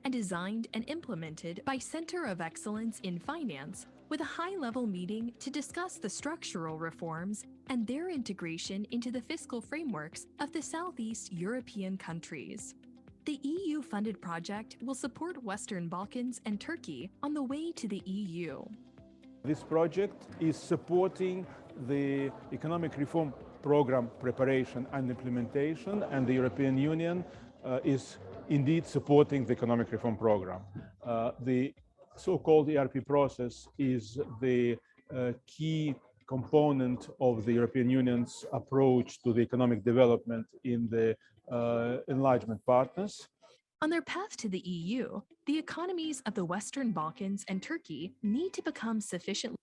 and designed and implemented by Center of Excellence in Finance, with a high-level meeting to discuss the structural reforms and their integration into the fiscal frameworks of the Southeast European countries. The EU-funded project will support Western Balkans and Turkey on the way to the EU. This project is supporting the economic reform program preparation and implementation, and the European Union is indeed supporting the economic reform program. The so-called ERP process is the key component of the European Union's approach to the economic development in the enlargement partners. On their path to the EU, the economies of the Western Balkans and Turkey need to become sufficiently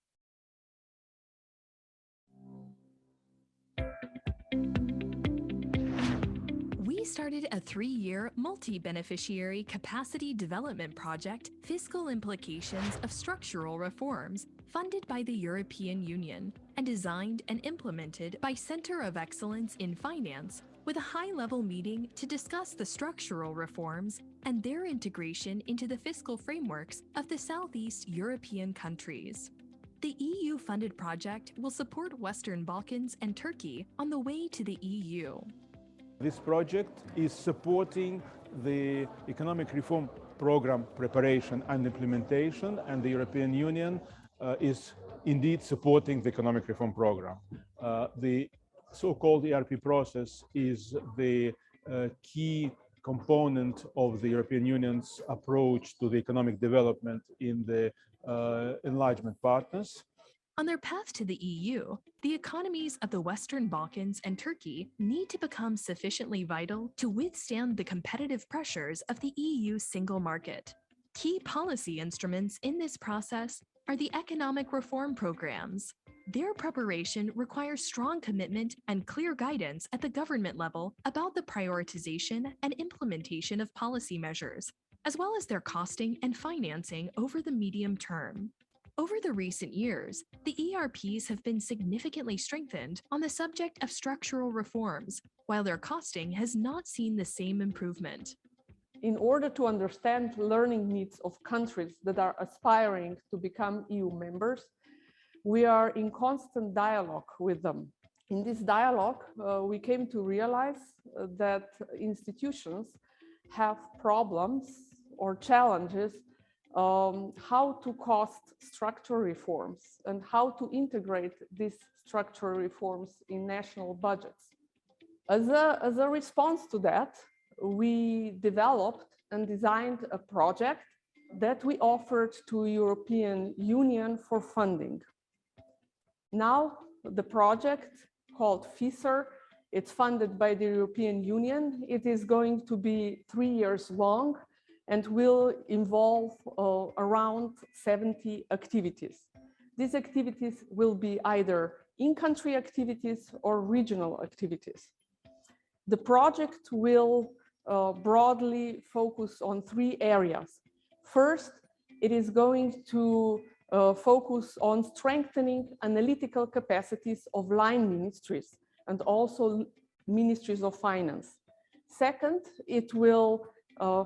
We started a 3-year multi-beneficiary capacity development project, Fiscal Implications of Structural Reforms, funded by the European Union and designed and implemented by Center of Excellence in Finance, with a high-level meeting to discuss the structural reforms and their integration into the fiscal frameworks of the Southeast European countries. The EU-funded project will support Western Balkans and Turkey on the way to the EU. This project is supporting the economic reform program preparation and implementation, and the European Union is indeed supporting the economic reform program. The so-called ERP process is the key component of the European Union's approach to the economic development in the enlargement partners. On their path to the EU, the economies of the Western Balkans and Turkey need to become sufficiently vital to withstand the competitive pressures of the EU single market. Key policy instruments in this process are the economic reform programs. Their preparation requires strong commitment and clear guidance at the government level about the prioritization and implementation of policy measures, as well as their costing and financing over the medium term. Over the recent years, the ERPs have been significantly strengthened on the subject of structural reforms, while their costing has not seen the same improvement. In order to understand learning needs of countries that are aspiring to become EU members, we are in constant dialogue with them. In this dialogue, we came to realize that institutions have problems or challenges how to cost structural reforms and how to integrate these structural reforms in national budgets. As a response to that, we developed and designed a project that we offered to European Union for funding. Now, the project called FISR, it's funded by the European Union. It is going to be 3 years long and will involve around 70 activities. These activities will be either in-country activities or regional activities. The project will broadly focus on 3 areas. First, it is going to focus on strengthening analytical capacities of line ministries and also ministries of finance. Second, it will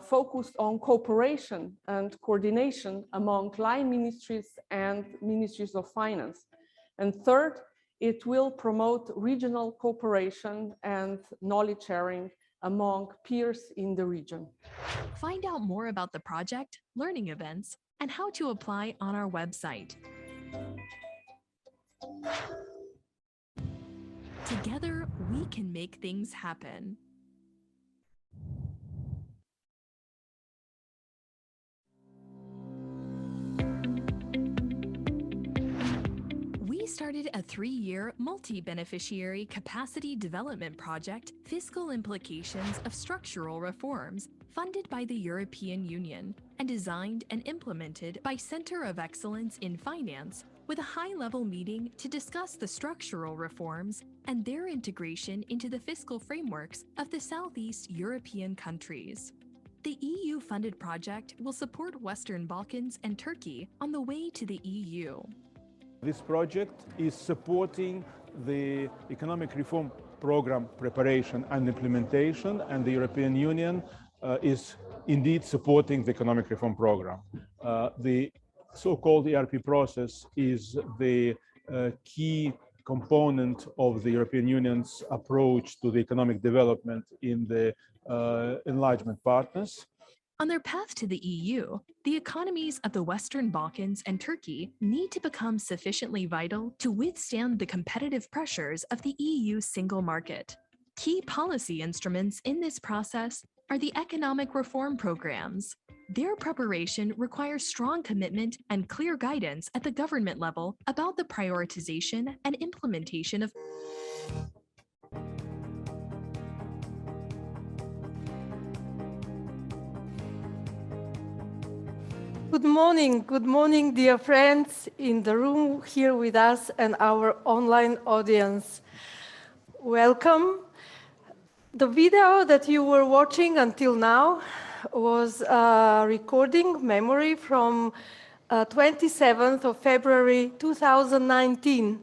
focus on cooperation and coordination among line ministries and ministries of finance. And third, it will promote regional cooperation and knowledge sharing among peers in the region. Find out more about the project, learning events, and how to apply on our website. Together, we can make things happen. We started a 3-year multi-beneficiary capacity development project, Fiscal Implications of Structural Reforms, funded by the European Union and designed and implemented by Center of Excellence in Finance, with a high-level meeting to discuss the structural reforms and their integration into the fiscal frameworks of the Southeast European countries. The EU-funded project will support Western Balkans and Turkey on the way to the EU. This project is supporting the economic reform program preparation and implementation, and the European Union is indeed supporting the economic reform program. The so-called ERP process is the key component of the European Union's approach to the economic development in the enlargement partners. On their path to the EU, the economies of the Western Balkans and Turkey need to become sufficiently vital to withstand the competitive pressures of the EU single market. Key policy instruments in this process are the economic reform programs. Their preparation requires strong commitment and clear guidance at the government level about the prioritization and implementation of Good morning, dear friends in the room here with us and our online audience. Welcome. The video that you were watching until now was a recording memory from 27th of February 2019,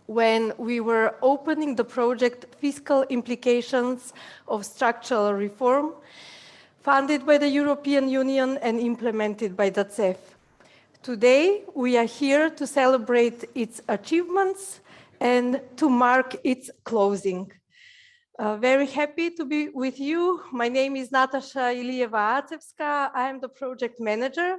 when we were opening the project Fiscal Implications of Structural Reform, funded by the European Union and implemented by the CEF. Today, we are here to celebrate its achievements and to mark its closing. Very happy to be with you. My name is Natasha Ilieva-Acevska. I am the project manager.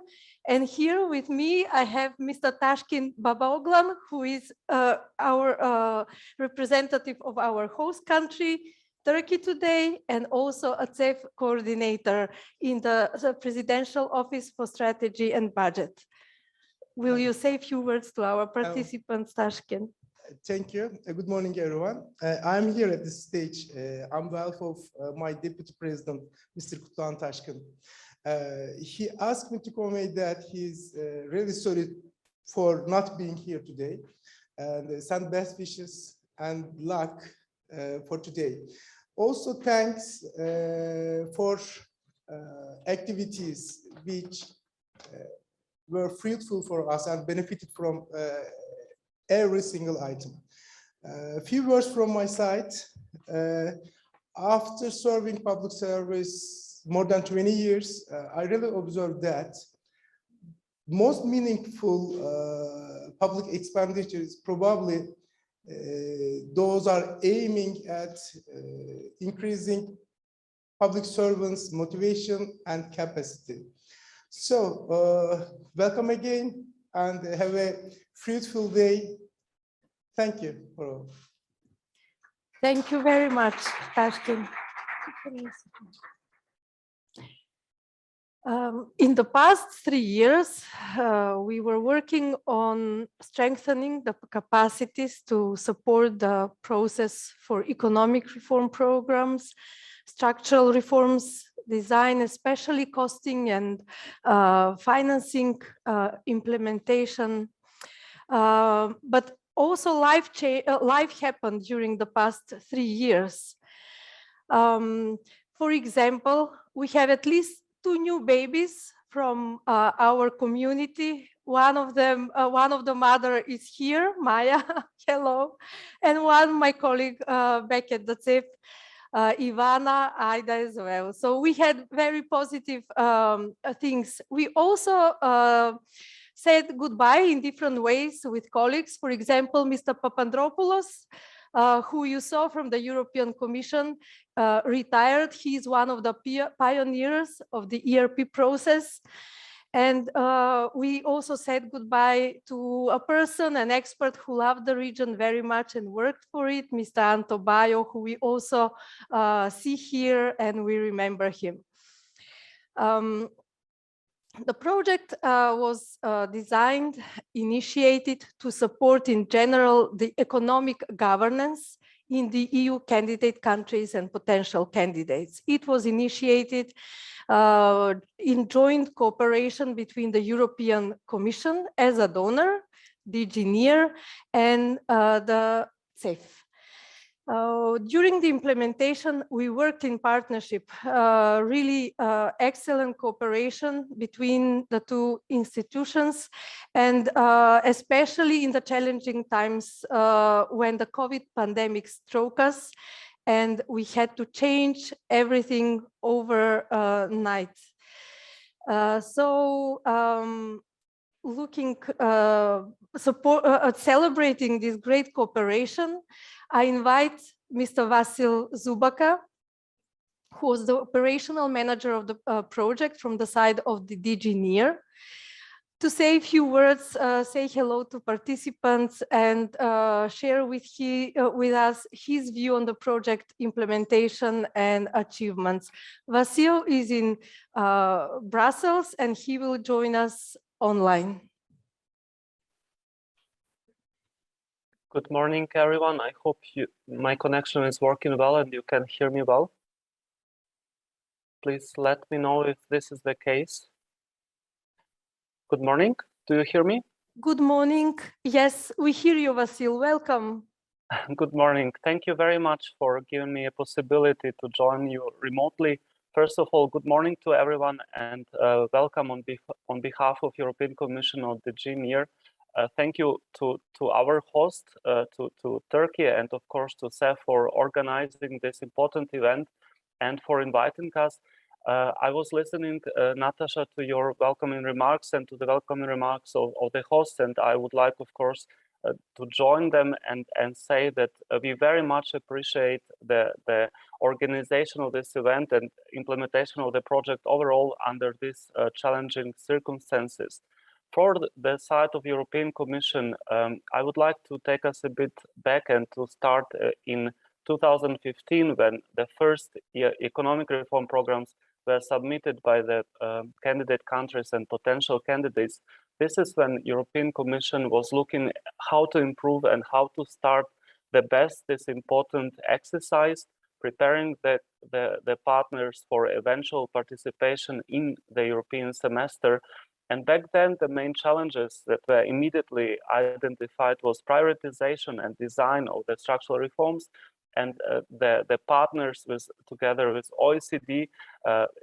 And here with me, I have Mr. Tashkin Babaoglan, who is our representative of our host country, Turkey today, and also a CEF coordinator in the Presidential Office for Strategy and Budget. Will you say a few words to our participants, Tashkin? Thank you. Good morning, everyone. I'm here at this stage on behalf of my Deputy President, Mr. Kutluhan Tashkin. He asked me to convey that he's really sorry for not being here today, and send best wishes and luck for today. Also, thanks for activities which were fruitful for us and benefited from every single item. A few words from my side. After serving public service more than 20 years, I really observed that most meaningful public expenditures probably those are aiming at increasing public servants' motivation and capacity. So, welcome again and have a fruitful day. Thank you for all. Thank you very much, Tashkin. In the past 3 years, we were working on strengthening the capacities to support the process for economic reform programs, structural reforms, design, especially costing and financing implementation. But also life happened during the past 3 years. For example, we have at least 2 new babies from our community. One of the mother is here, Maya, hello. And one, my colleague back at the CEF, Ivana, Aida as well. So we had very positive things. We also said goodbye in different ways with colleagues. For example, Mr. Papandropoulos, who you saw from the European Commission, retired. He is one of the pioneers of the ERP process. And we also said goodbye to a person, an expert who loved the region very much and worked for it, Mr. Anto Bayo, who we also see here and we remember him. The project was designed, initiated to support in general the economic governance in the EU candidate countries and potential candidates. It was initiated in joint cooperation between the European Commission as a donor, DG NEAR, and the CEF. During the implementation, we worked in partnership, really excellent cooperation between the two institutions, and especially in the challenging times when the COVID pandemic struck us, and we had to change everything overnight. Looking celebrating this great cooperation, I invite Mr. Vasil Zubaka, who was the operational manager of the project from the side of the DG NEAR, to say a few words, say hello to participants, and share with us his view on the project implementation and achievements. Vasil is in Brussels, and he will join us online. Good morning, everyone. I hope my connection is working well and you can hear me well. Please let me know if this is the case. Good morning. Do you hear me? Good morning. Yes, we hear you, Vasil. Welcome. Good morning. Thank you very much for giving me a possibility to join you remotely. First of all, good morning to everyone, and welcome on behalf of European Commission of the DG NEAR. Thank you to our host, to Turkey, and of course to CEF for organizing this important event and for inviting us. I was listening, Natasha, to your welcoming remarks and to the welcoming remarks of the host, and I would like, of course, to join them and say that we very much appreciate the organization of this event and implementation of the project overall under these challenging circumstances. For the side of European Commission, I would like to take us a bit back and to start in 2015, when the first economic reform programs were submitted by the candidate countries and potential candidates. This is when European Commission was looking how to improve and how to start the best this important exercise, preparing the partners for eventual participation in the European semester. And back then, the main challenges that were immediately identified was prioritization and design of the structural reforms. And the partners, together with OECD,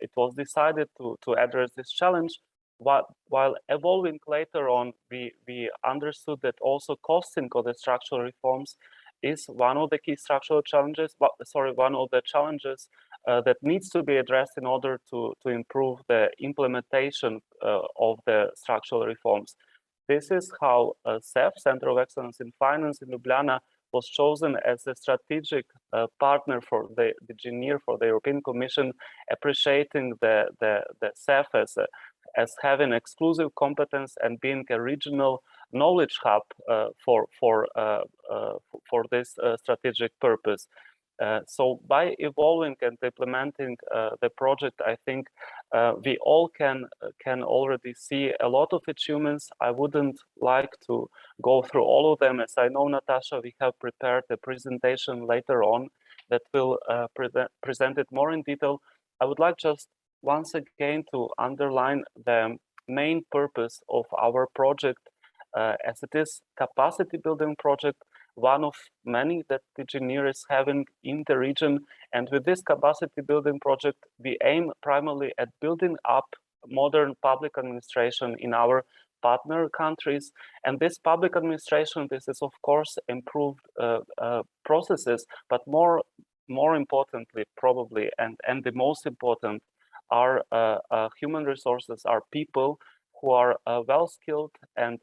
it was decided to address this challenge. While evolving later on, we understood that also costing of the structural reforms is one of the key structural challenges, one of the challenges that needs to be addressed in order to improve the implementation of the structural reforms. This is how CEF, Center of Excellence in Finance in Ljubljana, was chosen as a strategic partner for the DG NEAR, for the European Commission, appreciating the CEF as having exclusive competence and being a regional knowledge hub for this strategic purpose. So by evolving and implementing the project, I think we all can already see a lot of achievements. I wouldn't like to go through all of them. As I know, Natasha, we have prepared a presentation later on that will present it more in detail. I would like just once again to underline the main purpose of our project, as it is capacity building project, one of many that DG NEAR is having in the region. And with this capacity building project, we aim primarily at building up modern public administration in our partner countries. And this public administration, this is of course improved processes, but more importantly, probably, and the most important, are human resources, are people who are well-skilled and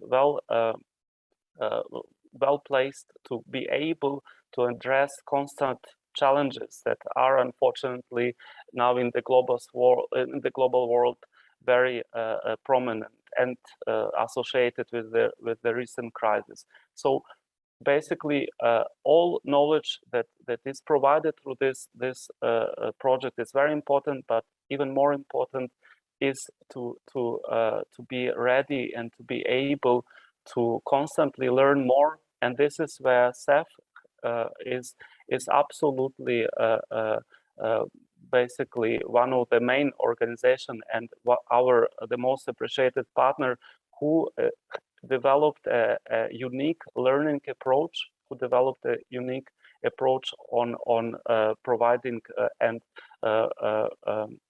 well-placed to be able to address constant challenges that are unfortunately now in the global world very prominent and associated with the recent crisis. So basically, all knowledge that is provided through this project is very important, but even more important is to be ready and to be able to constantly learn more. And this is where CEF is absolutely basically one of the main organizations and the most appreciated partner, who developed a unique learning approach, on providing and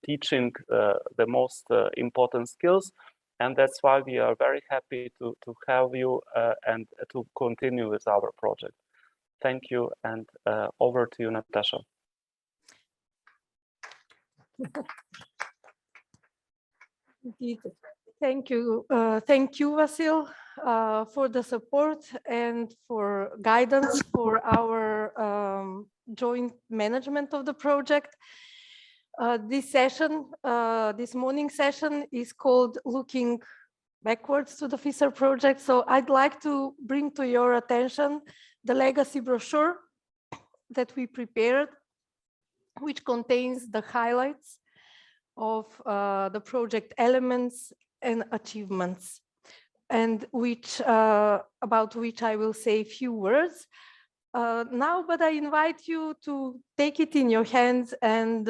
teaching the most important skills. And that's why we are very happy to have you and to continue with our project. Thank you, and over to you, Natasha. Indeed. Thank you, Vasil, for the support and for guidance for our joint management of the project. This session, this morning session is called Looking Backwards to the FISR project. So I'd like to bring to your attention the legacy brochure that we prepared, which contains the highlights of the project elements and achievements, and which about which I will say a few words now, but I invite you to take it in your hands and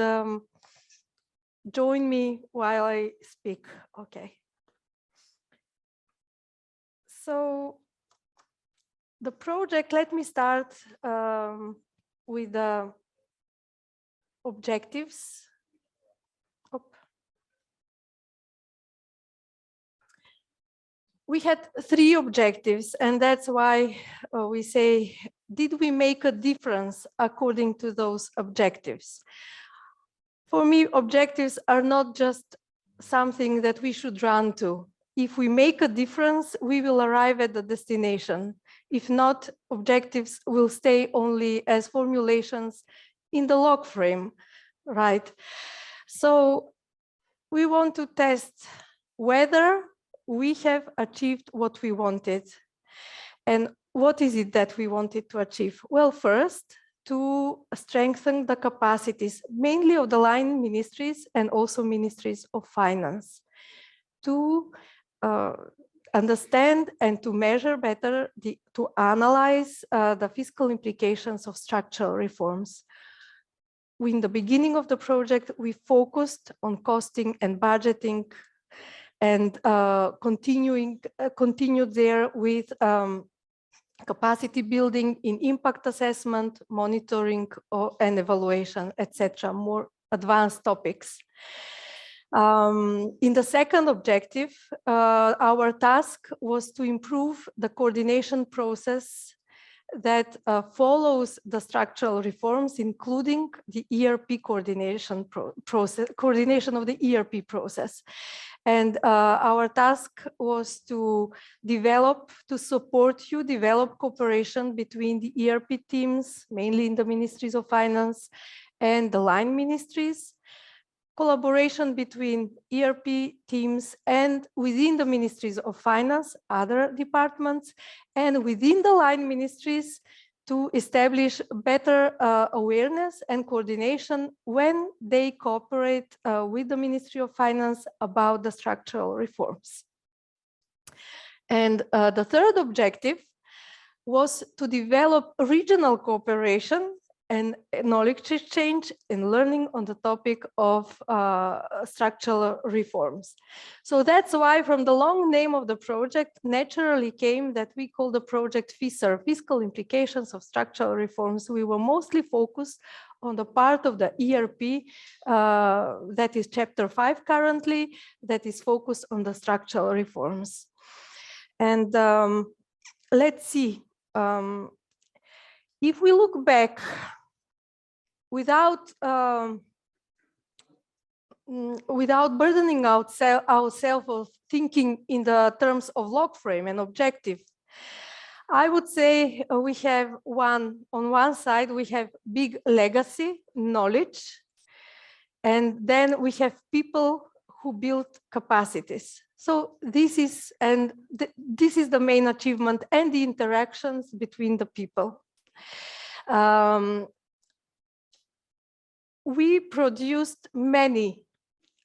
join me while I speak. Okay. So the project, let me start with the objectives. We had 3 objectives, and that's why we say, did we make a difference according to those objectives? For me, objectives are not just something that we should run to. If we make a difference, we will arrive at the destination. If not, objectives will stay only as formulations in the log frame, right? So we want to test whether we have achieved what we wanted. And what is it that we wanted to achieve? Well, first, to strengthen the capacities, mainly of the line ministries and also ministries of finance, to understand and to measure better, to analyze the fiscal implications of structural reforms. In the beginning of the project, we focused on costing and budgeting, and continued there with capacity building in impact assessment, monitoring, and evaluation, etc., more advanced topics. In the second objective, our task was to improve the coordination process that follows the structural reforms, including the ERP coordination process, coordination of the ERP process. And our task was to support you, develop cooperation between the ERP teams, mainly in the ministries of finance, and the line ministries, collaboration between ERP teams and within the ministries of finance, other departments, and within the line ministries to establish better awareness and coordination when they cooperate with the Ministry of Finance about the structural reforms. And the third objective was to develop regional cooperation and knowledge exchange and learning on the topic of structural reforms. So that's why from the long name of the project naturally came that we call the project FISR, Fiscal Implications of Structural Reforms. We were mostly focused on the part of the ERP that is chapter 5 currently, that is focused on the structural reforms. And let's see, if we look back without burdening ourselves of thinking in the terms of log frame and objective, I would say we have on one side, we have big legacy knowledge, and then we have people who build capacities. So this is the main achievement and the interactions between the people. We produced many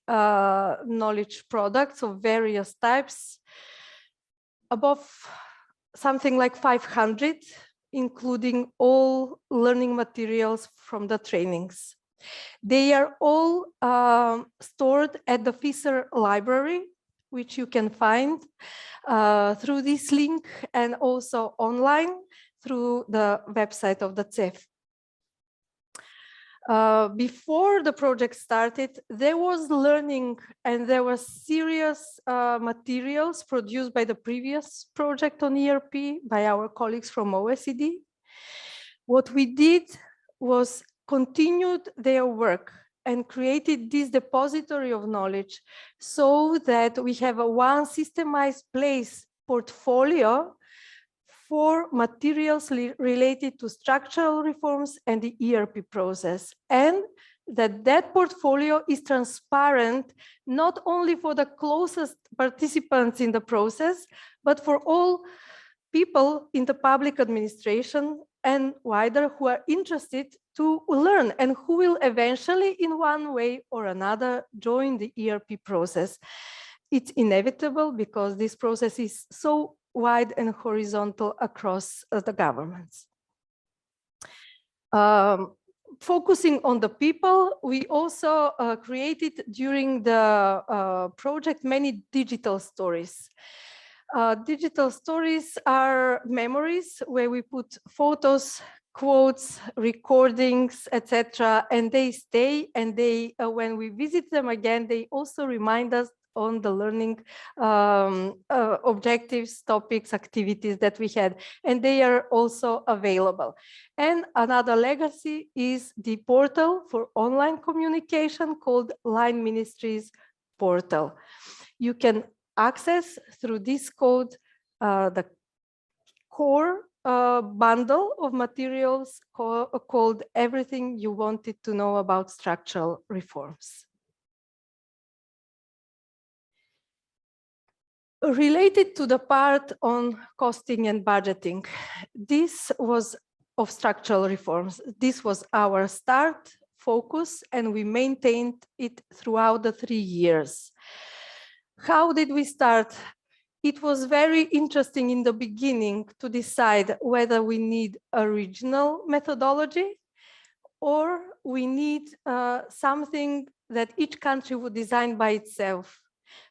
knowledge products of various types, above something like 500, including all learning materials from the trainings. They are all stored at the FISR library, which you can find through this link and also online through the website of the CEF. Before the project started, there was learning and there were serious materials produced by the previous project on ERP by our colleagues from OECD. What we did was continued their work and created this depository of knowledge so that we have a one systemized place portfolio for materials related to structural reforms and the ERP process, and that portfolio is transparent not only for the closest participants in the process, but for all people in the public administration and wider who are interested to learn and who will eventually in one way or another join the ERP process. It's inevitable because this process is so wide and horizontal across the governments. Focusing on the people, we also created during the project many digital stories. Digital stories are memories where we put photos, quotes, recordings, etc., and they stay. And they, when we visit them again, they also remind us on the learning objectives, topics, activities that we had, and they are also available. And another legacy is the portal for online communication called Line Ministries Portal. You can access through this code the core bundle of materials called Everything You Wanted to Know About Structural Reforms. Related to the part on costing and budgeting, this was of structural reforms. This was our start focus, and we maintained it throughout the 3 years. How did we start? It was very interesting in the beginning to decide whether we need a regional methodology or we need something that each country would design by itself.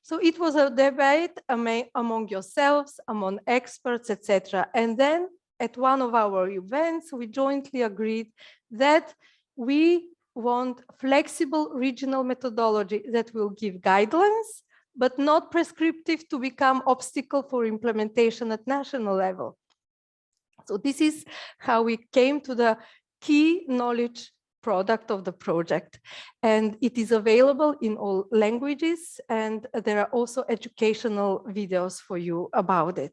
So it was a debate among yourselves, among experts, etc. And then at one of our events, we jointly agreed that we want flexible regional methodology that will give guidelines, but not prescriptive to become obstacle for implementation at national level. So this is how we came to the key knowledge product of the project, and it is available in all languages, and there are also educational videos for you about it.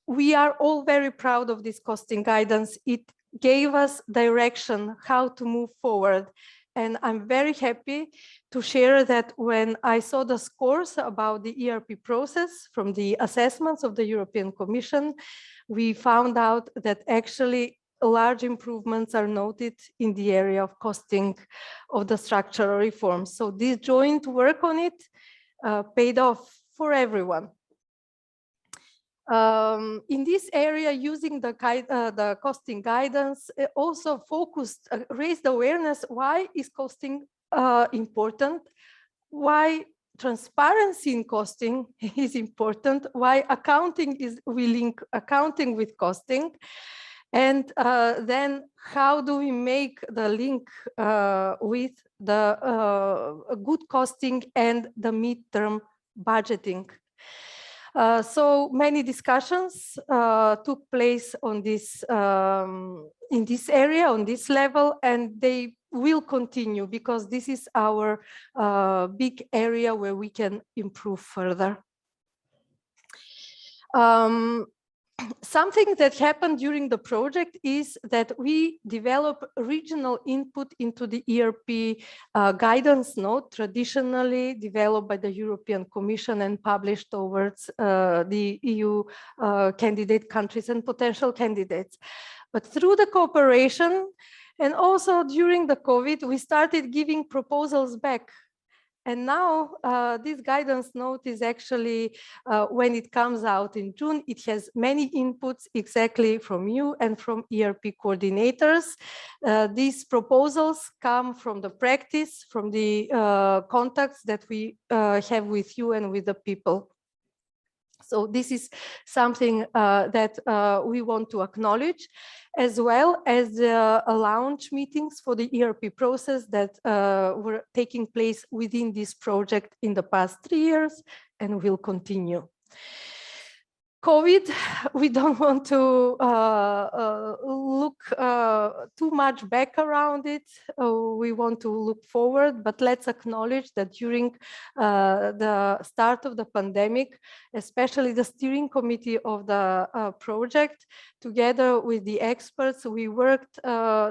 We are all very proud of this costing guidance. It gave us direction how to move forward, and I'm very happy to share that when I saw the scores about the ERP process from the assessments of the European Commission, we found out that actually large improvements are noted in the area of costing of the structural reforms. So this joint work on it paid off for everyone. In this area, using the costing guidance, also focused, raised awareness, why is costing important, why transparency in costing is important, why accounting we link accounting with costing, and then how do we make the link with the good costing and the midterm budgeting. So many discussions took place on this in this area, on this level, and they will continue because this is our big area where we can improve further. Something that happened during the project is that we develop regional input into the ERP guidance note, traditionally developed by the European Commission and published towards the EU candidate countries and potential candidates. But through the cooperation and also during the COVID, we started giving proposals back. And now this guidance note is actually, when it comes out in June, it has many inputs exactly from you and from ERP coordinators. These proposals come from the practice, from the contacts that we have with you and with the people. So this is something that we want to acknowledge, as well as the launch meetings for the ERP process that were taking place within this project in the past 3 years and will continue. COVID, we don't want to look too much back around it. We want to look forward, but let's acknowledge that during the start of the pandemic, especially the steering committee of the project, together with the experts, we worked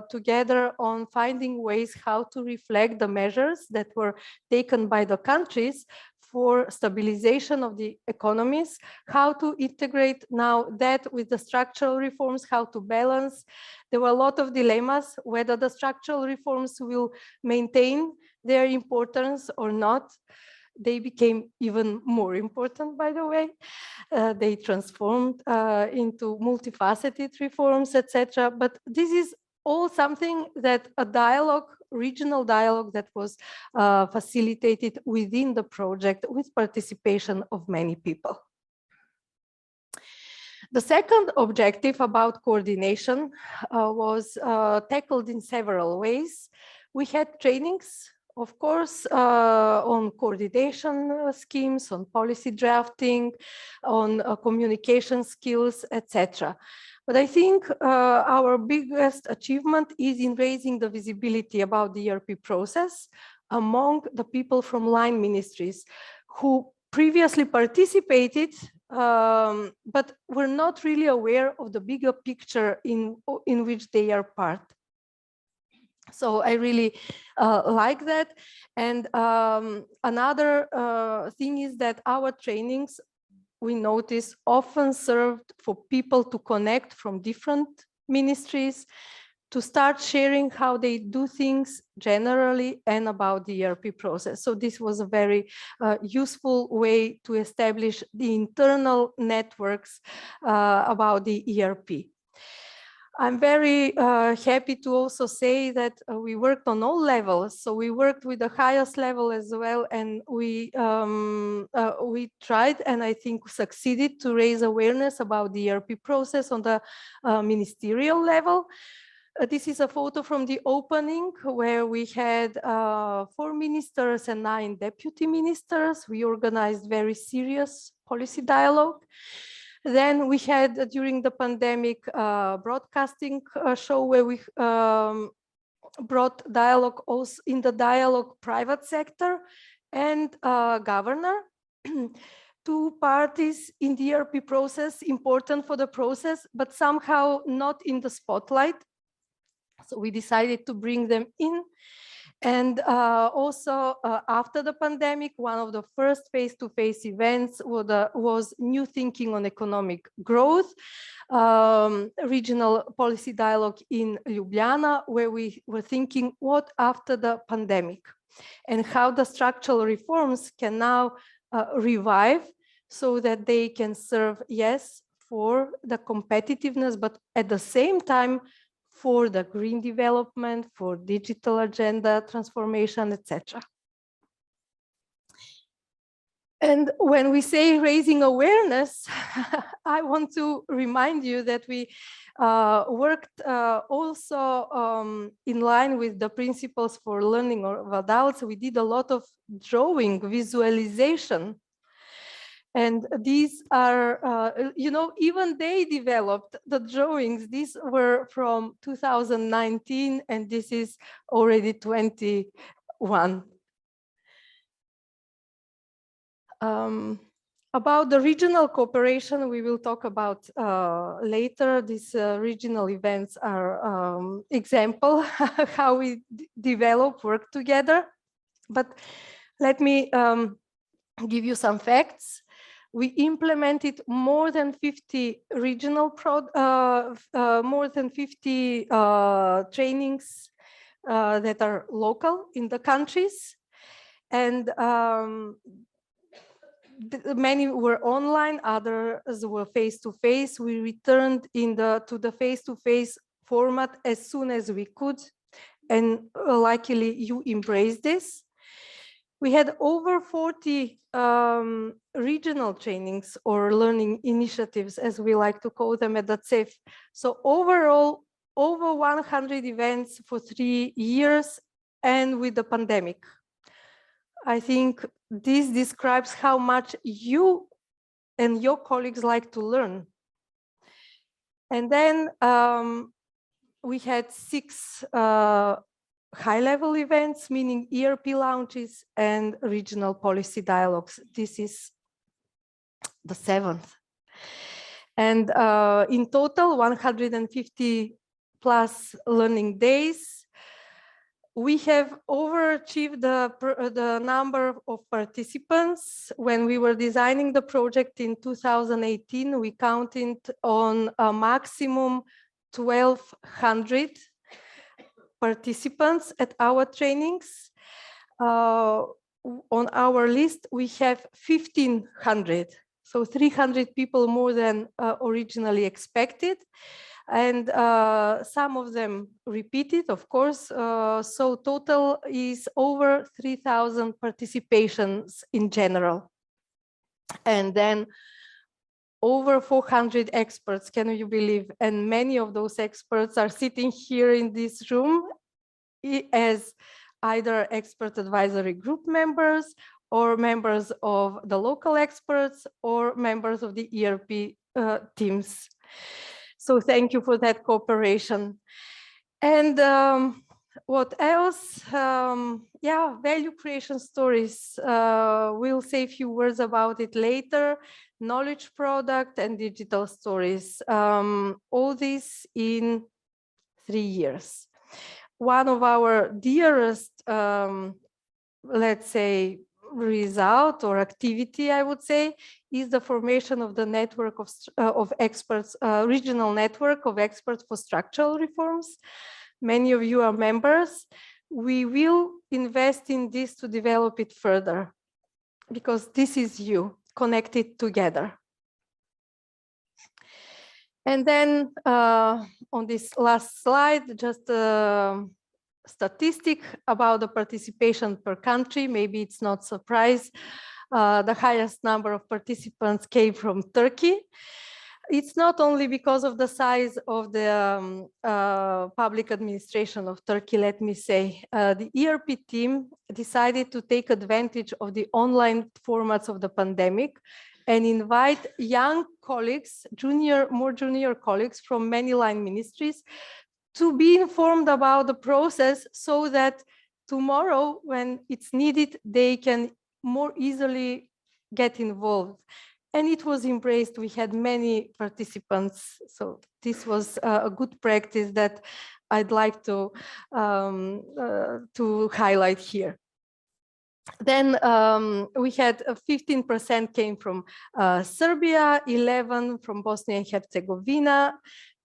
together on finding ways how to reflect the measures that were taken by the countries for stabilization of the economies, how to integrate now that with the structural reforms, how to balance. There were a lot of dilemmas, whether the structural reforms will maintain their importance or not. They became even more important, by the way. They transformed into multifaceted reforms, etc. But this is all something that a dialogue, regional dialogue that was facilitated within the project with participation of many people. The second objective about coordination was tackled in several ways. We had trainings, of course, on coordination schemes, on policy drafting, on communication skills, etc. But I think our biggest achievement is in raising the visibility about the ERP process among the people from line ministries who previously participated, but were not really aware of the bigger picture in which they are part. So I really like that. And another thing is that our trainings, we notice, often served for people to connect from different ministries, to start sharing how they do things generally and about the ERP process. So this was a very useful way to establish the internal networks about the ERP. I'm very happy to also say that we worked on all levels. So we worked with the highest level as well, and we tried, and I think succeeded, to raise awareness about the ERP process on the ministerial level. This is a photo from the opening where we had 4 ministers and 9 deputy ministers. We organized very serious policy dialogue. Then we had, during the pandemic, broadcasting show where we brought dialogue also in the dialogue private sector and governor. 2 parties in the ERP process, important for the process, but somehow not in the spotlight. So we decided to bring them in. And also after the pandemic, one of the first face-to-face events was New Thinking on Economic Growth, regional policy dialogue in Ljubljana, where we were thinking what after the pandemic and how the structural reforms can now revive so that they can serve, yes, for the competitiveness, but at the same time, for the green development, for digital agenda transformation, etc. And when we say raising awareness, I want to remind you that we worked also in line with the principles for learning of adults. We did a lot of drawing, visualization. And these are, you know, even they developed the drawings. These were from 2019, and this is already 21. About the regional cooperation, we will talk about later. These regional events are example how we develop, work together. But let me give you some facts. We implemented more than 50 regional, more than 50 trainings that are local in the countries. And many were online, others were face-to-face. We returned to the face-to-face format as soon as we could. And luckily you embraced this. We had over 40 regional trainings or learning initiatives, as we like to call them at the CEF. So overall, over 100 events for 3 years, and with the pandemic. I think this describes how much you and your colleagues like to learn. And then we had 6 high-level events, meaning ERP launches and regional policy dialogues. This is the 7th. And in total, 150 plus learning days. We have overachieved the number of participants. When we were designing the project in 2018, we counted on a maximum 1,200 participants at our trainings. On our list, we have 1,500, so 300 people more than originally expected. And some of them repeated, of course. So total is over 3,000 participations in general. And then over 400 experts, can you believe? And many of those experts are sitting here in this room as either expert advisory group members or members of the local experts or members of the ERP teams. So thank you for that cooperation. And what else? Yeah, value creation stories. We'll say a few words about it later. Knowledge product and digital stories. All this in 3 years. One of our dearest, let's say, result or activity, I would say, is the formation of the network of experts, regional network of experts for structural reforms. Many of you are members. We will invest in this to develop it further, because this is you connected together. And then on this last slide, just a statistic about the participation per country. Maybe it's not a surprise. The highest number of participants came from Turkey. It's not only because of the size of the public administration of Turkey, let me say. The ERP team decided to take advantage of the online formats of the pandemic and invite young colleagues, more junior colleagues from many line ministries to be informed about the process so that tomorrow, when it's needed, they can more easily get involved. And it was embraced. We had many participants. So this was a good practice that I'd like to highlight here. Then we had 15% came from Serbia, 11 from Bosnia and Herzegovina,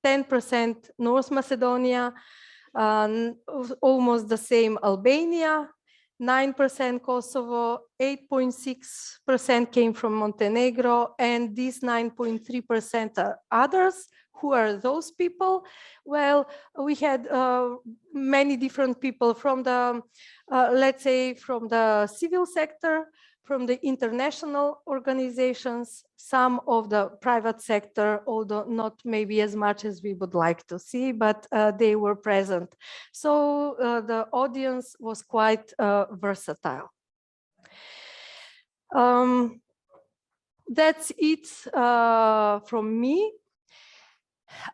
10% North Macedonia, almost the same Albania, 9% Kosovo, 8.6% came from Montenegro, and these 9.3% are others. Who are those people? Well, we had many different people from the, let's say, from the civil sector, from the international organizations, some of the private sector, although not maybe as much as we would like to see, but they were present. So the audience was quite versatile. That's it from me.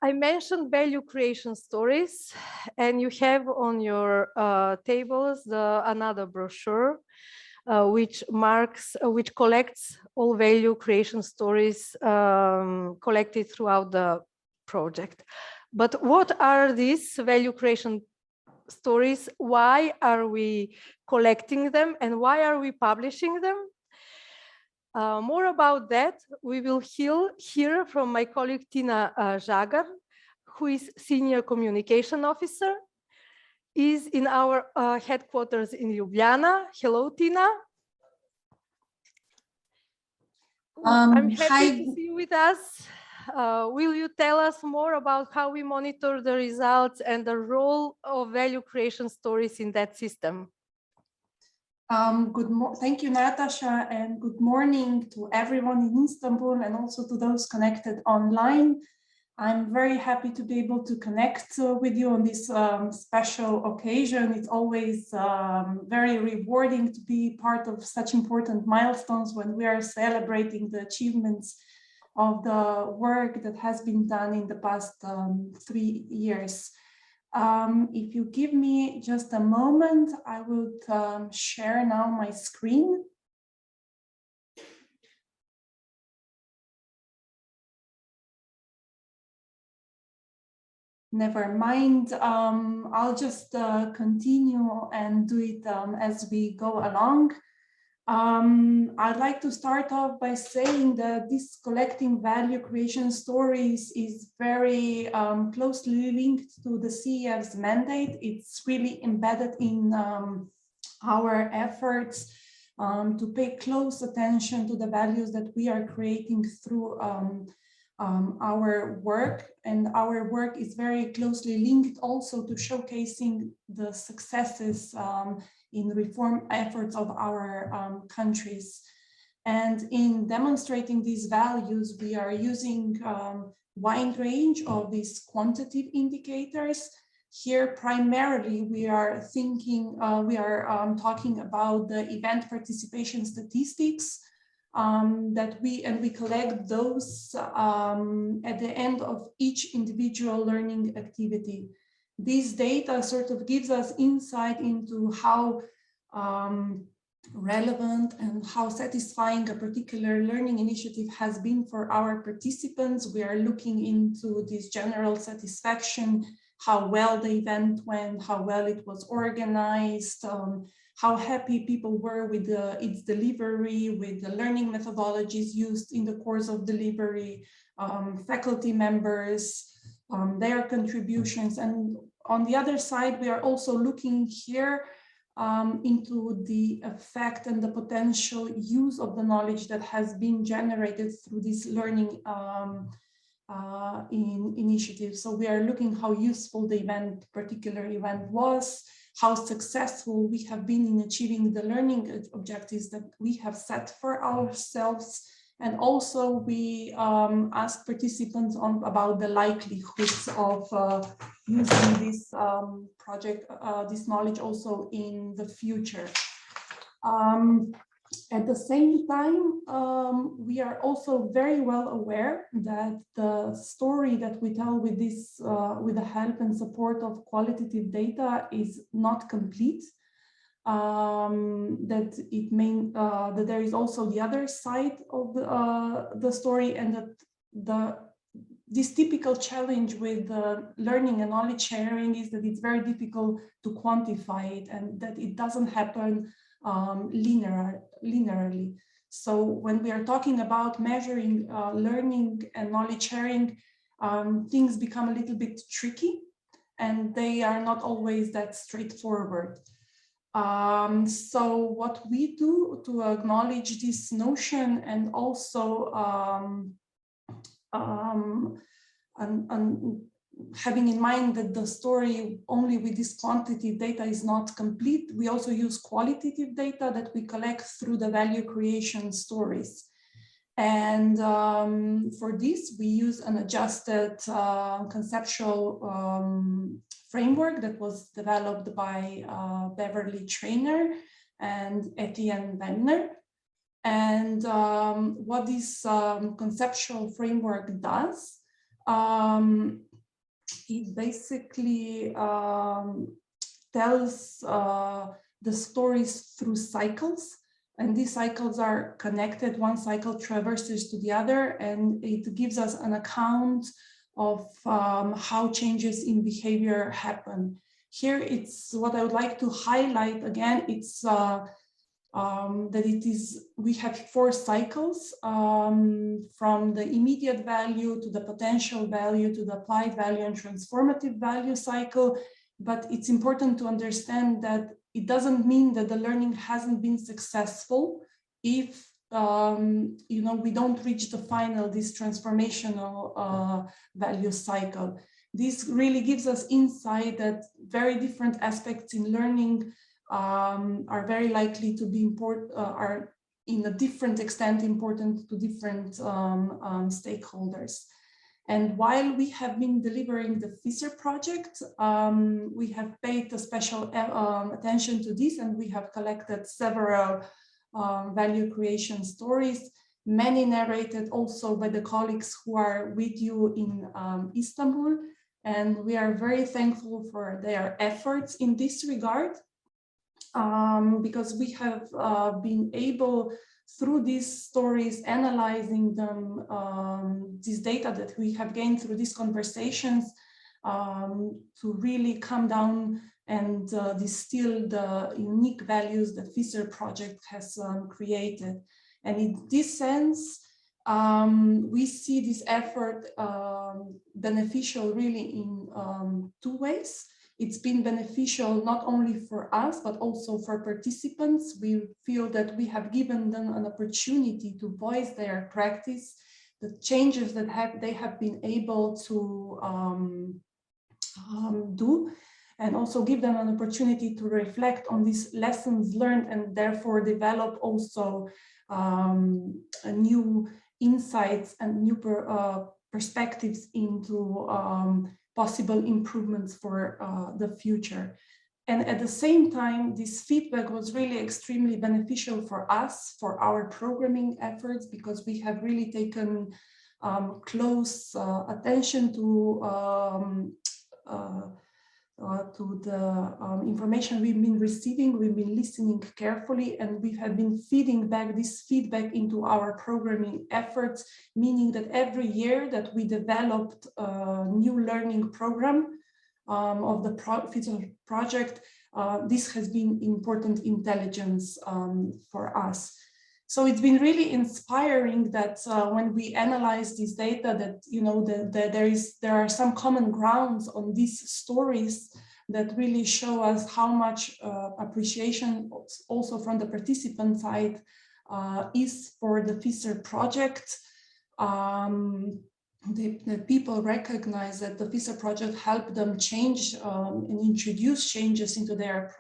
I mentioned value creation stories, and you have on your tables another brochure which collects all value creation stories collected throughout the project. But what are these value creation stories? Why are we collecting them, and why are we publishing them? More about that, we will hear from my colleague Tina Žagar, who is Senior Communication Officer, is in our headquarters in Ljubljana. Hello, Tina. I'm happy to see you with us. Will you tell us more about how we monitor the results and the role of value creation stories in that system? Thank you, Natasha, and good morning to everyone in Istanbul and also to those connected online. I'm very happy to be able to connect with you on this special occasion. It's always very rewarding to be part of such important milestones when we are celebrating the achievements of the work that has been done in the past 3 years. If you give me just a moment, I would share now my screen. Never mind, I'll just continue and do it as we go along. I'd like to start off by saying that this collecting value creation stories is very closely linked to the CEF's mandate. It's really embedded in our efforts to pay close attention to the values that we are creating through our work, and our work is very closely linked also to showcasing the successes in reform efforts of our countries. And in demonstrating these values, we are using wide range of these quantitative indicators. Here, primarily, we are thinking, talking about the event participation statistics, that we collect those at the end of each individual learning activity. These data sort of gives us insight into how relevant and how satisfying a particular learning initiative has been for our participants. We are looking into this general satisfaction, how well the event went, how well it was organized, how happy people were with its delivery, with the learning methodologies used in the course of delivery, faculty members, their contributions. And on the other side, we are also looking here into the effect and the potential use of the knowledge that has been generated through this learning initiative. So we are looking how useful the particular event was, how successful we have been in achieving the learning objectives that we have set for ourselves. And also we ask participants about the likelihoods of using this project, this knowledge also in the future. At the same time, we are also very well aware that the story that we tell with this, with the help and support of qualitative data is not complete. That there is also the other side of the story, and that this typical challenge with learning and knowledge sharing is that it's very difficult to quantify it, and that it doesn't happen linearly. So when we are talking about measuring learning and knowledge sharing, things become a little bit tricky, and they are not always that straightforward. So what we do to acknowledge this notion, and also having in mind that the story only with this quantitative data is not complete, we also use qualitative data that we collect through the value creation stories. And for this, we use an adjusted conceptual framework that was developed by Beverly Traynor and Etienne Wendner. And what this conceptual framework does, it basically tells the stories through cycles, and these cycles are connected. One cycle traverses to the other, and it gives us an account of how changes in behavior happen. Here, it's what I would like to highlight again. It's that we have 4 cycles, from the immediate value to the potential value to the applied value and transformative value cycle. But it's important to understand that it doesn't mean that the learning hasn't been successful if we don't reach the final, this transformational value cycle. This really gives us insight that very different aspects in learning are very likely to be are in a different extent important to different stakeholders. And while we have been delivering the FISR project, we have paid a special attention to this, and we have collected several value creation stories. many narrated also by the colleagues who are with you in Istanbul. And we are very thankful for their efforts in this regard, because we have been able, through these stories, analyzing them, this data that we have gained through these conversations, to really come down and distill the unique values that FISR project has created. And in this sense, we see this effort beneficial really in two ways. It's been beneficial not only for us, but also for participants. We feel that we have given them an opportunity to voice their practice, the changes that they have been able to do, and also give them an opportunity to reflect on these lessons learned and therefore develop also new insights and new perspectives into possible improvements for the future. And at the same time, this feedback was really extremely beneficial for us, for our programming efforts, because we have really taken close attention to the information we've been receiving. We've been listening carefully, and we have been feeding back this feedback into our programming efforts, meaning that every year that we developed a new learning program of the FISR project, this has been important intelligence for us. So it's been really inspiring that when we analyze this data, that there are some common grounds on these stories that really show us how much appreciation also from the participant side is for the FISR project. The people recognize that the FISR project helped them change and introduce changes into their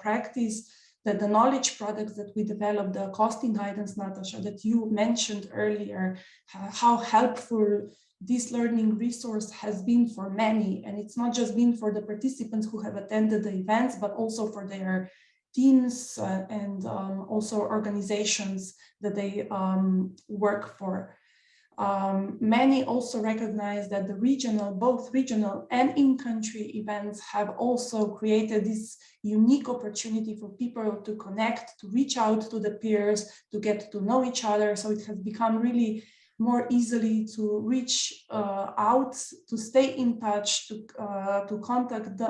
practice, that the knowledge products that we developed, the costing guidance, Natasha, that you mentioned earlier, how helpful this learning resource has been for many. And it's not just been for the participants who have attended the events, but also for their teams and also organizations that they work for. Many also recognize that the both regional and in-country events have also created this unique opportunity for people to connect, to reach out to the peers, to get to know each other. So it has become really more easily to reach out, to stay in touch, to contact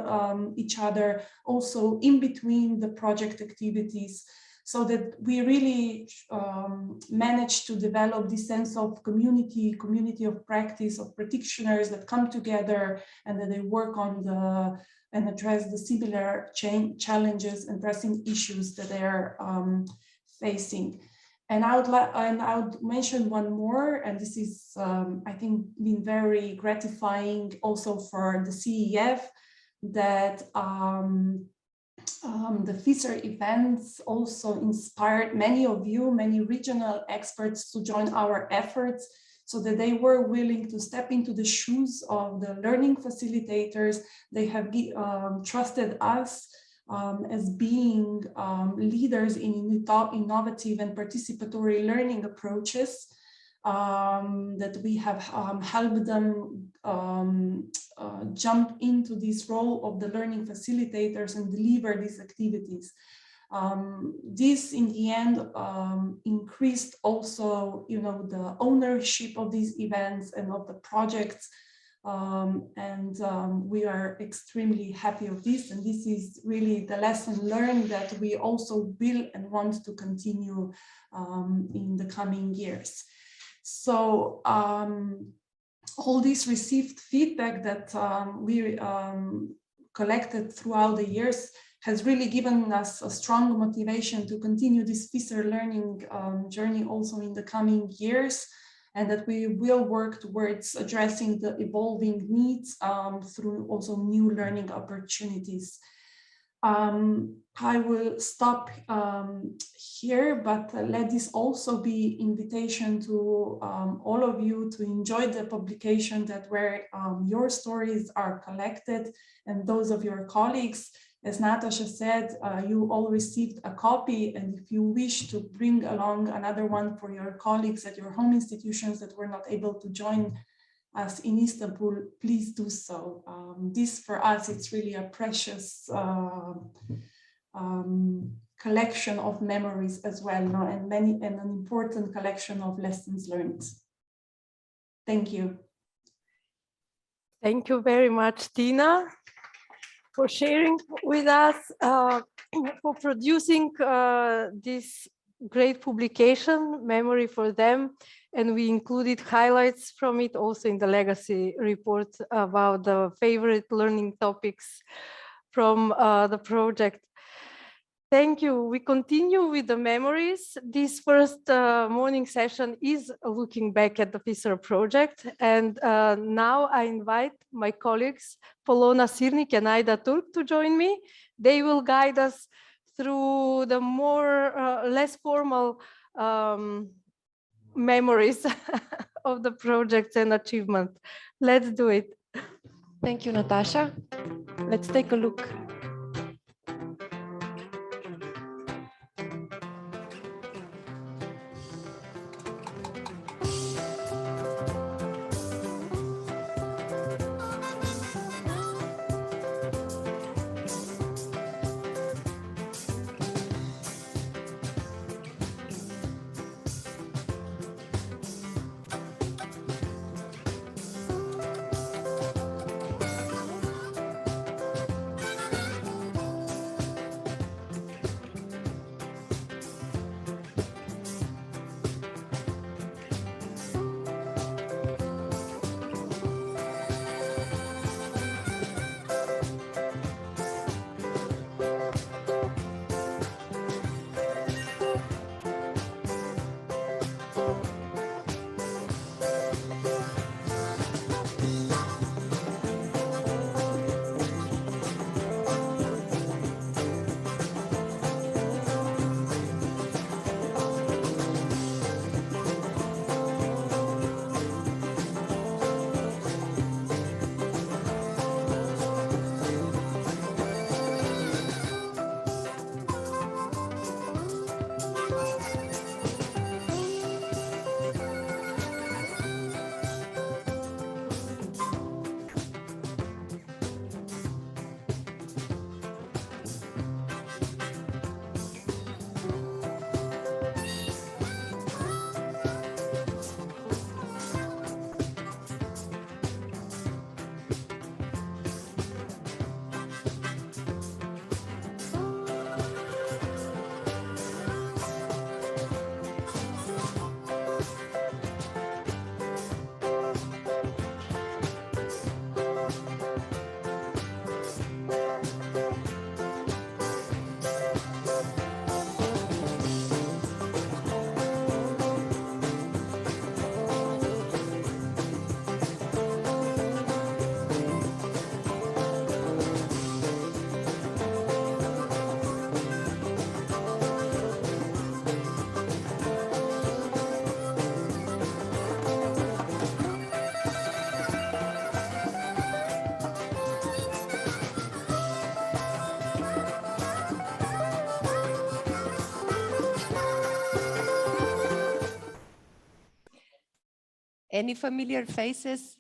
each other also in between the project activities, so that we really managed to develop this sense of community of practice, of practitioners that come together and that they work on and address the similar challenges and pressing issues that they are facing. And I would mention one more, and this is, I think, been very gratifying also for the CEF, that the FISR events also inspired many of you, many regional experts, to join our efforts, so that they were willing to step into the shoes of the learning facilitators. They have trusted us as being leaders in innovative and participatory learning approaches, that we have helped them jump into this role of the learning facilitators and deliver these activities. This in the end increased also, the ownership of these events and of the projects. We are extremely happy of this, and this is really the lesson learned that we also will and want to continue in the coming years. So all this received feedback that we collected throughout the years has really given us a strong motivation to continue this FISR learning journey also in the coming years, and that we will work towards addressing the evolving needs through also new learning opportunities. I will stop here, but let this also be invitation to all of you to enjoy the publication, that where your stories are collected and those of your colleagues, As Natasha said, you all received a copy, and if you wish to bring along another one for your colleagues at your home institutions that were not able to join us in Istanbul, please do so. This for us, it's really a precious collection of memories as well, no? and an important collection of lessons learned. Thank you. Thank you very much, Tina, for sharing with us, for producing this great publication, Memory for Them. And we included highlights from it also in the legacy report about the favorite learning topics from the project. Thank you. We continue with the memories. This first morning session is looking back at the FISR project. And now I invite my colleagues, Polona Sirnik and Aida Turk, to join me. They will guide us through the more less formal memories of the projects and achievement. Let's do it. Thank you, Natasha. Let's take a look. Any familiar faces?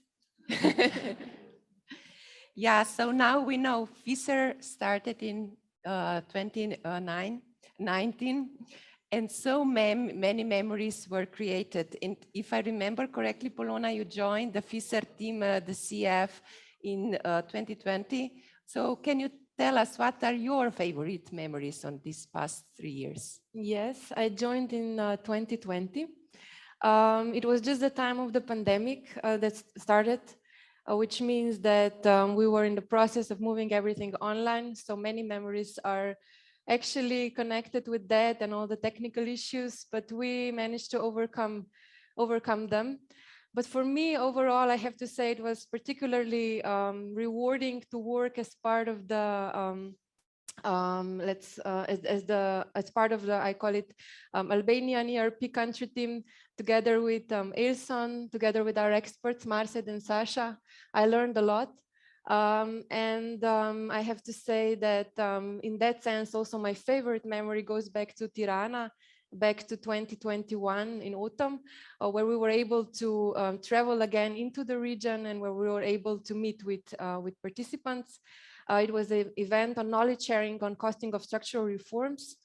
Yeah, so now we know FISR started in 2019, and so many memories were created. And if I remember correctly, Polona, you joined the FISR team, the CF, in 2020. So can you tell us what are your favorite memories on these past 3 years? Yes, I joined in 2020. It was just the time of the pandemic that started, which means that we were in the process of moving everything online. So many memories are actually connected with that and all the technical issues, but we managed to overcome them. But for me, overall, I have to say it was particularly rewarding to work as part of the as part of the, I call it Albanian ERP country team, together with Ilson, together with our experts, Marced and Sasha. I learned a lot. I have to say that in that sense, also my favorite memory goes back to Tirana, back to 2021 in autumn, where we were able to travel again into the region and where we were able to meet with participants. It was an event on knowledge sharing on costing of structural reforms,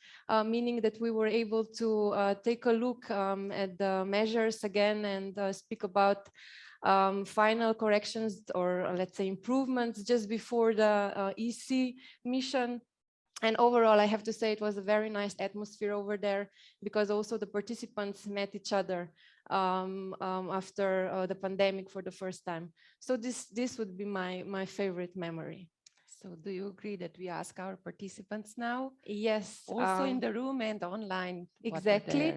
meaning that we were able to take a look at the measures again and speak about final corrections or let's say improvements just before the EC mission. And overall, I have to say it was a very nice atmosphere over there because also the participants met each other after the pandemic for the first time. So this would be my favorite memory. So do you agree that we ask our participants now? Yes. Also in the room and online. Exactly.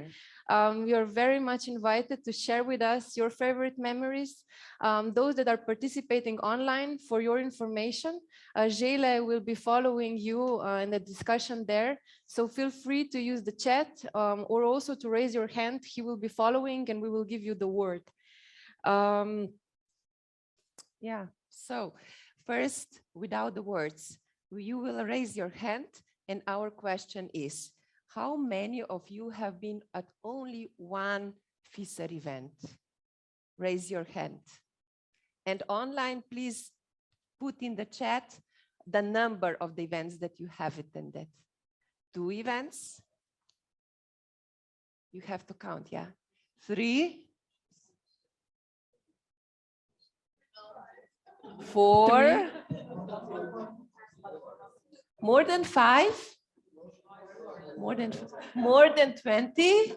You're very much invited to share with us your favorite memories. Those that are participating online, for your information, Jele will be following you in the discussion there. So feel free to use the chat or also to raise your hand. He will be following and we will give you the word. Yeah, so first, without the words, you will raise your hand and our question is, how many of you have been at only one FISR event? Raise your hand. And online, please put in the chat the number of the events that you have attended. 2 events? You have to count, yeah? 3? 4? More than 5? More than 20?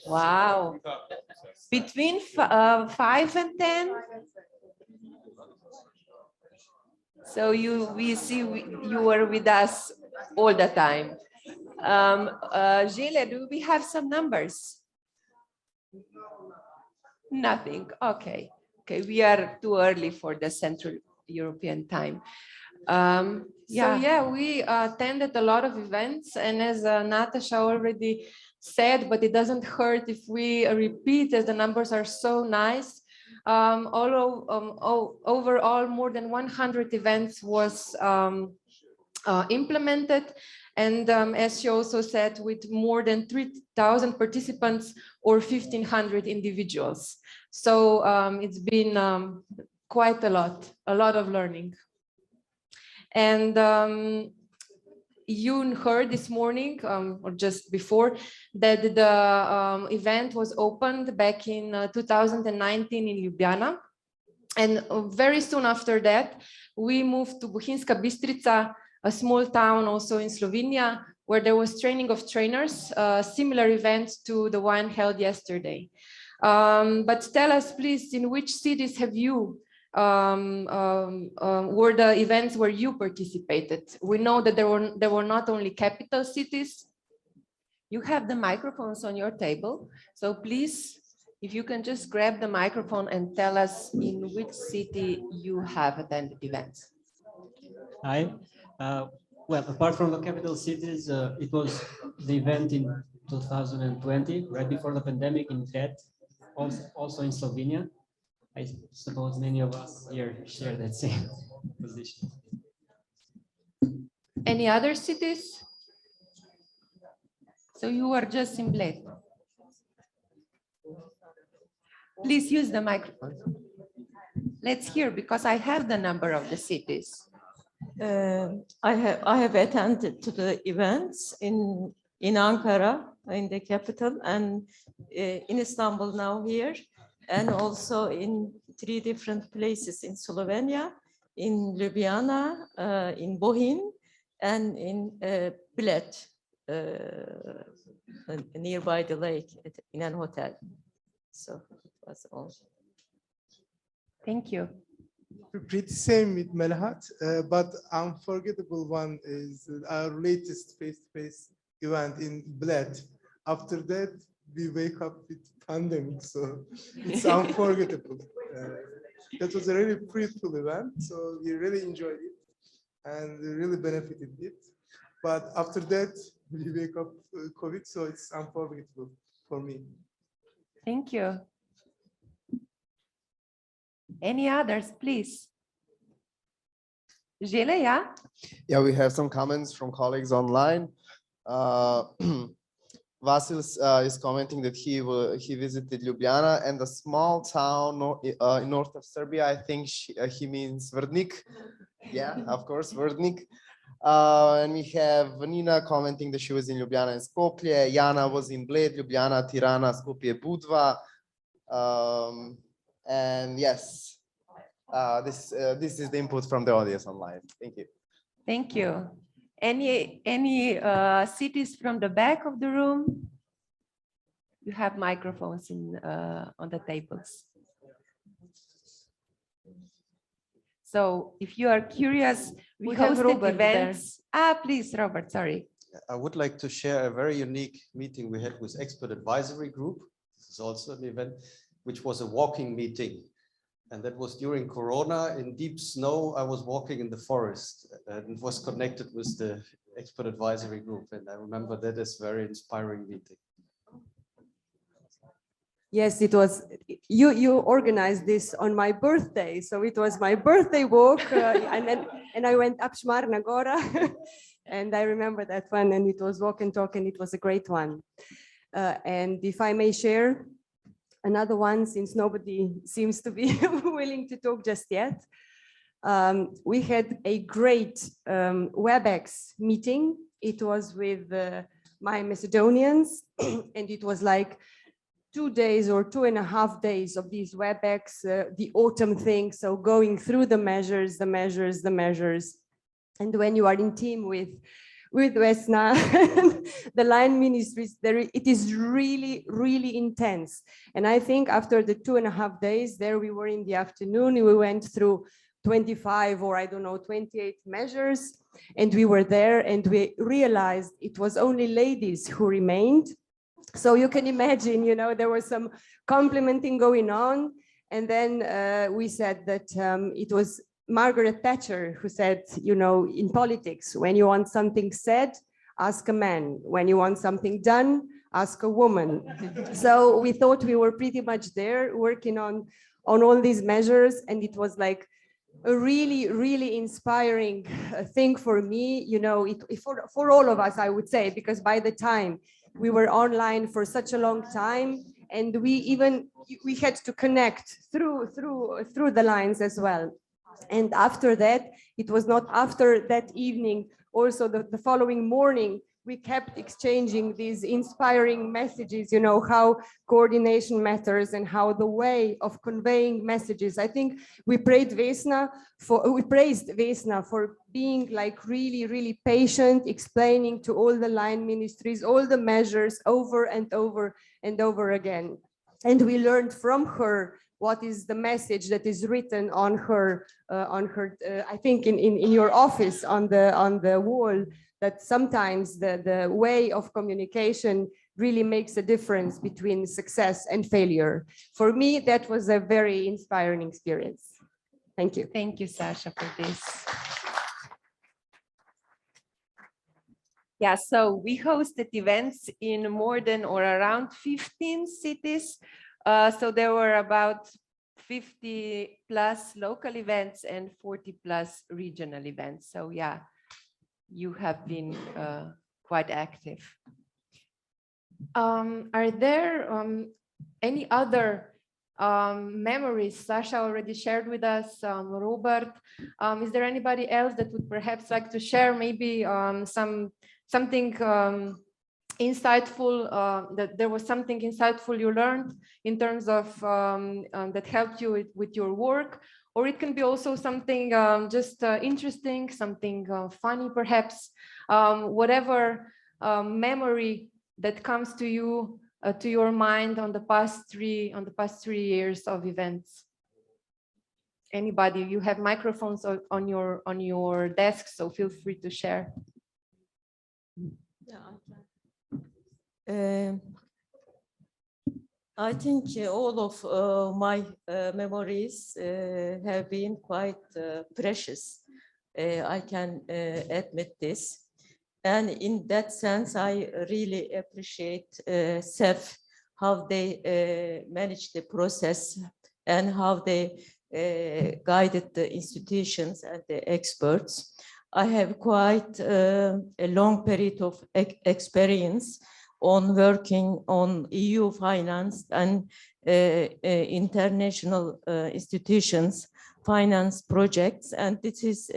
Wow. Between 5 and 10? So we see you were with us all the time. Gilles, do we have some numbers? Nothing. Okay. Okay, we are too early for the Central European time. So yeah, we attended a lot of events, and as Natasha already said, but it doesn't hurt if we repeat, as the numbers are so nice. Overall, more than 100 events was implemented, and as she also said, with more than 3,000 participants or 1,500 individuals. So it's been quite a lot of learning. And you heard this morning, or just before, that the event was opened back in 2019 in Ljubljana. And very soon after that, we moved to Bohinjska Bistrica, a small town also in Slovenia, where there was training of trainers, similar event to the one held yesterday. But tell us, please, in which cities have you were the events where you participated? We know that there were not only capital cities. You have the microphones on your table, so please, if you can just grab the microphone and tell us in which city you have attended events. Hi. Well, apart from the capital cities, it was the event in 2020, right before the pandemic in TED, also in Slovenia. I suppose many of us here share that same position. Any other cities? So you are just in Bled. Please use the microphone. Let's hear, because I have the number of the cities. I have attended to the events in Ankara, in the capital, and in Istanbul now here, and also in 3 different places in Slovenia, in Ljubljana, in Bohinj, and in Bled, nearby the lake, in an hotel. So it was all. Thank you. Pretty same with Melhat, but unforgettable one is our latest face-to-face event in Bled. After that, we wake up with pandemic, so it's unforgettable. That was a really fruitful event, so we really enjoyed it and we really benefited it. But after that, we wake up COVID, so it's unforgettable for me. Thank you. Any others, please? Gilles, yeah? Yeah, we have some comments from colleagues online. Vasil is commenting that he visited Ljubljana and a small town in north of Serbia. I think he means Vrdnik. Yeah, of course, Vrdnik. And we have Nina commenting that she was in Ljubljana and Skopje. Jana was in Bled, Ljubljana, Tirana, Skopje, Budva. And yes, this is the input from the audience online. Thank you. Thank you. Any cities from the back of the room? You have microphones on the tables. So if you are curious, we hosted events. Please, Robert, sorry. I would like to share a very unique meeting we had with Expert Advisory Group. This is also an event, which was a walking meeting. And that was during Corona in deep snow. I was walking in the forest and was connected with the Expert Advisory Group. And I remember that as a very inspiring meeting. Yes, it was. You organized this on my birthday, so it was my birthday walk, and I went up Šmarna Gora, and I remember that one. And it was walk and talk, and it was a great one. And if I may share another one, since nobody seems to be willing to talk just yet, we had a great WebEx meeting. It was with my Macedonians, and it was like 2 days or 2.5 days of these WebEx, the autumn thing. So going through the measures. And when you are in team with Vesna, the line ministries, it is really, really intense. And I think after the 2.5 days there, we were in the afternoon, we went through 25 or I don't know, 28 measures. And we were there and we realized it was only ladies who remained. So you can imagine, you know, there was some complimenting going on. And then we said that it was Margaret Thatcher who said, you know, in politics, when you want something said, ask a man. When you want something done, ask a woman. So we thought we were pretty much there working on all these measures. And it was like a really, really inspiring thing for me, you know, for all of us, I would say, because by the time we were online for such a long time, and we had to connect through the lines as well. And after that, it was not after that evening, also the following morning, we kept exchanging these inspiring messages, you know, how coordination matters and how the way of conveying messages. I think we praised Vesna for being like really, really patient, explaining to all the line ministries, all the measures over and over and over again. And we learned from her what is the message that is written on her, I think in your office on the wall, that sometimes the way of communication really makes a difference between success and failure. For me, that was a very inspiring experience. Thank you. Thank you, Sasha, for this. Yeah, so we hosted events in more than or around 15 cities. So there were about 50 plus local events and 40 plus regional events. So yeah, you have been quite active. Are there any other memories? Sasha already shared with us, Robert. Is there anybody else that would perhaps like to share maybe something insightful, that there was something insightful you learned in terms of that helped you with your work? Or it can be also something just interesting, something funny, perhaps, whatever memory that comes to you, to your mind on the past 3 years of events. Anybody? You have microphones on your desk, so feel free to share. I think all of my memories have been quite precious. I can admit this. And in that sense, I really appreciate SEF, how they manage the process and how they guided the institutions and the experts. I have quite a long period of experience on working on EU finance and international institutions finance projects, and this is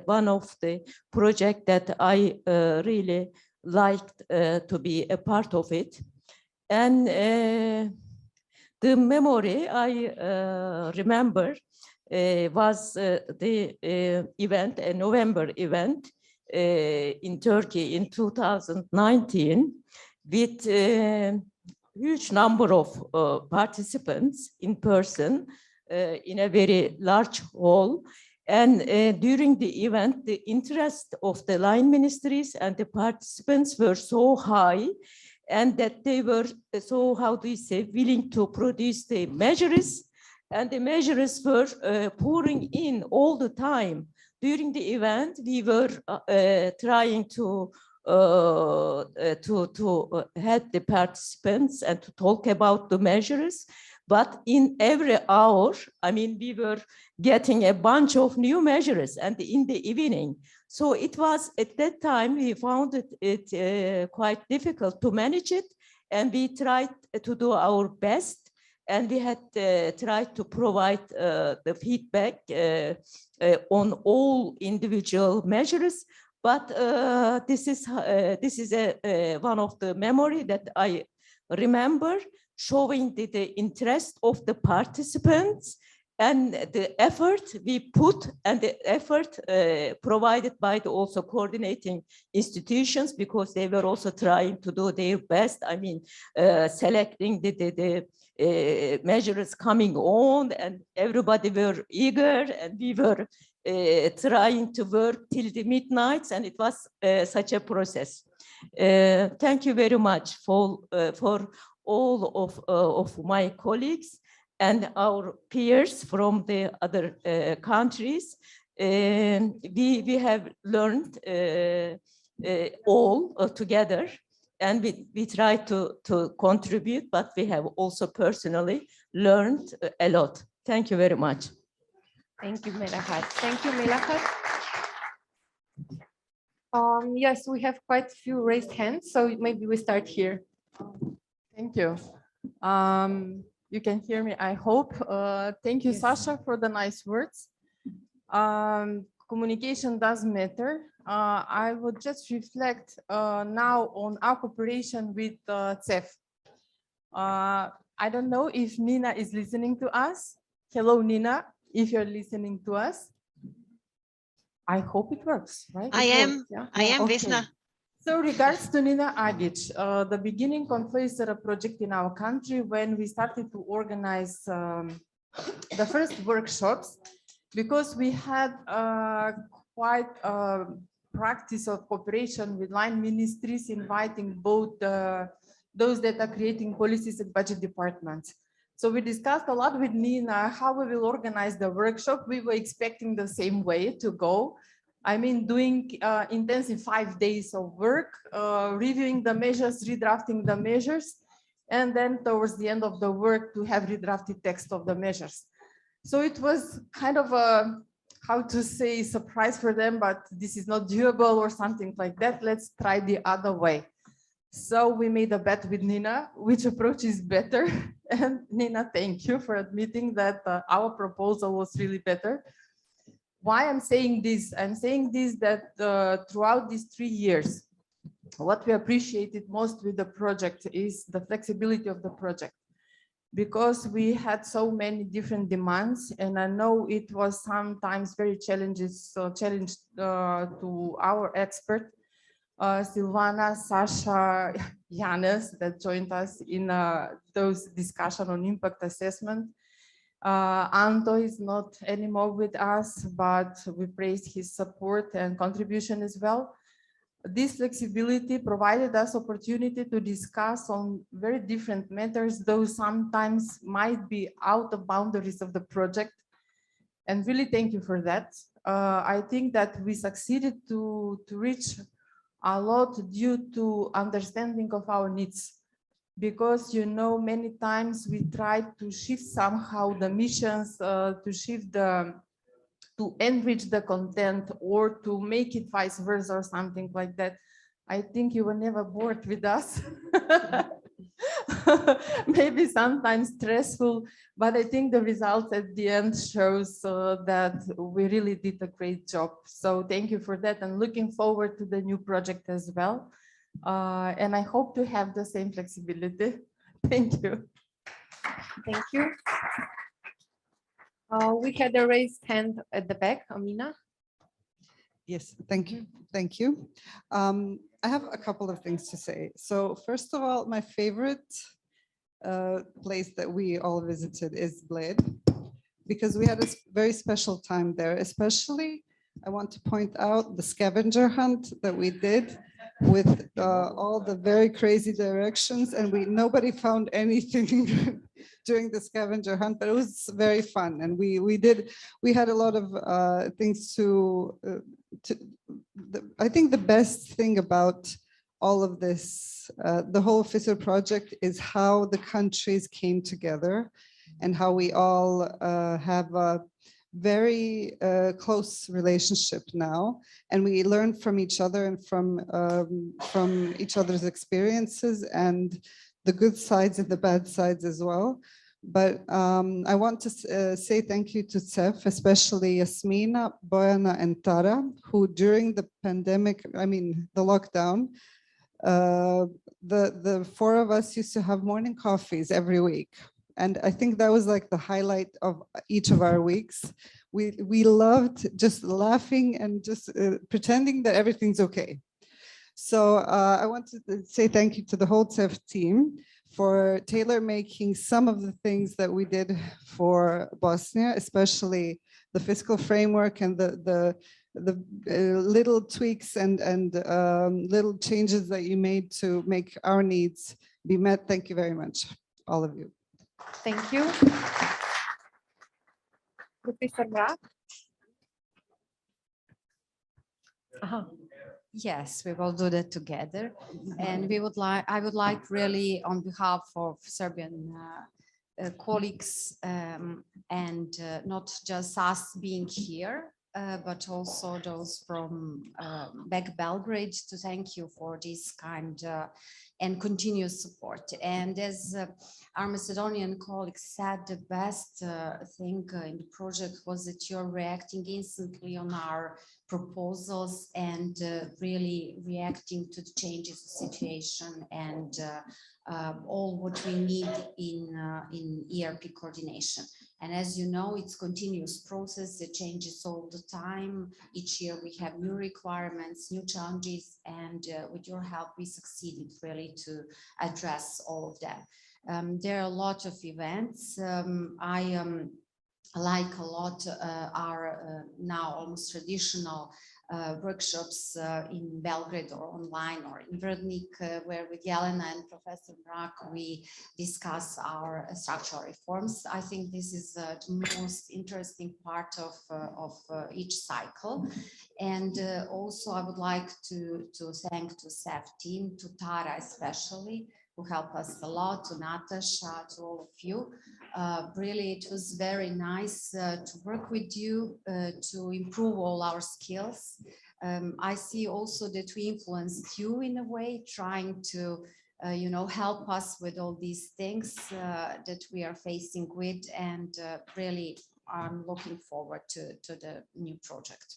one of the projects that I really liked to be a part of it. And the memory I remember was the event, a November event in Turkey in 2019 with a huge number of participants in person in a very large hall. And during the event, the interest of the line ministries and the participants were so high, and that they were so, how do you say, willing to produce the measures, and the measures were pouring in all the time. During the event, we were trying to help the participants and to talk about the measures. But in every hour, I mean, we were getting a bunch of new measures, and in the evening. So it was, at that time, we found it quite difficult to manage it, and we tried to do our best, and we had tried to provide the feedback on all individual measures. But this is one of the memory that I remember, showing the interest of the participants and the effort we put, and the effort provided by the also coordinating institutions, because they were also trying to do their best. I mean, selecting the measures coming on, and everybody were eager, and we were trying to work till the midnights, and it was such a process. Thank you very much for all of my colleagues and our peers from the other countries. We have learned all together, and we try to contribute, but we have also personally learned a lot. Thank you very much. Thank you, Melahat. Thank you, Melahat. Yes, we have quite a few raised hands, so maybe we start here. Thank you. You can hear me, I hope. Thank you, yes, Sasha, for the nice words. Communication does matter. I would just reflect now on our cooperation with CEF. I don't know if Nina is listening to us. Hello, Nina, if you're listening to us. I hope it works, right? I am okay. Vesna. So regards to Nina Agic, the beginning of FISR project in our country, when we started to organize the first workshops, because we had quite a practice of cooperation with line ministries, inviting both those that are creating policies and budget departments. So we discussed a lot with Nina how we will organize the workshop. We were expecting the same way to go. I mean, doing intensive 5 days of work, reviewing the measures, redrafting the measures, and then towards the end of the work to have redrafted text of the measures. So it was kind of a, how to say, surprise for them, but this is not doable or something like that. Let's try the other way. So we made a bet with Nina, which approach is better. And Nina, thank you for admitting that our proposal was really better. Why I'm saying this? I'm saying this that throughout these 3 years, what we appreciated most with the project is the flexibility of the project, because we had so many different demands, and I know it was sometimes very challenging to our expert, Silvana, Sasha, Yanis, that joined us in those discussion on impact assessment. Anto is not anymore with us, but we praise his support and contribution as well. This flexibility provided us opportunity to discuss on very different matters, though sometimes might be out of boundaries of the project. And really thank you for that. I think that we succeeded to reach a lot due to understanding of our needs. because, you know, many times we try to shift somehow the missions, to shift the, to enrich the content or to make it vice versa or something like that. I think you were never bored with us. Maybe sometimes stressful, but I think the results at the end shows that we really did a great job. So thank you for that, and looking forward to the new project as well. And I hope to have the same flexibility. Thank you. Thank you. We had a raised hand at the back, Amina. Yes, thank you. Thank you. I have a couple of things to say. So first of all, my favorite place that we all visited is Bled, because we had a very special time there. Especially, I want to point out the scavenger hunt that we did with all the very crazy directions, and nobody found anything during the scavenger hunt, but it was very fun, and we had a lot of things to I think the best thing about all of this, the whole FISR project, is how the countries came together and how we all have a very close relationship now, and we learn from each other and from each other's experiences and the good sides and the bad sides as well. But I want to say thank you to CEF, especially Yasmina, Bojana, and Tara, who during the pandemic, I mean the lockdown, the four of us used to have morning coffees every week. And I think that was like the highlight of each of our weeks. We loved just laughing and just pretending that everything's okay. So I want to say thank you to the whole CEF team for tailor-making some of the things that we did for Bosnia, especially the fiscal framework and the little tweaks and little changes that you made to make our needs be met. Thank you very much, all of you. Thank you. Professor Mrak. Yes, we will do that together, and I would like really on behalf of Serbian colleagues and not just us being here, but also those from back Belgrade, to thank you for this kind and continuous support. And as our Macedonian colleagues said, the best thing in the project was that you're reacting instantly on our proposals and really reacting to the changes of situation and all what we need in ERP coordination. And as you know, it's continuous process. It changes all the time. Each year we have new requirements, new challenges, and with your help, we succeeded really to address all of them. There are a lot of events. I like a lot our now almost traditional workshops in Belgrade or online or in Vrnik, where with Jelena and Professor Mrak we discuss our structural reforms. I think this is the most interesting part of each cycle. And also I would like to thank to CEF team, to Tara especially, who helped us a lot, to Natasha, to all of you. Really, it was very nice to work with you, to improve all our skills. I see also that we influenced you in a way, trying to you know, help us with all these things that we are facing with, and really I'm looking forward to the new project.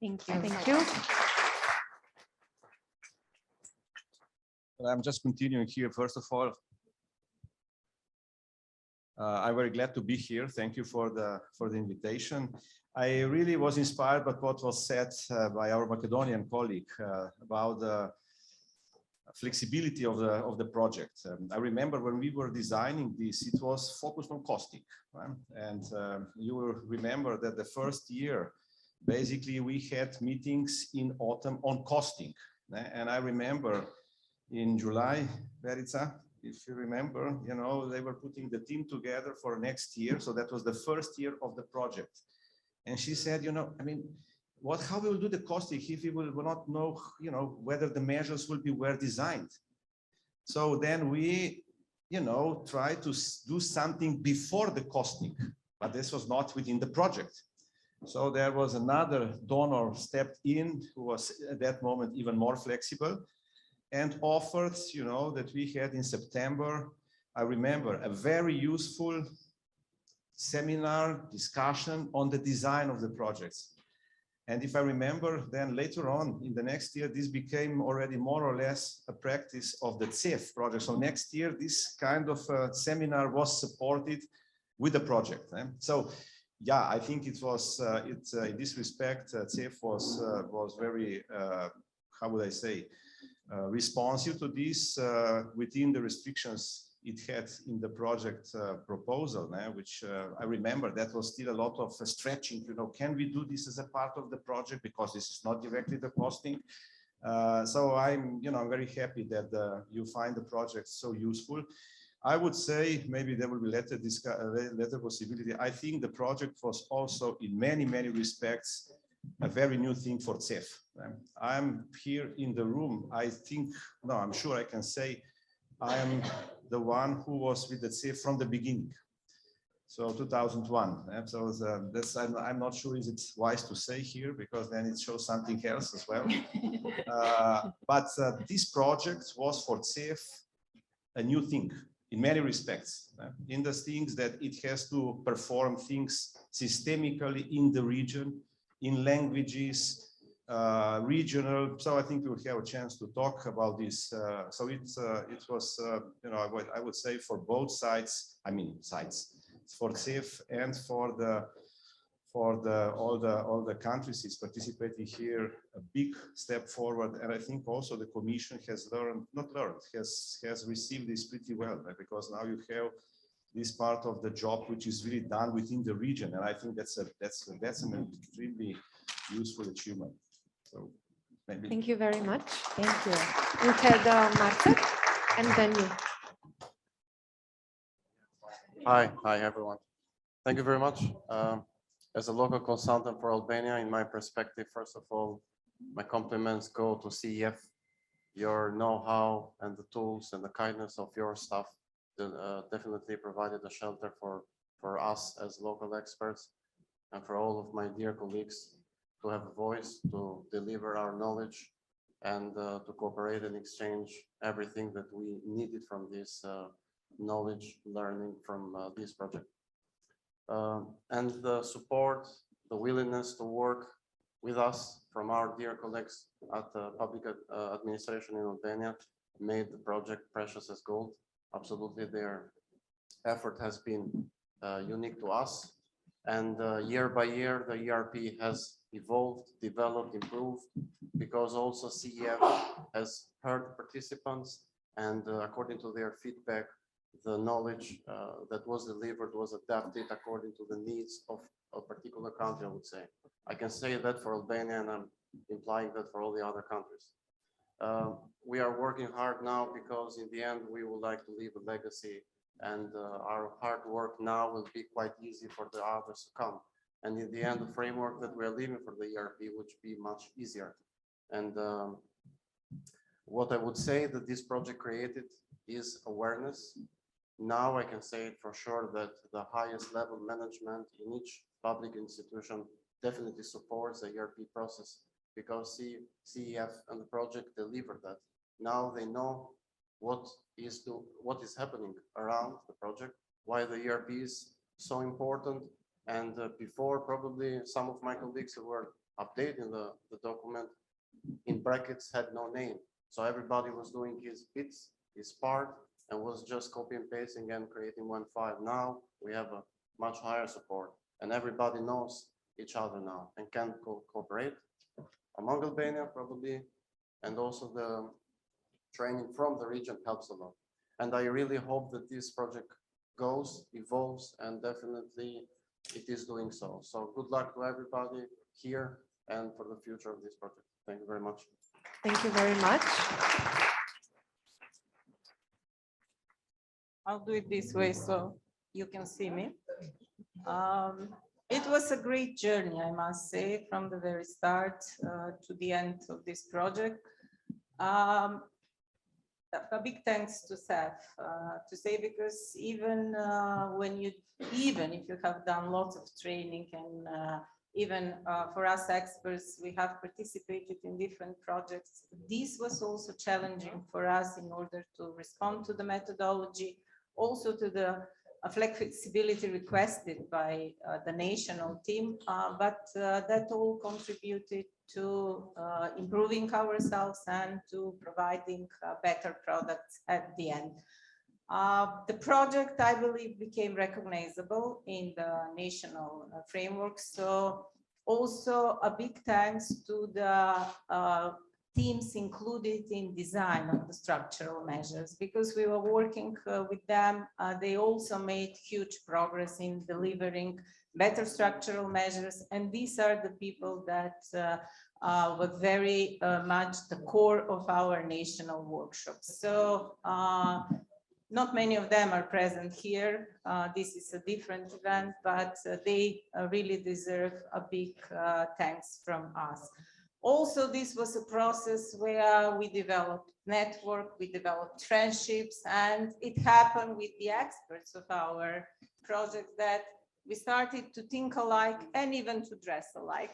Thank you. Thank you. I'm just continuing here. First of all, I'm very glad to be here. Thank you for the invitation. I really was inspired by what was said by our Macedonian colleague about the flexibility of the project. I remember when we were designing this, it was focused on costing, right? And you will remember that the first year, basically, we had meetings in autumn on costing. And I remember in July, Verica, if you remember, you know, they were putting the team together for next year. So that was the first year of the project. And she said, you know, I mean, how we will do the costing if we will not know, you know, whether the measures will be well designed. So then we, try to do something before the costing, but this was not within the project. So there was another donor stepped in who was at that moment even more flexible and offered, that we had in September, I remember, a very useful seminar discussion on the design of the projects. And if I remember, then later on in the next year, this became already more or less a practice of the CEF project. So next year, this kind of seminar was supported with the project. So yeah, I think it was, in this respect, CEF was very, how would I say, responsive to this within the restrictions it had in the project proposal, which I remember that was still a lot of stretching, can we do this as a part of the project because this is not directly the costing. So I'm very happy that you find the project so useful. I would say maybe there will be later possibility. I think the project was also in many respects a very new thing for CEF. I'm here in the room. I'm sure I can say I am the one who was with the CEF from the beginning. So 2001. So that's, I'm not sure is it wise to say here because then it shows something else as well. But this project was for CEF a new thing in many respects, in the things that it has to perform things systemically in the region, in languages, regional. So I think we will have a chance to talk about this. So it was, I would say for both sides, for CEF and for all the countries is participating here, a big step forward. And I think also the Commission has has received this pretty well, because now you have this part of the job which is really done within the region, and I think that's an extremely useful achievement. So maybe. Thank you very much. Thank you. We had Marcel, and then you. Hi everyone. Thank you very much. As a local consultant for Albania, in my perspective, first of all, my compliments go to CEF. Your know-how and the tools and the kindness of your staff definitely provided a shelter for us as local experts and for all of my dear colleagues to have a voice, to deliver our knowledge and to cooperate and exchange everything that we needed from this knowledge learning from this project. And the support, the willingness to work with us from our dear colleagues at the public administration in Albania made the project precious as gold. Absolutely, their effort has been unique to us. And year by year, the ERP has evolved, developed, improved, because also CEF has heard participants, and according to their feedback, the knowledge that was delivered was adapted according to the needs of a particular country, I would say. I can say that for Albania, and I'm implying that for all the other countries. We are working hard now because in the end, we would like to leave a legacy, and our hard work now will be quite easy for the others to come. And in the end, the framework that we are leaving for the ERP would be much easier. And what I would say that this project created is awareness. Now I can say for sure that the highest level management in each public institution definitely supports the ERP process, because CEF and the project deliver that. Now they know what is happening around the project, why the ERP is so important. And before, probably some of my colleagues who were updating the document in brackets had no name. So everybody was doing his bits, his part, and was just copy and pasting and creating one file. Now we have a much higher support, and everybody knows each other now and can cooperate among Albania probably, and also the training from the region helps a lot. And I really hope that this project goes, evolves, and definitely it is doing so. So good luck to everybody here and for the future of this project. Thank you very much. Thank you very much. I'll do it this way so you can see me. It was a great journey, I must say, from the very start to the end of this project. a big thanks to SAF to say, because even if you have done lots of training and even for us experts, we have participated in different projects. This was also challenging for us in order to respond to the methodology, also to the flexibility requested by the national team, but that all contributed to improving ourselves and to providing better products at the end. The project, I believe, became recognizable in the national framework. So also a big thanks to the teams included in design of the structural measures, because we were working with them. They also made huge progress in delivering better structural measures. And these are the people that were very much the core of our national workshops. So not many of them are present here. This is a different event, but they really deserve a big thanks from us. Also, this was a process where we developed network, we developed friendships, and it happened with the experts of our project that we started to think alike and even to dress alike.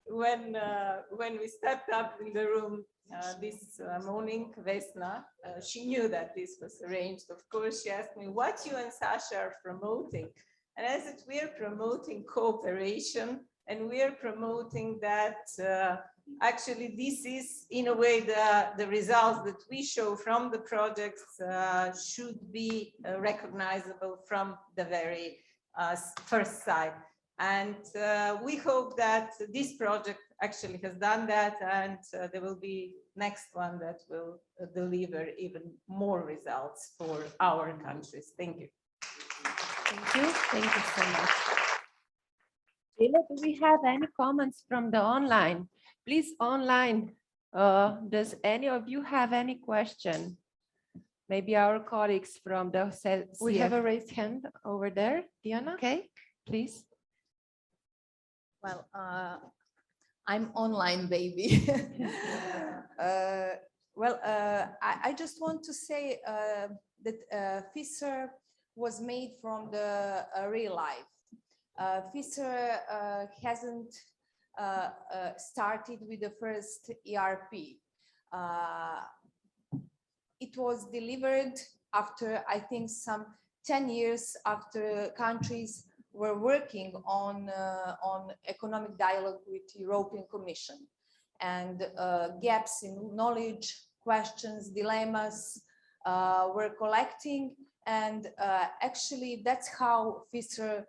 When we stepped up in the room this morning, Vesna, she knew that this was arranged. Of course, she asked me, what you and Sasha are promoting? And I said, we are promoting cooperation, and we are promoting that actually this is, in a way, the results that we show from the projects should be recognizable from the very first sight. And we hope that this project actually has done that, and there will be next one that will deliver even more results for our countries. Thank you. Thank you. Thank you so much. Gina, do we have any comments from the online? Please, online, does any of you have any question? Maybe our colleagues from the CF. We have a raised hand over there. Diana? Okay, please. Well, I'm online, baby. I just want to say that FISR was made from the real life. FISR hasn't started with the first ERP. It was delivered after, I think, some 10 years after countries were working on economic dialogue with the European Commission, and gaps in knowledge, questions, dilemmas were collecting, and actually that's how FISR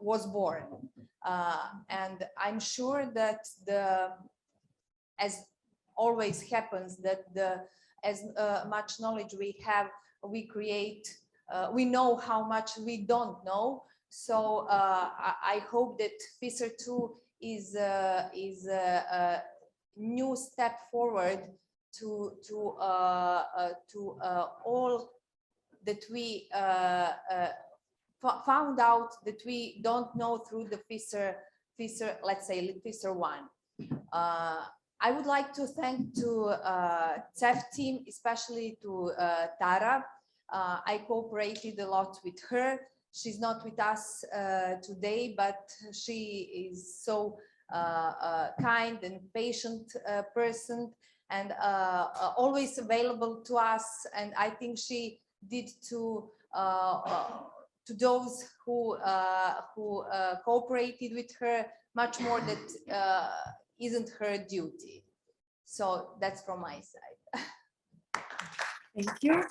was born. And I'm sure that as always happens, that as much knowledge we have, we create, we know how much we don't know. So I hope that FISR 2 is a new step forward to all that we found out that we don't know through the FISR, let's say FISR 1. I would like to thank to CEF team, especially to Tara. I cooperated a lot with her. She's not with us today, but she is so kind and patient person, and always available to us. And I think she did to those who cooperated with her much more that isn't her duty. So that's from my side. Thank you.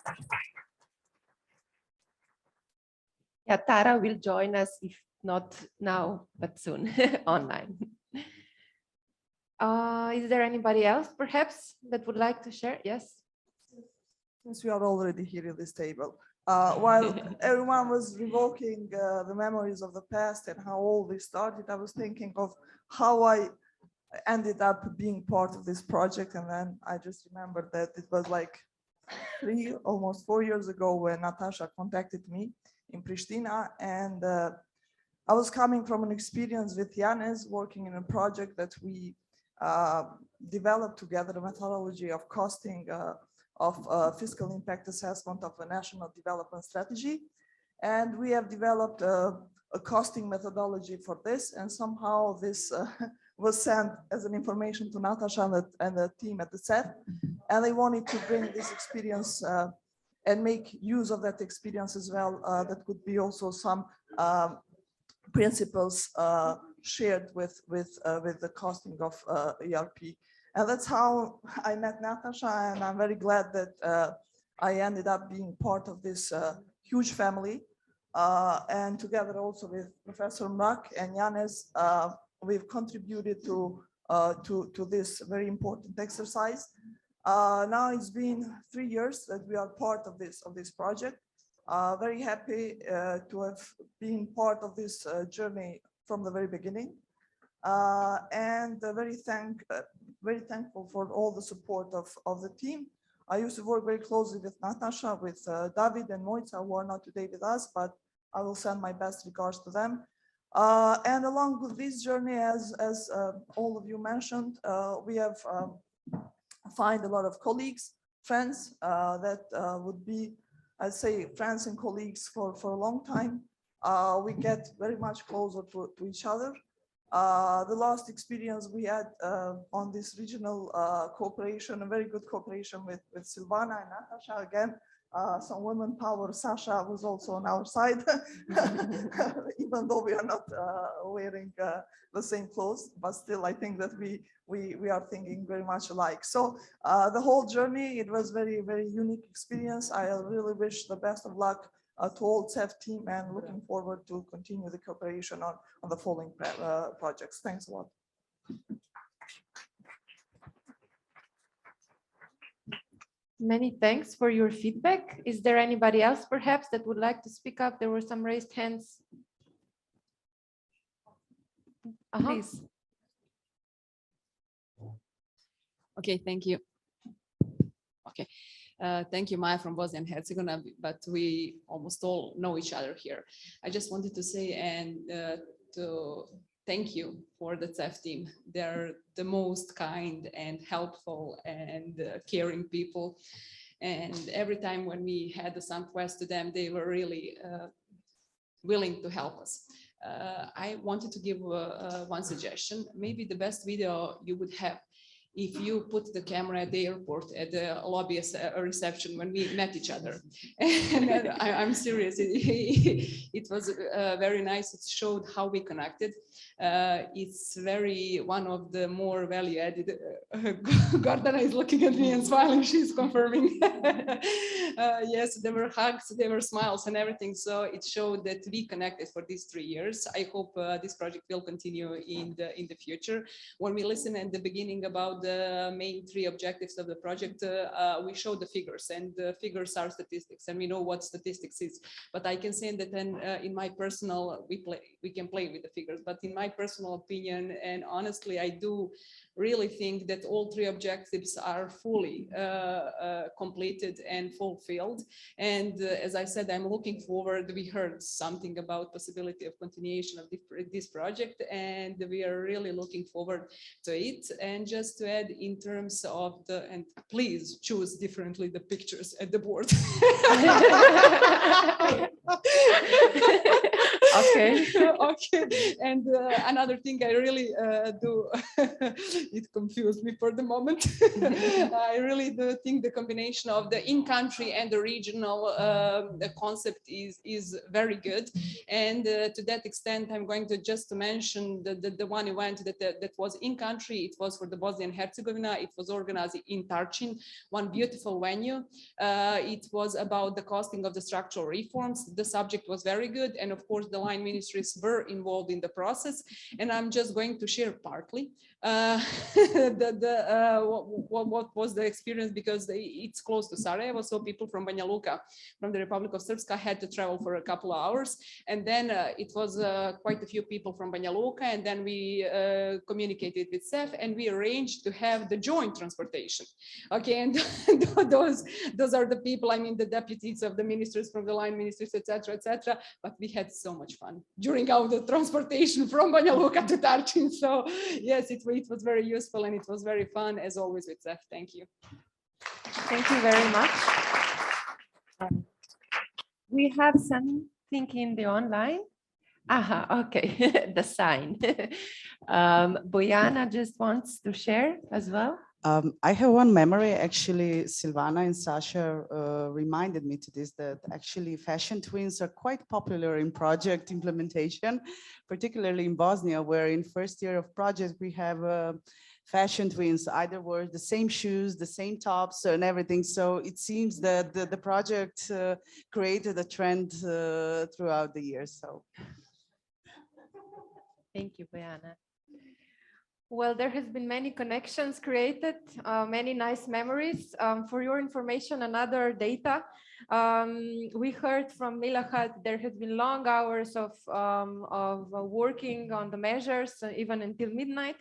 Yeah, Tara will join us, if not now, but soon, online. Is there anybody else, perhaps, that would like to share? Yes. Since we are already here at this table, while everyone was revoking the memories of the past and how all this started, I was thinking of how I ended up being part of this project. And then I just remembered that it was like almost 4 years ago when Natasha contacted me in Pristina, and I was coming from an experience with Yanis working in a project that we developed together, a methodology of costing of fiscal impact assessment of a national development strategy. And we have developed a costing methodology for this, and somehow this was sent as an information to Natasha and the team at the CEF, and they wanted to bring this experience and make use of that experience as well. That could be also some principles shared with the costing of ERP. And that's how I met Natasha, and I'm very glad that I ended up being part of this huge family. And together also with Professor Mak and Yanis, we've contributed to this very important exercise. Now it's been 3 years that we are part of this project. Very happy to have been part of this journey from the very beginning, and very thankful for all the support of the team. I used to work very closely with Natasha, with David and Moitza, who are not today with us, but I will send my best regards to them. And along with this journey, as all of you mentioned, we have find a lot of colleagues, friends that would be, I'd say, friends and colleagues for a long time. We get very much closer to each other. The last experience we had on this regional cooperation, a very good cooperation with Silvana and Natasha again. Some women power. Sasha was also on our side, even though we are not wearing the same clothes, but still I think that we are thinking very much alike. So the whole journey, it was very, very unique experience. I really wish the best of luck to all CEF team, and looking forward to continue the cooperation on the following projects. Thanks a lot. Many thanks for your feedback. Is there anybody else perhaps that would like to speak up? There were some raised hands. Please. Okay, thank you. Okay, thank you, Maya from Bosnia and Herzegovina, but we almost all know each other here. I just wanted to say and to thank you for the CEF team. They're the most kind and helpful and caring people. And every time when we had some quest to them, they were really willing to help us. I wanted to give one suggestion. Maybe the best video you would have if you put the camera at the airport at the lobby reception when we met each other. And I'm serious, it was very nice. It showed how we connected. It's very one of the more value added. Gordana is looking at me and smiling, she's confirming. Yes, there were hugs, there were smiles and everything. So it showed that we connected for these 3 years. I hope this project will continue in the future. When we listened at the beginning about the main 3 objectives of the project, we showed the figures, and the figures are statistics, and we know what statistics is. But I can say that then in my personal, we can play with the figures, but in my personal opinion, and honestly, I do really think that all 3 objectives are fully completed and fulfilled. And as I said, I'm looking forward. We heard something about possibility of continuation of this project, and we are really looking forward to it. And just to add in terms of and please choose differently the pictures at the board. Okay. Okay. And another thing I really do, it confused me for the moment. I really do think the combination of the in-country and the regional the concept is very good. And to that extent, I'm going to just mention the one event that was in-country. It was for the Bosnia and Herzegovina. It was organized in Tarčin, one beautiful venue. It was about the costing of the structural reforms. The subject was very good. And of course, the line ministries were involved in the process. And I'm just going to share partly. what was the experience, because it's close to Sarajevo, so people from Banja Luka, from the Republic of Srpska, had to travel for a couple of hours, and then it was quite a few people from Banja Luka, and then we communicated with CEF, and we arranged to have the joint transportation. Okay, and those are the people, I mean, the deputies of the ministers, from the line ministers, etc., etc. But we had so much fun during our transportation from Banja Luka to Tarčin. So yes, it was very useful, and it was very fun, as always with CEF. Thank you. Thank you very much. We have something in the online. Aha, okay, the sign. Bojana just wants to share as well. I have one memory, actually. Silvana and Sasha reminded me to this, that actually fashion twins are quite popular in project implementation, particularly in Bosnia, where in first year of project we have fashion twins, either wore the same shoes, the same tops and everything. So it seems that the project created a trend throughout the year. So. Thank you, Bojana. Well, there has been many connections created, many nice memories. For your information and other data, we heard from Milahat there has been long hours of working on the measures, even until midnight.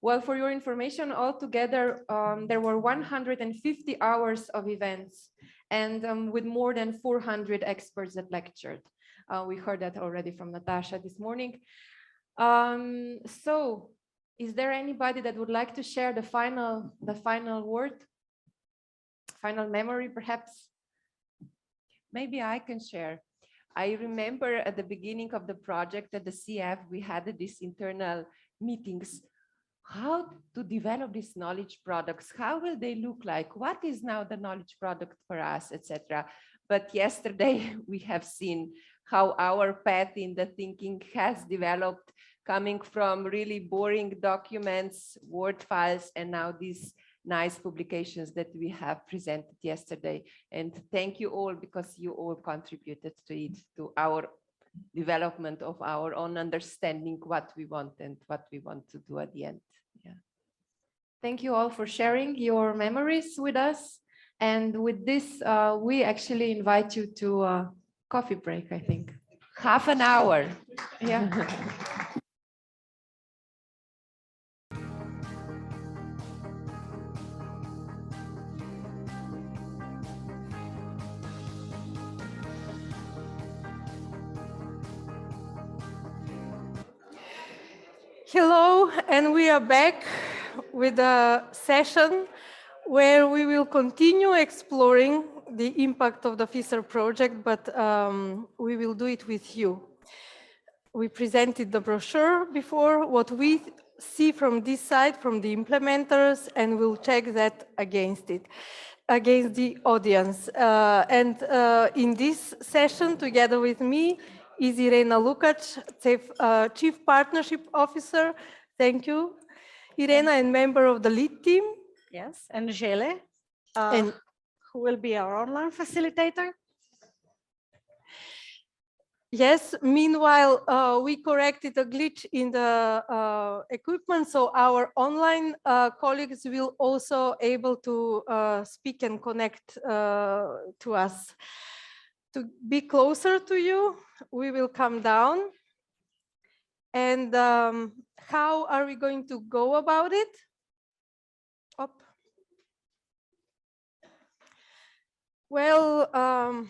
Well, for your information, altogether, there were 150 hours of events, and with more than 400 experts that lectured. We heard that already from Natasha this morning. So, is there anybody that would like to share the final word, final memory, perhaps? Maybe I can share. I remember at the beginning of the project at the CF, we had these internal meetings. How to develop these knowledge products? How will they look like? What is now the knowledge product for us, etc. But yesterday we have seen how our path in the thinking has developed, coming from really boring documents, Word files, and now these nice publications that we have presented yesterday. And thank you all, because you all contributed to it, to our development of our own understanding what we want and what we want to do at the end. Yeah. Thank you all for sharing your memories with us. And with this, we actually invite you to a coffee break, I think. Half an hour. Yeah. Hello, and we are back with a session where we will continue exploring the impact of the FISR project, but we will do it with you. We presented the brochure before, what we see from this side, from the implementers, and we'll check that against it, against the audience. In this session, together with me, is Irena Lukac, Chief Partnership Officer. Thank you, Irena, and member of the lead team. Yes, and Žele, who will be our online facilitator. Yes, meanwhile, we corrected a glitch in the equipment, so our online colleagues will also able to speak and connect to us. To be closer to you, we will come down. And how are we going to go about it? Up. Well,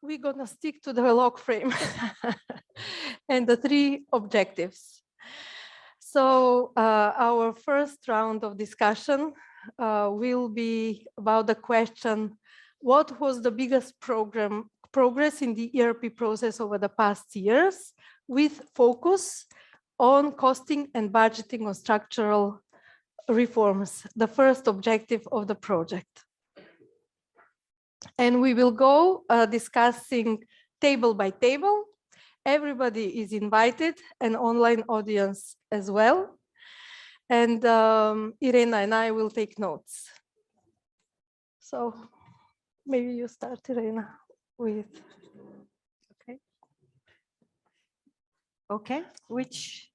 we're gonna stick to the log frame and the 3 objectives. So our first round of discussion will be about the question, what was the biggest progress in the ERP process over the past years, with focus on costing and budgeting on structural reforms, the first objective of the project. And we will go discussing table by table. Everybody is invited, an online audience as well. And Irena and I will take notes. So maybe you start, Irena, with. Okay. Okay, which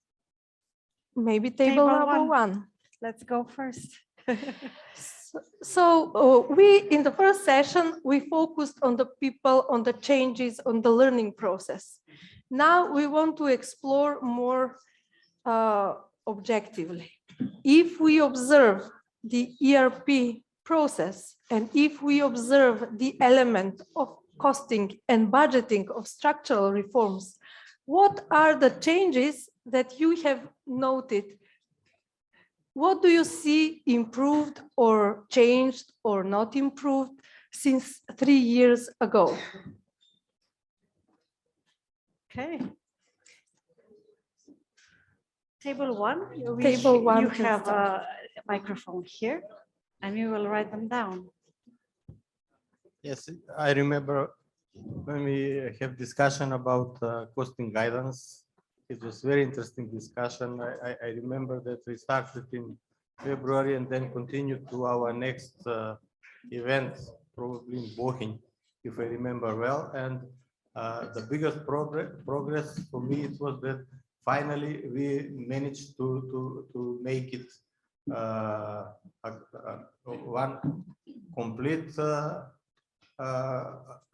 maybe table number one. Let's go first. So in the first session, we focused on the people, on the changes, on the learning process. Now we want to explore more objectively. If we observe the ERP process, and if we observe the element of costing and budgeting of structural reforms, what are the changes that you have noted? What do you see improved or changed or not improved since 3 years ago? Okay. Table one, Table one, you please have start. a microphone here and we will write them down. Yes, I remember when we have discussion about costing guidance. It was very interesting discussion. I remember that we started in February and then continued to our next event, probably in Bohin, if I remember well. And the biggest progress for me it was that finally we managed to make it one complete.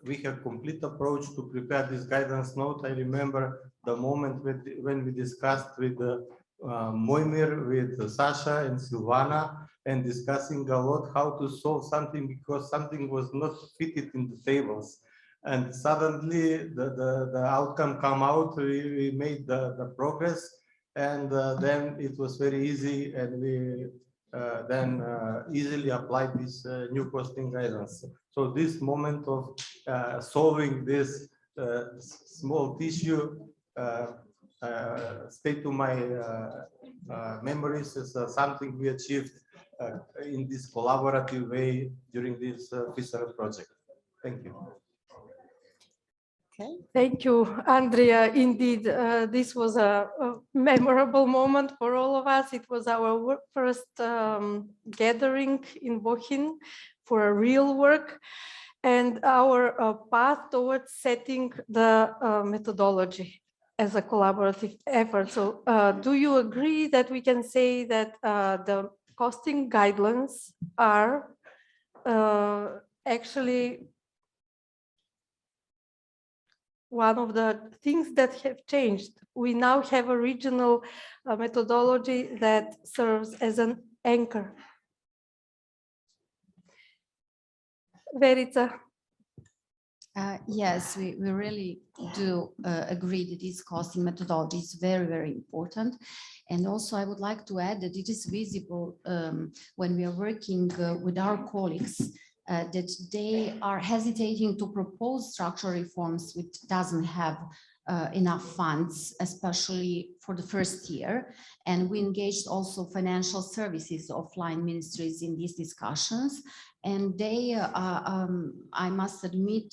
We have complete approach to prepare this guidance note. I remember the moment when we discussed with Moimir, with Sasha and Silvana, and discussing a lot how to solve something because something was not fitted in the tables. And suddenly the outcome come out, we made the progress, and then it was very easy, and we then easily applied this new costing guidance. So this moment of solving this small tissue stay to my memories as something we achieved in this collaborative way during this FISR project. Thank you. Okay. Thank you, Andrea. Indeed, this was a memorable moment for all of us. It was our first gathering in Bohin for a real work and our path towards setting the methodology as a collaborative effort. So do you agree that we can say that the costing guidelines are actually one of the things that have changed? We now have a regional methodology that serves as an anchor. Veritza. Yes, we really do agree that this costing methodology is very, very important. And also I would like to add that it is visible when we are working with our colleagues that they are hesitating to propose structural reforms which doesn't have enough funds, especially for the first year. And we engaged also financial services of line ministries in these discussions. And they, I must admit,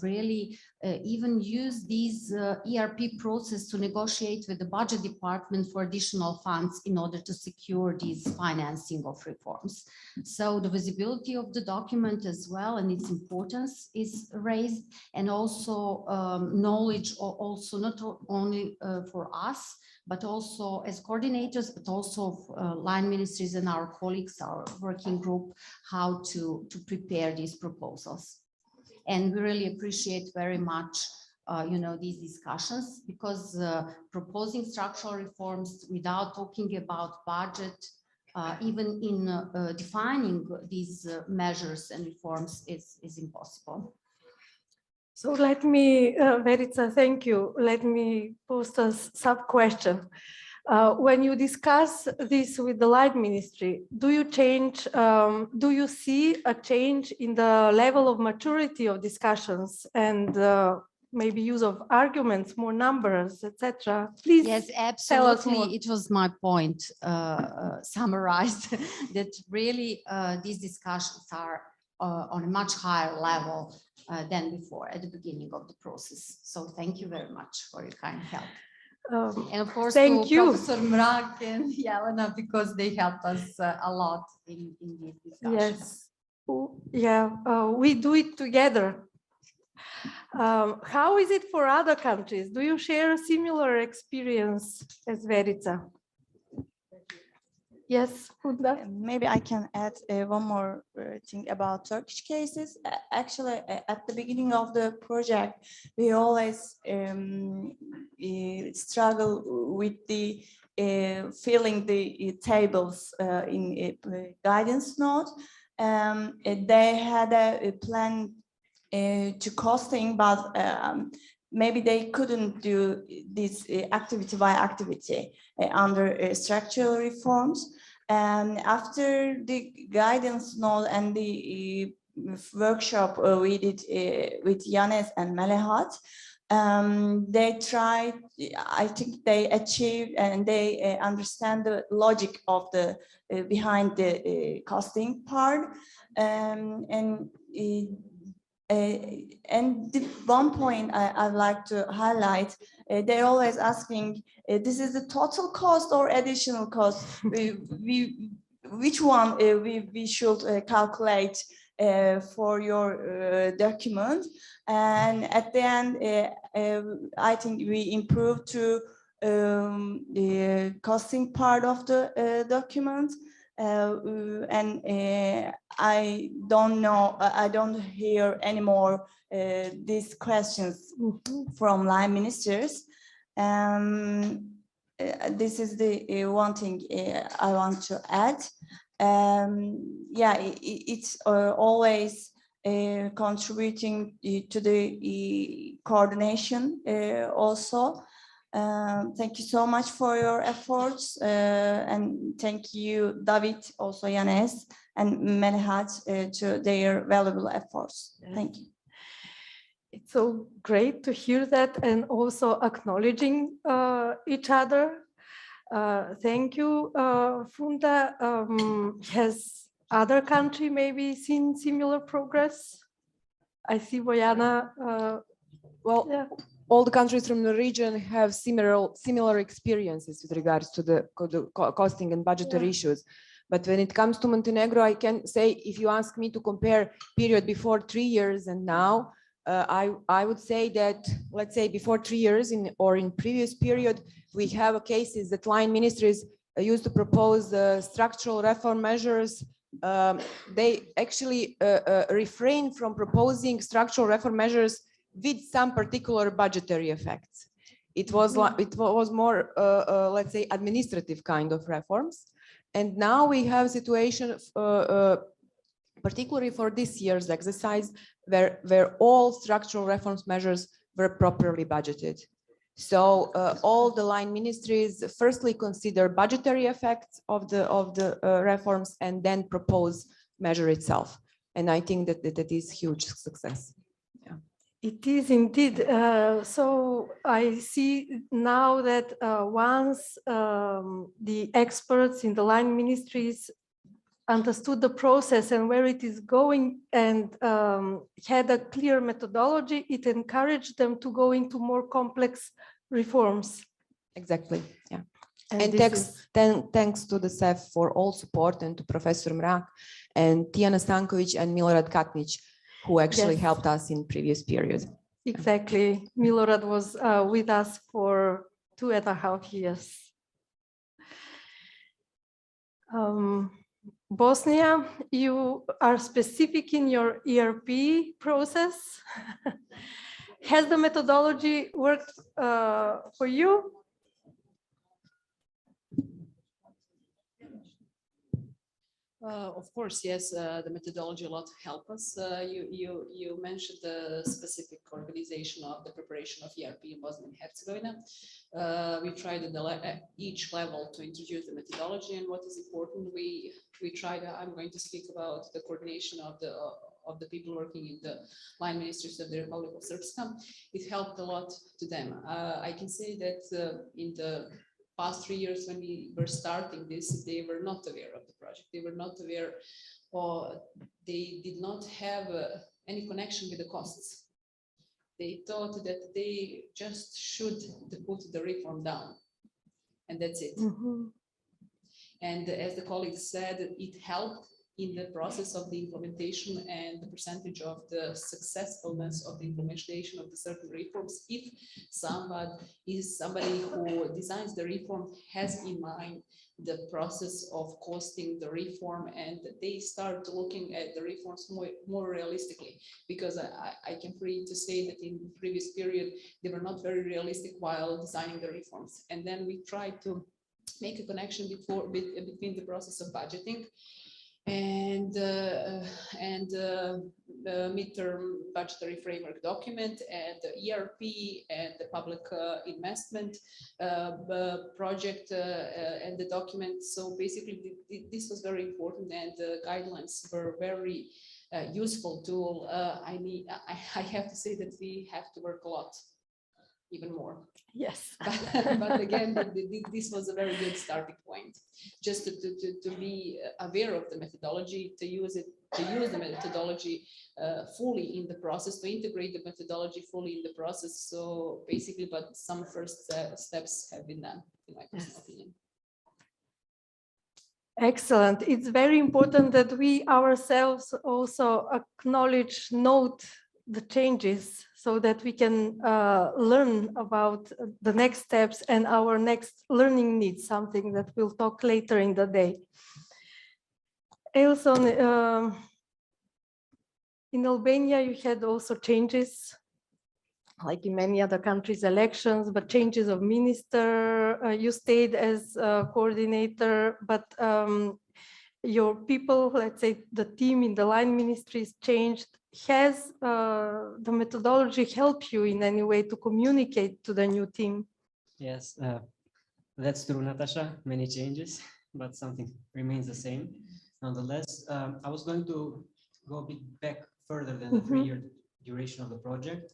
really even use this ERP process to negotiate with the budget department for additional funds in order to secure this financing of reforms. So the visibility of the document as well and its importance is raised, and also knowledge, also not only for us, but also as coordinators, but also line ministries and our colleagues, our working group, how to prepare these proposals. And we really appreciate very much, these discussions, because proposing structural reforms without talking about budget, even in defining these measures and reforms is impossible. So let me, Veritza, thank you. Let me post a sub-question. When you discuss this with the line ministry, do you see a change in the level of maturity of discussions and maybe use of arguments, more numbers, etc.? Please. Yes, absolutely. It was my point summarized that really these discussions are on a much higher level than before at the beginning of the process. So thank you very much for your kind help. And of course, thank you, Professor Mrak and Jelena, because they helped us a lot in these discussions. Yes, yeah, we do it together. How is it for other countries? Do you share a similar experience as Veritza? Yes, Funda. Maybe I can add one more thing about Turkish cases. Actually, at the beginning of the project, we always struggle with the filling the tables in a guidance note. They had a plan to costing, but maybe they couldn't do this activity by activity under structural reforms. And after the guidance note and the workshop we did with Yanes and Melehat, they tried, I think they achieved and they understand the logic of the behind the costing part. And the one point I'd like to highlight, they're always asking, this is the total cost or additional cost? Which one we should calculate for your document? And at the end, I think we improved to the costing part of the document. I don't know, I don't hear anymore these questions from line ministers. This is the one thing I want to add. Yeah, it's always contributing to the coordination also. Thank you so much for your efforts, and thank you, David, also Yanes and Melehat, to their valuable efforts. Thank you. It's so great to hear that, and also acknowledging each other. Thank you, Funda. Has other country maybe seen similar progress? I see Bojana. Well, yeah. All the countries from the region have similar experiences with regards to the costing and budgetary issues. But when it comes to Montenegro, I can say, if you ask me to compare period before 3 years and now, I would say that, let's say before 3 years or in previous period, we have cases that line ministries used to propose structural reform measures. They actually refrain from proposing structural reform measures with some particular budgetary effects. It was more, let's say, administrative kind of reforms. And now we have a situation, particularly for this year's exercise, where all structural reforms measures were properly budgeted. So all the line ministries firstly consider budgetary effects of the reforms and then propose measure itself. And I think that is huge success. It is indeed. So I see now that once the experts in the line ministries understood the process and where it is going and had a clear methodology, it encouraged them to go into more complex reforms. Exactly, yeah. And thanks to the CEF for all support, and to Professor Mrak and Tijana Stanković and Milorad Katnić, who actually helped us in previous periods. Exactly. Milorad was with us for 2.5 years. Bosnia, you are specific in your ERP process. Has the methodology worked for you? Of course, yes, the methodology a lot help us. You mentioned the specific organization of the preparation of ERP in Bosnia and Herzegovina. We tried at each level to introduce the methodology, and what is important, we tried, I'm going to speak about the coordination of the people working in the line ministries of the Republic of Srpska. It helped a lot to them. I can say that in the past 3 years when we were starting this, they were not aware of the project. They were not aware, or they did not have any connection with the costs. They thought that they just should put the reform down, and that's it. And as the colleague said, it helped in the process of the implementation and the percentage of the successfulness of the implementation of the certain reforms. If somebody who designs the reform has in mind the process of costing the reform, and they start looking at the reforms more realistically, because I can free to say that in the previous period they were not very realistic while designing the reforms. And then we tried to make a connection between the process of budgeting and the midterm budgetary framework document and the ERP and the public investment project and the document. So basically this was very important, and the guidelines were very useful tool. I have to say that we have to work a lot, even more. Yes. But again, this was a very good starting point, just to be aware of the methodology, to use the methodology fully in the process, to integrate the methodology fully in the process. So basically, but some first steps have been done, in my personal opinion. Excellent. It's very important that we ourselves also acknowledge, note the changes, so that we can learn about the next steps and our next learning needs, something that we'll talk later in the day. Also, in Albania, you had also changes, like in many other countries, elections, but changes of minister. You stayed as coordinator, but your people, let's say the team in the line ministries changed. Has the methodology helped you in any way to communicate to the new team? Yes, that's true, Natasha. Many changes, but something remains the same. Nonetheless, I was going to go a bit back further than the 3-year duration of the project,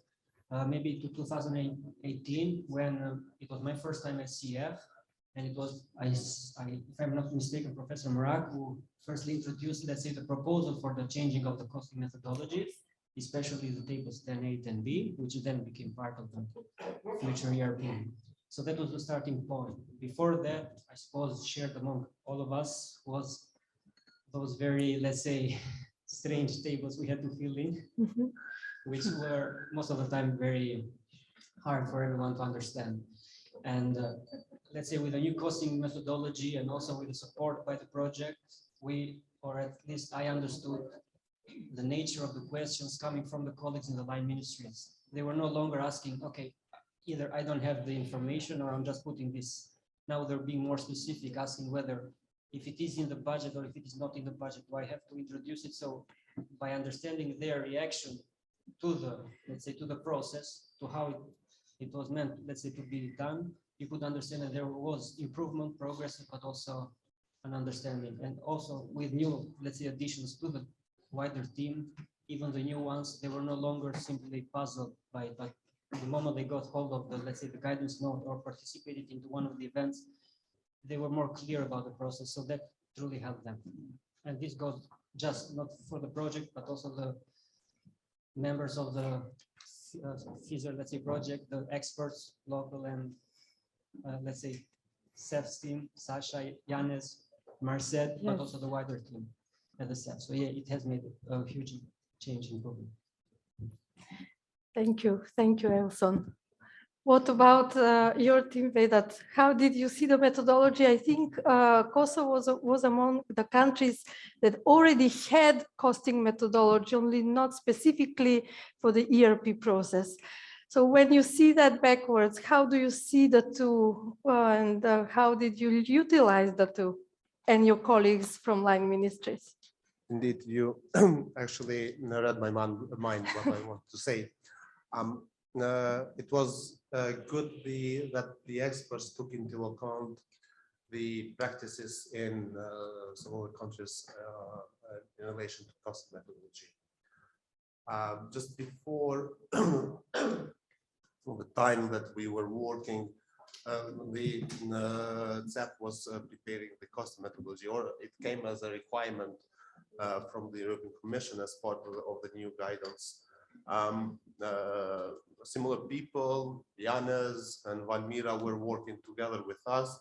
maybe to 2018, when it was my first time at CF, and it was, if I'm not mistaken, Professor Marak, who firstly introduced, let's say, the proposal for the changing of the costing methodology, especially the tables 10A, 10B, which then became part of the future ERP. So that was the starting point. Before that, I suppose, shared among all of us was those very, let's say, strange tables we had to fill in, which were most of the time very hard for everyone to understand. And let's say with a new costing methodology and also with the support by the project, or at least I understood the nature of the questions coming from the colleagues in the line ministries. They were no longer asking, okay, either I don't have the information or I'm just putting this. Now they're being more specific, asking whether if it is in the budget or if it is not in the budget, do I have to introduce it? So by understanding their reaction to the, let's say, to the process, to how it was meant, let's say, to be done, you could understand that there was improvement, progress, but also an understanding. And also with new, let's say, additions to the wider team, even the new ones, they were no longer simply puzzled by it, but the moment they got hold of the, let's say, the guidance note or participated into one of the events, they were more clear about the process. So that truly helped them. And this goes just not for the project, but also the members of the FISR, let's say, project, the experts, local and let's say, Seth's team, Sasha, Yanis, Marcet, but also the wider team at the Seth. So yeah, it has made a huge change in improvement. Thank you, Elson. What about your team, Vedat? How did you see the methodology? I think Kosovo was among the countries that already had costing methodology, only not specifically for the ERP process. So when you see that backwards, how do you see the two, and how did you utilize the two and your colleagues from line ministries? Indeed, you actually read my mind what I want to say. It was good that the experts took into account the practices in some other countries in relation to cost methodology. Just before the time that we were working, the CEF was preparing the cost methodology, or it came as a requirement from the European Commission as part of the new guidance. Similar people, Yanis and Valmira, were working together with us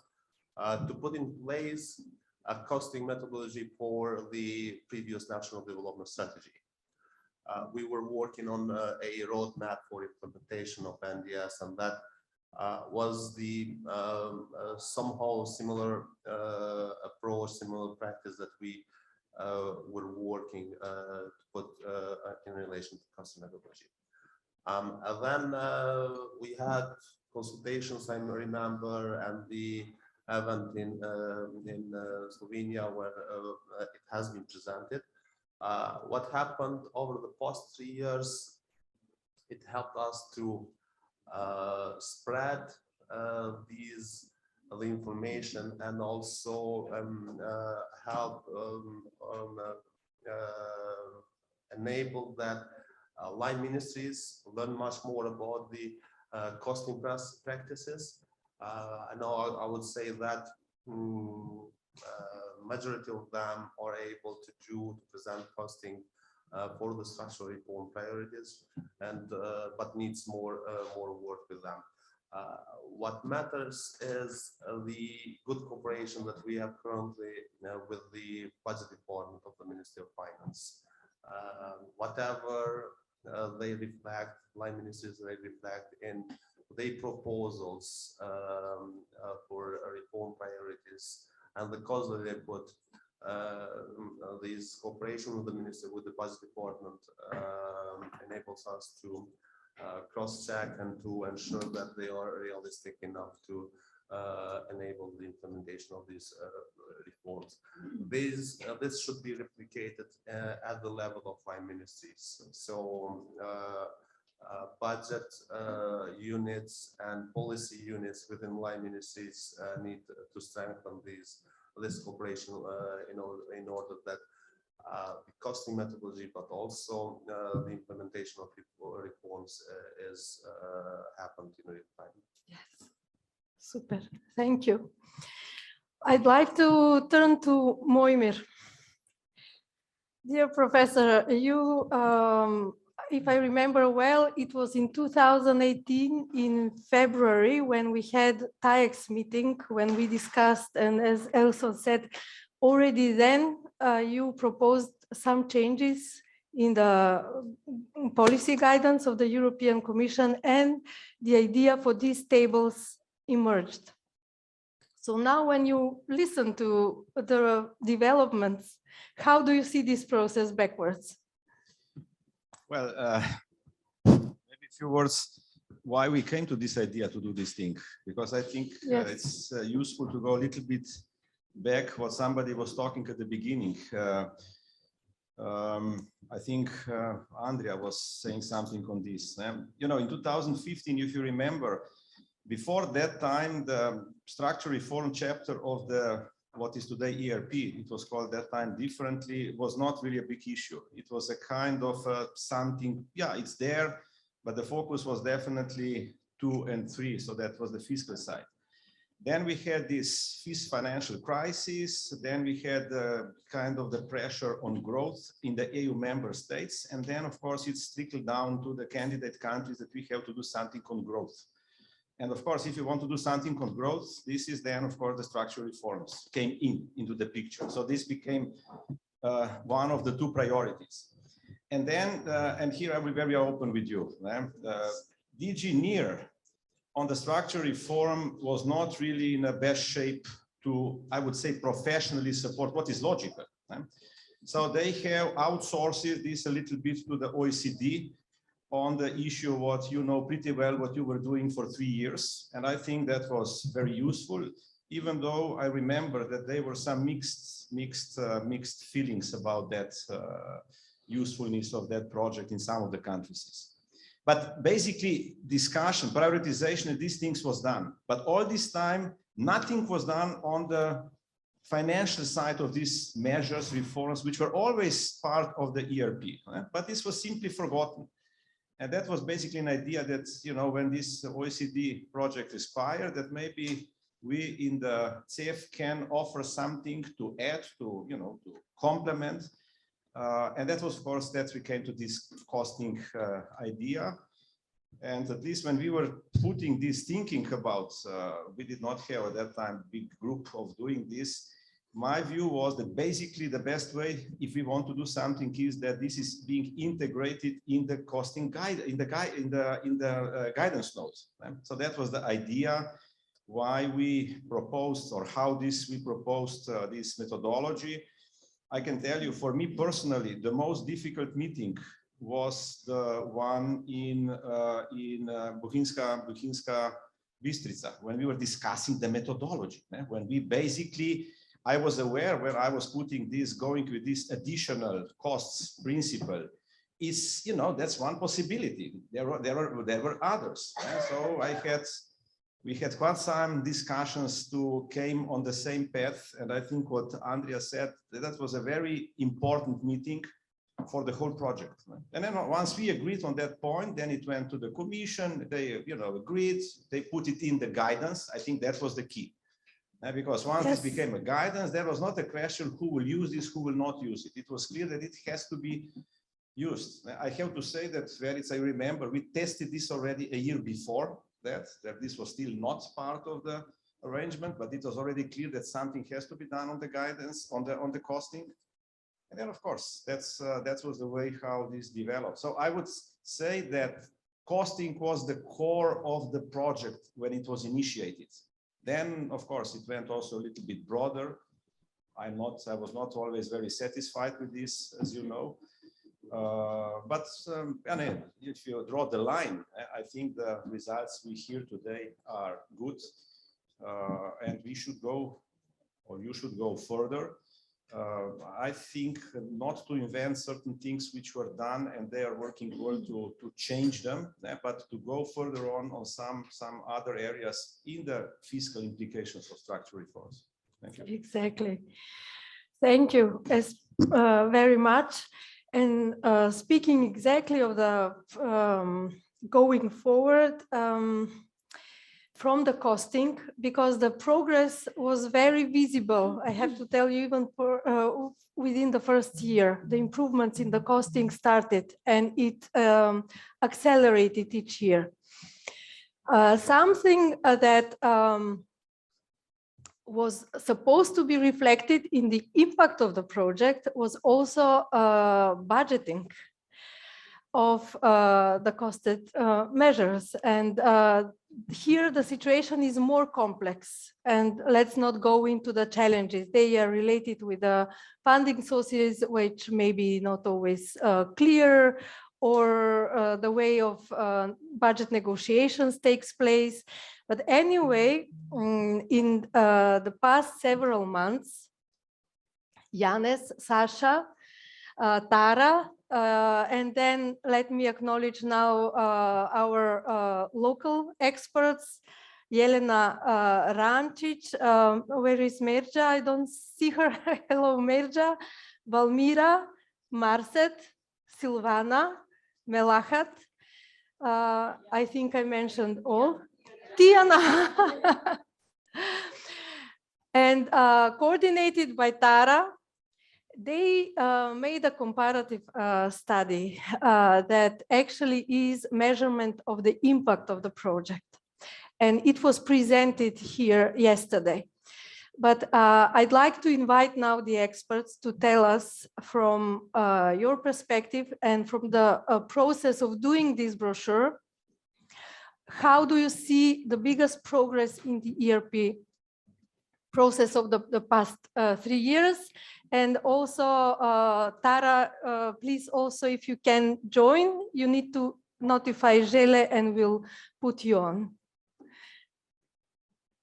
to put in place a costing methodology for the previous national development strategy. We were working on a roadmap for implementation of NDS, and that was the somehow similar approach, similar practice that we were working to put in relation to costing methodology. And then we had consultations, I remember, and the event in Slovenia where it has been presented. What happened over the past 3 years, it helped us to spread the information and also help enable that line ministries learn much more about the costing practices. I know I would say that majority of them are able to present costing for the structural reform priorities, and but needs more work with them. What matters is the good cooperation that we have currently with the budget department of the Ministry of Finance. Whatever they reflect, line ministries, they reflect in their proposals for reform priorities, and the cost that they put. This cooperation with the minister, with the budget department, enables us to cross-check and to ensure that they are realistic enough to enable the implementation of these reforms. This should be replicated at the level of line ministries. So budget units and policy units within line ministries need to strengthen this cooperation in order that the costing methodology, but also the implementation of reforms is happened in real time. Yes, super, thank you. I'd like to turn to Mojmir. Dear Professor, you, if I remember well, it was in 2018 in February when we had TAEX meeting, when we discussed, and as Elson said, already then you proposed some changes in the policy guidance of the European Commission, and the idea for these tables emerged. So now when you listen to the developments, how do you see this process backwards? Well, maybe a few words why we came to this idea to do this thing, because I think Yes. it's useful to go a little bit back what somebody was talking at the beginning. I think Andrea was saying something on this. You know, in 2015, if you remember, before that time, the structural reform chapter of the what is today ERP, it was called that time differently, was not really a big issue. It was a kind of something, yeah, it's there, but the focus was definitely 2 and 3, so that was the fiscal side. Then we had this financial crisis, then we had kind of the pressure on growth in the EU member states, and then of course it's trickled down to the candidate countries that we have to do something on growth. And of course, if you want to do something on growth, this is then, of course, the structural reforms came into the picture. So this became one of the 2 priorities. And then, and here I will be very open with you, DG NEAR on the structural reform was not really in the best shape to, I would say, professionally support what is logical. So they have outsourced this a little bit to the OECD on the issue what you know pretty well what you were doing for 3 years, and I think that was very useful, even though I remember that there were some mixed feelings about that usefulness of that project in some of the countries. But basically discussion, prioritization of these things was done, but all this time nothing was done on the financial side of these measures, reforms, which were always part of the ERP, but this was simply forgotten. And that was basically an idea that, you know, when this OECD project expired, that maybe we in the CEF can offer something to add to, you know, to complement. And that was, of course, that we came to this costing idea. And at least when we were putting this thinking about, we did not have at that time big group of doing this. my view was that basically the best way, if we want to do something, is that this is being integrated in the costing guide, in the guidance notes. So that was the idea why we proposed, or how we proposed this methodology. I can tell you, for me personally, the most difficult meeting was the one in Buchinska Bistrica, when we were discussing the methodology, when we basically, I was aware when I was putting this, going with this additional costs principle, is, you know, that's one possibility. There were others. So we had quite some discussions to came on the same path. And I think what Andrea said, that was a very important meeting for the whole project. And then once we agreed on that point, then it went to the commission. They, you know, agreed. They put it in the guidance. I think that was the key. Because once this became a guidance, there was not a question who will use this, who will not use it. It was clear that it has to be used. I have to say that, Verica, I remember we tested this already a year before that this was still not part of the arrangement, but it was already clear that something has to be done on the guidance, on the costing. And then, of course, that was the way how this developed. So I would say that costing was the core of the project when it was initiated. Then, of course, it went also a little bit broader. I was not always very satisfied with this, as you know. But if you draw the line, I think the results we hear today are good, and we should go, or you should go further. I think not to invent certain things which were done and they are working well to change them, but to go further on some other areas in the fiscal implications of structural reforms. Thank you. Exactly. Thank you very much. And speaking exactly of the going forward from the costing, because the progress was very visible. I have to tell you, even for, within the first year, the improvements in the costing started, and it accelerated each year. Something that was supposed to be reflected in the impact of the project was also budgeting of the costed measures. And here the situation is more complex, and let's not go into the challenges. They are related with the funding sources, which may be not always clear, or the way of budget negotiations takes place. But anyway, in the past several months, Janez, Sasha, Tara, and then let me acknowledge now our local experts, Jelena Rancic. Where is Merja? I don't see her. Hello, Merja. Valmira, Marcet, Silvana, Melahat. I think I mentioned all. Tiana. And coordinated by Tara, they made a comparative study that actually is measurement of the impact of the project. And it was presented here yesterday. But I'd like to invite now the experts to tell us from your perspective and from the process of doing this brochure, how do you see the biggest progress in the ERP process of the past 3 years? And also, Tara, please also, if you can join, you need to notify Žele and we'll put you on.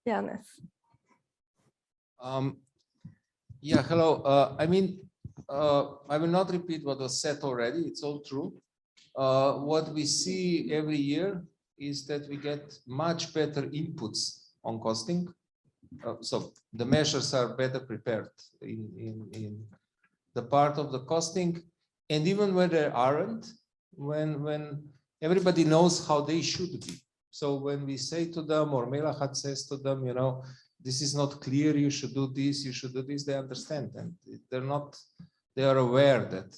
Janez. Yeah, hello. I mean, I will not repeat what was said already. It's all true. What we see every year is that we get much better inputs on costing. So the measures are better prepared in the part of the costing, and even when they aren't, when everybody knows how they should be. So when we say to them, or Melahat says to them, you know, this is not clear, you should do this, you should do this, they understand, and they are aware that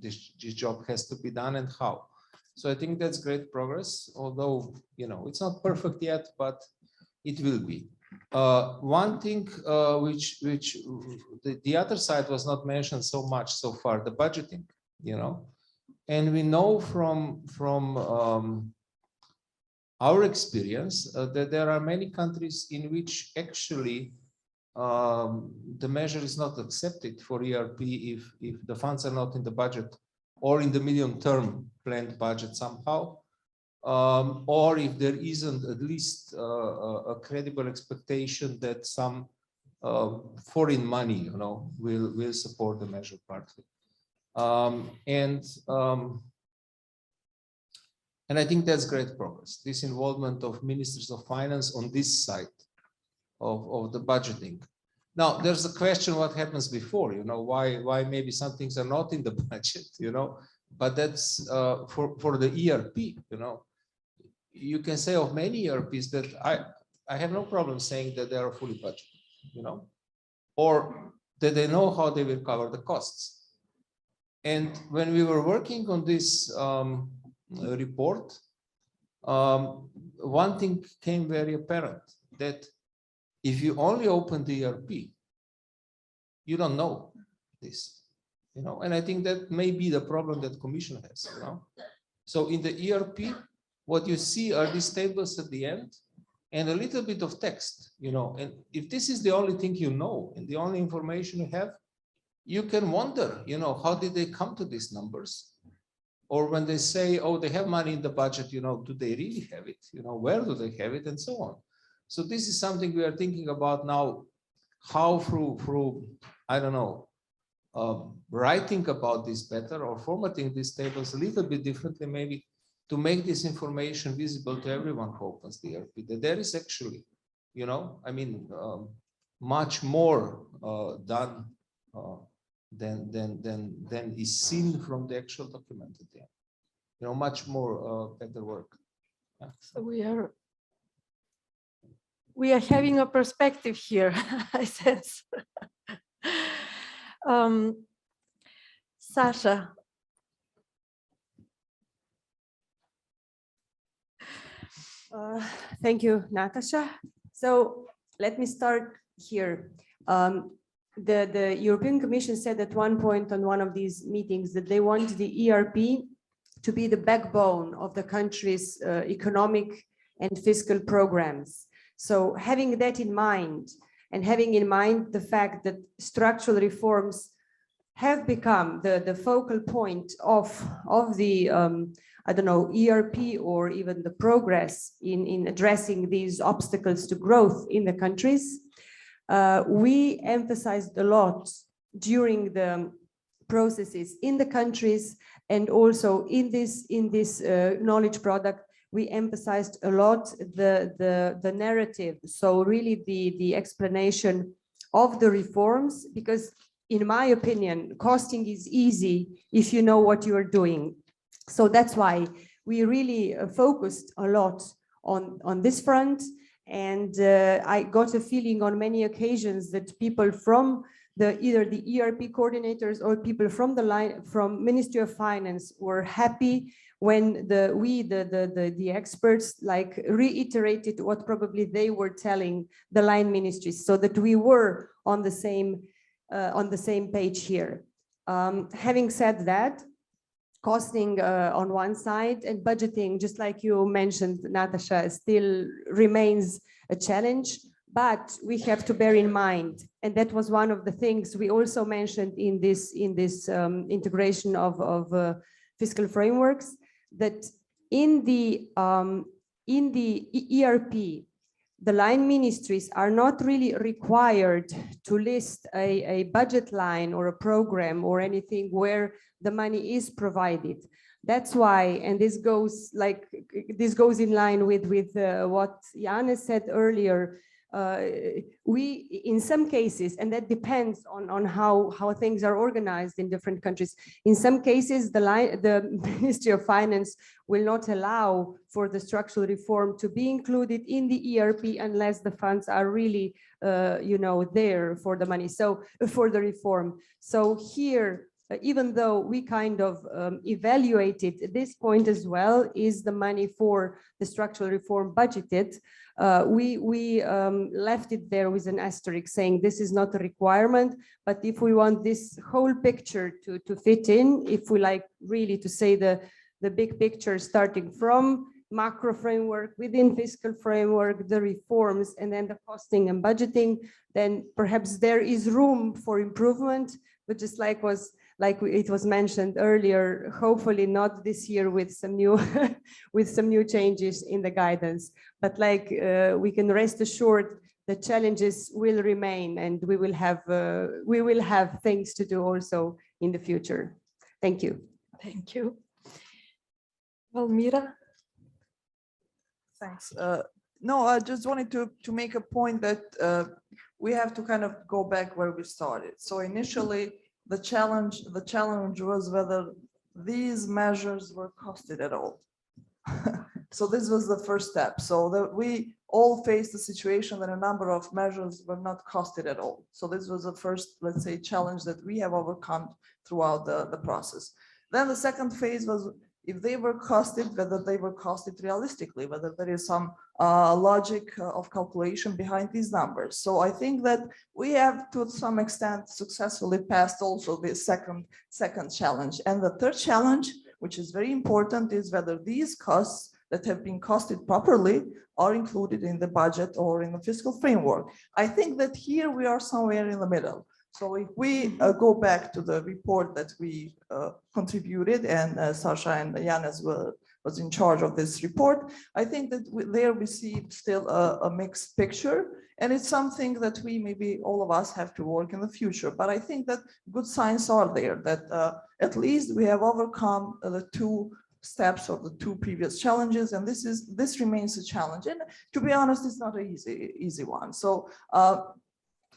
this job has to be done and how. So I think that's great progress, although, you know, it's not perfect yet, but it will be. One thing which the other side was not mentioned so much so far, the budgeting, you know, and we know from our experience that there are many countries in which actually the measure is not accepted for ERP if the funds are not in the budget or in the medium-term planned budget somehow, or if there isn't at least a credible expectation that some foreign money, you know, will support the measure partly. And I think that's great progress, this involvement of ministers of finance on this side of the budgeting. Now, there's a question what happens before, you know, why maybe some things are not in the budget, you know, but that's for the ERP, you know. You can say of many ERPs that I have no problem saying that they are fully budgeted, you know, or that they know how they will cover the costs. And when we were working on this report, one thing became very apparent, that if you only open the ERP, you don't know this, you know, and I think that may be the problem that Commission has, you know. So in the ERP, what you see are these tables at the end and a little bit of text, you know, and if this is the only thing you know and the only information you have, you can wonder, you know, how did they come to these numbers? Or when they say, oh, they have money in the budget, you know, do they really have it? You know, where do they have it, and so on. So this is something we are thinking about now, how through I don't know, writing about this better or formatting these tables a little bit differently, maybe, to make this information visible to everyone who opens the ERP, that there is actually, you know, I mean, much more done than is seen from the actual document at the end. You know, much more better work. Yeah. So we are having a perspective here, I sense. Sasha. Thank you, Natasha. So let me start here. The European Commission said at one point on one of these meetings that they want the ERP to be the backbone of the country's economic and fiscal programs. So having that in mind, and having in mind the fact that structural reforms have become the focal point of the I don't know, ERP or even the progress in addressing these obstacles to growth in the countries, we emphasized a lot during the processes in the countries, and also in this knowledge product, we emphasized a lot the narrative. So really the explanation of the reforms, because in my opinion, costing is easy if you know what you are doing. So that's why we really focused a lot on this front. And I got a feeling on many occasions that people from either the ERP coordinators or people from the line, from Ministry of Finance, were happy when the experts like reiterated what probably they were telling the line ministries, so that we were on the same page here. Having said that, costing on one side and budgeting, just like you mentioned, Natasha, still remains a challenge, but we have to bear in mind, and that was one of the things we also mentioned in this integration of fiscal frameworks, that in the ERP, the line ministries are not really required to list a budget line or a program or anything where the money is provided. That's why, and this goes in line with what Janne said earlier. We, in some cases, and that depends on how things are organized in different countries. In some cases, the Ministry of Finance will not allow for the structural reform to be included in the ERP unless the funds are really, there for the money. So for the reform. So here, even though we kind of evaluated at this point as well, is the money for the structural reform budgeted? We left it there with an asterisk saying this is not a requirement, but if we want this whole picture to fit in, if we like really to say the big picture starting from macro framework, within fiscal framework, the reforms, and then the costing and budgeting, then perhaps there is room for improvement, but just like it was mentioned earlier, hopefully not this year with some new with some new changes in the guidance, but like we can rest assured the challenges will remain, and we will have things to do also in the future. Thank you. Thank you. Valmira? Thanks. No, I just wanted to make a point that we have to kind of go back where we started. So initially, the challenge was whether these measures were costed at all. So this was the first step. So that we all faced the situation that a number of measures were not costed at all. So this was the first, let's say, challenge that we have overcome throughout the process. Then the second phase was if they were costed, whether they were costed realistically, whether there is some logic of calculation behind these numbers. So I think that we have to some extent successfully passed also the second challenge. And the third challenge, which is very important, is whether these costs that have been costed properly are included in the budget or in the fiscal framework. I think that here we are somewhere in the middle. So if we go back to the report that we contributed, and Sasha and Yanis was in charge of this report, I think that there we see still a mixed picture, and it's something that we maybe all of us have to work in the future. But I think that good signs are there, that at least we have overcome the two steps of the two previous challenges, and this remains a challenge. And to be honest, it's not an easy one. So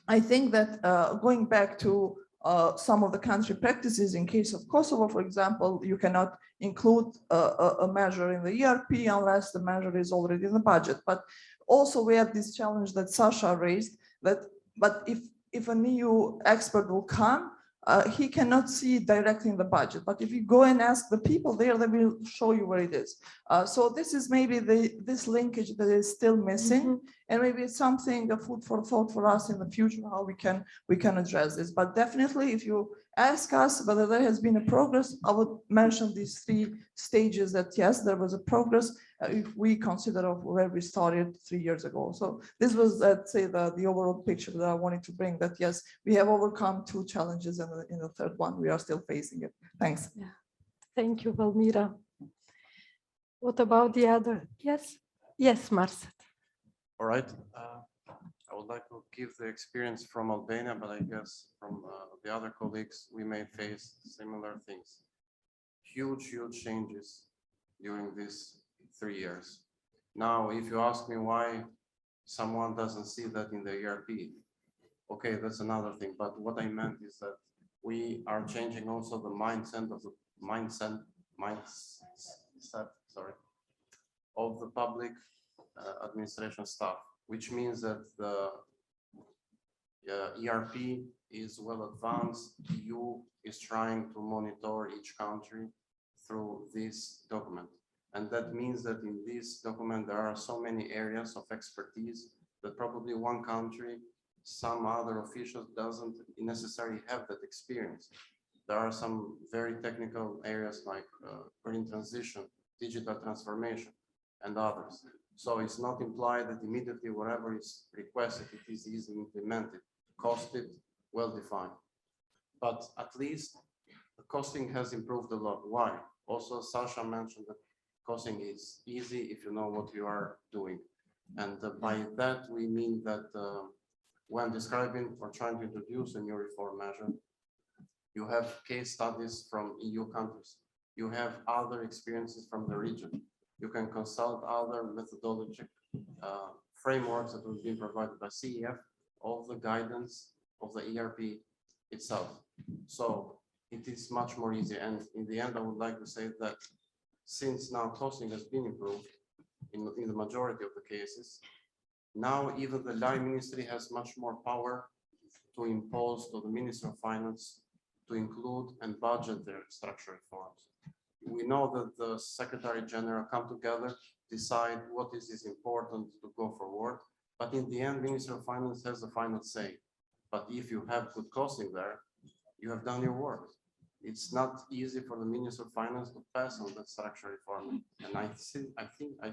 I think that going back to some of the country practices, in case of Kosovo, for example, you cannot include a measure in the ERP unless the measure is already in the budget. But also we have this challenge that Sasha raised, that but if a new expert will come, he cannot see it directly in the budget. But if you go and ask the people there, they will show you where it is. So this is maybe this linkage that is still missing, and maybe it's something, a food for thought for us in the future, how we can address this. But definitely, if you ask us whether there has been a progress, I would mention these three stages that yes, there was a progress if we consider of where we started 3 years ago. So this was, let's say, the overall picture that I wanted to bring, that yes, we have overcome two challenges, and in the third one, we are still facing it. Thanks. Yeah. Thank you, Valmira. What about the other? Yes, yes, Marcel. All right. I would like to give the experience from Albania, but I guess from the other colleagues, we may face similar things. Huge changes during these 3 years. Now, if you ask me why someone doesn't see that in the ERP, okay, that's another thing. But what I meant is that we are changing also the mindset of the mindset, of the public administration staff, which means that the ERP is well advanced. EU is trying to monitor each country through this document. And that means that in this document, there are so many areas of expertise that probably one country, some other officials doesn't necessarily have that experience. There are some very technical areas like green transition, digital transformation, and others. So it's not implied that immediately whatever is requested, it is easily implemented, costed, well-defined. But at least the costing has improved a lot. Why? Also, Sasha mentioned that costing is easy if you know what you are doing. And by that, we mean that when describing or trying to introduce a new reform measure, you have case studies from EU countries. You have other experiences from the region. You can consult other methodologic frameworks that will be provided by CEF, of the guidance of the ERP itself. So it is much more easy. And in the end, I would like to say that since now costing has been improved in the majority of the cases, now even the line ministry has much more power to impose to the Minister of Finance to include and budget their structural reforms. We know that the Secretary General come together, decide what is important to go forward, but in the end, Minister of Finance has the final say. But if you have good costing there, you have done your work. It's not easy for the Minister of Finance to pass on that structural reform. And I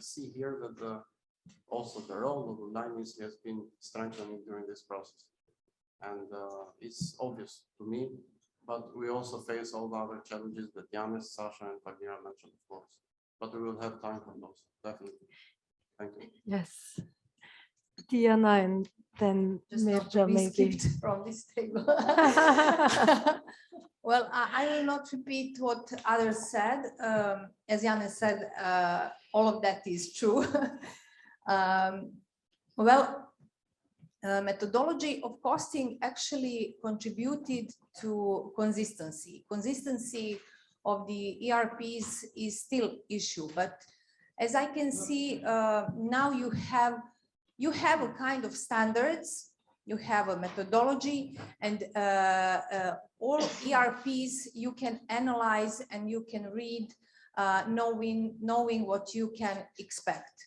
see here that also the role of the line ministry has been strengthening during this process. And it's obvious to me, but we also face all the other challenges that Yanis, Sasha, and Vladimir mentioned, of course. But we will have time for those, definitely. Thank you. Yes. Diana and then Just not to Mirja be maybe. skipped from this table. Well, I will not repeat what others said. As Yanis said, all of that is true. Methodology of costing actually contributed to consistency. Consistency of the ERPs is still issue, but as I can see, now you have a kind of standards, you have a methodology, and all ERPs you can analyze and you can read, knowing what you can expect.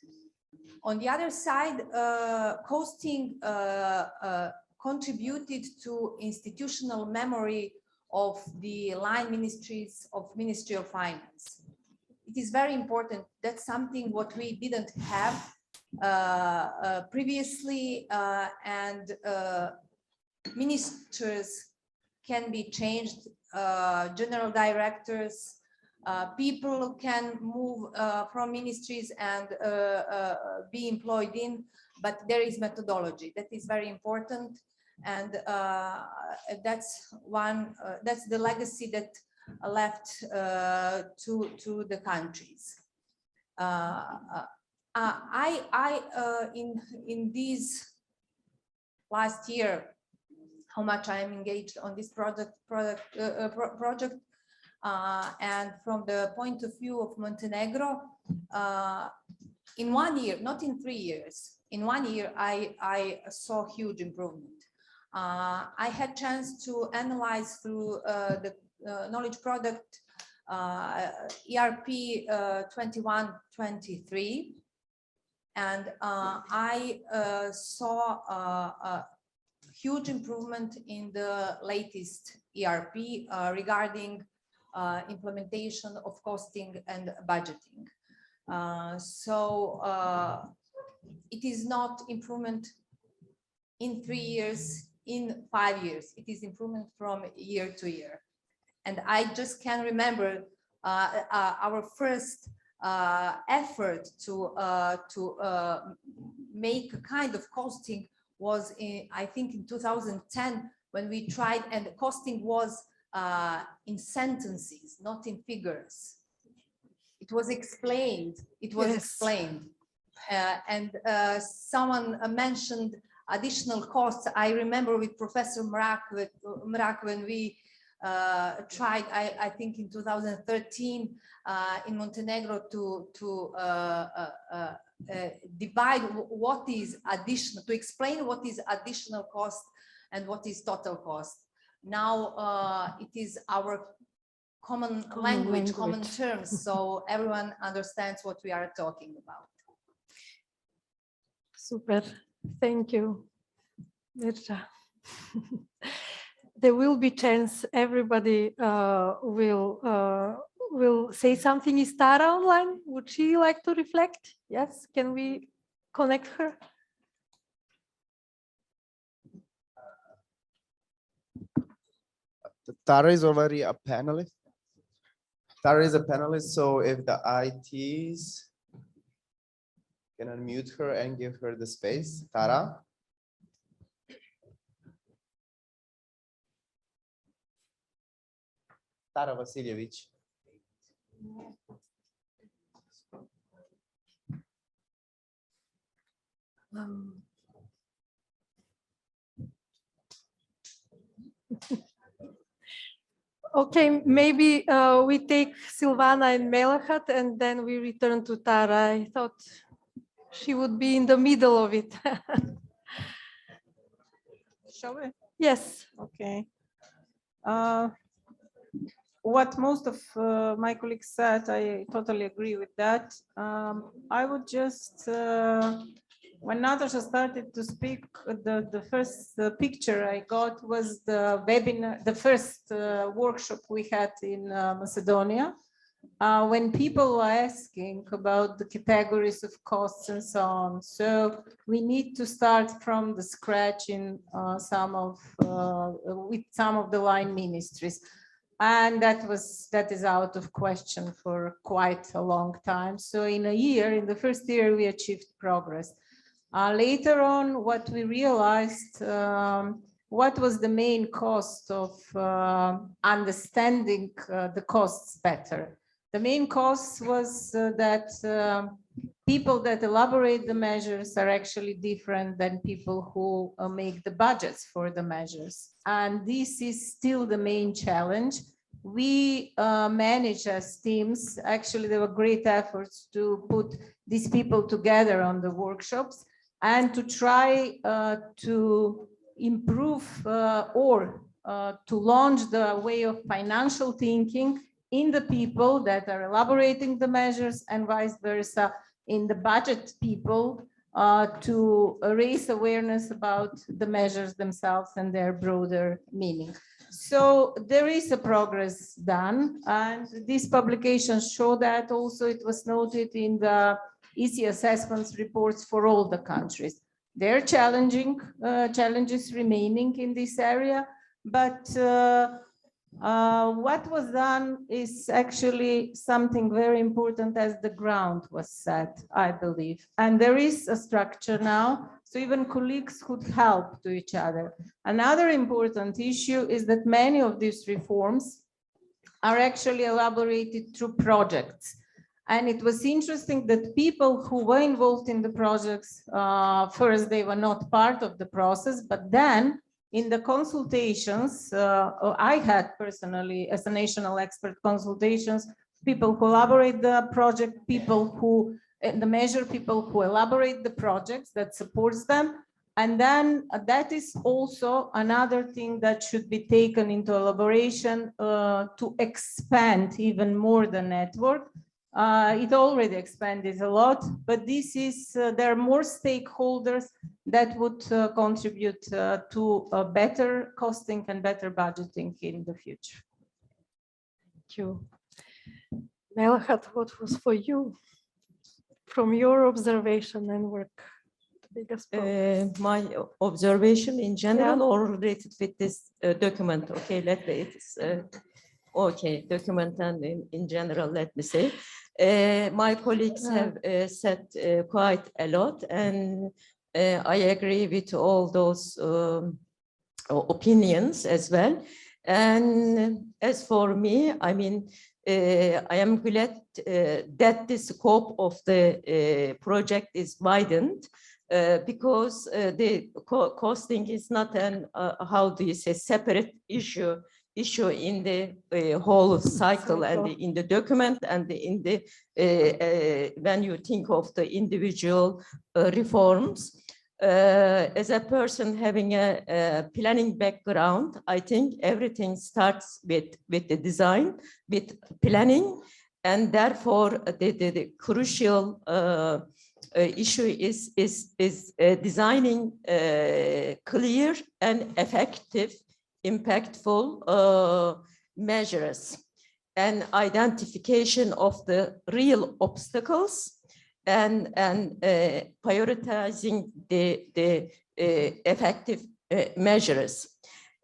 On the other side, costing contributed to institutional memory of the line ministries of Ministry of Finance. It is very important. That's something what we didn't have previously, and ministers can be changed, general directors, people can move from ministries and be employed in, but there is methodology that is very important, and that's that's the legacy that left to the countries. In this last year, how much I am engaged on this project, and from the point of view of Montenegro, in 1 year, not in 3 years, in 1 year, I saw huge improvement. I had chance to analyze through the knowledge product ERP 21-23, and I saw a huge improvement in the latest ERP regarding implementation of costing and budgeting. It is not improvement in 3 years, in 5 years. It is improvement from year to year. And I just can remember our first effort to make a kind of costing was I think in 2010, when we tried, and the costing was in sentences, not in figures. It was explained. It was explained. And someone mentioned additional costs. I remember with Professor Mrak when we tried, I think in 2013 in Montenegro to divide what is additional, to explain what is additional cost and what is total cost. Now it is our common language, common terms, so everyone understands what we are talking about. Super, thank you, Mirja. There will be chance everybody will say something. Is Tara online? Would she like to reflect? Yes, can we connect her? Tara is already a panelist. Tara is a panelist, so if the ITs can unmute her and give her the space. Tara? Tara Vasilievich. Okay, maybe we take Silvana and Melahat and then we return to Tara. I thought she would be in the middle of it. Shall we? Yes. Okay. what most of my colleagues said, I totally agree with that. I would just, when Natasha started to speak, the first picture I got was the webinar, the first workshop we had in Macedonia. When people were asking about the categories of costs and so on. So we need to start from the scratch in with some of the line ministries. And that is out of question for quite a long time. So in a year, in the first year, we achieved progress. Later on, what we realized, what was the main cost of understanding the costs better. The main cost was that people that elaborate the measures are actually different than people who make the budgets for the measures. And this is still the main challenge. We manage as teams, actually there were great efforts to put these people together on the workshops and to try to improve or to launch the way of financial thinking in the people that are elaborating the measures and vice versa in the budget people to raise awareness about the measures themselves and their broader meaning. So there is a progress done, and these publications show that. Also it was noted in the EC assessments reports for all the countries. There are challenges remaining in this area, but what was done is actually something very important, as the ground was set, I believe. And there is a structure now, so even colleagues could help to each other. Another important issue is that many of these reforms are actually elaborated through projects. And it was interesting that people who were involved in the projects, first they were not part of the process, but then in the consultations, I had personally, as a national expert consultations, people who elaborate the project, people who, the measure people who elaborate the projects that supports them. And then that is also another thing that should be taken into elaboration to expand even more the network. It already expanded a lot, but this is, there are more stakeholders that would contribute to better costing and better budgeting in the future. Thank you. Melhat, what was for you, from your observation and work? My observation in general or related with this document? Okay, okay, document and in general, let me say. My colleagues have said quite a lot, and I agree with all those opinions as well. And as for me, I mean, I am glad that the scope of the project is widened because the costing is not an, how do you say, separate issue in the whole cycle and in the document and in the when you think of the individual reforms. As a person having a planning background, I think everything starts with the design, with planning, and therefore the crucial issue is designing clear and effective, impactful measures and identification of the real obstacles and prioritizing the effective measures.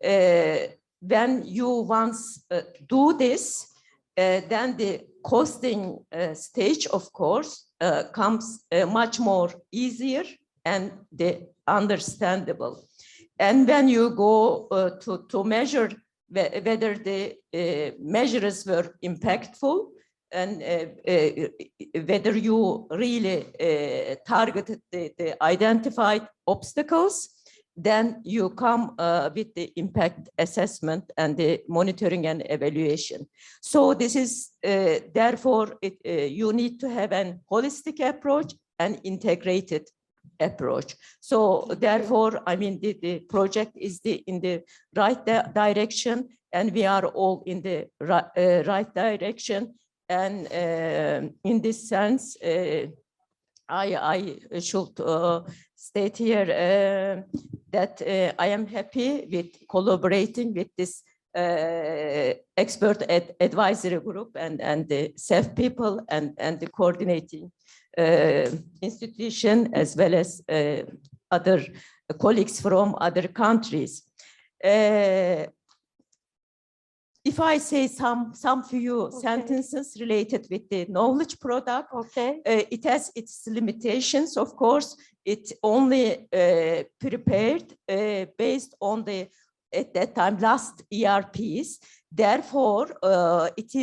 When you once do this, then the costing stage, of course, comes much more easier and the understandable. And when you go to measure whether the measures were impactful and whether you really targeted the identified obstacles, then you come with the impact assessment and the monitoring and evaluation. So this is, therefore, you need to have an holistic approach and integrated approach. So therefore, I mean, the project is in the right direction, and we are all in the right direction. And in this sense, I should state here that I am happy with collaborating with this expert advisory group and the CEF people and the coordinating institution, as well as other colleagues from other countries. If I say some few sentences related with the knowledge product, it has its limitations, of course. It only prepared based on the, at that time, last ERPs. Therefore, it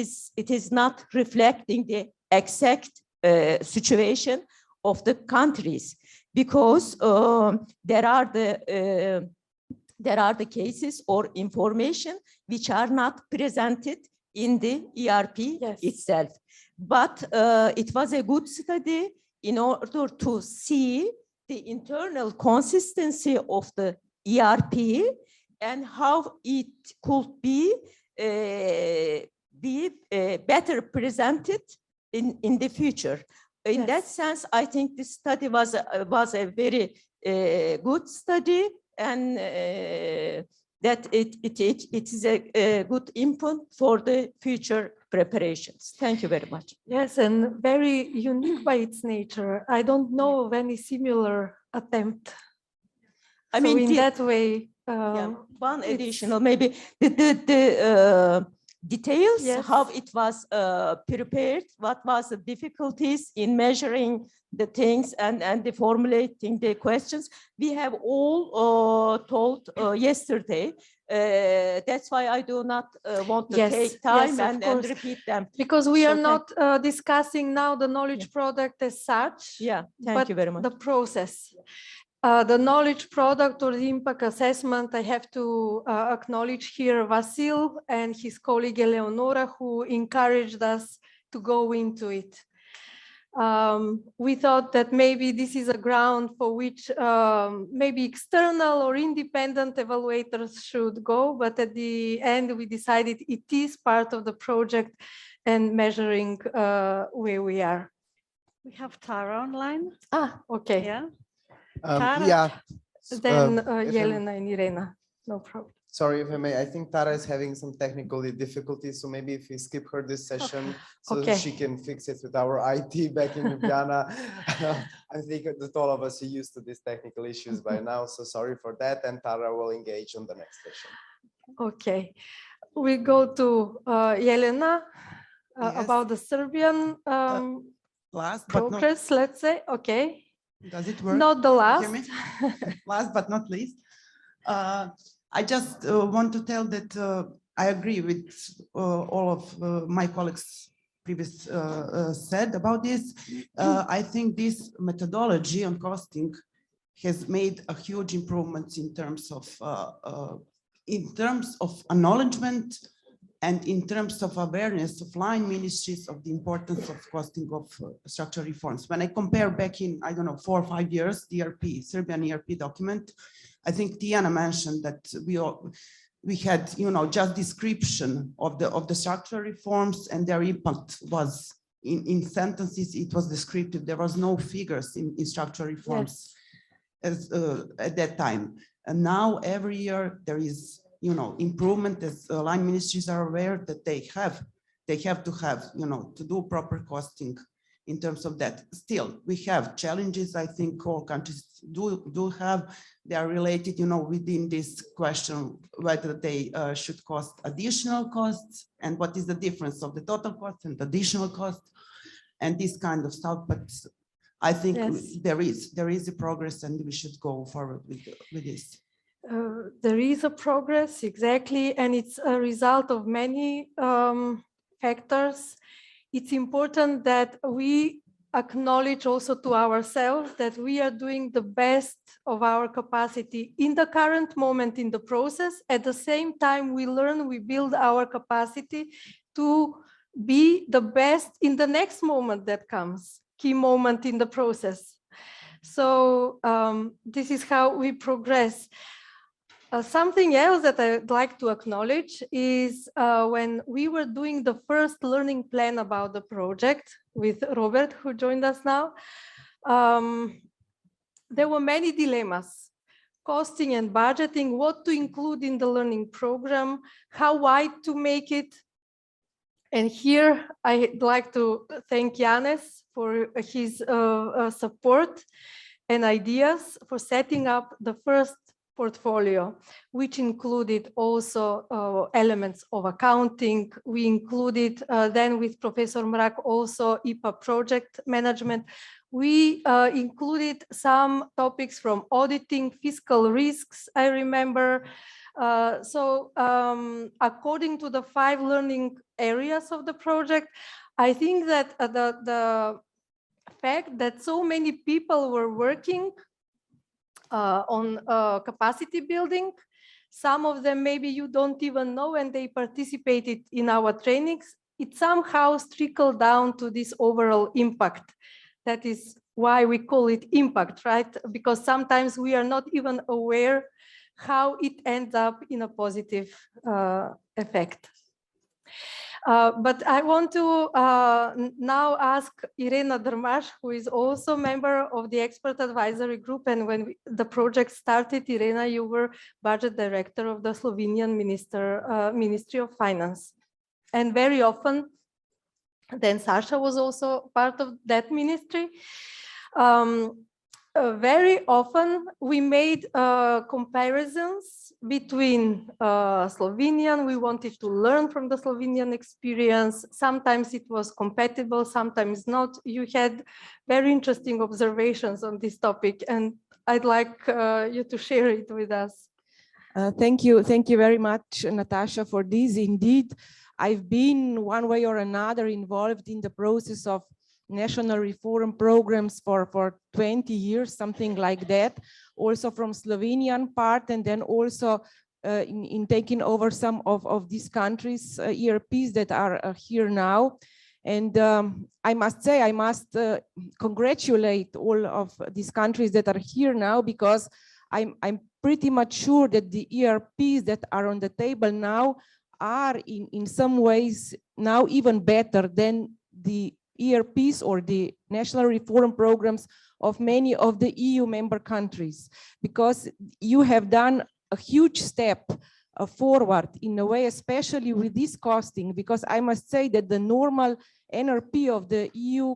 is not reflecting the exact situation of the countries, because there are the cases or information which are not presented in the ERP itself. But it was a good study in order to see the internal consistency of the ERP and how it could be better presented in the future. In that sense, I think this study was a very good study, and that it is a good input for the future preparations. Thank you very much. Yes, and very unique by its nature. I don't know of any similar attempt. I So mean, in that way, one additional, maybe the details, how it was prepared, what was the difficulties in measuring the things and the formulating the questions, we have all told yesterday. That's why I do not want to take time and repeat them. Because we are not discussing now the knowledge product as such. Yeah, thank you very much. The process. The knowledge product or the impact assessment, I have to acknowledge here Vasil and his colleague Eleonora, who encouraged us to go into it. We thought that maybe this is a ground for which maybe external or independent evaluators should go, but at the end we decided it is part of the project and measuring where we are. We have Tara online. Ah, okay. Yeah. Then if Yelena and Irena, no problem. Sorry if I may, I think Tara is having some technical difficulties, so maybe if we skip her this session so that she can fix it with our IT back in Ljubljana. I think that all of us are used to these technical issues by now, so sorry for that, and Tara will engage on the next session. Okay, we go to Yelena about the Serbian progress, let's say. Okay. Does it work? Not the last. Last but not least. I just want to tell that I agree with all of my colleagues previous said about this. I think this methodology on costing has made a huge improvement in terms of acknowledgement and in terms of awareness of line ministries of the importance of costing of structural reforms. When I compare back in, I don't know, 4 or 5 years, the ERP, Serbian ERP document, I think Tiana mentioned that we had, you know, just description of the structural reforms, and their impact was in sentences. It was descriptive. There was no figures in structural reforms as at that time. And now every year there is, you know, improvement, as line ministries are aware that they have to have, you know, to do proper costing in terms of that. Still, we have challenges. I think all countries do have. They are related, you know, within this question, whether they should cost additional costs and what is the difference of the total cost and additional cost and this kind of stuff. But I think there is a progress, and we should go forward with this. There is a progress, exactly, and it's a result of many factors. It's important that we acknowledge also to ourselves that we are doing the best of our capacity in the current moment in the process. At the same time, we learn, we build our capacity to be the best in the next moment that comes, key moment in the process. So this is how we progress. Something else that I'd like to acknowledge is when we were doing the first learning plan about the project with Robert, who joined us now, there were many dilemmas: costing and budgeting, what to include in the learning program, how wide to make it. And here I'd like to thank Janez for his support and ideas for setting up the first portfolio, which included also elements of accounting. We included then with Professor Mrak also IPA project management. We included some topics from auditing, fiscal risks, I remember. According to the 5 learning areas of the project, I think that the fact that so many people were working on capacity building, some of them maybe you don't even know, and they participated in our trainings, it somehow trickled down to this overall impact. That is why we call it impact, right? Because sometimes we are not even aware how it ends up in a positive effect. But I want to now ask Irena Drmaš, who is also a member of the expert advisory group. And when the project started, Irena, you were budget director of the Slovenian Ministry of Finance. And very often, then Sasha was also part of that ministry. Very often we made comparisons between Slovenian. We wanted to learn from the Slovenian experience. Sometimes it was compatible, sometimes not. You had very interesting observations on this topic, and I'd like you to share it with us. Thank you very much, Natasha, for this. Indeed, I've been one way or another involved in the process of national reform programs for 20 years, something like that, also from Slovenian part, and then also in taking over some of these countries' ERPs that are here now. And I must say, I must congratulate all of these countries that are here now, because I'm pretty much sure that the ERPs that are on the table now are in some ways now even better than the ERPs or the national reform programs of many of the EU member countries, because you have done a huge step forward in a way, especially with this costing, because I must say that the normal NRP of the EU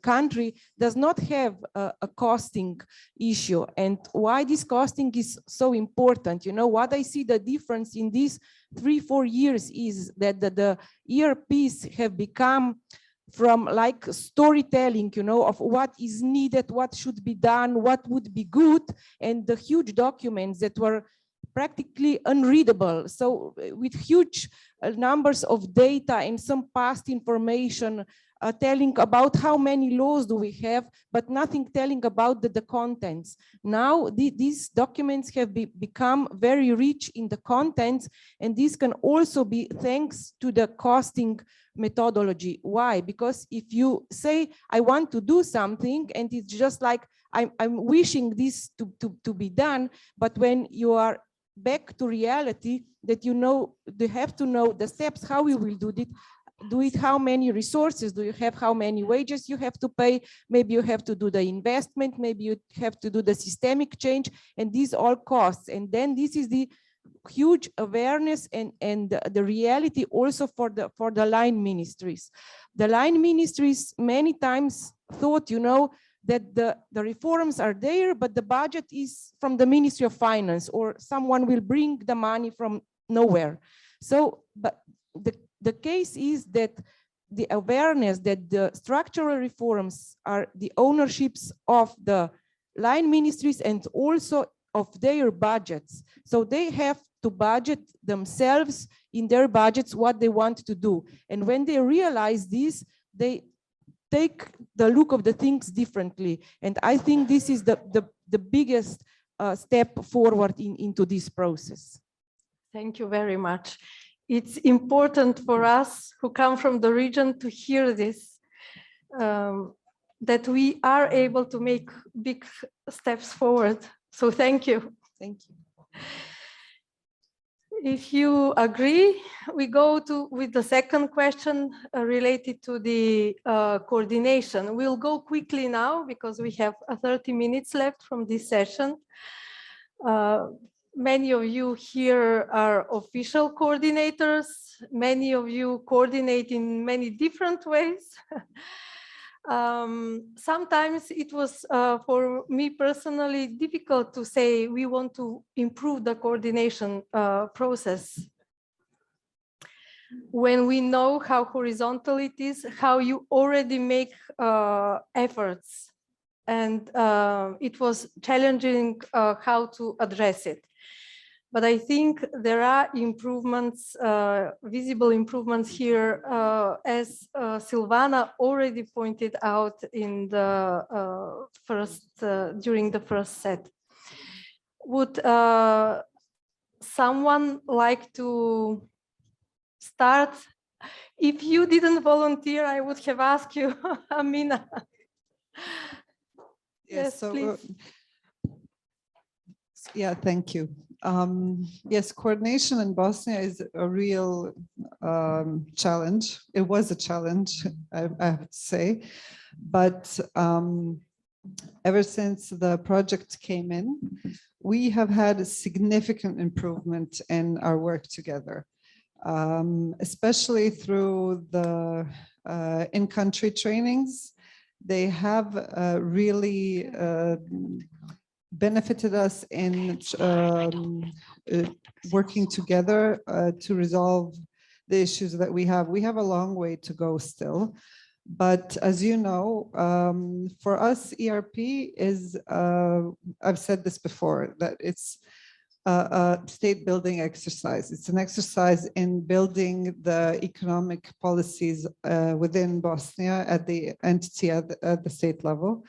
country does not have a costing issue. And why this costing is so important, you know, what I see the difference in these 3-4 years is that the ERPs have become from like storytelling, you know, of what is needed, what should be done, what would be good, and the huge documents that were practically unreadable. So with huge numbers of data and some past information telling about how many laws do we have, but nothing telling about the contents. Now these documents have become very rich in the contents, and this can also be thanks to the costing methodology. Why? Because if you say, I want to do something, and it's just like, I'm wishing this to be done, but when you are back to reality, that you know, you have to know the steps, how you will do it, how many resources do you have, how many wages you have to pay, maybe you have to do the investment, maybe you have to do the systemic change, and these all costs. And then this is the huge awareness and the reality also for the line ministries. The line ministries many times thought, you know, that the reforms are there, but the budget is from the Ministry of Finance, or someone will bring the money from nowhere. So, but the case is that the awareness that the structural reforms are the ownerships of the line ministries and also of their budgets. So they have to budget themselves in their budgets what they want to do. And when they realize this, they take the look of the things differently. And I think this is the biggest step forward into this process. Thank you very much. It's important for us who come from the region to hear this. that we are able to make big steps forward. So thank you. Thank you. If you agree, we go with the second question related to the coordination. We'll go quickly now because we have 30 minutes left from this session. Many of you here are official coordinators. Many of you coordinate in many different ways. Sometimes it was, for me personally, difficult to say we want to improve the coordination process when we know how horizontal it is, how you already make efforts. And it was challenging how to address it. But I think there are improvements, visible improvements here, as Silvana already pointed out in the during the first set. Would someone like to start? If you didn't volunteer, I would have asked you, Amina. Yes, so, please. Yeah, thank you. Yes, coordination in Bosnia is a real challenge. It was a challenge, I have to say. But ever since the project came in, we have had a significant improvement in our work together, especially through the in-country trainings. They have really benefited us in working together to resolve the issues that we have. We have a long way to go still, but as you know, for us, ERP is, I've said this before, that it's a state building exercise. It's an exercise in building the economic policies within Bosnia at the entity at the state level.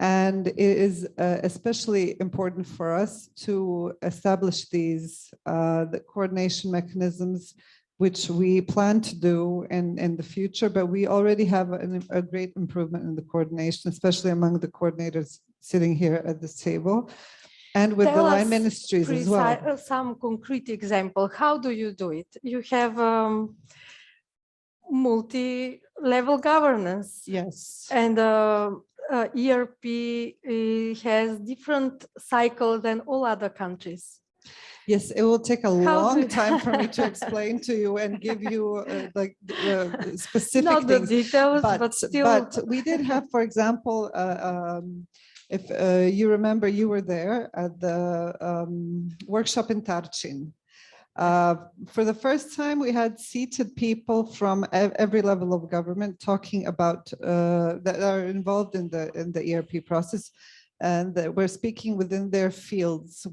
And it is especially important for us to establish these the coordination mechanisms, which we plan to do in the future, but we already have a great improvement in the coordination, especially among the coordinators sitting here at this table, and with the line ministries as well. Some concrete example, how do you do it? You have multi-level governance. Yes. And ERP has different cycle than all other countries. Yes, it will take a long time for me to explain to you and give you like specific Not the things. details, but still. But we did have, for example, if you remember, you were there at the workshop in Tarcin. For the first time, we had seated people from every level of government talking about that are involved in the ERP process, and that we're speaking within their fields,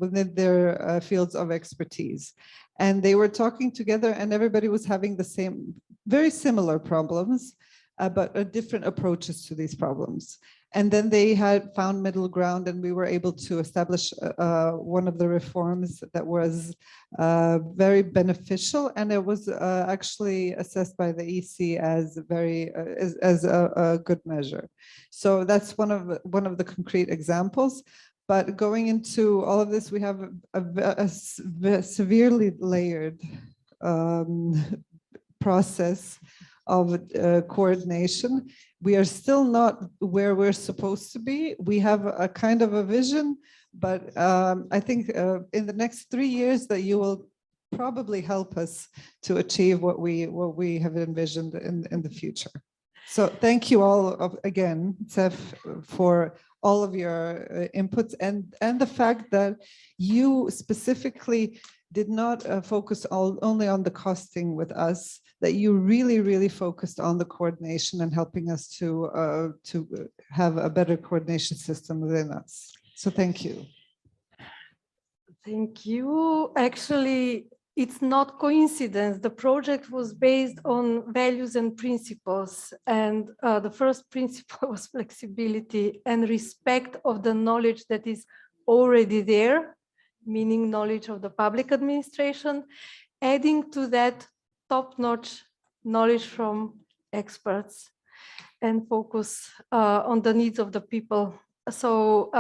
fields of expertise. And they were talking together, and everybody was having the same, very similar problems, but different approaches to these problems. And then they had found middle ground, and we were able to establish one of the reforms that was very beneficial, and it was actually assessed by the EC as a good measure. So that's one of the concrete examples. But going into all of this, we have a severely layered process of coordination. We are still not where we're supposed to be. We have a kind of a vision, but I think in the next 3 years that you will probably help us to achieve what we have envisioned in the future. So thank you all again, Sef, for all of your inputs and the fact that you specifically did not focus only on the costing with us, that you really focused on the coordination and helping us to have a better coordination system within us. So thank you. Thank you. Actually, it's not coincidence. The project was based on values and principles. And the first principle was flexibility and respect of the knowledge that is already there, meaning knowledge of the public administration, adding to that top-notch knowledge from experts. and focus on the needs of the people. So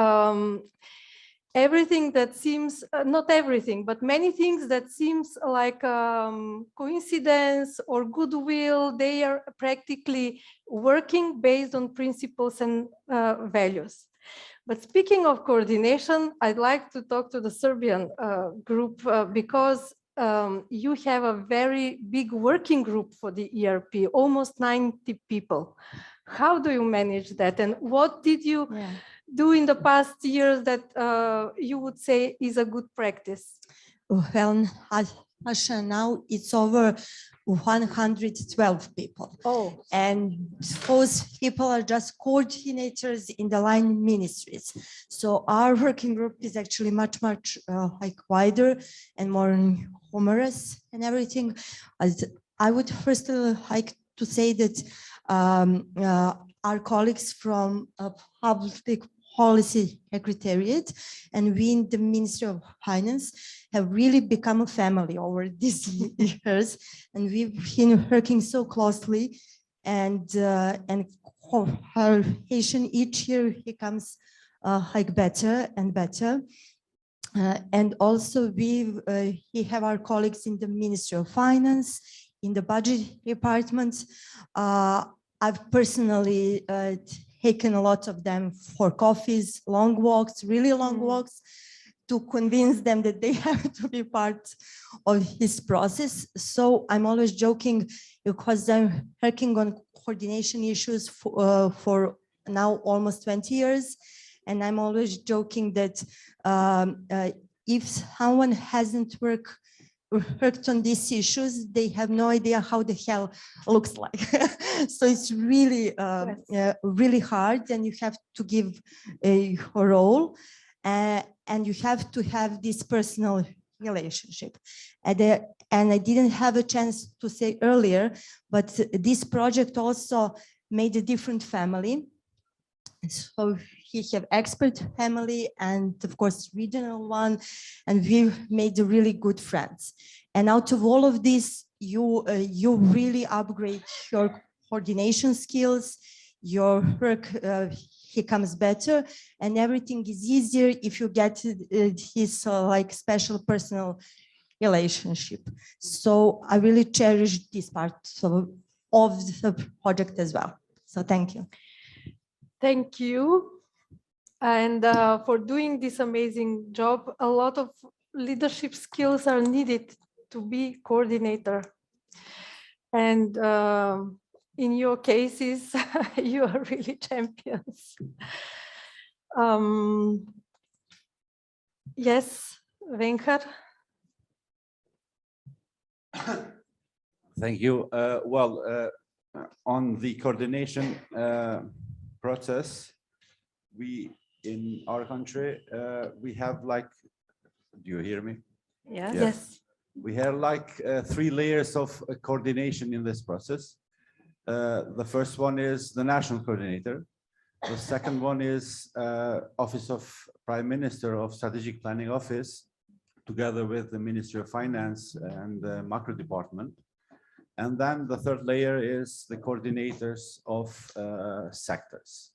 everything that seems, not everything, but many things that seems like coincidence or goodwill, they are practically working based on principles and values. But speaking of coordination, I'd like to talk to the Serbian group because you have a very big working group for the ERP, almost 90 people. How do you manage that? And what did you do in the past years that you would say is a good practice? Well, Asha, now it's over 112 people. Oh. And those people are just coordinators in the line ministries. So our working group is actually much like wider and more humorous and everything. I would first like to say that our colleagues from public policy secretariat and we in the Ministry of Finance have really become a family over these years, and we've been working so closely, and cooperation each year becomes like better and better. And also we have our colleagues in the Ministry of Finance, in the budget department. I've personally taken a lot of them for coffees, long walks, really long walks, to convince them that they have to be part of this process. So I'm always joking because I'm working on coordination issues for now almost 20 years. And I'm always joking that if someone hasn't worked on these issues, they have no idea how the hell looks like. So it's really, really hard, and you have to give a role, and you have to have this personal relationship. And I didn't have a chance to say earlier, but this project also made a different family. So we have expert family and of course regional one, and we've made really good friends. And out of all of this, you really upgrade your coordination skills, your work becomes better, and everything is easier if you get his like special personal relationship. So I really cherish this part of the project as well. So thank you. Thank you. And for doing this amazing job, a lot of leadership skills are needed to be coordinator. And in your cases, you are really champions. Yes, Venkar. Thank you. On the coordination process, we in our country, we have like, do you hear me? Yes. Yes. We have like 3 layers of coordination in this process. The first one is the national coordinator. The second one is Office of Prime Minister of Strategic Planning Office, together with the Ministry of Finance and the Macro Department. And then the third layer is the coordinators of sectors.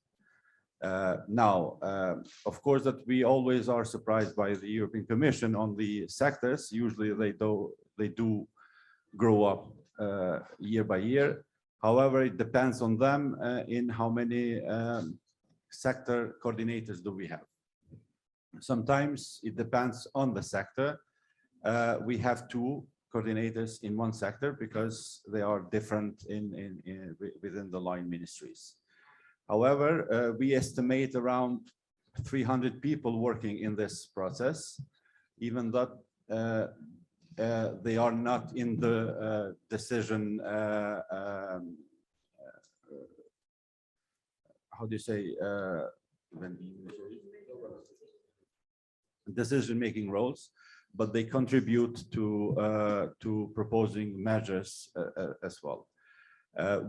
Of course, that we always are surprised by the European Commission on the sectors. Usually they do grow up year by year. However, it depends on them in how many sector coordinators do we have. Sometimes it depends on the sector. We have 2 coordinators in one sector because they are different within the line ministries. However, we estimate around 300 people working in this process, even though they are not in the decision, how do you say, decision-making roles, but they contribute to proposing measures as well.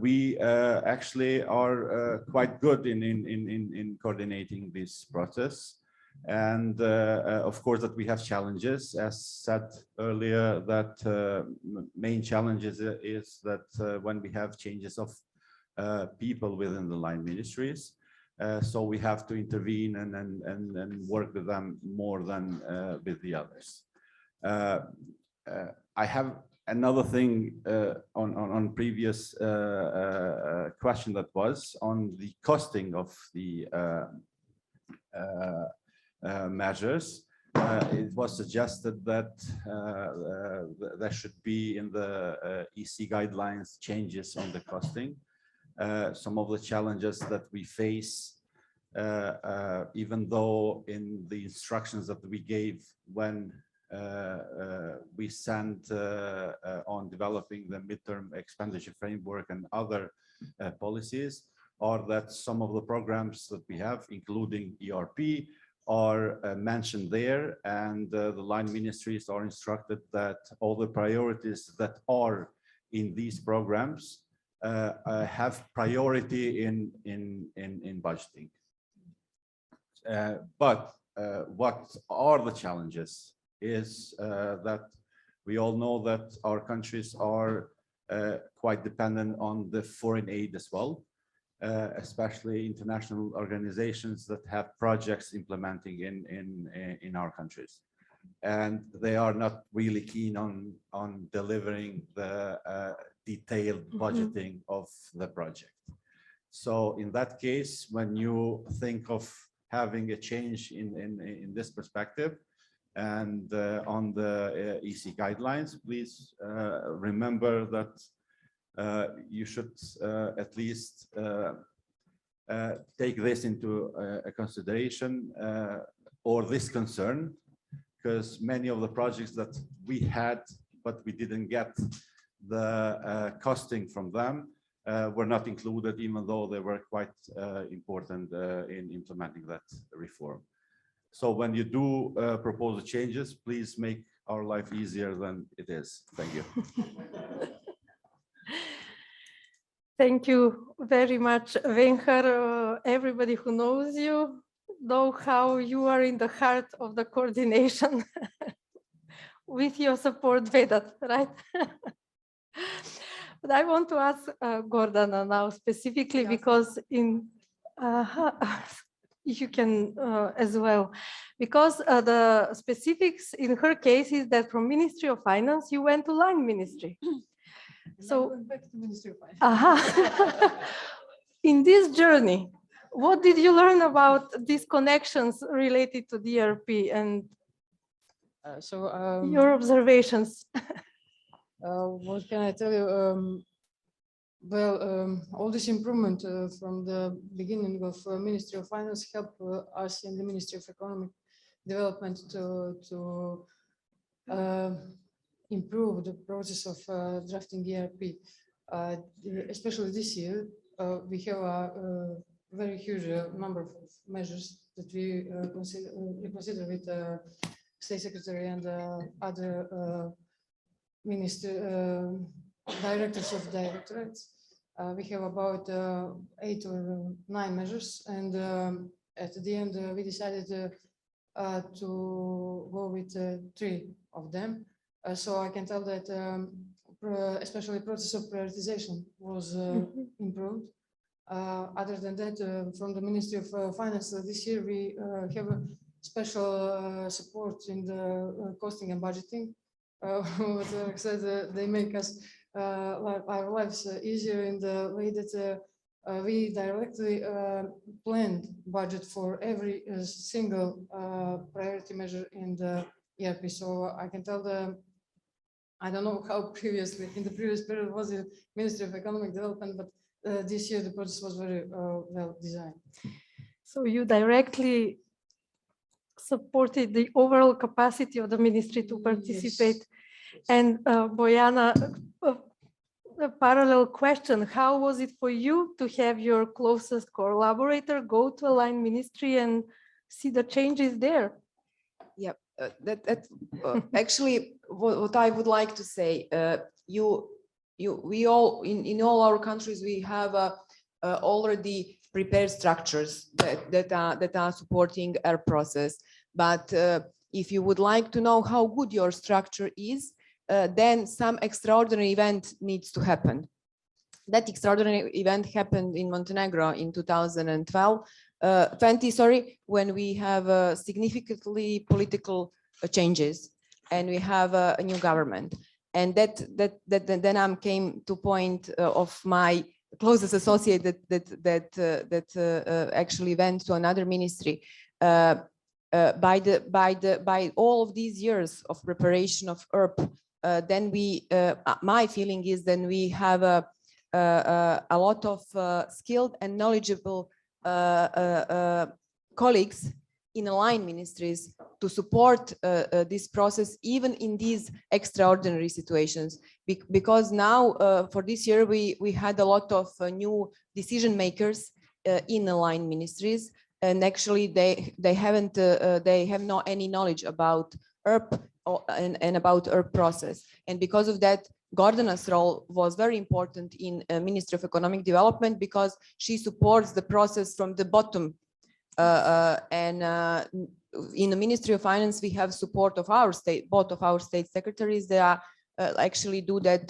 We actually are quite good in coordinating this process, and of course that we have challenges, as said earlier, that main challenges is that when we have changes of people within the line ministries. So we have to intervene and work with them more than with the others. I have another thing on previous question that was on the costing of the measures. It was suggested that there should be in the EC guidelines changes on the costing. Some of the challenges that we face, even though in the instructions that we gave when we sent on developing the midterm expenditure framework and other policies, or that some of the programs that we have, including ERP, are mentioned there, and the line ministries are instructed that all the priorities that are in these programs have priority in budgeting. But what are the challenges is that we all know that our countries are quite dependent on the foreign aid as well, especially international organizations that have projects implementing in our countries. And they are not really keen on delivering the detailed budgeting of the project. So in that case, when you think of having a change in this perspective and on the EC guidelines, please remember that you should at least take this into a consideration or this concern, because many of the projects that we had but we didn't get the costing from them were not included, even though they were quite important in implementing that reform. So when you do propose the changes, please make our life easier than it is. Thank you. Thank you very much, Venhar. Everybody who knows you know how you are in the heart of the coordination with your support, Vedat, right? But I want to ask Gordana now specifically, because in you can as well, because the specifics in her case is that from Ministry of Finance you went to line ministry. So back to Ministry of Finance. In this journey, what did you learn about these connections related to DRP and your observations? What can I tell you? All this improvement from the beginning of Ministry of Finance helped us in the Ministry of Economic Development to improve the process of drafting ERP. Especially this year, we have a very huge number of measures that we consider with State Secretary and other directors of directorates. We have about 8 or 9 measures, and at the end we decided to go with 3 of them. So I can tell that especially process of prioritization was improved. Other than that, from the Ministry of Finance this year, we have a special support in the costing and budgeting. What Eric said, they make us our lives easier in the way that we directly planned budget for every single priority measure in the ERP. So I can tell I don't know how previously, in the previous period was the Ministry of Economic Development, but this year the process was very well designed. So you directly supported the overall capacity of the ministry to participate. Yes. And Bojana, a parallel question, how was it for you to have your closest collaborator go to a line ministry and see the changes there? Yeah, actually what I would like to say, we all in all our countries we have already prepared structures that are supporting our process. But if you would like to know how good your structure is, then some extraordinary event needs to happen. that extraordinary event happened in Montenegro in 2012, sorry, when we have significantly political changes and we have a new government. And that then I came to point of my closest associate that actually went to another ministry. By all of these years of preparation of ERP, then my feeling is then we have a lot of skilled and knowledgeable colleagues in aligned ministries to support this process, even in these extraordinary situations. Because now, for this year, we had a lot of new decision makers in aligned ministries, and actually they have not any knowledge about ERP and about ERP process. And because of that, Gordana's role was very important in Ministry of Economic Development, because she supports the process from the bottom. In the Ministry of Finance, we have support of our state, both of our state secretaries. They are actually do that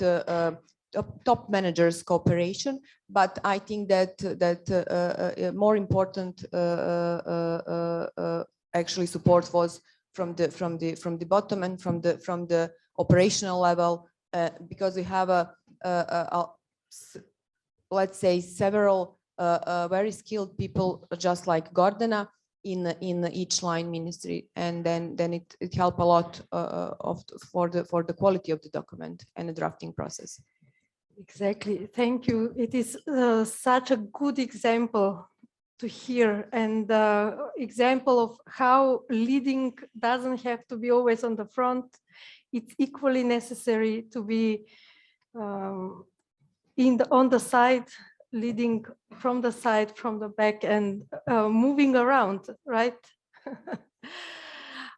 top managers cooperation. But I think that more important actually support was from the bottom and from the operational level, because we have let's say several very skilled people, just like Gordana, in each line ministry, and then it helped a lot for the quality of the document and the drafting process. Exactly, thank you. It is such a good example to hear, and example of how leading doesn't have to be always on the front. It's equally necessary to be on the side, leading from the side, from the back, and moving around, right?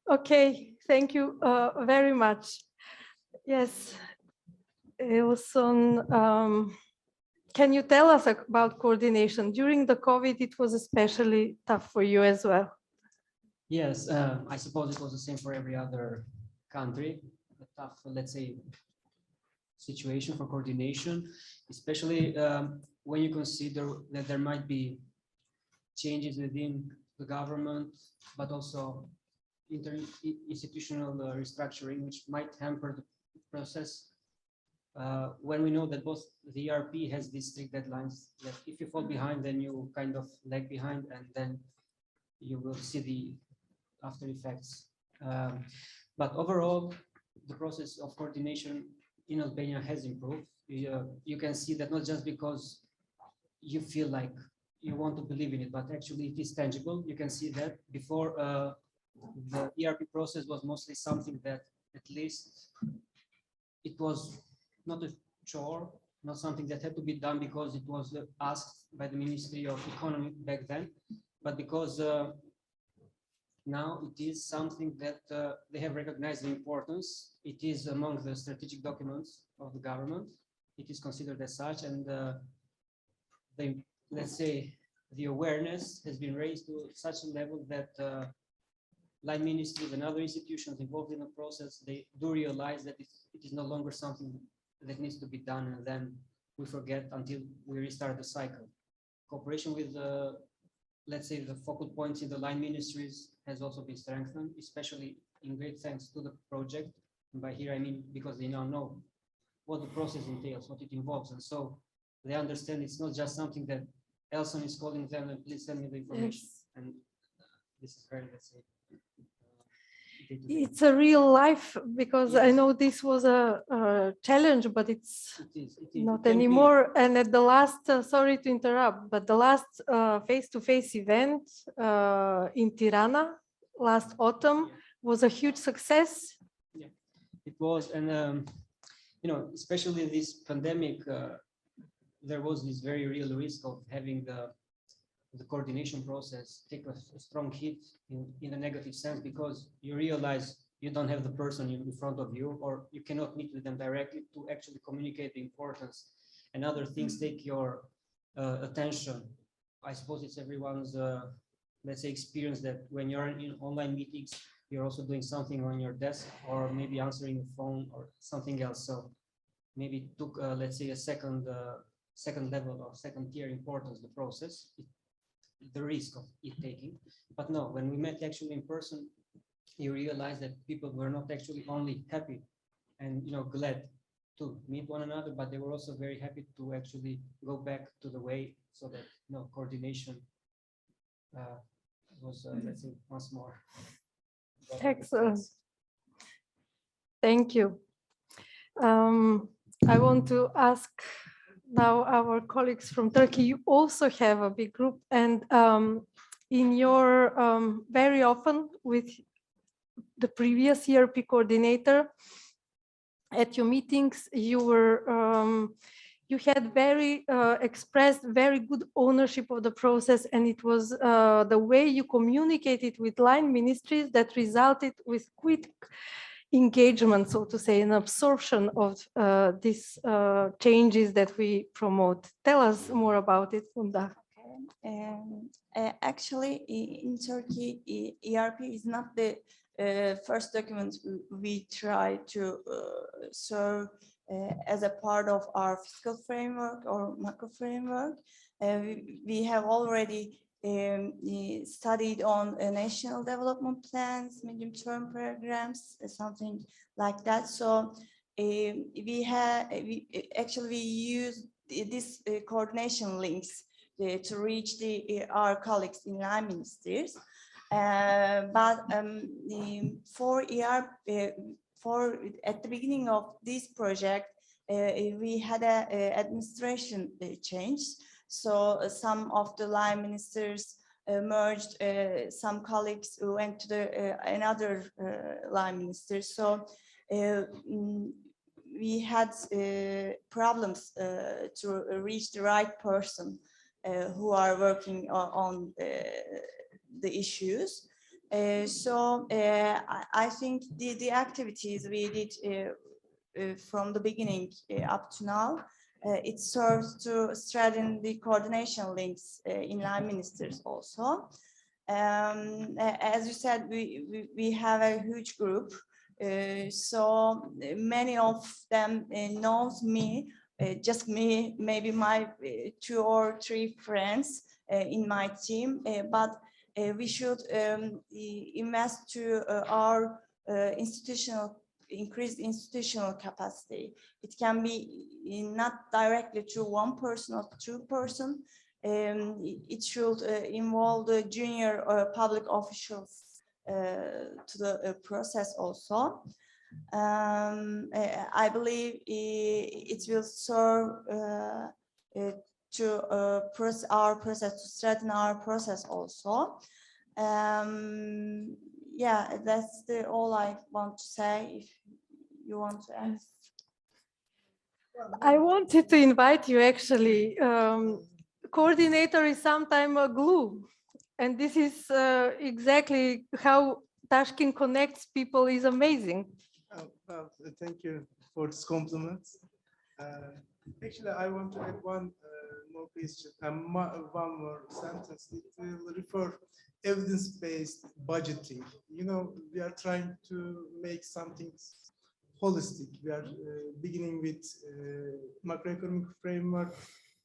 Okay, thank you very much. Yes, Elson, can you tell us about coordination? During the COVID, it was especially tough for you as well. Yes, I suppose it was the same for every other country. A tough, let's say, situation for coordination, especially when you consider that there might be changes within the government, but also institutional restructuring, which might hamper the process. When we know that both the ERP has these strict deadlines, that if you fall behind, then you kind of lag behind, and then you will see the after effects. But overall, the process of coordination in Albania has improved. You can see that not just because you feel like you want to believe in it, but actually it is tangible. You can see that before the ERP process was mostly something that at least it was not a chore, not something that had to be done because it was asked by the Ministry of Economy back then, but because now it is something that they have recognized the importance. It is among the strategic documents of the government. It is considered as such, and let's say the awareness has been raised to such a level that line ministries and other institutions involved in the process, they do realize that it is no longer something that needs to be done and then we forget until we restart the cycle. Cooperation with let's say the focal points in the line ministries has also been strengthened, especially in great thanks to the project. And by here I mean because they now know what the process entails, what it involves, and so they understand it's not just something that Elson is calling them and please send me the information. Yes. And this is very, let's say, it's a real life, because yes. I know this was a challenge, but it is not anymore. And at the last, sorry to interrupt, but the last face-to-face event in Tirana last autumn was a huge success. Yeah, it was, and you know, especially in this pandemic, there was this very real risk of having the coordination process take a strong hit in a negative sense, because you realize you don't have the person in front of you, or you cannot meet with them directly to actually communicate the importance, and other things take your attention. I suppose it's everyone's, let's say, experience that when you're in online meetings, you're also doing something on your desk, or maybe answering the phone or something else. So maybe it took, let's say, a second second level or second tier importance, the process, the risk of it taking. But no, when we met actually in person, you realize that people were not actually only happy and glad to meet one another, but they were also very happy to actually go back to the way so that coordination was, let's say, once more. Excellent. Thank you. I want to ask now our colleagues from Turkey. You also have a big group, and in your very often with the previous ERP coordinator at your meetings, you were you had expressed very good ownership of the process, and it was the way you communicated with line ministries that resulted with quick engagement, so to say, an absorption of these changes that we promote. Tell us more about it, Funda. Actually, in Turkey, ERP is not the first document we try to serve as a part of our fiscal framework or macro framework. We have already studied on national development plans, medium-term programs, something like that. So we use these coordination links to reach our colleagues in line ministries. But for at the beginning of this project, we had an administration change. So some of the line ministers merged, some colleagues went to another line minister. So we had problems to reach the right person who are working on the issues. So I think the activities we did from the beginning up to now, it serves to strengthen the coordination links in line ministers also. As you said, we have a huge group. So many of them knows me, just me, maybe my 2 or 3 friends in my team, but we should invest to our increased institutional capacity. It can be not directly to 1 person or 2 person. It should involve the junior public officials to the process also. I believe it will serve to our process, to strengthen our process also. Yeah, that's all I want to say. If you want to ask. I wanted to invite you actually. Coordinator is sometimes a glue. And this is exactly how Tashkent connects people is amazing. Well, thank you for this compliment. Actually, I want to add one more question, one more sentence. It will refer evidence-based budgeting. We are trying to make something holistic. We are beginning with macroeconomic framework,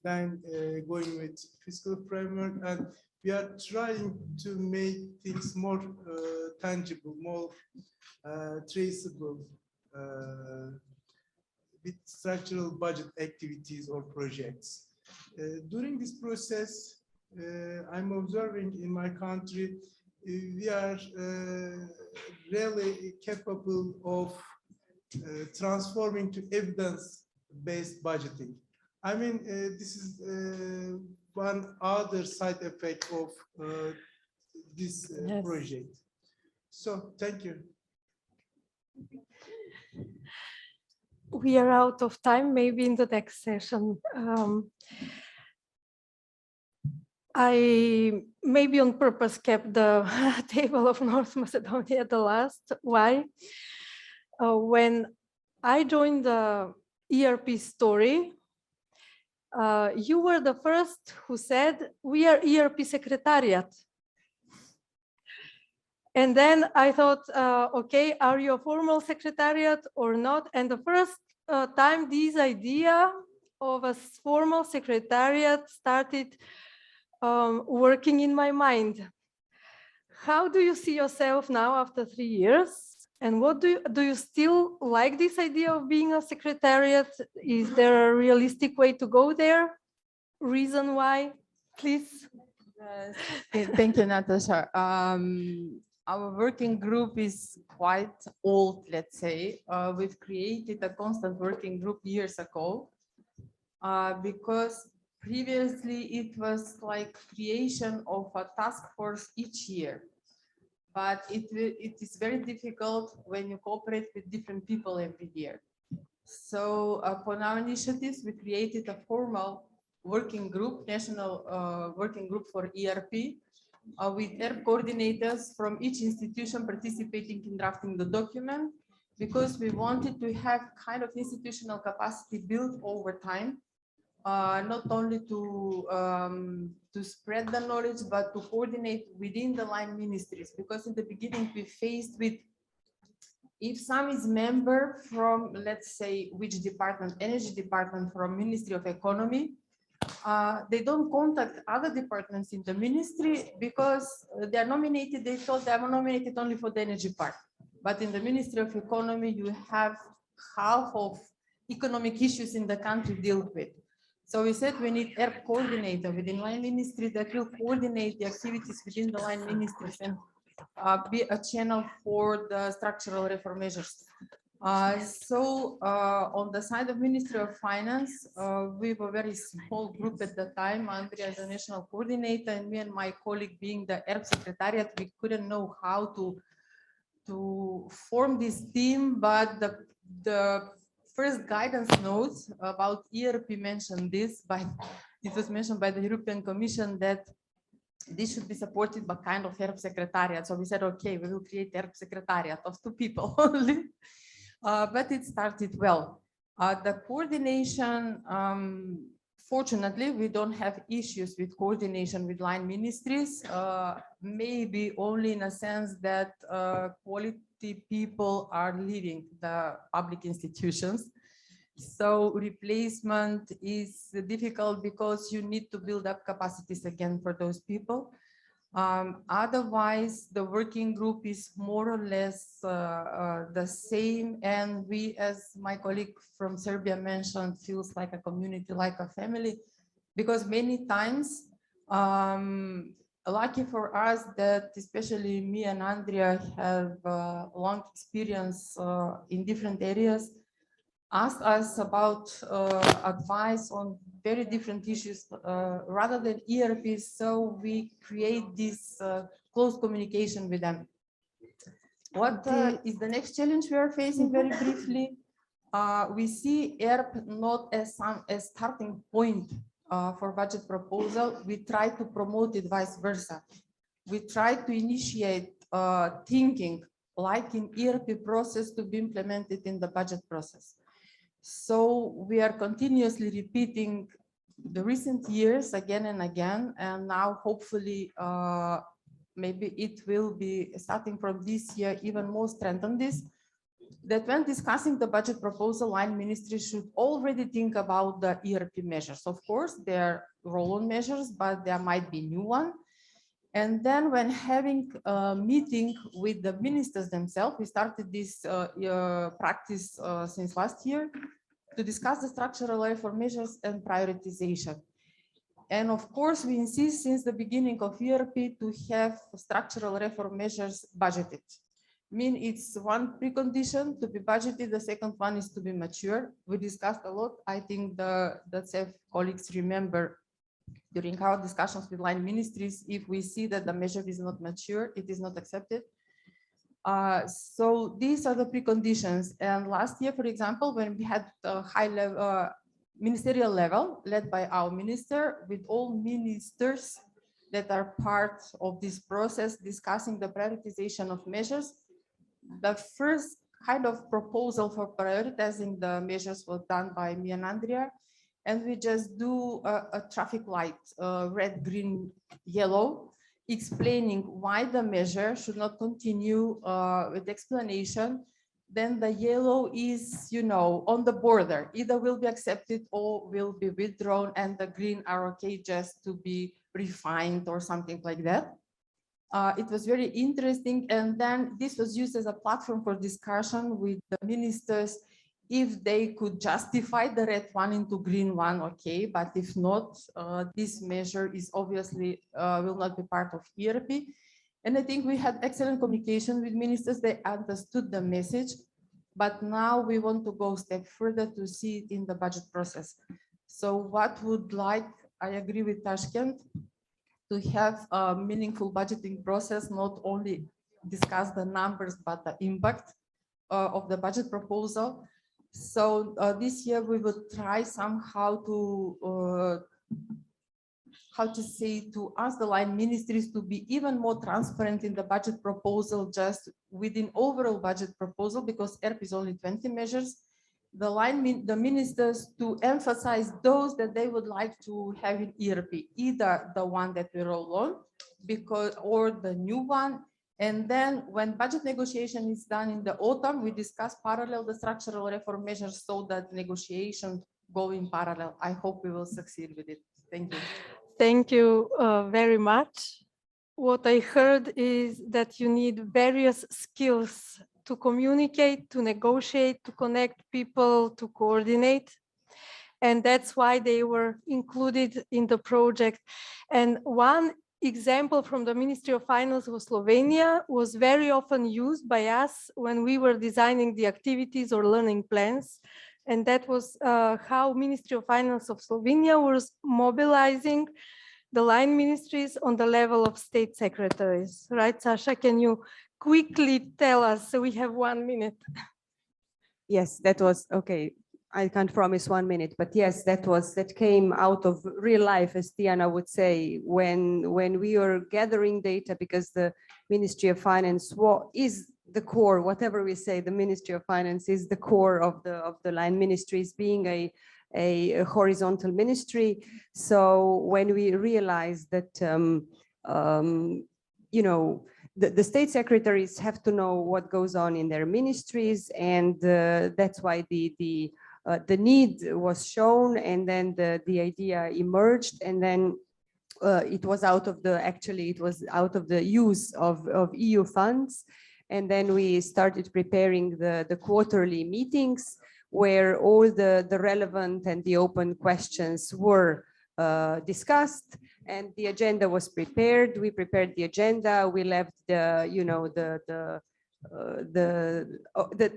then going with fiscal framework, and we are trying to make things more tangible, more traceable with structural budget activities or projects. During this process, I'm observing in my country, we are really capable of transforming to evidence-based budgeting. I mean, this is one other side effect of this project. So, thank you. We are out of time, maybe in the next session. I maybe on purpose kept the table of North Macedonia at the last. Why? When I joined the ERP story, you were the first who said, we are ERP Secretariat. And then I thought, okay, are you a formal secretariat or not? And the first time this idea of a formal secretariat started working in my mind. How do you see yourself now after 3 years? And what do you still like this idea of being a secretariat? Is there a realistic way to go there? Reason why, please? Yes. Thank you, Natasha. Our working group is quite old, let's say. We've created a constant working group years ago because previously it was like creation of a task force each year. But it is very difficult when you cooperate with different people every year. So upon our initiatives, we created a formal working group, national working group for ERP, with ERP coordinators from each institution participating in drafting the document, because we wanted to have kind of institutional capacity built over time, not only to spread the knowledge, but to coordinate within the line ministries. Because in the beginning, we faced with, if some is member from, let's say, which department, energy department from Ministry of Economy, they don't contact other departments in the ministry because they are nominated, they thought they are nominated only for the energy part. But in the Ministry of Economy, you have half of economic issues in the country dealt with. So we said we need ERP coordinator within line ministry that will coordinate the activities within the line ministries and be a channel for the structural reform measures. So on the side of Ministry of Finance, we were a very small group at the time. Andrea as a national coordinator and me and my colleague being the ERP secretariat, we couldn't know how to form this team, but the first guidance notes about ERP mentioned this, but it was mentioned by the European Commission that this should be supported by kind of ERP secretariat. So we said, okay, we will create ERP secretariat of 2 people only. But it started well. The coordination, fortunately, we don't have issues with coordination with line ministries, maybe only in a sense that quality people are leaving the public institutions. So replacement is difficult because you need to build up capacities again for those people. Otherwise, the working group is more or less the same, and we, as my colleague from Serbia mentioned, feels like a community, like a family, because many times, lucky for us that especially me and Andrea have long experience in different areas, asked us about advice on very different issues rather than ERP, so we create this close communication with them. What is the next challenge we are facing very briefly? We see ERP not as a starting point for budget proposal. We try to promote it vice versa. We try to initiate thinking like in ERP process to be implemented in the budget process. So we are continuously repeating the recent years again and again, and now hopefully maybe it will be starting from this year even more strengthened this, that when discussing the budget proposal, line ministry should already think about the ERP measures. Of course, they are roll-on measures, but there might be new one. And then when having a meeting with the ministers themselves, we started this practice since last year to discuss the structural reform measures and prioritization. And of course, we insist since the beginning of ERP to have structural reform measures budgeted. I mean, it's one precondition to be budgeted. The second one is to be mature. We discussed a lot. I think the CEF colleagues remember during our discussions with line ministries, if we see that the measure is not mature, it is not accepted. So these are the preconditions. And last year, for example, when we had a high level, ministerial level led by our minister with all ministers that are part of this process discussing the prioritization of measures, the first kind of proposal for prioritizing the measures was done by me and Andrea. And we just do a traffic light, red, green, yellow, explaining why the measure should not continue with explanation, Then the yellow is, you know, on the border, either will be accepted or will be withdrawn, and the green are okay just to be refined or something like that. It was very interesting, and then this was used as a platform for discussion with the ministers. If they could justify the red one into green one, okay, but if not, this measure is obviously will not be part of ERP. And I think we had excellent communication with ministers. They understood the message, but now we want to go a step further to see it in the budget process. So what would like, I agree with Tashkent, to have a meaningful budgeting process, not only discuss the numbers, but the impact of the budget proposal. So this year we will try somehow to how to say, to ask the line ministries to be even more transparent in the budget proposal, just within overall budget proposal, because ERP is only 20 measures. The ministers to emphasize those that they would like to have in ERP, either the one that we roll on, because or the new one. And then when budget negotiation is done in the autumn, we discuss parallel the structural reform measures so that negotiations go in parallel. I hope we will succeed with it. Thank you. Thank you very much. What I heard is that you need various skills to communicate, to negotiate, to connect people, to coordinate. And that's why they were included in the project. And one example from the Ministry of Finance of Slovenia was very often used by us when we were designing the activities or learning plans. And that was how Ministry of Finance of Slovenia was mobilizing the line ministries on the level of state secretaries. Right, Sasha, can you quickly tell us? So we have 1 minute. Yes, that was, okay. I can't promise 1 minute, but yes, that came out of real life, as Diana would say, when we were gathering data, because the Ministry of Finance is the core, whatever we say, the Ministry of Finance is the core of the line ministries, being a horizontal ministry. So when we realized that, you know, the state secretaries have to know what goes on in their ministries, and that's why the need was shown, and then the idea emerged, and then it was out of the use of EU funds. And then we started preparing the quarterly meetings, where all the relevant and the open questions were discussed, and the agenda was prepared. We prepared the agenda. We left the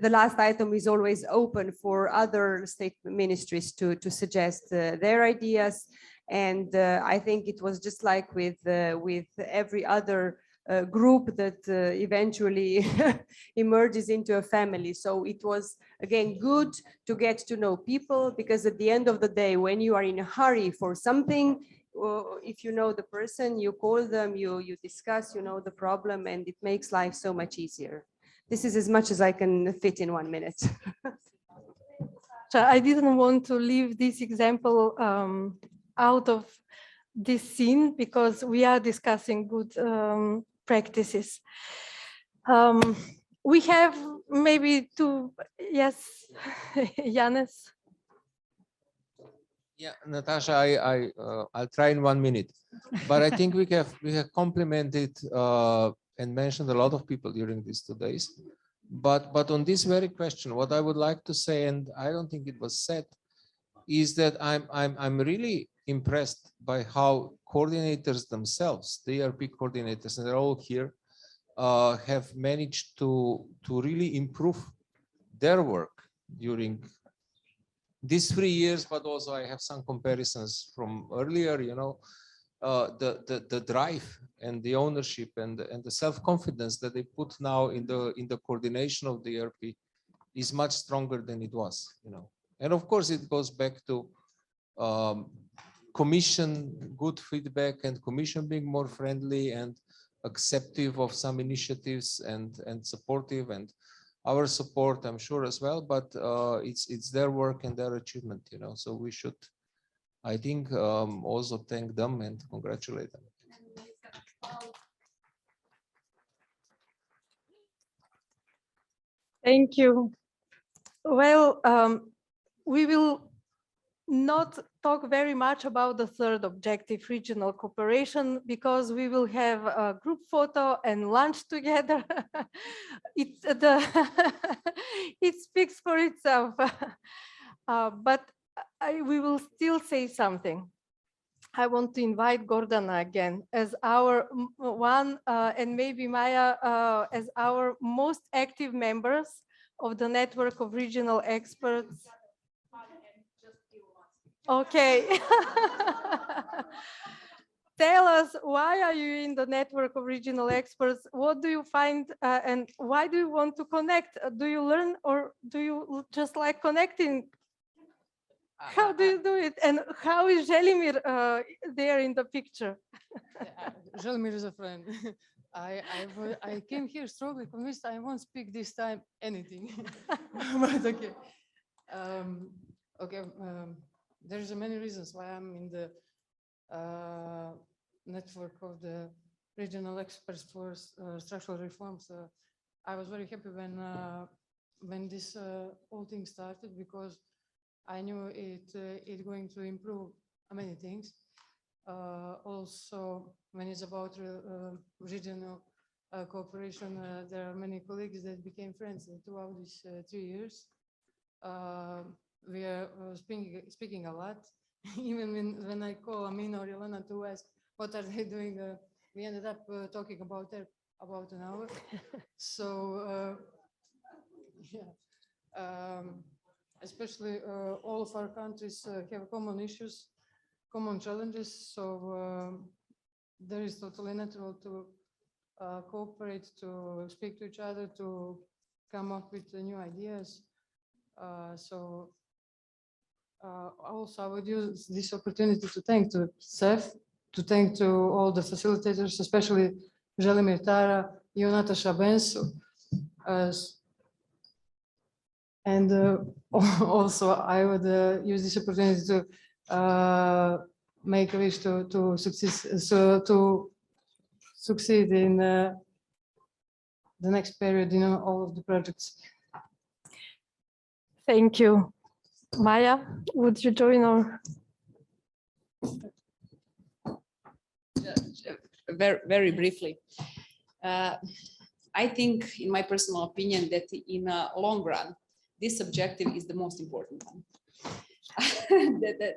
last item is always open for other state ministries to suggest their ideas. And I think it was just like with every other group that eventually emerges into a family. So it was, again, good to get to know people, because at the end of the day, when you are in a hurry for something, if you know the person, you call them, you discuss, you know the problem, and it makes life so much easier. This is as much as I can fit in 1 minute. So I didn't want to leave this example out of this scene, because we are discussing good practices. We have maybe two, yes, Yanis. Yeah, Natasha, I'll try in 1 minute, but I think we have complimented and mentioned a lot of people during these 2 days. But on this very question, what I would like to say, and I don't think it was said, is that I'm really impressed by how coordinators themselves, the ERP coordinators, and they're all here, have managed to really improve their work during these 3 years. But also I have some comparisons from earlier, you know, the drive and the ownership and the self-confidence that they put now in the coordination of the ERP is much stronger than it was, you know. And of course it goes back to Commission good feedback, and Commission being more friendly and acceptive of some initiatives and supportive, and our support, I'm sure, as well. But it's their work and their achievement, you know. So we should, I think, also thank them and congratulate them. Thank you. Well, we will not talk very much about the third objective, regional cooperation, because we will have a group photo and lunch together. It speaks for itself. But we will still say something. I want to invite Gordana again as our one and maybe Maya as our most active members of the network of regional experts. Okay. Tell us, why are you in the network of regional experts? What do you find and why do you want to connect? Do you learn or do you just like connecting? How do you do it? And how is Želimir there in the picture? Želimir is a friend. I came here strongly convinced I won't speak this time anything. But okay. There's many reasons why I'm in the network of the regional experts for structural reforms. I was very happy when this whole thing started, because I knew it's going to improve many things. Also, when it's about regional cooperation, there are many colleagues that became friends throughout these 3 years. We are speaking a lot. Even when I call Amina or Yelena to ask what are they doing, we ended up talking about that about an hour. So yeah, especially all of our countries have common issues, common challenges. So there is totally natural to cooperate, to speak to each other, to come up with new ideas. Also, I would use this opportunity to thank to CEF, to thank to all the facilitators, especially Želimir, Tara, you, Natasha, Bensu. And also, I would use this opportunity to make a wish to succeed in the next period in all of the projects. Thank you. Maya, would you join our? Very briefly. I think, in my personal opinion, that in a long run, this objective is the most important one.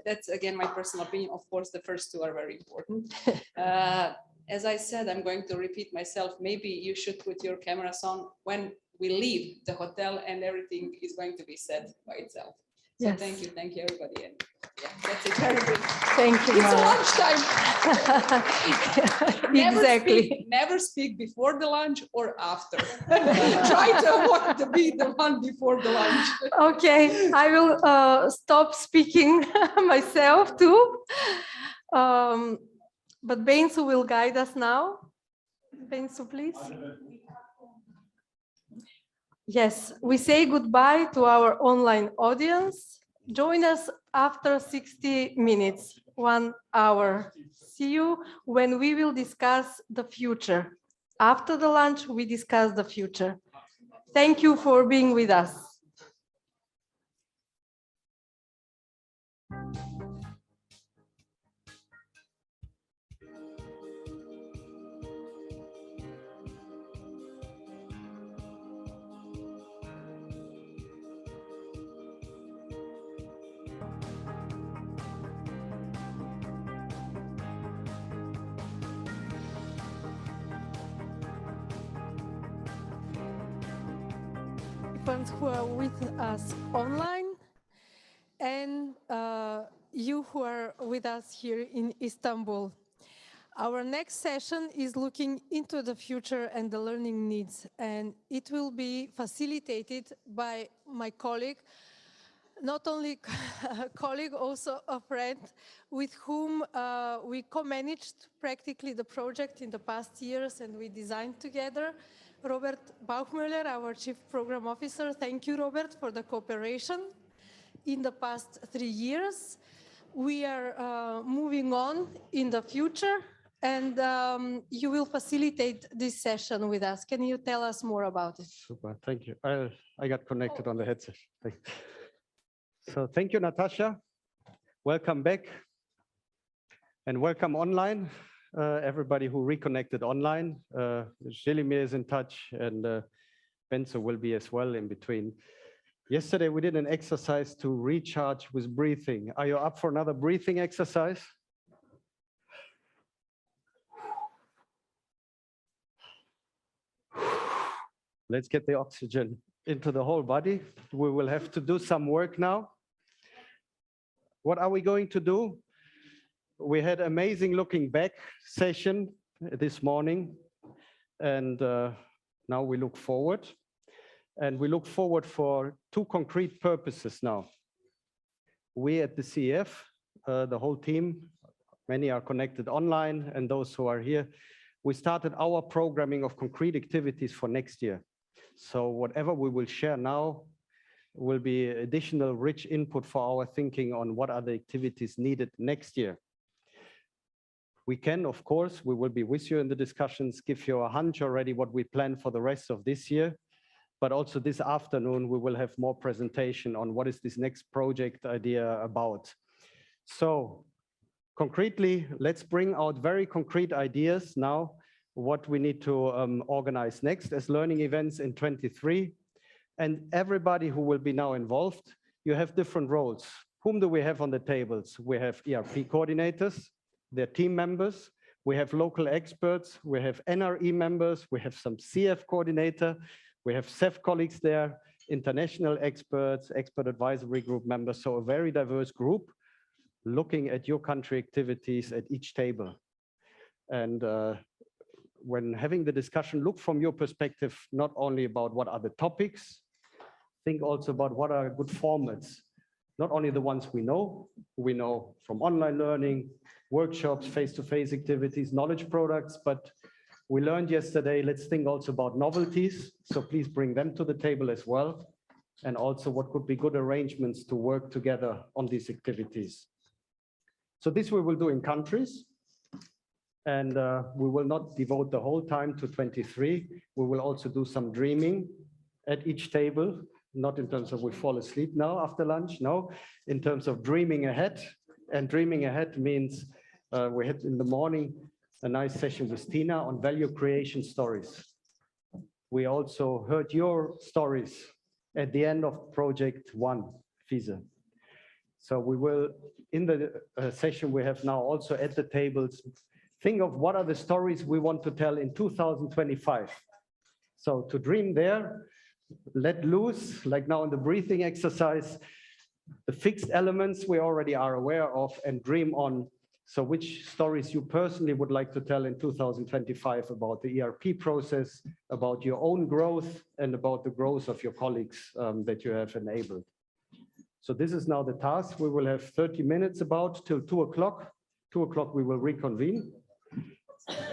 That's again my personal opinion. Of course, the first two are very important. As I said, I'm going to repeat myself. Maybe you should put your cameras on when we leave the hotel and everything is going to be said by itself. So Yes. thank you, everybody. And yeah, that's it. Very brief. Thank you. It's Maya. lunchtime. Exactly. Never speak before the lunch or after. Try to avoid to be the one before the lunch. Okay, I will stop speaking myself too. But Bensu will guide us now. Bensu, please. Yes, we say goodbye to our online audience. Join us after 60 minutes, 1 hour. See you when we will discuss the future. After the lunch, we discuss the future. Thank you for being with us. Who are with us online and you who are with us here in Istanbul. Our next session is looking into the future and the learning needs, and it will be facilitated by my colleague, not only a colleague, also a friend with whom we co-managed practically the project in the past years and we designed together. Robert Bauchmüller, our Chief Program Officer. Thank you, Robert, for the cooperation in the past 3 years. We are moving on in the future and you will facilitate this session with us. Can you tell us more about it? Super, thank you. I got connected on the headset. So thank you, Natasha. Welcome back and welcome online. Everybody who reconnected online. Jelimir is in touch and Benzo will be as well in between. Yesterday we did an exercise to recharge with breathing. Are you up for another breathing exercise? Let's get the oxygen into the whole body. We will have to do some work now. What are we going to do? We had amazing looking back session this morning, and now we look forward. And we look forward for two concrete purposes now. We at the CEF, the whole team, many are connected online, and those who are here, we started our programming of concrete activities for next year. So whatever we will share now will be additional rich input for our thinking on what are the activities needed next year. We can, of course, we will be with you in the discussions, give you a hunch already what we plan for the rest of this year. But also this afternoon, we will have more presentation on what is this next project idea about. So concretely, let's bring out very concrete ideas now, what we need to organize next as learning events in 23. And everybody who will be now involved, you have different roles. Whom do we have on the tables? We have ERP coordinators, their team members, we have local experts, we have NRE members, we have some CF coordinator, we have CEF colleagues there, international experts, expert advisory group members, so a very diverse group looking at your country activities at each table. And when having the discussion, look from your perspective, not only about what are the topics, think also about what are good formats, not only the ones we know from online learning, workshops, face-to-face activities, knowledge products, but we learned yesterday, let's think also about novelties. So please bring them to the table as well. And also what could be good arrangements to work together on these activities. So this we will do in countries. And we will not devote the whole time to 23. We will also do some dreaming at each table, not in terms of we fall asleep now after lunch, no, in terms of dreaming ahead. And dreaming ahead means we had in the morning a nice session with Tina on value creation stories. We also heard your stories at the end of project 1, FISR. So we will, in the session we have now also at the tables, think of what are the stories we want to tell in 2025. So to dream there, let loose, like now in the breathing exercise, the fixed elements we already are aware of and dream on. So which stories you personally would like to tell in 2025 about the ERP process, about your own growth, and about the growth of your colleagues that you have enabled. So this is now the task. We will have 30 minutes about till 2 o'clock. 2 o'clock we will reconvene.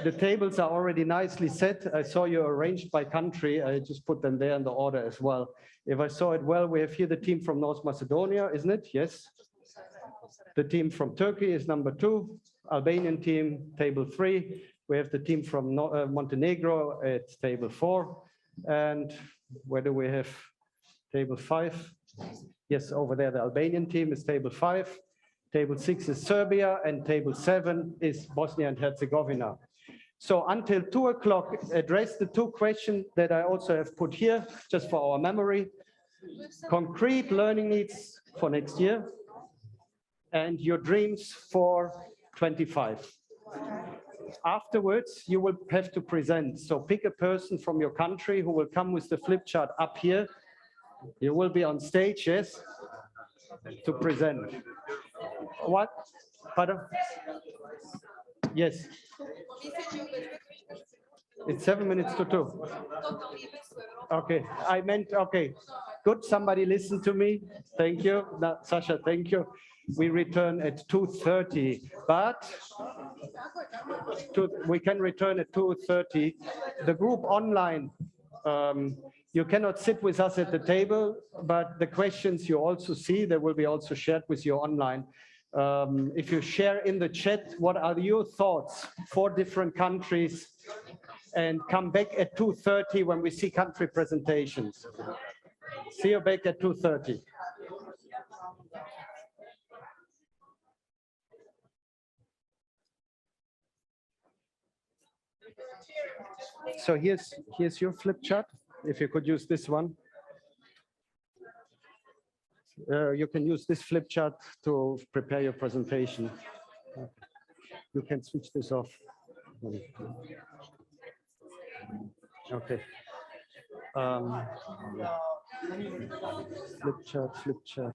The tables are already nicely set. I saw you arranged by country. I just put them there in the order as well. If I saw it well, we have here the team from North Macedonia, isn't it? Yes. The team from Turkey is number 2. Albanian team, table 3. We have the team from Montenegro at table 4. And where do we have table 5? Yes, over there, the Albanian team is table 5. Table 6 is Serbia, and table 7 is Bosnia and Herzegovina. So until 2 o'clock, address the 2 questions that I also have put here, just for our memory. Concrete learning needs for next year, and your dreams for 25. Afterwards, you will have to present. So pick a person from your country who will come with the flip chart up here. You will be on stage, yes, to present. What? Pardon? Yes. It's 7 minutes to 2. Okay, I meant, okay, good, somebody listen to me. Thank you, Sasha, thank you. We return at 2:30, but we can return at 2:30. The group online, you cannot sit with us at the table, but the questions you also see, they will be also shared with you online. if you share in the chat, what are your thoughts for different countries, and come back at 2:30 when we see country presentations. See you back at 2:30. So here's your flip chart. If you could use this one. You can use this flip chart to prepare your presentation. You can switch this off. Okay. Flip chart.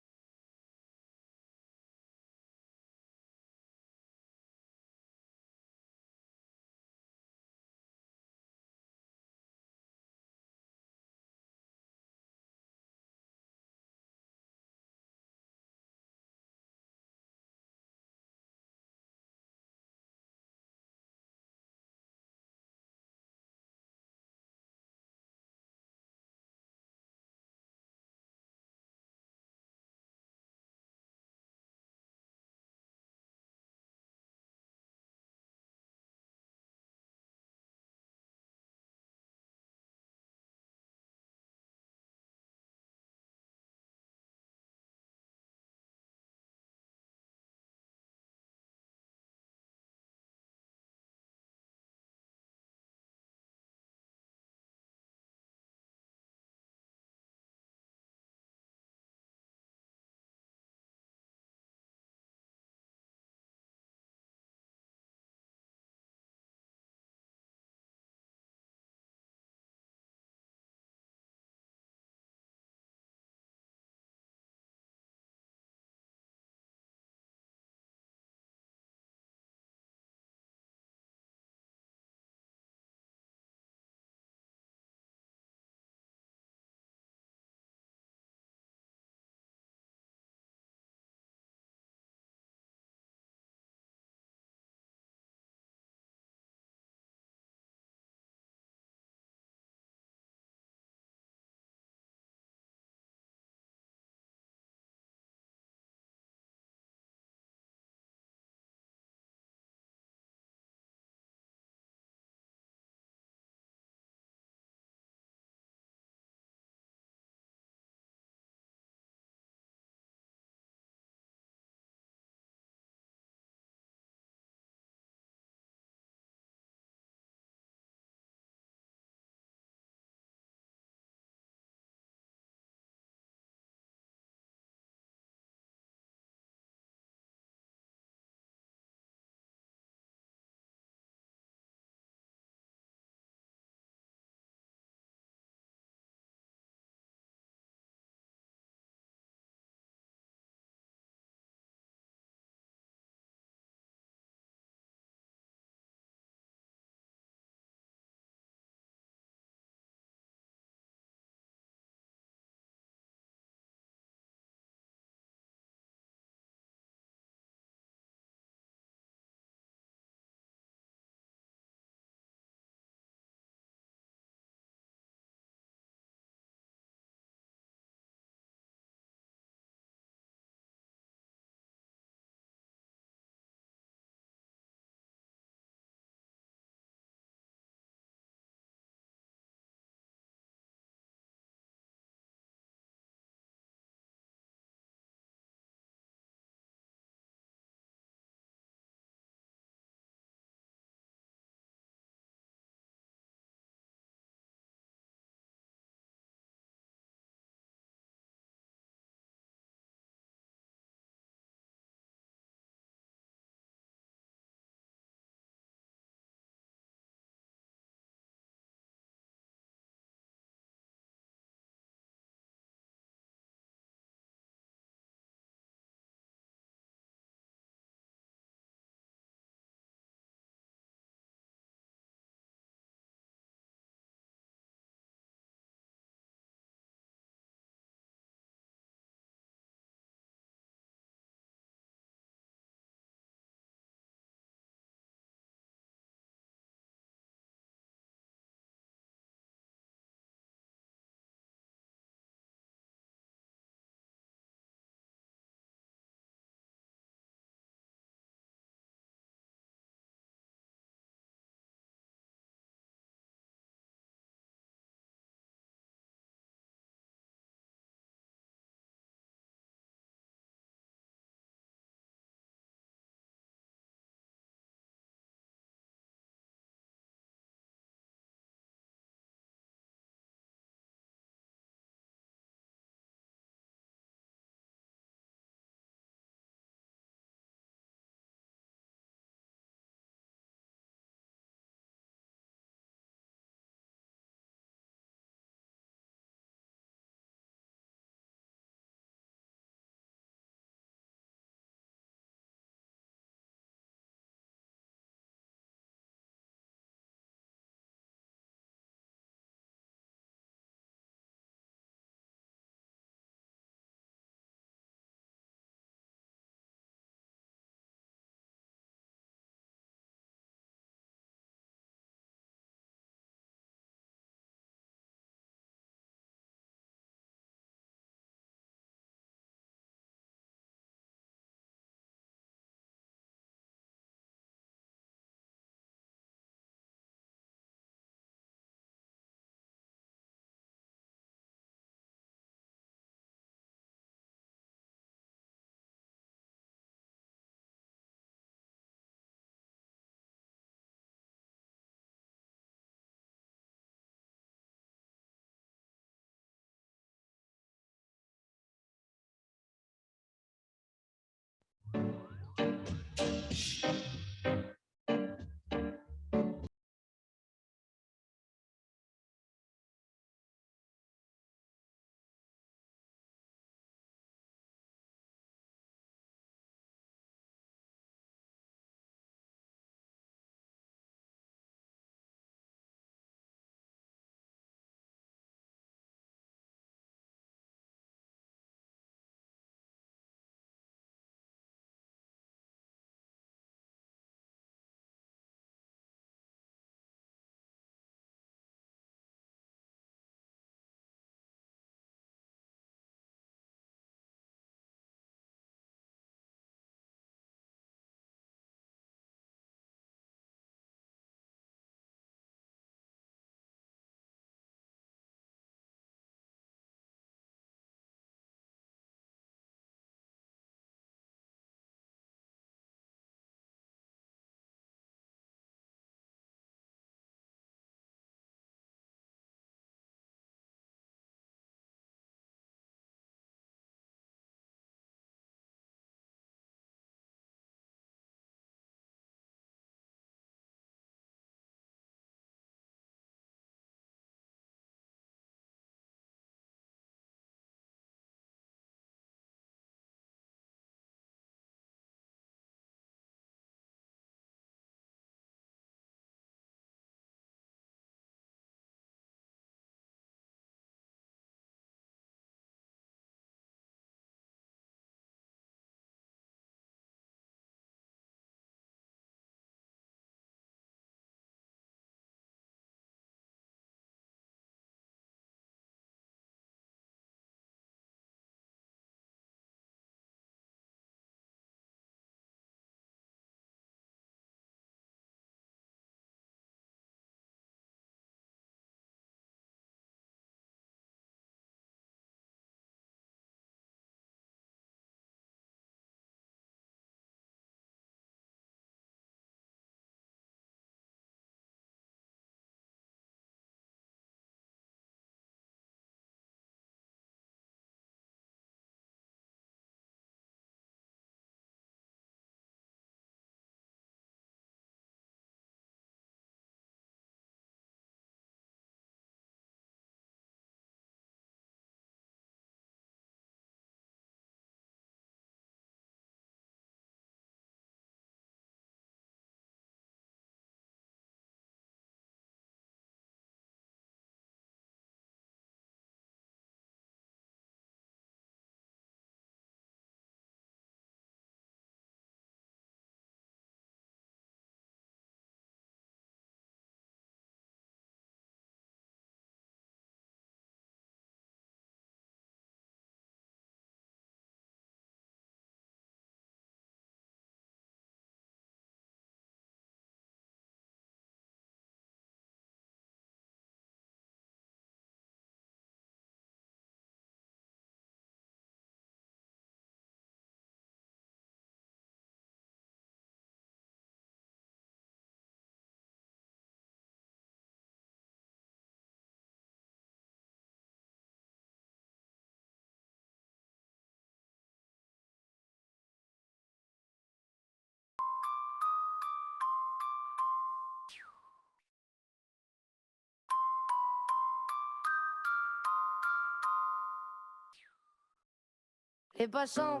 Et passant,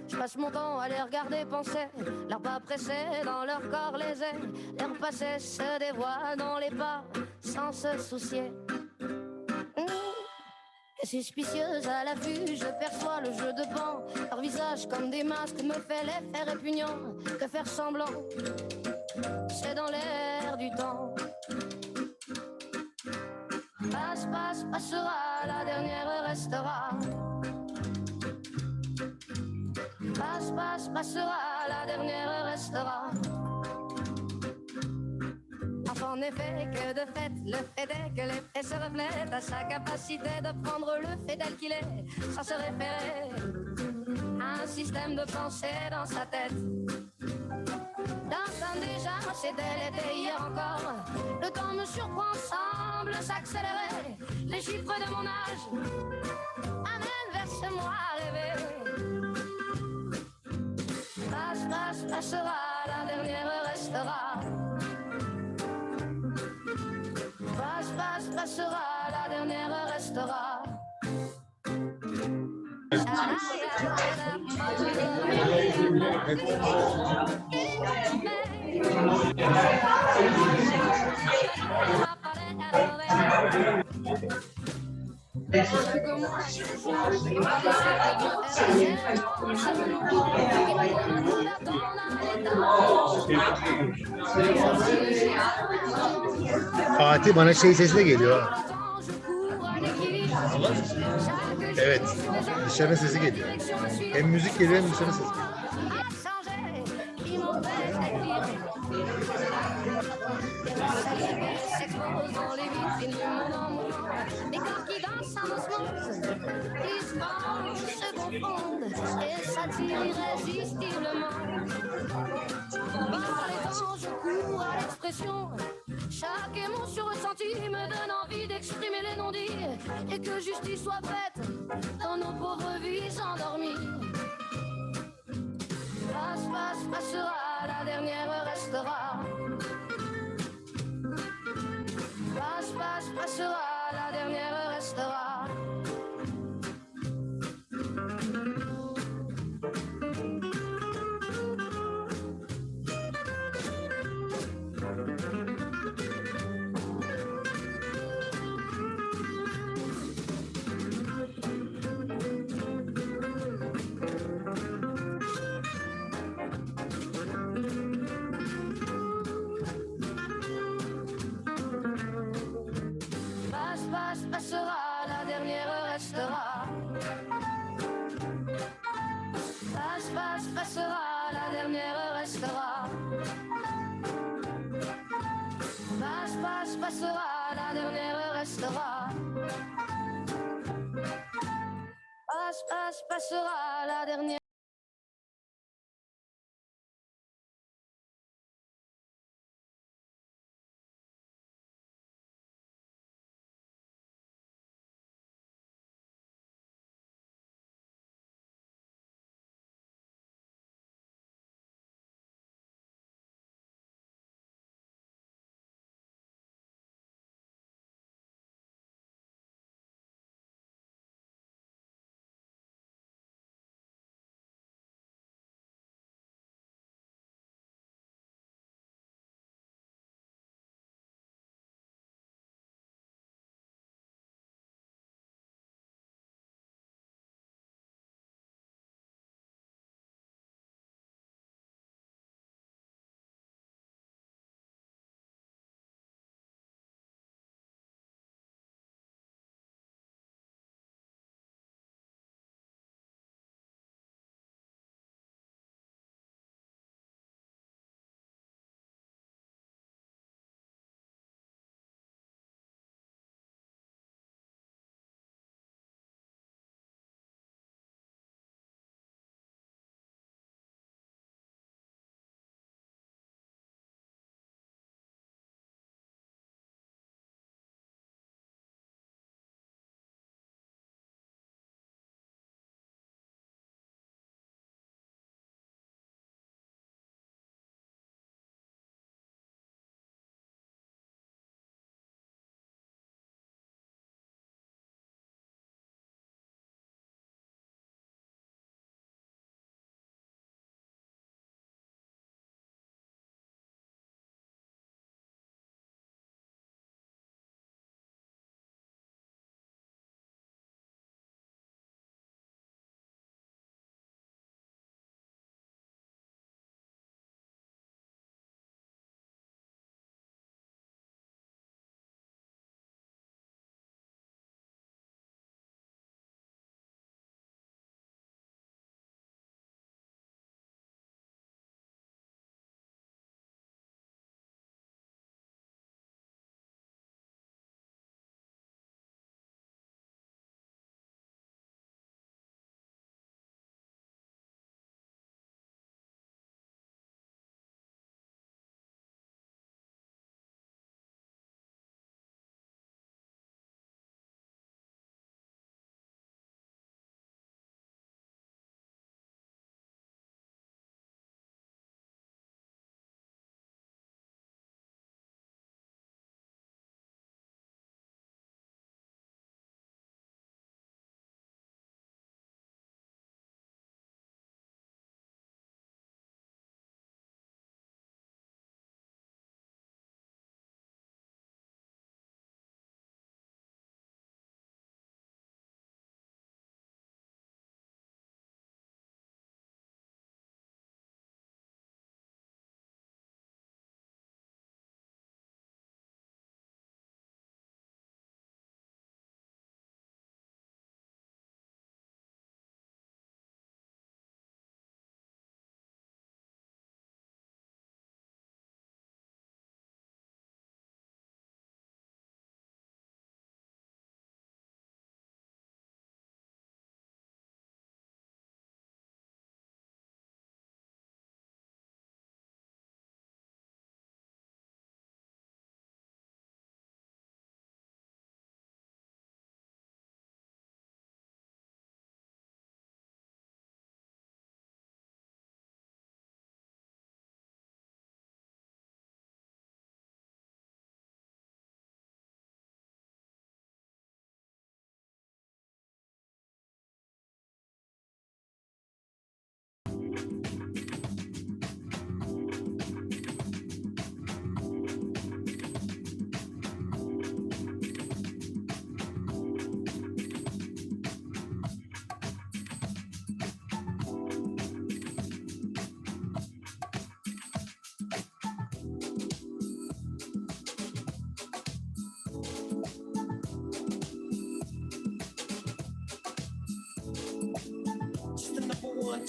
je passe mon temps à les regarder penser. Leurs pas pressés dans leur corps les ailes. L'air passé se dévoile dans les pas sans se soucier. Suspicieuse à l'affût, je perçois le jeu de pan. Leur visage comme des masques me fait l'effet répugnant. Que faire semblant, c'est dans l'air du temps. Passera, la dernière restera. Passera, la dernière restera. Enfin, en effet, que de fait, le fait est que l'effet se reflète à sa capacité de prendre le fait tel qu'il est, sans se référer à un système de pensée dans sa tête. D'un temps déjà, c'était l'été hier encore. Le temps me surprend, semble s'accélérer. Les chiffres de mon âge amènent vers ce moi rêvé. Passera, la dernière restera. Passera, la dernière restera. Fatih bana şey sesi de geliyor. Ha. Evet. Dışarının sesi geliyor. Hem müzik geliyor hem dışarının sesi geliyor. S'expose dans les vitrines du monde en mouvement. Les corps qui dansent en osmose, qui se penchent, se confondent et s'attirent irrésistiblement. Par les temps, je cours à l'expression. Chaque émotion ressentie me donne envie d'exprimer les non-dits et que justice soit faite dans nos pauvres vies endormies. Passera, la dernière restera. Passera, la dernière restera. Passera, la dernière restera. Passera, la dernière restera. Passera, la dernière restera. Passera, la dernière.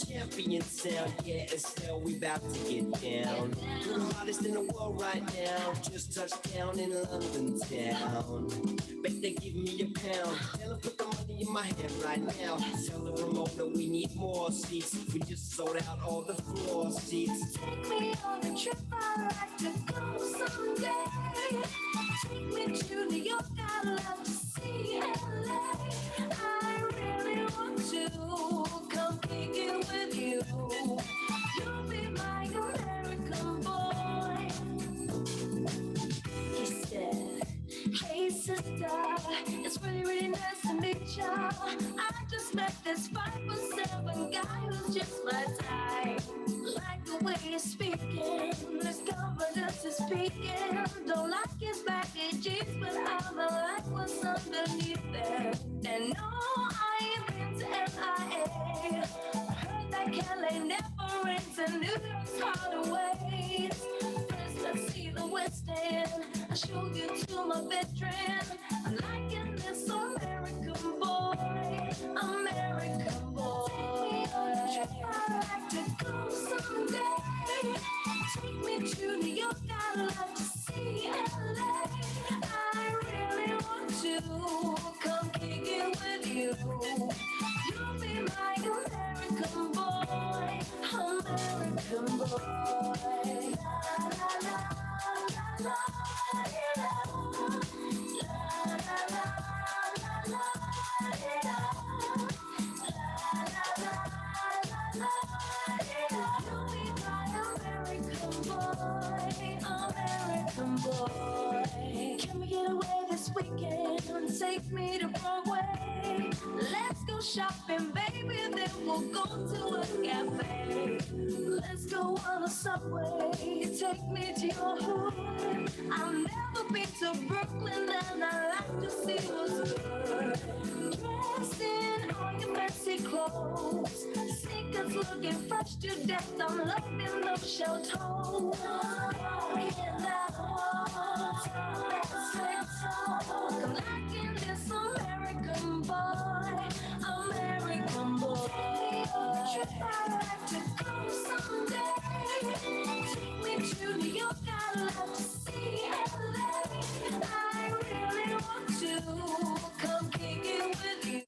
champion sound, yeah, Estelle, we about to get down. We're the hottest in the world right now. Just touched down in London town. Bet they give me a pound. Tell them put the money in my hand right now. Tell the promoter we need more seats. We just sold out all the floor seats. Take me on a trip, I'd like to go someday. Take me to New York, I'd love to see LA. I really want to come kick it with you. You'll be my American boy. He said, hey sister, it's really, really nice to meet ya. I just met this 5'7" guy who's just my type. Like the way he's speaking, his confidence is speaking. Don't like his baggy jeans, but I like what's underneath there. And no, I ain't been to MIA. Heard that Kelly never rains and New York's hard to wait. First, let's see the West End. I'll show you to my bedroom. I'm liking this American boy, American boy. Take me on a trip, I'd like to go someday. Take me to New York, I'd love to see LA. I really want to come kick it with you. You'll be my American boy, American boy. La la la la la American boy. Can we get away this weekend? Take me to Broadway. Let's go shopping, baby. Then we'll go to a cafe. Let's go on a subway. Take me to your hood. I've never been to Brooklyn and I like to see what's good. Dressed in all your fancy clothes. Sneakers looking fresh to death. I'm loving those shell toes. Walking down that straight talk. I'm liking this American boy. American boy. Trip I'd like to go someday. Take me to New York, I'd love to see LA. I really want to come kick it with you.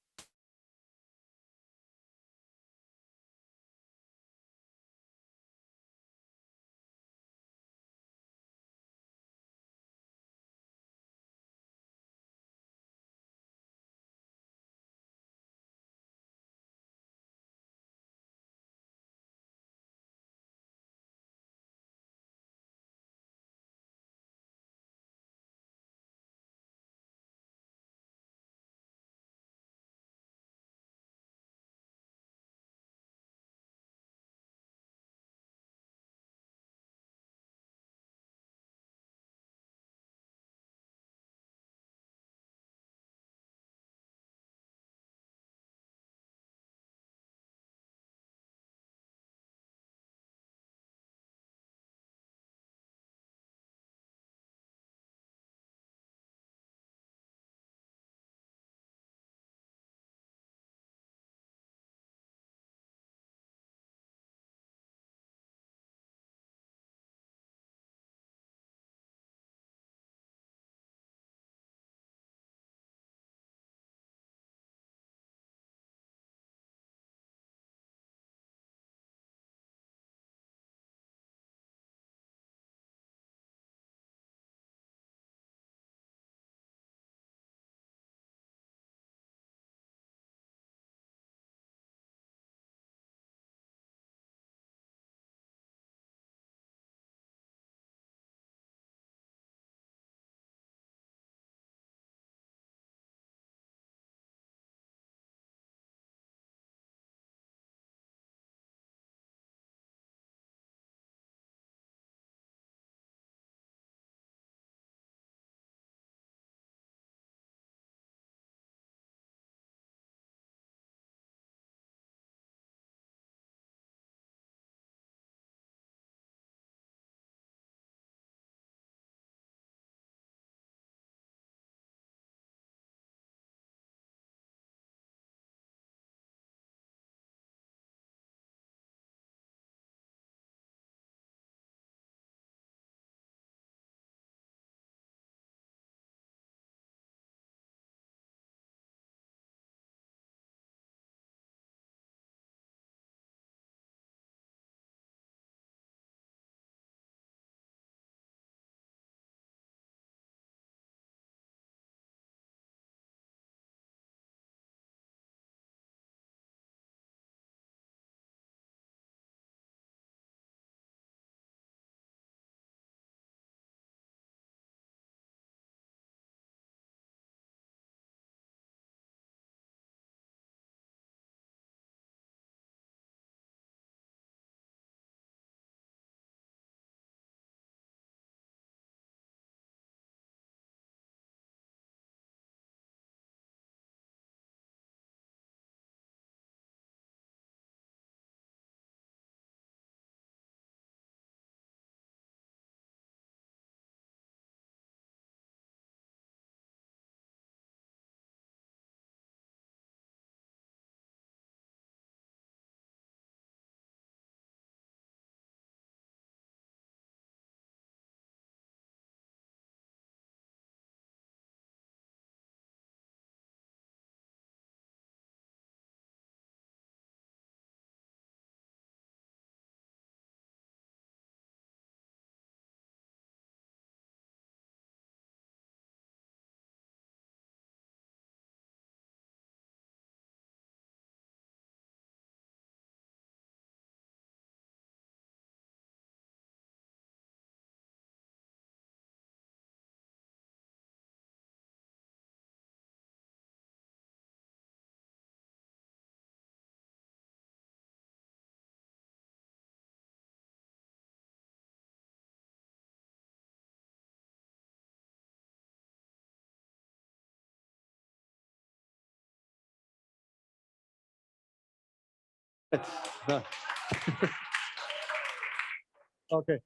Okay.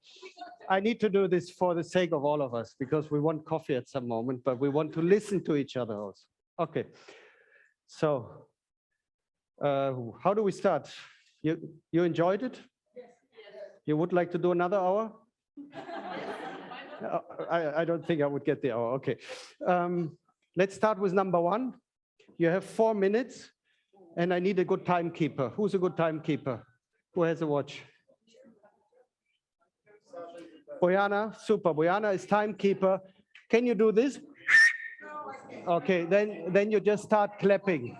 I need to do this for the sake of all of us because we want coffee at some moment, but we want to listen to each other also. Okay. So how do we start? You enjoyed it? You would like to do another hour? I don't think I would get the hour. Okay. Let's start with number one. You have 4 minutes and I need a good timekeeper. Who's a good timekeeper? Who has a watch? Bojana, super. Bojana is timekeeper. Can you do this? Okay, then you just start clapping.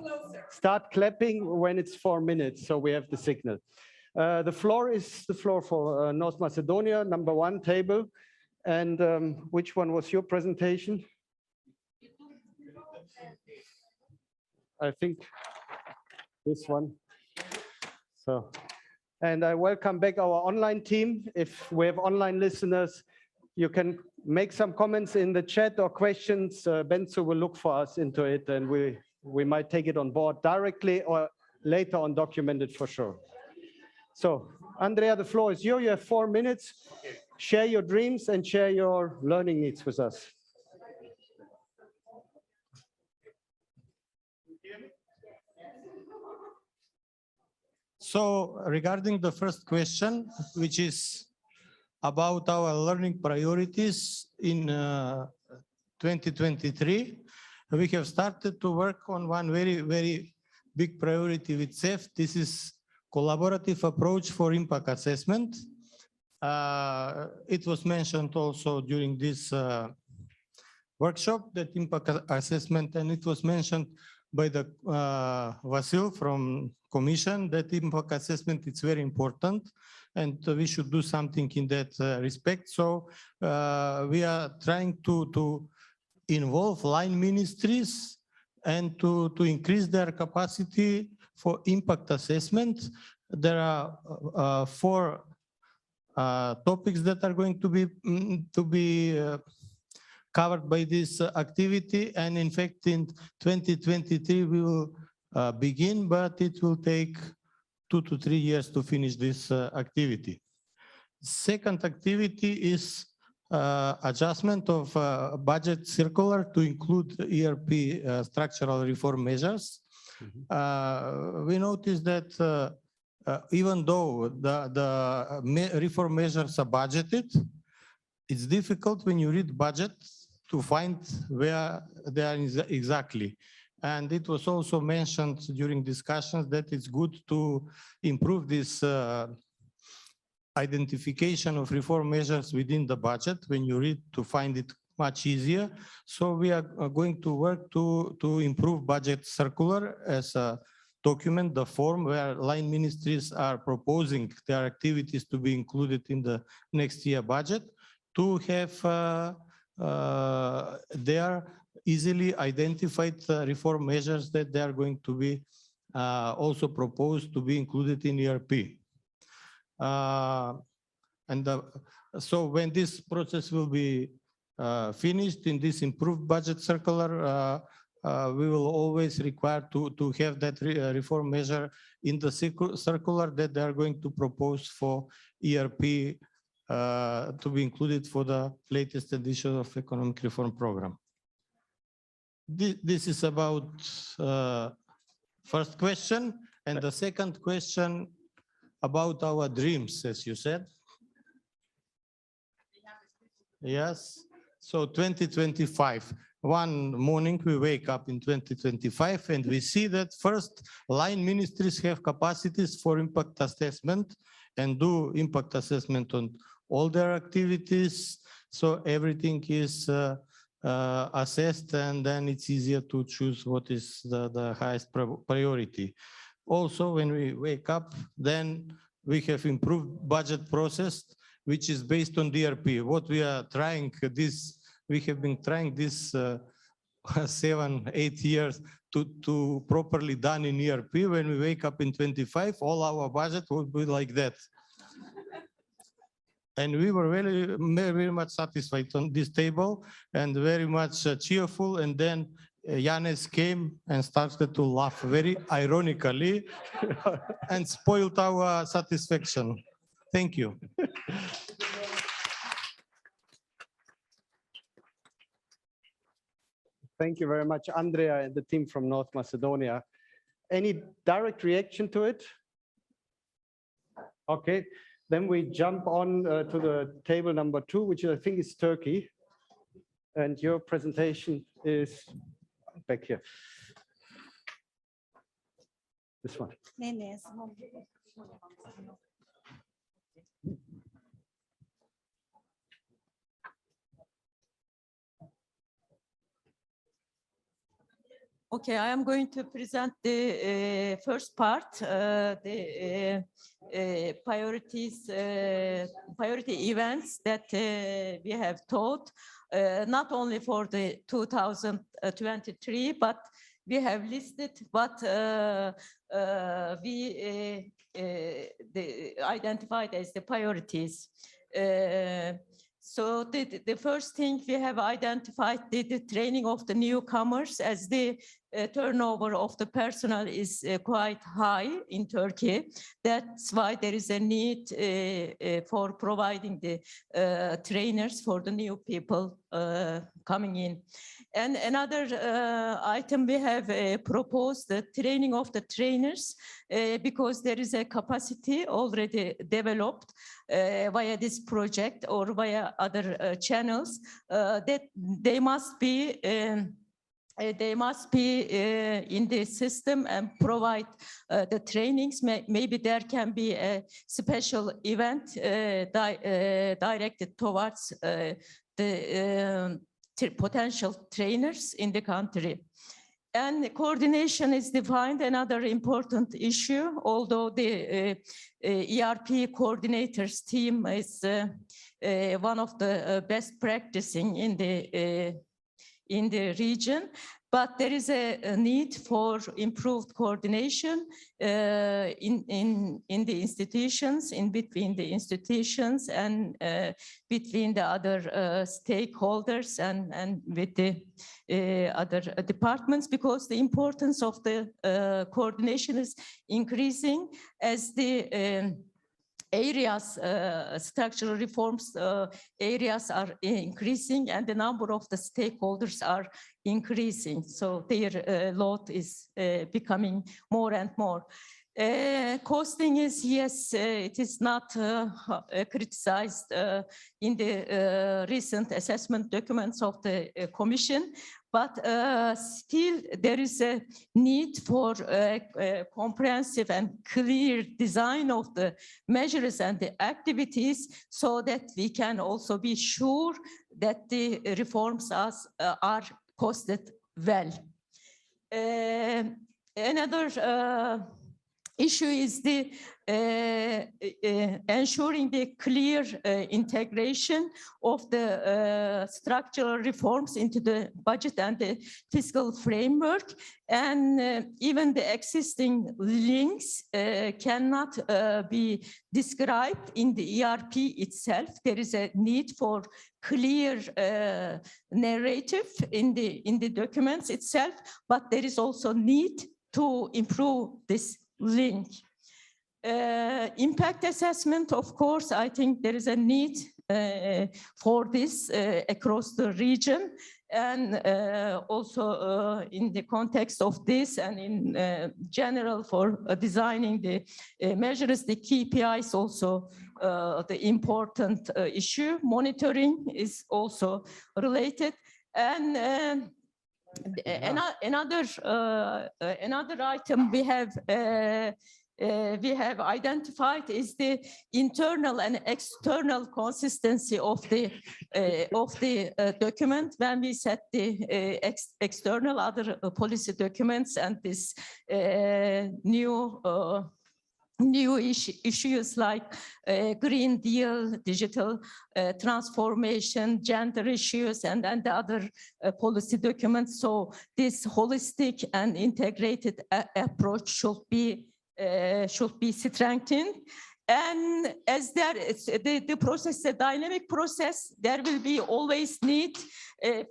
Start clapping when it's 4 minutes, so we have the signal. The floor is the floor for North Macedonia, number one table. And which one was your presentation? I think this one. So, and I welcome back our online team. If we have online listeners, you can make some comments in the chat or questions. Benzo will look for us into it and we might take it on board directly or later on documented for sure. So, Andrea, the floor is yours. You have 4 minutes. Okay. Share your dreams and share your learning needs with us. So regarding the first question, which is about our learning priorities in 2023, we have started to work on one very, very big priority with CEF. This is collaborative approach for impact assessment. It was mentioned also during this workshop that impact assessment, and it was mentioned by the Vasil from Commission that impact assessment is very important and we should do something in that respect. So we are trying to involve line ministries and to increase their capacity for impact assessment. There are 4 topics that are going to be covered by this activity, and in fact in 2023 we will begin, but it will take 2 to 3 years to finish this activity. Second activity is adjustment of budget circular to include ERP structural reform measures. We noticed that even though the reform measures are budgeted, it's difficult when you read budget to find where they are exactly. And it was also mentioned during discussions that it's good to improve this identification of reform measures within the budget when you read to find it much easier. So we are going to work to improve budget circular as a document, the form where line ministries are proposing their activities to be included in the next year budget, to have their easily identified reform measures that they are going to be also proposed to be included in ERP. So when this process will be finished in this improved budget circular, we will always require to have that reform measure in the circular that they are going to propose for ERP to be included for the latest edition of economic reform program. This is about first question, and the second question about our dreams, as you said. Yes, so 2025. One morning we wake up in 2025 and we see that first line ministries have capacities for impact assessment and do impact assessment on all their activities. So everything is assessed and then it's easier to choose what is the highest priority. Also, when we wake up, then we have improved budget process, which is based on DRP. What we are trying we have been trying this 7-8 years to properly done in ERP. When we wake up in 25, all our budget will be like that. And we were very much satisfied on this table and very much cheerful. And then Yanis came and started to laugh very ironically and spoiled our satisfaction. Thank you. Thank you very much, Andrea and the team from North Macedonia. Any direct reaction to it? Okay, then we jump on to the table number 2, which I think is Turkey. And your presentation is back here. This one. Okay, I am going to present the first part, the priority events that we have taught, not only for the 2023, but we have listed what we identified as the priorities. So the first thing we have identified the training of the newcomers, as the turnover of the personnel is quite high in Turkey. That's why there is a need for providing the trainers for the new people coming in. And another item we have proposed, the training of the trainers, because there is a capacity already developed via this project or via other channels, that they must be in the system and provide the trainings. Maybe there can be a special event directed towards the potential trainers in the country. And coordination is defined, another important issue, although the ERP coordinators team is one of the best practicing in the region, but there is a need for improved coordination in the institutions, in between the institutions and between the other stakeholders and with the other departments, because the importance of the coordination is increasing as the areas, structural reforms areas are increasing and the number of the stakeholders are increasing. So their load is becoming more and more. Costing is, yes, it is not criticized in the recent assessment documents of the Commission, but still there is a need for a comprehensive and clear design of the measures and the activities so that we can also be sure that the reforms are costed well. Another issue is the ensuring the clear integration of the structural reforms into the budget and the fiscal framework, and even the existing links cannot be described in the ERP itself. There is a need for clear narrative in the documents itself, but there is also need to improve this link. Impact assessment, of course, I think there is a need for this across the region, and also in the context of this and in general for designing the measures, the KPIs also the important issue. Monitoring is also related, and another item we have identified is the internal and external consistency of the document. When we set the external other policy documents and this new issues like Green Deal, digital transformation, gender issues, and the other policy documents. So this holistic and integrated approach should be strengthened. And as there is the process, the dynamic process, there will be always need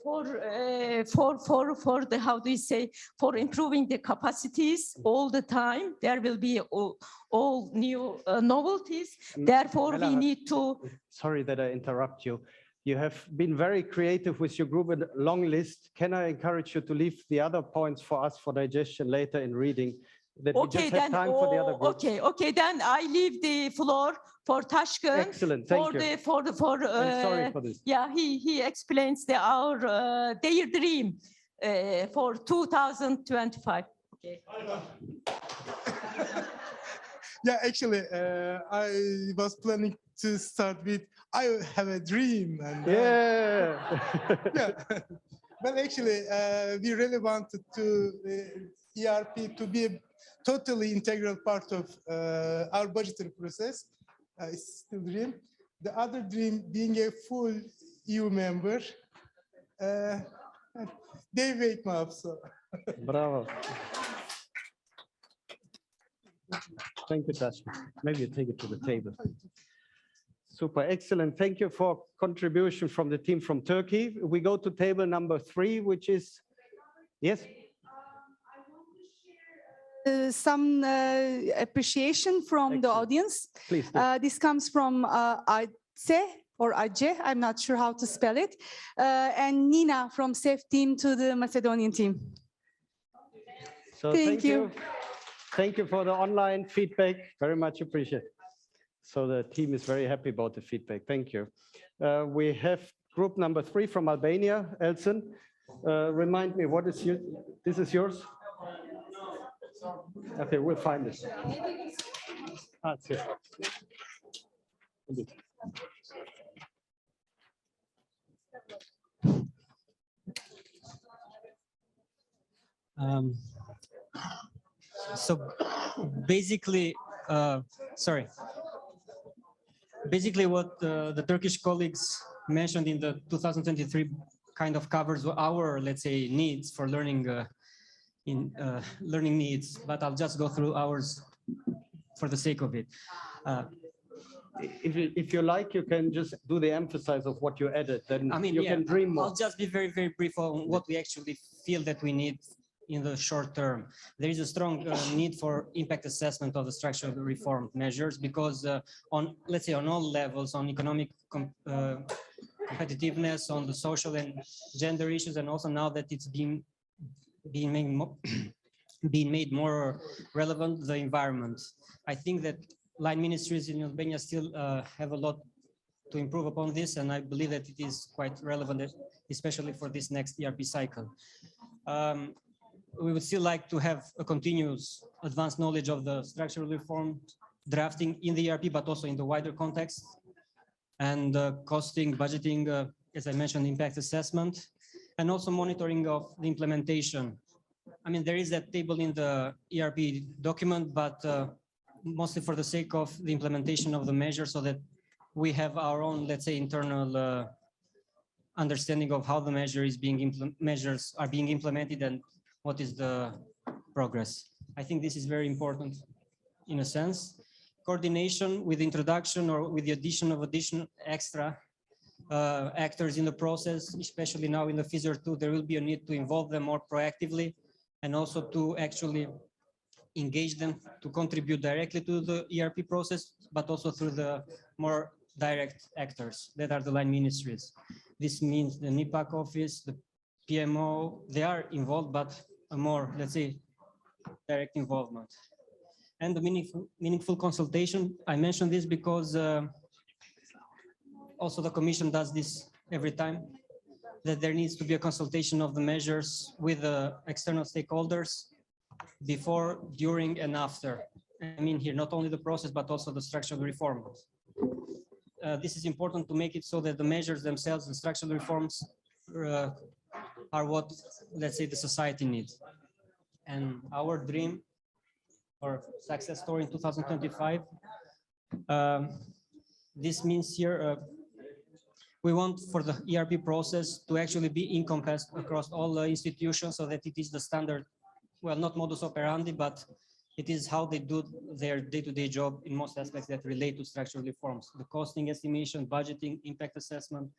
for the, how do you say, for improving the capacities all the time. There will be all new novelties. Therefore, we need to. Sorry that I interrupt you. You have been very creative with your group and long list. Can I encourage you to leave the other points for us for digestion later in reading? That we just have time for the other groups. Okay, then I leave the floor for Taşkın. Excellent, thank you. I'm sorry for this. Yeah, he explains their dream for 2025. Okay. Yeah, actually, I was planning to start with, I have a dream. And, yeah. Yeah. But actually, we really wanted to ERP to be a totally integral part of our budgetary process. It's still a dream. The other dream being a full EU member. They wake me up, so. Bravo. Thank you, Taşkın. Maybe you take it to the table. Super, excellent. Thank you for contribution from the team from Turkey. We go to table number 3, which is, yes? Some appreciation from the audience. Please. This comes from Ayce or Ace, I'm not sure how to spell it, and Nina from SAFE team to the Macedonian team. So thank you. Thank you for the online feedback. Very much appreciated. So the team is very happy about the feedback. Thank you. We have group number 3 from Albania, Elson. Remind me, what is this is yours? Okay, we'll find it. That's it. So basically, basically what the Turkish colleagues mentioned in the 2023 kind of covers our, let's say, needs for learning learning needs, but I'll just go through ours for the sake of it. If you like, you can just do the emphasis of what you added, then you can dream more. I'll just be very, very brief on what we actually feel that we need in the short term. There is a strong need for impact assessment of the structural reform measures because on, let's say, on all levels, on economic competitiveness, on the social and gender issues, and also now that it's being made more relevant, the environment. I think that line ministries in Albania still have a lot to improve upon this, and I believe that it is quite relevant, especially for this next ERP cycle. We would still like to have a continuous advanced knowledge of the structural reform drafting in the ERP, but also in the wider context, and costing, budgeting, as I mentioned, impact assessment, and also monitoring of the implementation. I mean, there is that table in the ERP document, but mostly for the sake of the implementation of the measure so that we have our own, let's say, internal understanding of how the measures are being implemented and what is the progress. I think this is very important in a sense. Coordination with introduction or with the addition of extra actors in the process, especially now in the FISR 2, there will be a need to involve them more proactively and also to actually engage them to contribute directly to the ERP process, but also through the more direct actors that are the line ministries. This means the NIPAC office, the PMO, they are involved, but a more, let's say, direct involvement. And the meaningful consultation, I mentioned this because also the Commission does this every time, that there needs to be a consultation of the measures with the external stakeholders before, during, and after. I mean here, not only the process, but also the structural reform. This is important to make it so that the measures themselves, the structural reforms, are what, let's say, the society needs. And our dream or success story in 2025, this means here, we want for the ERP process to actually be encompassed across all the institutions so that it is the standard, well, not modus operandi, but It is how they do their day-to-day job in most aspects that relate to structural reforms, the costing estimation, budgeting, impact assessment,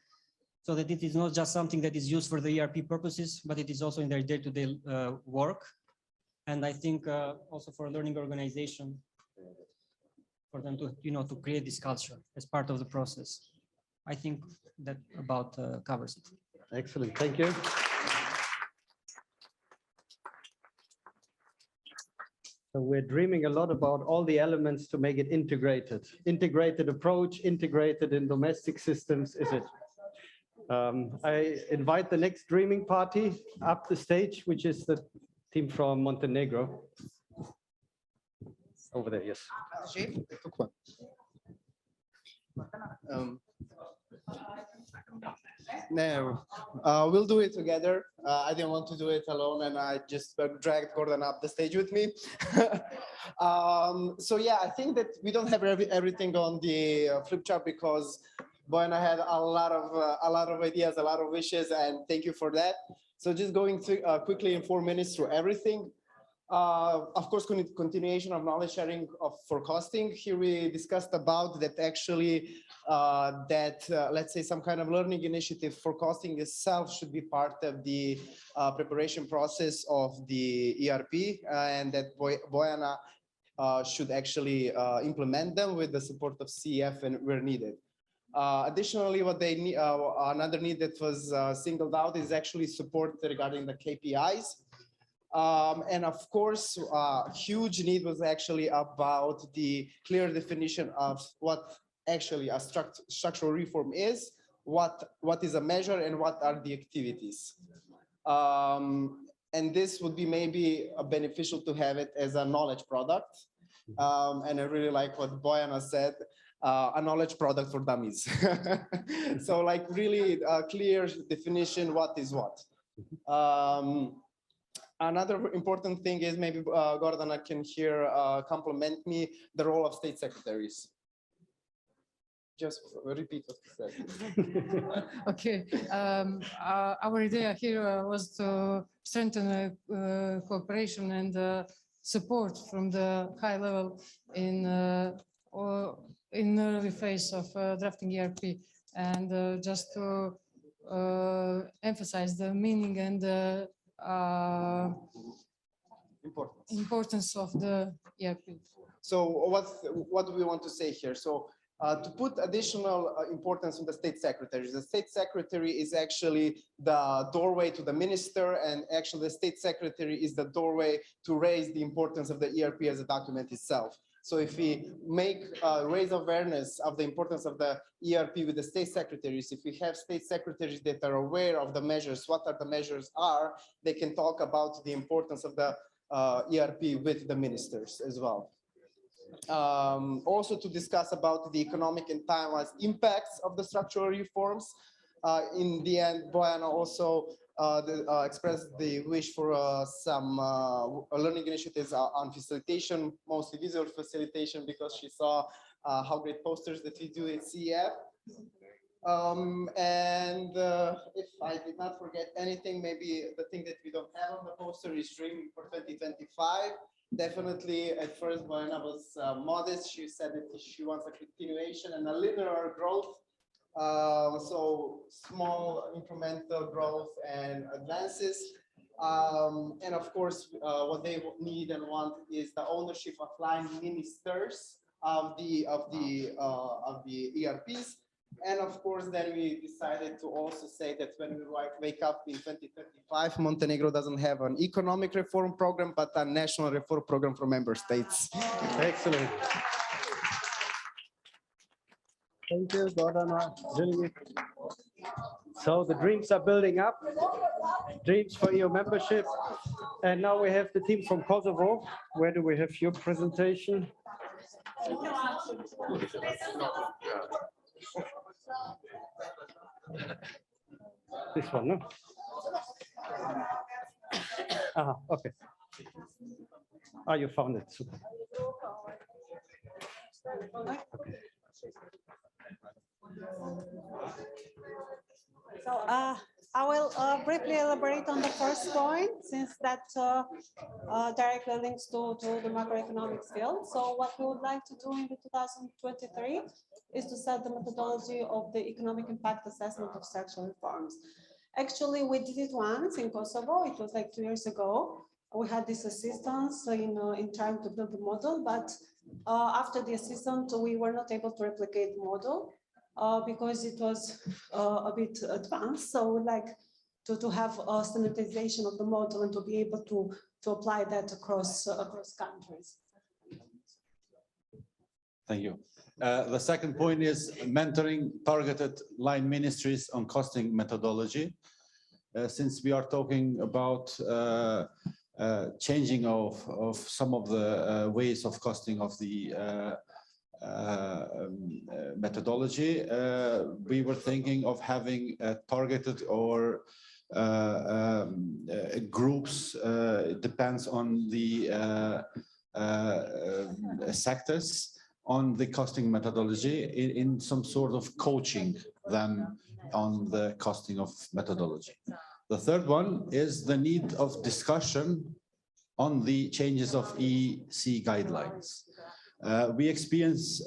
so that it is not just something that is used for the ERP purposes, but it is also in their day-to-day work. And I think also for a learning organization, for them to, to create this culture as part of the process. I think that about covers it. Excellent, thank you. So we're dreaming a lot about all the elements to make it integrated. Integrated approach, integrated in domestic systems, is it? I invite the next dreaming party up the stage, which is the team from Montenegro. Over there, yes. No, we'll do it together. I didn't want to do it alone, and I just dragged Gordon up the stage with me. So yeah, I think that we don't have everything on the flip chart because Boyana had a lot of ideas, a lot of wishes, and thank you for that. So just going through quickly in 4 minutes through everything. Of course, continuation of knowledge sharing for costing. Here we discussed about that actually let's say some kind of learning initiative for costing itself should be part of the preparation process of the ERP and that Boyana should actually implement them with the support of CEF and where needed. Additionally, what they need, another need that was singled out is actually support regarding the KPIs. And of course, huge need was actually about the clear definition of what actually a structural reform is, what is a measure, and what are the activities. And this would be maybe beneficial to have it as a knowledge product. And I really like what Boyana said, a knowledge product for dummies. So like really clear definition, what is what. Another important thing is maybe Gordana can here compliment me, the role of state secretaries. Just repeat what you said. Okay, our idea here was to strengthen cooperation and support from the high level in early phase of drafting ERP, and just to emphasize the meaning and the importance of the ERP. So what do we want to say here? So to put additional importance on the state secretaries. The state secretary is actually the doorway to the minister, and actually the state secretary is the doorway to raise the importance of the ERP as a document itself. So if we raise awareness of the importance of the ERP with the state secretaries, if we have state secretaries that are aware of the measures, what are the measures are, they can talk about the importance of the ERP with the ministers as well. Also to discuss about the economic and time-wise impacts of the structural reforms. In the end, Boyana also expressed the wish for some learning initiatives on facilitation, mostly visual facilitation, because she saw how great posters that we do in CEF. And if I did not forget anything, maybe the thing that we don't have on the poster is Dream for 2025. Definitely, at first, Boyana was modest. She said that she wants a continuation and a linear growth. So small incremental growth and advances. And of course, what they need and want is the ownership of line ministers of the ERPs. And of course, then we decided to also say that when we wake up in 2035, Montenegro doesn't have an economic reform program, but a national reform program for member states. Excellent. Thank you, Gordana. So the dreams are building up, dreams for your membership. And now we have the team from Kosovo. Where do we have your presentation? This one, no? Okay. You found it. Super. Okay. So I will briefly elaborate on the first point, since that directly links to the macroeconomics field. So what we would like to do in the 2023 is to set the methodology of the economic impact assessment of structural reforms. Actually, we did it once in Kosovo. It was like 2 years ago. We had this assistance in trying to build the model, but after the assistance, we were not able to replicate the model. Because it was a bit advanced. So we'd like to have a standardization of the model and to be able to apply that across countries. Thank you. The second point is mentoring targeted line ministries on costing methodology. Since we are talking about changing of some of the ways of costing of the methodology, we were thinking of having targeted or groups, it depends on the sectors, on the costing methodology in some sort of coaching them on the costing of methodology. The third one is the need of discussion on the changes of EC guidelines. We experienced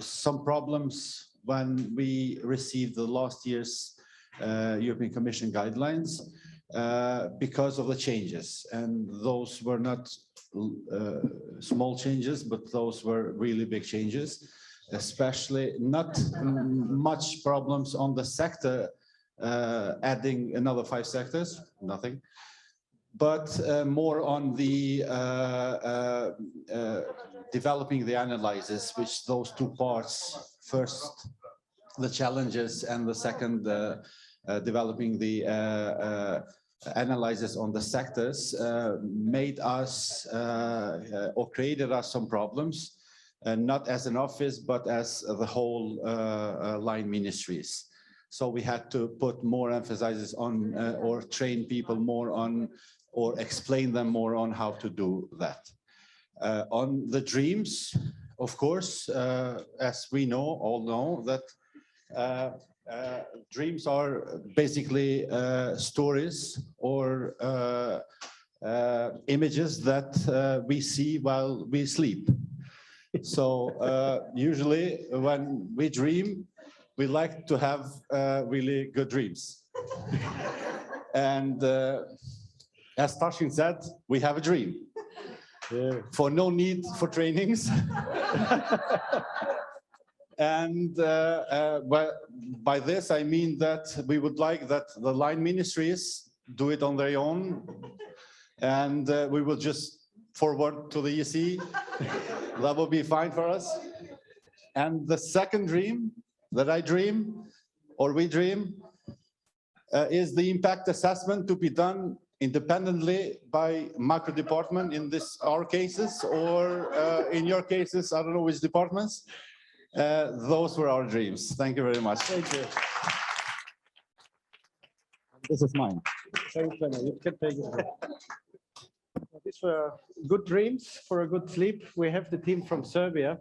some problems when we received the last year's European Commission guidelines because of the changes. And those were not small changes, but those were really big changes, especially not much problems on the sector, adding another 5 sectors, nothing. But more on the developing the analysis, which those 2 parts, first the challenges and the second developing the analysis on the sectors made us or created us some problems, not as an office, but as the whole line ministries. So we had to put more emphasis on or train people more on or explain them more on how to do that. On the dreams, of course, as we all know that dreams are basically stories or images that we see while we sleep. So usually when we dream, we like to have really good dreams. And as Tashin said, we have a dream. For no need for trainings. And by this, I mean that we would like that the line ministries do it on their own. And we will just forward to the EC. That will be fine for us. And the second dream that I dream, or we dream, is the impact assessment to be done independently by macro department in our cases, or in your cases, I don't know which departments. Those were our dreams. Thank you very much. Thank you. This is mine. Thanks, Lena. You can take it. These were good dreams for a good sleep. We have the team from Serbia.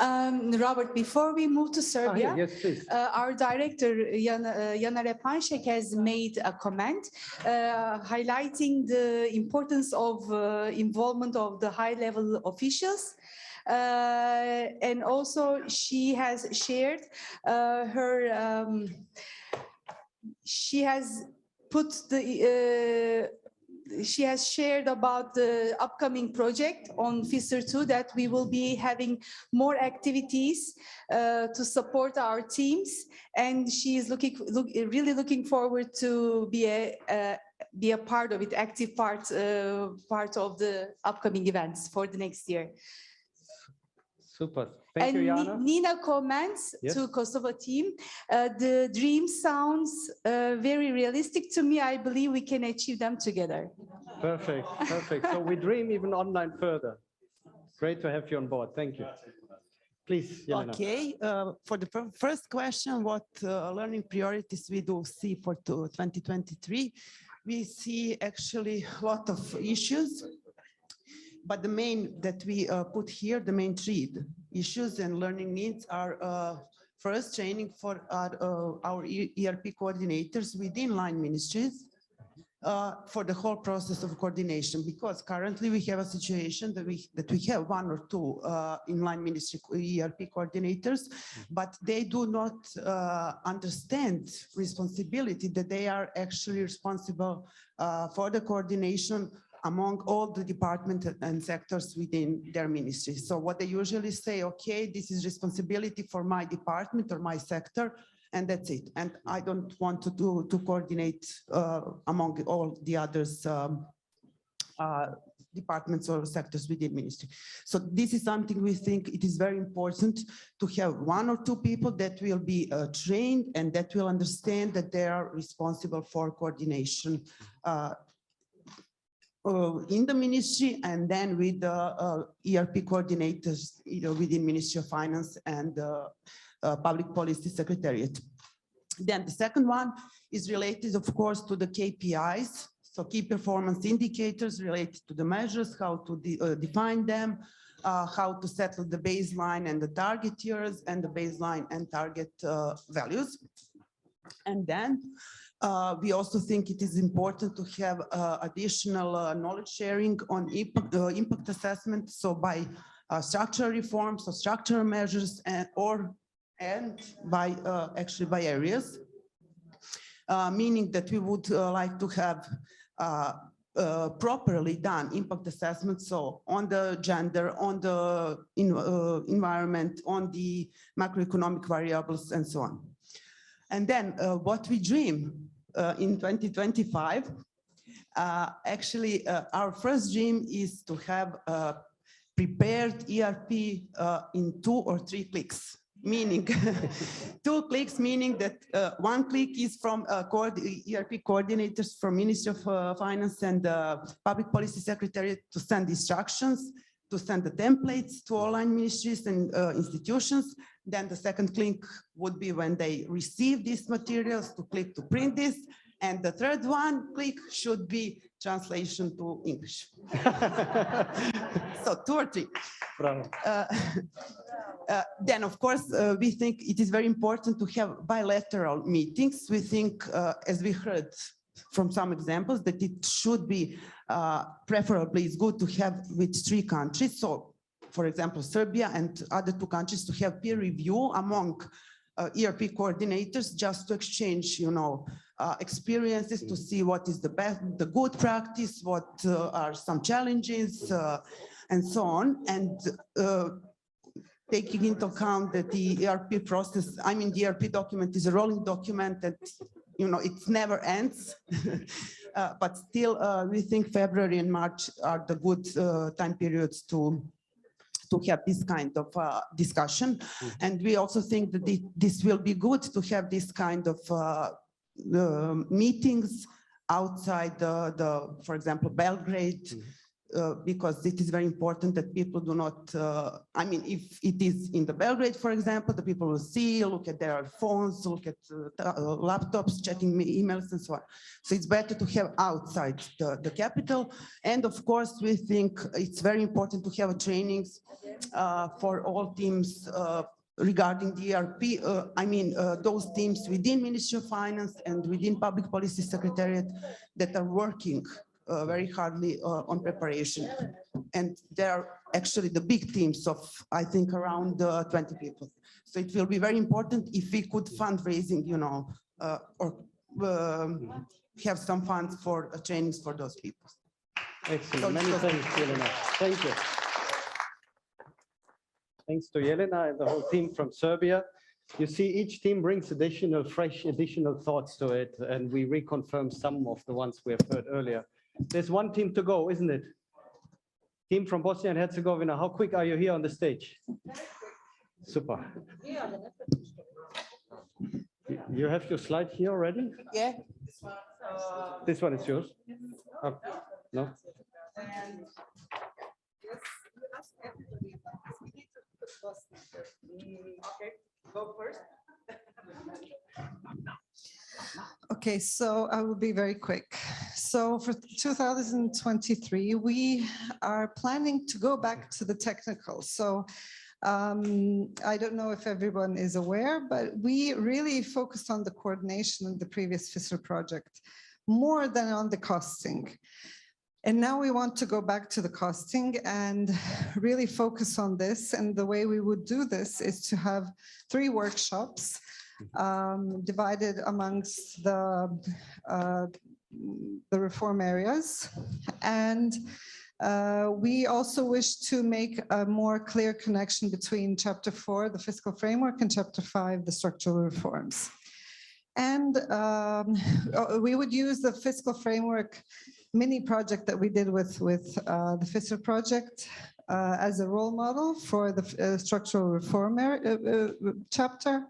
Robert, before we move to Serbia, yes, please. Our director, Jana Repanšek, has made a comment highlighting the importance of involvement of the high-level officials. And also she has shared she has shared about the upcoming project on FISR 2 that we will be having more activities to support our teams, and she is really looking forward to be a part of it, active part of the upcoming events for the next year. Super. Thank you, Jana. Nina comments to Kosovo team. The dream sounds very realistic to me. I believe we can achieve them together. Perfect, perfect. So we dream even online further. Great to have you on board. Thank you. Please, Jelena. Okay, for the first question, what learning priorities we do see for 2023? We see actually a lot of issues, but the main that we put here, the main 3 issues and learning needs are first training for our ERP coordinators within line ministries for the whole process of coordination, because currently we have a situation that we have one or two inline ministry ERP coordinators, but they do not understand responsibility, that they are actually responsible for the coordination among all the departments and sectors within their ministry. So what they usually say, okay, this is responsibility for my department or my sector, and that's it. And I don't want to coordinate among all the others departments or sectors within ministry. So this is something we think it is very important to have one or two people that will be trained and that will understand that they are responsible for coordination in the ministry, and then with the ERP coordinators, within Ministry of Finance and Public Policy Secretariat. Then the second one is related, of course, to the KPIs. So key performance indicators related to the measures, how to define them, how to settle the baseline and the target years, and the baseline and target values. And then we also think it is important to have additional knowledge sharing on impact assessment. So by structural reforms or structural measures, and by actually by areas, meaning that we would like to have properly done impact assessment. So on the gender, on the environment, on the macroeconomic variables, and so on. And then what we dream in 2025, actually our first dream is to have a prepared ERP in 2 or 3 clicks. Meaning 2 clicks, meaning that 1 click is from ERP coordinators from Ministry of Finance and Public Policy Secretariat to send instructions, to send the templates to all line ministries and institutions. Then the second click would be when they receive these materials to click to print this. And the third click should be translation to English. So 2 or 3. Then, of course, we think it is very important to have bilateral meetings. We think, as we heard from some examples, that it should be preferably, it's good to have with 3 countries. So, for example, Serbia and other 2 countries, to have peer review among ERP coordinators, just to exchange, experiences, to see what is the best, the good practice, what are some challenges, and so on. And taking into account that the ERP process, the ERP document is a rolling document that, it never ends. But still, we think February and March are the good time periods to have this kind of discussion. And we also think that this will be good to have this kind of meetings outside for example, Belgrade, because it is very important that people do not, if it is in the Belgrade, for example, the people will see, look at their phones, look at laptops, checking emails and so on. So it's better to have outside the capital. And of course, we think it's very important to have trainings for all teams regarding the ERP, those teams within Ministry of Finance and within Public Policy Secretariat that are working very hardly on preparation. And they're actually the big teams of, I think, around 20 people. So it will be very important if we could fundraising, or have some funds for trainings for those people. Excellent. So many thanks, Jelena. Thank you. Thanks to Jelena and the whole team from Serbia. You see, each team brings fresh additional thoughts to it, and we reconfirm some of the ones we have heard earlier. There's one team to go, isn't it? Team from Bosnia and Herzegovina, how quick are you here on the stage? Super. You have your slide here already? Yeah. This one is yours? Oh, no? Okay, go first. Okay, so I will be very quick. So for 2023, we are planning to go back to the technical. So I don't know if everyone is aware, but we really focused on the coordination of the previous FISR project more than on the costing. And now we want to go back to the costing and really focus on this. And the way we would do this is to have 3 workshops divided amongst the reform areas. And we also wish to make a more clear connection between Chapter 4, the fiscal framework, and Chapter 5, the structural reforms. And we would use the fiscal framework mini project that we did with the FISR project as a role model for the structural reform chapter.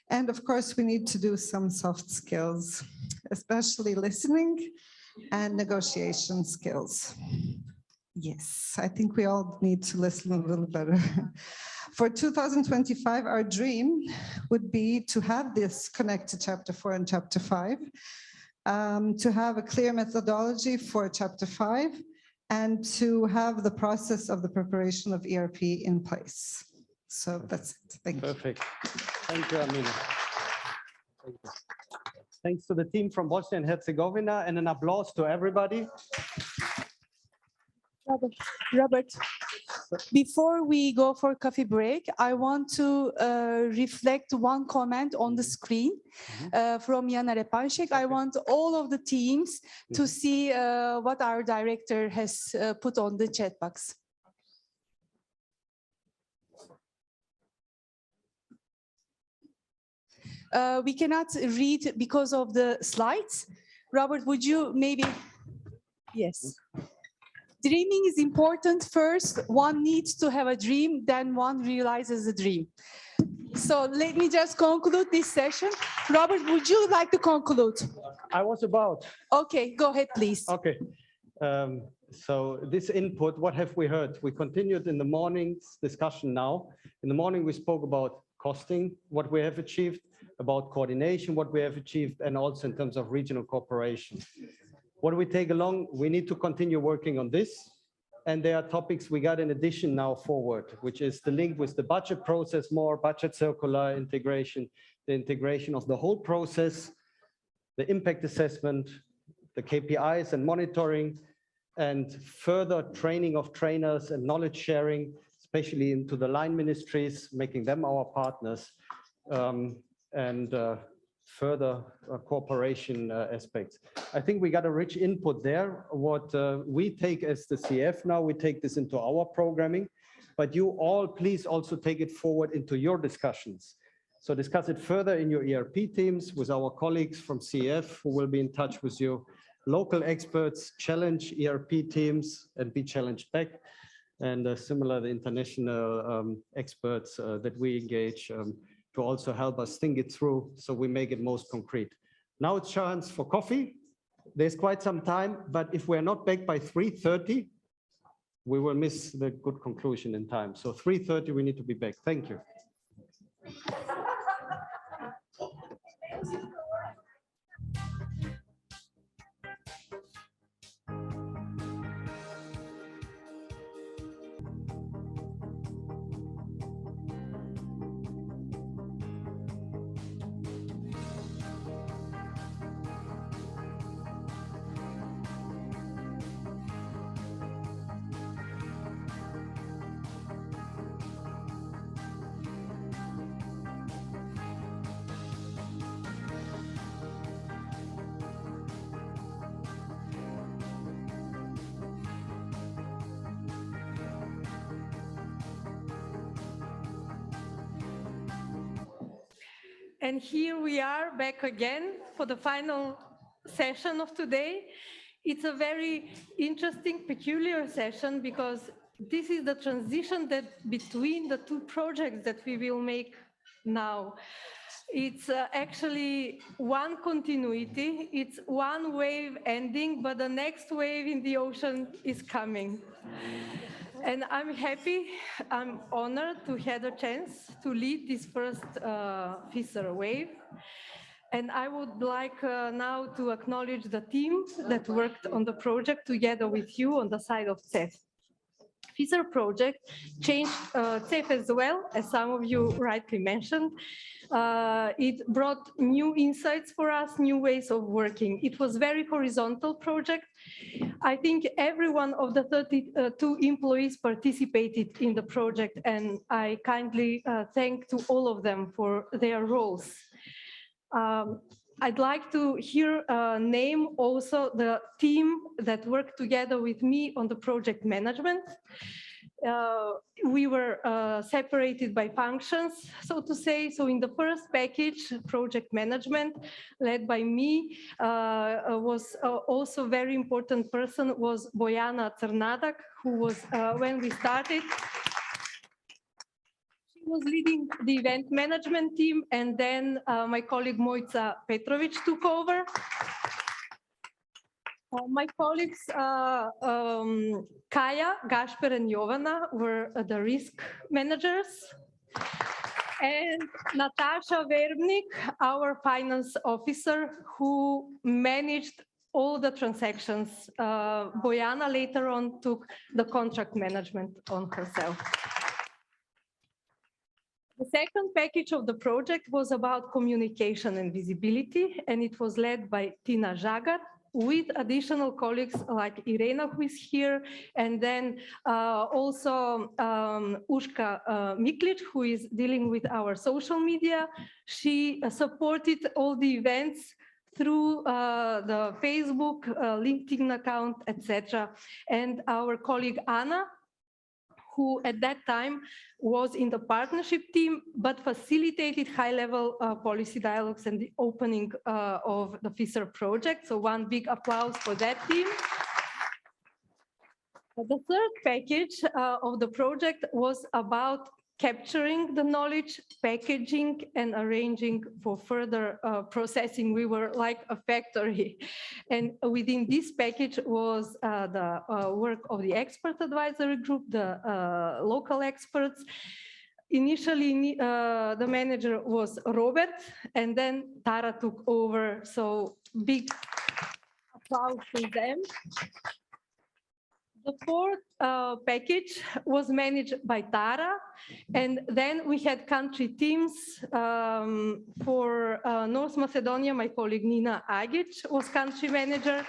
And of course, we need to do some soft skills, especially listening and negotiation skills. Yes, I think we all need to listen a little better. For 2025, our dream would be to have this connect to Chapter 4 and Chapter 5, to have a clear methodology for Chapter 5, and to have the process of the preparation of ERP in place. So that's it. Thank you. Perfect. Thank you, Amina. Thank you. Thanks to the team from Bosnia and Herzegovina, and an applause to everybody. Robert, before we go for coffee break, I want to reflect one comment on the screen from Jana Repanšek. I want all of the teams to see what our director has put on the chat box. We cannot read because of the slides. Robert, would you maybe? Yes. Dreaming is important. First, one needs to have a dream, then one realizes the dream. So let me just conclude this session. Robert, would you like to conclude? I was about. Okay, go ahead, please. Okay. So this input, what have we heard? We continued in the morning's discussion now. In the morning, we spoke about costing, what we have achieved, about coordination, what we have achieved, and also in terms of regional cooperation. What do we take along? We need to continue working on this. And there are topics we got in addition now forward, which is the link with the budget process, more budget circular integration, the integration of the whole process, the impact assessment, the KPIs and monitoring, and further training of trainers and knowledge sharing, especially into the line ministries, making them our partners, and further cooperation aspects. I think we got a rich input there. What we take as the CF now, we take this into our programming, but you all please also take it forward into your discussions. So discuss it further in your ERP teams with our colleagues from CF who will be in touch with you. Local experts challenge ERP teams and be challenged back. And similar, the international experts that we engage to also help us think it through so we make it most concrete. Now it's chance for coffee. There's quite some time, but if we're not back by 3:30, we will miss the good conclusion in time. So 3:30, we need to be back. Thank you. And here we are back again for the final session of today. It's a very interesting, peculiar session because this is the transition that between the two projects that we will make now. It's actually one continuity, it's one wave ending, but the next wave in the ocean is coming. And I'm happy, I'm honored to have a chance to lead this first FISR wave. And I would like now to acknowledge the team that worked on the project together with you on the side of CEF. FISR project changed CEF as well, as some of you rightly mentioned. It brought new insights for us, new ways of working. It was very horizontal project. I think every one of the 32 employees participated in the project, and I kindly thank to all of them for their roles. I'd like to here name also the team that worked together with me on the project management. We were separated by functions, so to say. So in the first package, project management, led by me, was also very important person was Bojana Crnadak, who was, when we started, was leading the event management team, and then my colleague Mojca Petrovic took over. My colleagues Kaja, Gasper, and Jovana were the risk managers. And Natasha Verbnik, our finance officer, who managed all the transactions. Bojana later on took the contract management on herself. The second package of the project was about communication and visibility, and it was led by Tina Žagar, with additional colleagues like Irena, who is here, and then also Uška Miklic, who is dealing with our social media. She supported all the events through the Facebook, LinkedIn account, etc. And our colleague Anna, who at that time was in the partnership team, but facilitated high-level policy dialogues and the opening of the FISR project. So one big applause for that team. The third package of the project was about capturing the knowledge, packaging, and arranging for further processing. We were like a factory. And within this package was the work of the expert advisory group, the local experts. Initially, the manager was Robert, and then Tara took over. So big applause to them. The fourth package was managed by Tara, and then we had country teams. For North Macedonia, my colleague Nina Agic was country manager.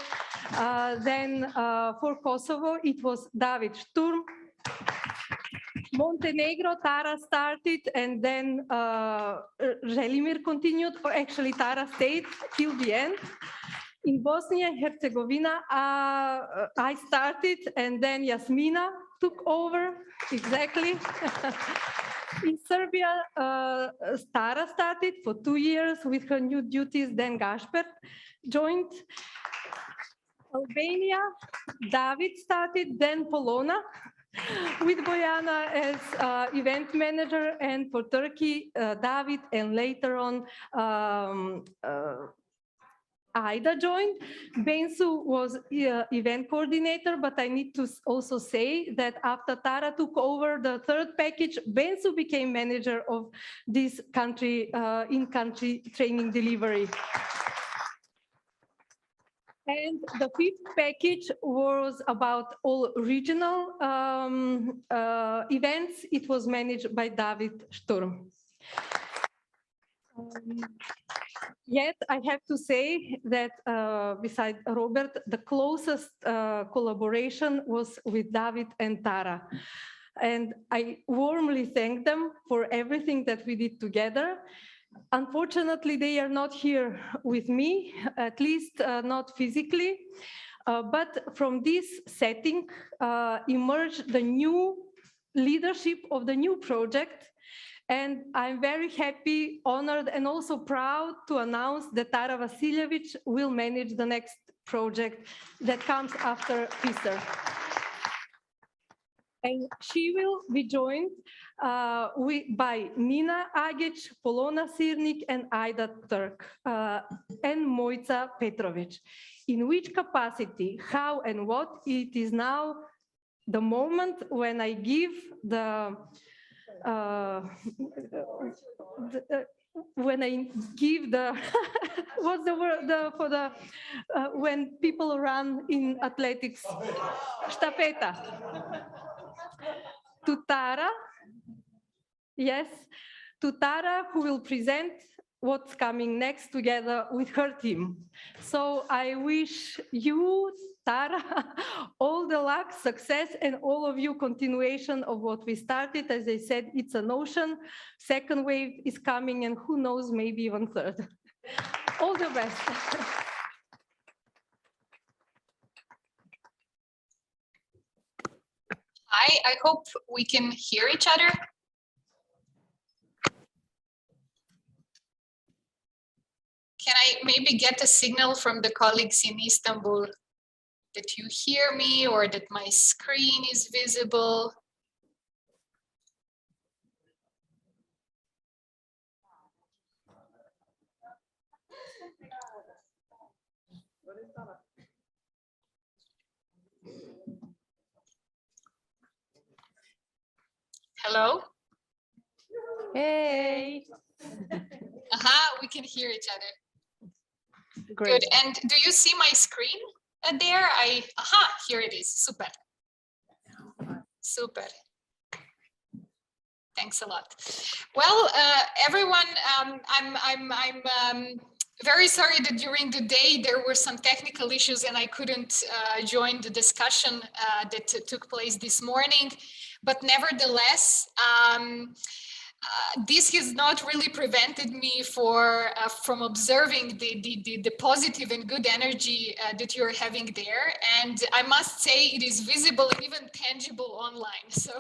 Then for Kosovo, it was David Sturm. Montenegro, Tara started, and then Želimir continued, or actually Tara stayed till the end. In Bosnia and Herzegovina, I started, and then Jasmina took over, exactly. In Serbia, Tara started for 2 years with her new duties, then Gasper joined. Albania, David started, then Polona, with Bojana as event manager, and for Turkey, David, and later on, Aida joined. Bensu was event coordinator, but I need to also say that after Tara took over the third package, Bensu became manager of this country, in-country training delivery. And the fifth package was about all regional events. It was managed by David Sturm. Yet I have to say that beside Robert, the closest collaboration was with David and Tara. And I warmly thank them for everything that we did together. Unfortunately, they are not here with me, at least not physically. But from this setting emerged the new leadership of the new project. And I'm very happy, honored, and also proud to announce that Tara Vasiljevic will manage the next project that comes after FISR. And she will be joined by Nina Agic, Polona Sirnik, and Aida Turk, and Mojca Petrovic. In which capacity, how, and what, it is now the moment when I give when I give the what's the word for the when people run in athletics, stafeta. to Tara. Yes, to Tara, who will present what's coming next together with her team. So I wish you, Tara, all the luck, success, and all of you continuation of what we started. As I said, it's an ocean. Second wave is coming, and who knows, maybe even third. All the best. Hi, I hope we can hear each other. Can I maybe get a signal from the colleagues in Istanbul that you hear me or that my screen is visible? Hello? Hey. Aha, we can hear each other. Great. Good. And do you see my screen there? Aha, here it is. Super. Super. Thanks a lot. Well, everyone, I'm very sorry that during the day there were some technical issues and I couldn't join the discussion that took place this morning. But nevertheless, this has not really prevented me from observing the positive and good energy that you're having there. And I must say it is visible and even tangible online. So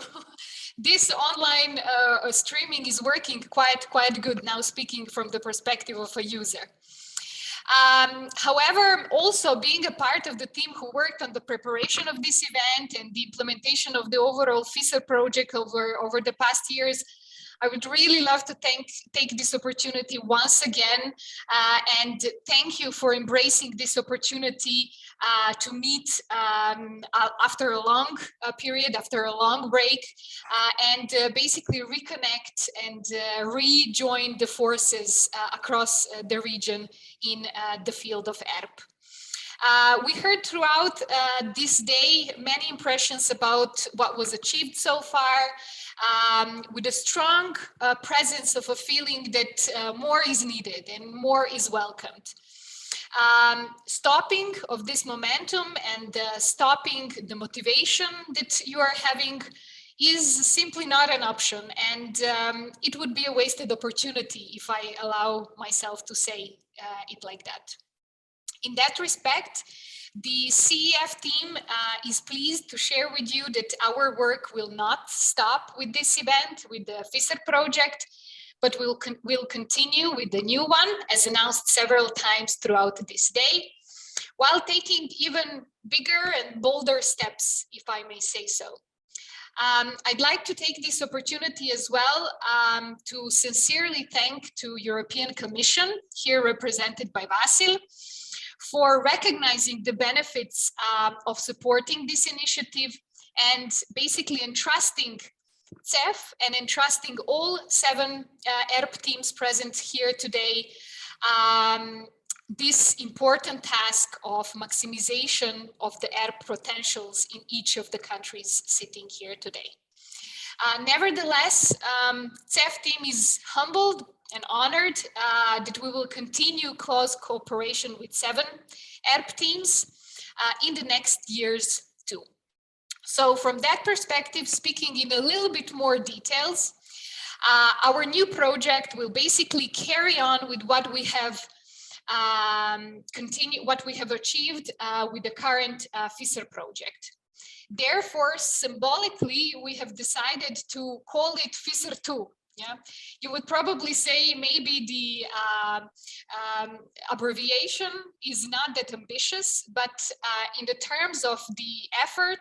this online streaming is working quite good now, speaking from the perspective of a user. However, also being a part of the team who worked on the preparation of this event and the implementation of the overall FISR project over the past years, I would really love to take this opportunity once again and thank you for embracing this opportunity to meet after a long period, after a long break, and basically reconnect and rejoin the forces across the region in the field of ERP. We heard throughout this day many impressions about what was achieved so far, with a strong presence of a feeling that more is needed and more is welcomed. Stopping of this momentum and stopping the motivation that you are having is simply not an option, and it would be a wasted opportunity if I allow myself to say it like that. In that respect, the CEF team is pleased to share with you that our work will not stop with this event, with the FISR project, but we'll continue with the new one, as announced several times throughout this day, while taking even bigger and bolder steps, if I may say so. I'd like to take this opportunity as well to sincerely thank to European Commission, here represented by Vasil, for recognizing the benefits of supporting this initiative and basically entrusting CEF and entrusting all 7 ERP teams present here today this important task of maximization of the ERP potentials in each of the countries sitting here today. Nevertheless, CEF team is humbled and honored that we will continue close cooperation with 7 ERP teams in the next years too. So from that perspective, speaking in a little bit more details, our new project will basically carry on with what we have achieved with the current FISR project. Therefore, symbolically, we have decided to call it FISR 2. Yeah, you would probably say maybe the abbreviation is not that ambitious, but in the terms of the effort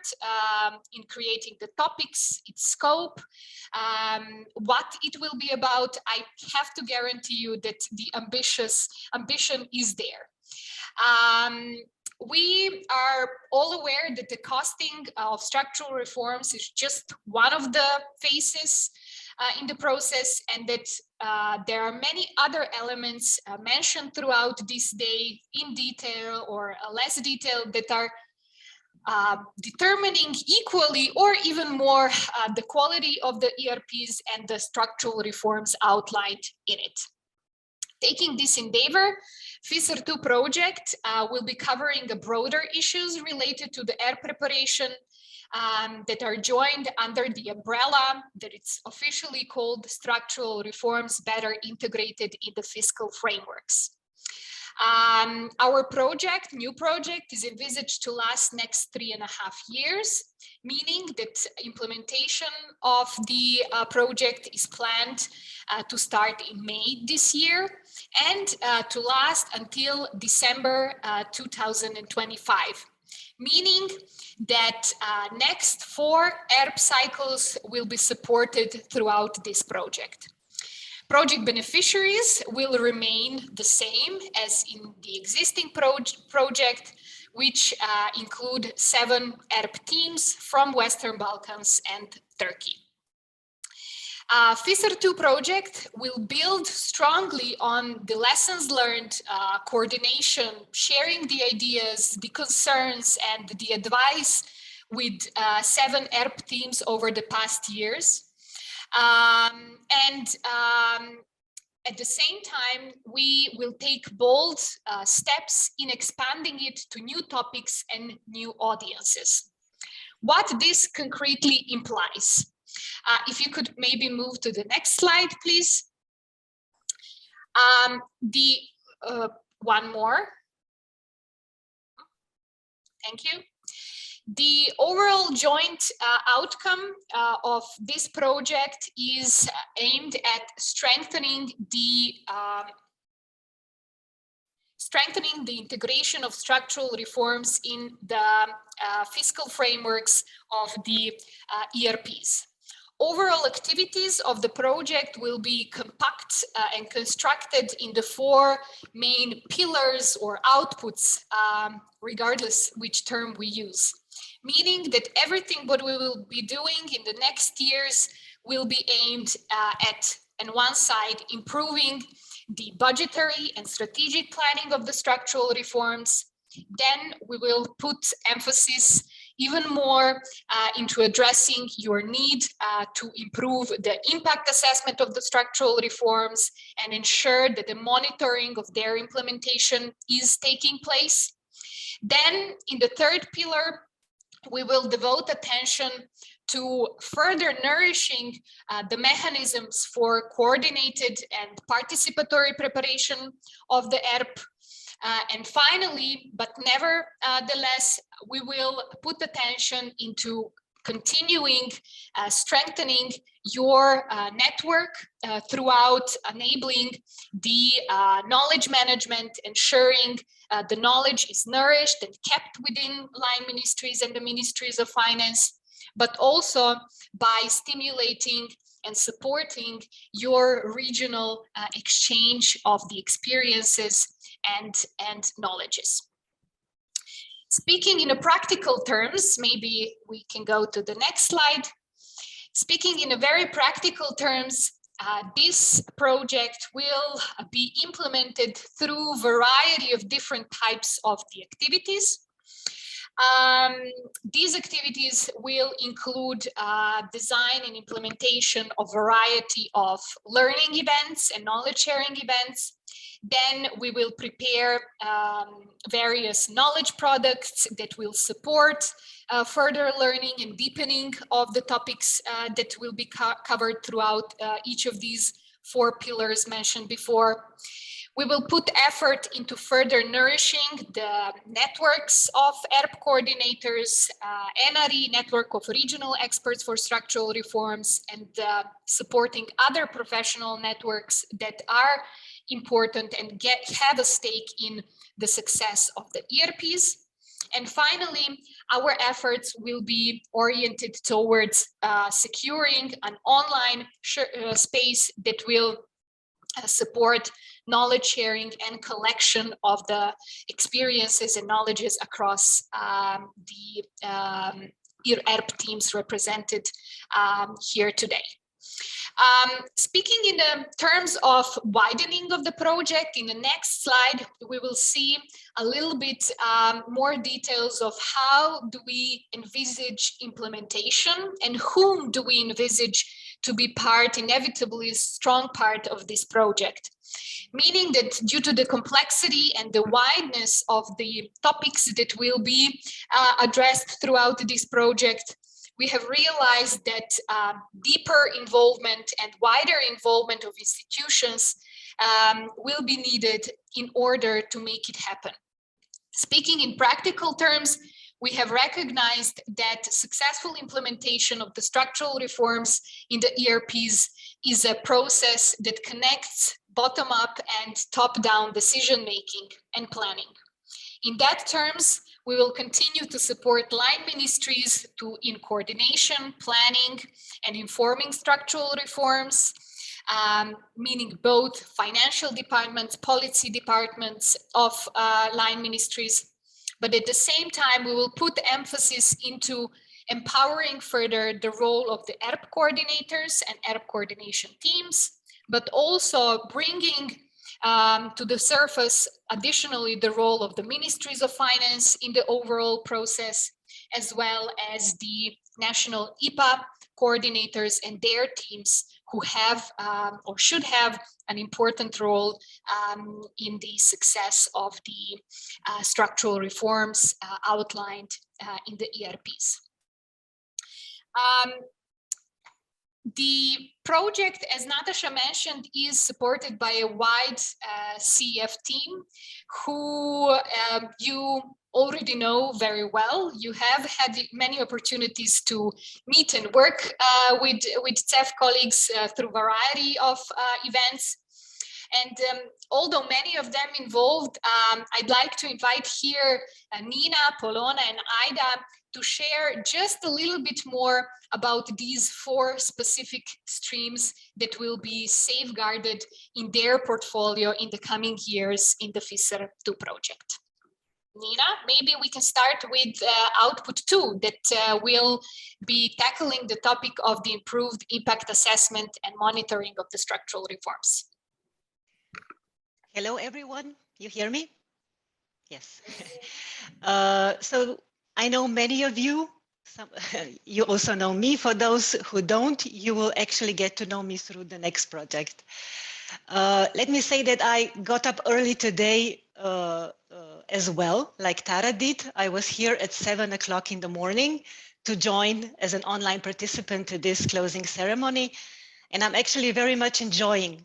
in creating the topics, its scope, what it will be about, I have to guarantee you that the ambition is there. We are all aware that the costing of structural reforms is just one of the phases in the process, and that there are many other elements mentioned throughout this day in detail or less detail that are determining equally or even more the quality of the ERPs and the structural reforms outlined in it. Taking this endeavor, FISR 2 project will be covering the broader issues related to the air preparation that are joined under the umbrella that it's officially called Structural Reforms Better Integrated in the Fiscal Frameworks. Our new project is envisaged to last next 3.5 years, meaning that implementation of the project is planned to start in May this year and to last until December 2025. Meaning that next 4 ERP cycles will be supported throughout this project. Project beneficiaries will remain the same as in the existing project, which include 7 ERP teams from Western Balkans and Turkey. FISR 2 project will build strongly on the lessons learned, coordination, sharing the ideas, the concerns, and the advice with 7 ERP teams over the past years. At the same time, we will take bold steps in expanding it to new topics and new audiences. What this concretely implies. If you could maybe move to the next slide, please. One more. Thank you. The overall joint outcome of this project is aimed at strengthening the integration of structural reforms in the fiscal frameworks of the ERPs. Overall activities of the project will be compact and constructed in the 4 main pillars or outputs, regardless which term we use. Meaning that everything what we will be doing in the next years will be aimed at, on one side, improving the budgetary and strategic planning of the structural reforms. Then we will put emphasis even more into addressing your need to improve the impact assessment of the structural reforms and ensure that the monitoring of their implementation is taking place. Then in the 3rd pillar, we will devote attention to further nourishing the mechanisms for coordinated and participatory preparation of the ERP. And finally, but nevertheless, we will put attention into continuing strengthening your network throughout enabling the knowledge management, ensuring the knowledge is nourished and kept within line ministries and the ministries of finance, but also by stimulating and supporting your regional exchange of the experiences and knowledges. Speaking in a practical terms, maybe we can go to the next slide. Speaking in a very practical terms, this project will be implemented through a variety of different types of the activities. These activities will include design and implementation of a variety of learning events and knowledge sharing events. Then we will prepare various knowledge products that will support further learning and deepening of the topics that will be covered throughout each of these 4 pillars mentioned before. We will put effort into further nourishing the networks of ERP coordinators, NRE, network of regional experts for structural reforms, and supporting other professional networks that are important and have a stake in the success of the ERPs. And finally, our efforts will be oriented towards securing an online space that will support knowledge sharing and collection of the experiences and knowledges across the ERP teams represented here today. Speaking in the terms of widening of the project, in the next slide, we will see a little bit more details of how do we envisage implementation and whom do we envisage to be part, inevitably a strong part of this project. Meaning that due to the complexity and the wideness of the topics that will be addressed throughout this project, we have realized that deeper involvement and wider involvement of institutions will be needed in order to make it happen. Speaking in practical terms, we have recognized that successful implementation of the structural reforms in the ERPs is a process that connects bottom-up and top-down decision-making and planning. In that terms, we will continue to support line ministries in coordination, planning, and informing structural reforms, meaning both financial departments, policy departments of line ministries. But at the same time, we will put emphasis into empowering further the role of the ERP coordinators and ERP coordination teams, but also bringing to the surface, additionally, the role of the ministries of finance in the overall process, as well as the national IPA coordinators and their teams who have or should have an important role in the success of the structural reforms outlined in the ERPs. The project, as Natasha mentioned, is supported by a wide CEF team who you already know very well. You have had many opportunities to meet and work with CEF colleagues through a variety of events. And although many of them involved, I'd like to invite here Nina, Polona, and Aida to share just a little bit more about these 4 specific streams that will be safeguarded in their portfolio in the coming years in the FISR 2 project. Nina, maybe we can start with output 2 that will be tackling the topic of the improved impact assessment and monitoring of the structural reforms. Hello, everyone. You hear me? Yes. So I know many of you. You also know me. For those who don't, you will actually get to know me through the next project. Let me say that I got up early today as well, like Tara did. I was here at 7 o'clock in the morning to join as an online participant to this closing ceremony. And I'm actually very much enjoying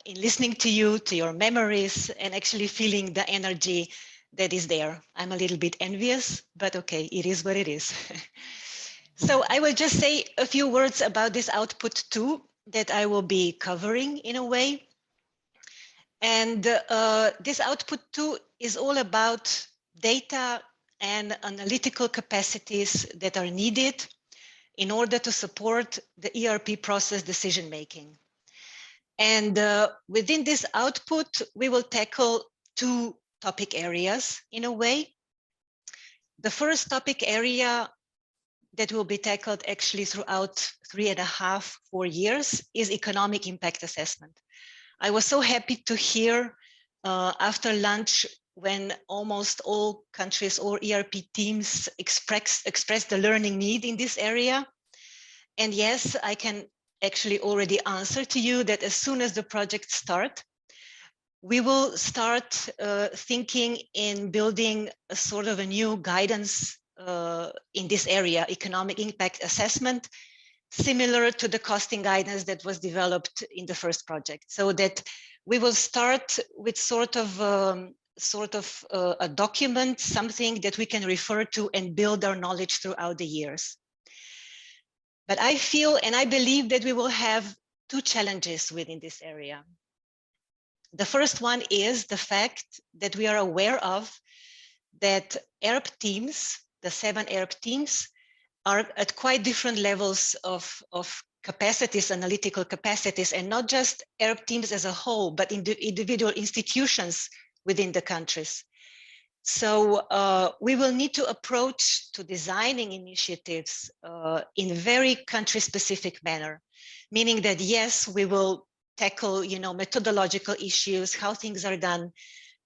in listening to you, to your memories, and actually feeling the energy that is there. I'm a little bit envious, but okay, it is what it is. So I will just say a few words about this output 2 that I will be covering in a way. And this output 2 is all about data and analytical capacities that are needed in order to support the ERP process decision-making. And within this output, we will tackle 2 topic areas in a way. The first topic area that will be tackled actually throughout 3.5, 4 years is economic impact assessment. I was so happy to hear after lunch when almost all countries or ERP teams express the learning need in this area. And yes, I can actually already answer to you that as soon as the project starts, we will start thinking in building a sort of a new guidance in this area, economic impact assessment, similar to the costing guidance that was developed in the first project. So that we will start with sort of a document, something that we can refer to and build our knowledge throughout the years. But I feel and I believe that we will have 2 challenges within this area. The first one is the fact that we are aware of that ERP teams, the 7 ERP teams, are at quite different levels of capacities, analytical capacities, and not just ERP teams as a whole, but individual institutions within the countries. So we will need to approach to designing initiatives in a very country-specific manner, meaning that yes, we will tackle, methodological issues, how things are done,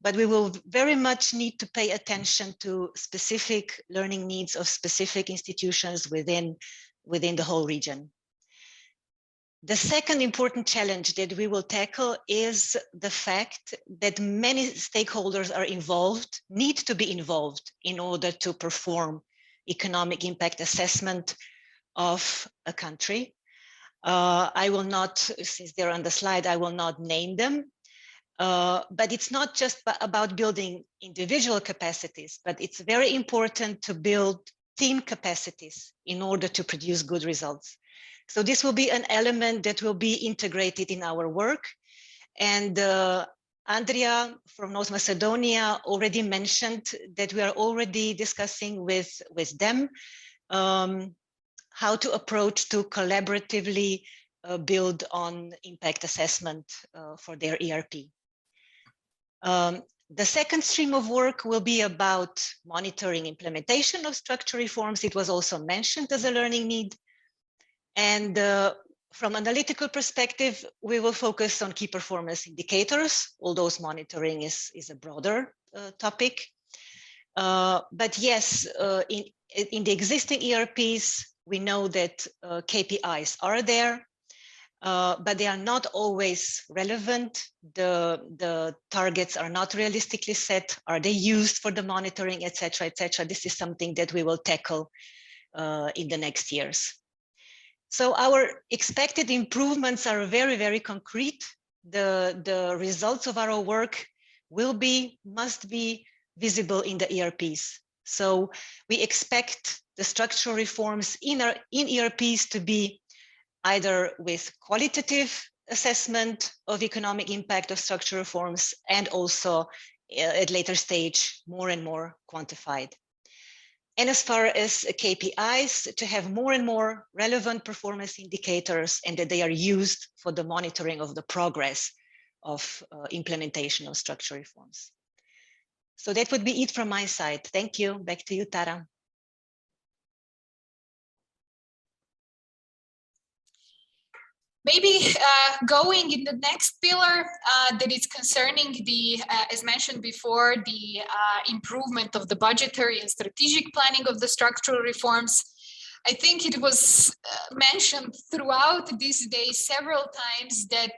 but we will very much need to pay attention to specific learning needs of specific institutions within the whole region. The second important challenge that we will tackle is the fact that many stakeholders are involved, need to be involved in order to perform economic impact assessment of a country. I will not, since they're on the slide, I will not name them, but it's not just about building individual capacities, but it's very important to build team capacities in order to produce good results. So this will be an element that will be integrated in our work. And Andrea from North Macedonia already mentioned that we are already discussing with them how to approach to collaboratively build on impact assessment for their ERP. The second stream of work will be about monitoring implementation of structural reforms. It was also mentioned as a learning need. And from analytical perspective, we will focus on key performance indicators, although monitoring is a broader topic. But yes, in the existing ERPs, we know that KPIs are there, but they are not always relevant. The targets are not realistically set. Are they used for the monitoring, et cetera, et cetera? This is something that we will tackle in the next years. So our expected improvements are very, very concrete. The results of our work must be visible in the ERPs. So we expect the structural reforms in ERPs to be either with qualitative assessment of economic impact of structural reforms and also at later stage more and more quantified. And as far as KPIs, to have more and more relevant performance indicators and that they are used for the monitoring of the progress of implementation of structural reforms. So that would be it from my side. Thank you. Back to you, Tara. Maybe going in the next pillar that is concerning the, as mentioned before, the improvement of the budgetary and strategic planning of the structural reforms. I think it was mentioned throughout these days several times that,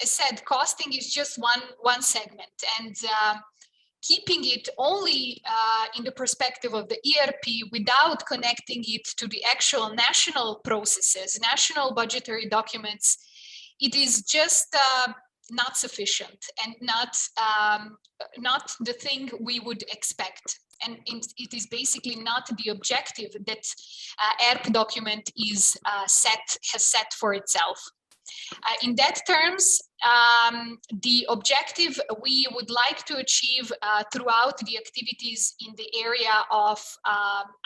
as said, costing is just one segment, and keeping it only in the perspective of the ERP without connecting it to the actual national processes, national budgetary documents, it is just not sufficient and not the thing we would expect. And it is basically not the objective that ERP document has set for itself. In that terms, the objective we would like to achieve throughout the activities in the area of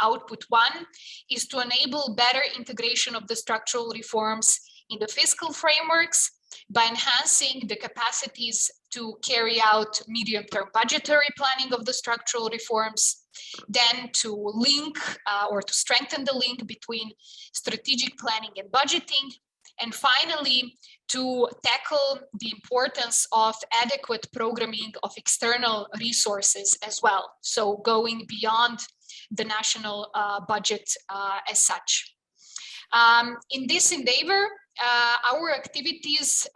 output one is to enable better integration of the structural reforms in the fiscal frameworks by enhancing the capacities to carry out medium-term budgetary planning of the structural reforms, then to link or to strengthen the link between strategic planning and budgeting, and finally, to tackle the importance of adequate programming of external resources as well. So going beyond the national budget as such. In this endeavor, our activities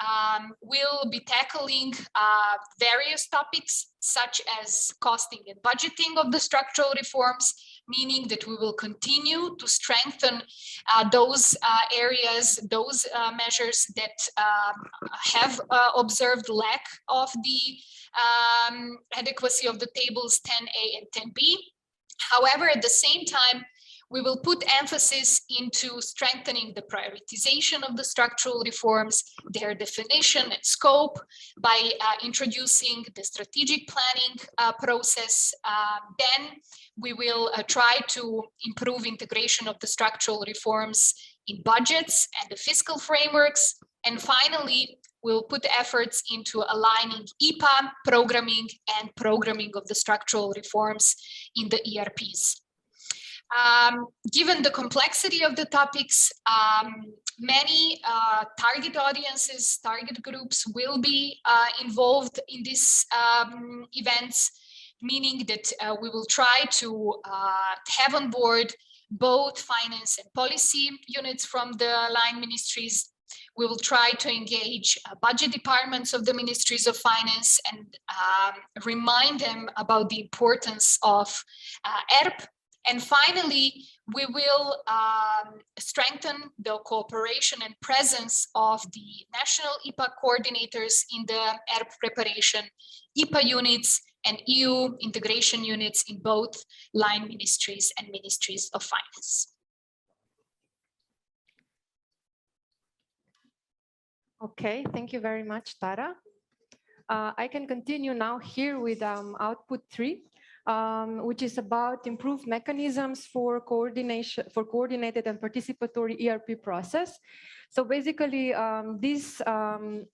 will be tackling various topics such as costing and budgeting of the structural reforms, meaning that we will continue to strengthen those areas, those measures that have observed lack of the adequacy of the tables 10A and 10B. However, at the same time, we will put emphasis into strengthening the prioritization of the structural reforms, their definition and scope by introducing the strategic planning process. Then we will try to improve integration of the structural reforms in budgets and the fiscal frameworks. And finally, will put efforts into aligning IPA programming and programming of the structural reforms in the ERPs. Given the complexity of the topics, many target audiences, target groups will be involved in these events, meaning that we will try to have on board both finance and policy units from the line ministries. We will try to engage budget departments of the ministries of finance and remind them about the importance of ERP. And finally, we will strengthen the cooperation and presence of the national IPA coordinators in the ERP preparation, IPA units, and EU integration units in both line ministries and ministries of finance. Okay, thank you very much, Tara. I can continue now here with output 3, which is about improved mechanisms for coordination, for coordinated and participatory ERP process. So basically, this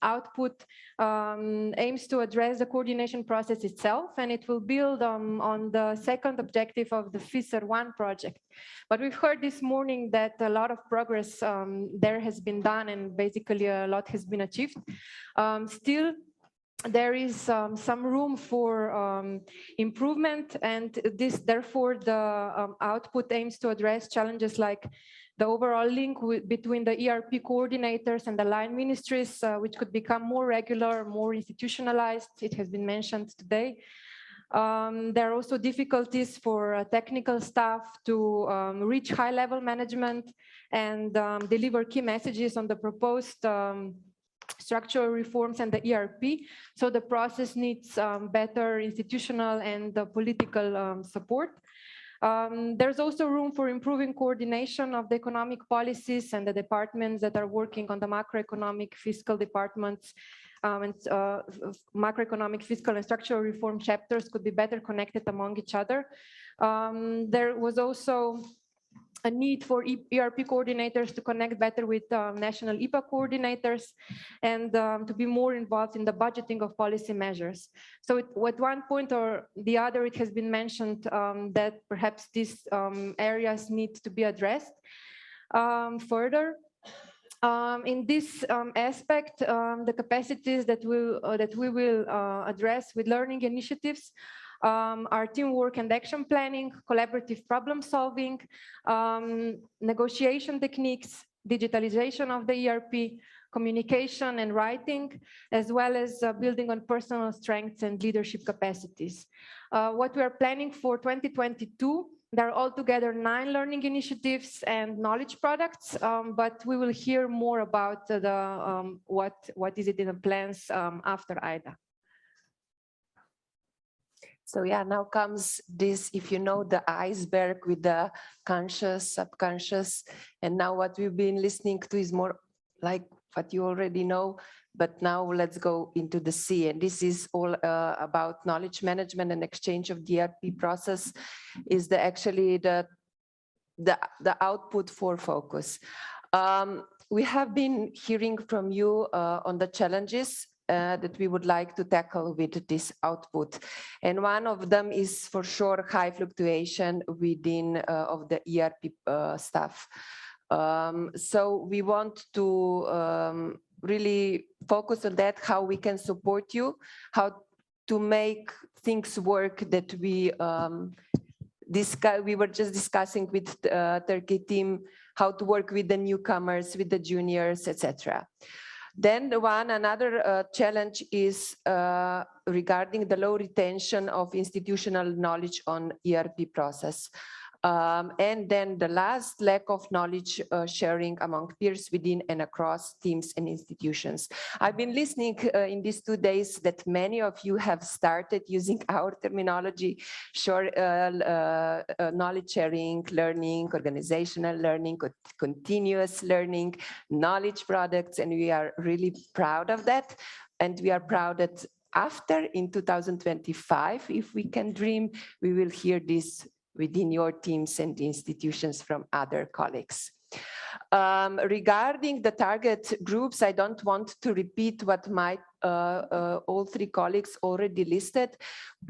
output aims to address the coordination process itself, and it will build on the second objective of the FISR 1 project. But we've heard this morning that a lot of progress there has been done, and basically a lot has been achieved. Still, there is some room for improvement, and this, therefore, the output aims to address challenges like the overall link between the ERP coordinators and the line ministries, which could become more regular, more institutionalized. It has been mentioned today. There are also difficulties for technical staff to reach high-level management and deliver key messages on the proposed structural reforms and the ERP. So the process needs better institutional and political support. There's also room for improving coordination of the economic policies and the departments that are working on the macroeconomic, fiscal departments, and macroeconomic, fiscal, and structural reform chapters could be better connected among each other. There was also a need for ERP coordinators to connect better with national IPA coordinators and to be more involved in the budgeting of policy measures. So at one point or the other, it has been mentioned that perhaps these areas need to be addressed further. In this aspect, the capacities that we will address with learning initiatives are teamwork and action planning, collaborative problem solving, negotiation techniques, digitalization of the ERP, communication and writing, as well as building on personal strengths and leadership capacities. What we are planning for 2022, there are altogether 9 learning initiatives and knowledge products, but we will hear more about the what is it in the plans after Ida. So yeah, now comes this, if you know, the iceberg with the conscious, subconscious, and now what we've been listening to is more like what you already know, but now let's go into the sea. And this is all about knowledge management and exchange of the ERP process is actually the output for focus. We have been hearing from you on the challenges that we would like to tackle with this output. And one of them is for sure high fluctuation within of the ERP staff. So we want to really focus on that, how we can support you, how to make things work that we were just discussing with the Turkey team, how to work with the newcomers, with the juniors, etc. Then another challenge is regarding the low retention of institutional knowledge on ERP process. And then the last, lack of knowledge sharing among peers within and across teams and institutions. I've been listening in these 2 days that many of you have started using our terminology, knowledge sharing, learning, organizational learning, continuous learning, knowledge products, and we are really proud of that. And we are proud that after, in 2025, if we can dream, we will hear this within your teams and institutions from other colleagues. Regarding the target groups, I don't want to repeat what my all three colleagues already listed.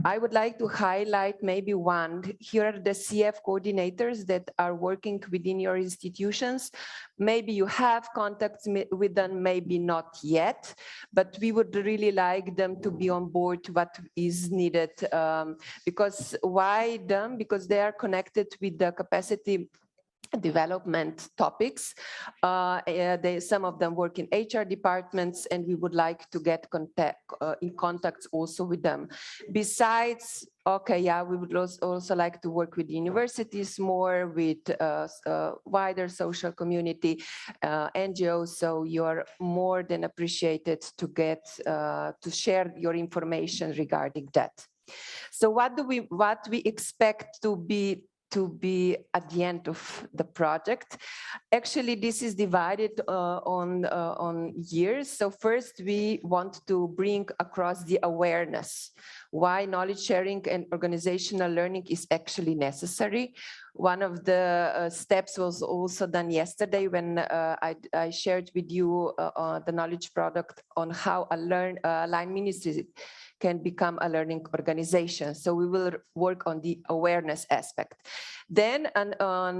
I would like to highlight maybe one. Here are the CF coordinators that are working within your institutions. Maybe you have contacts with them, maybe not yet, but we would really like them to be on board what is needed. Because why them? Because they are connected with the capacity development topics. Some of them work in HR departments, and we would like to get in contact also with them. Besides, okay, yeah, we would also like to work with universities more, with wider social community, NGOs. So you're more than appreciated to get to share your information regarding that. So what we expect to be at the end of the project? Actually, this is divided on years. So first, we want to bring across the awareness why knowledge sharing and organizational learning is actually necessary. One of the steps was also done yesterday when I shared with you the knowledge product on how a line ministry can become a learning organization. So we will work on the awareness aspect. Then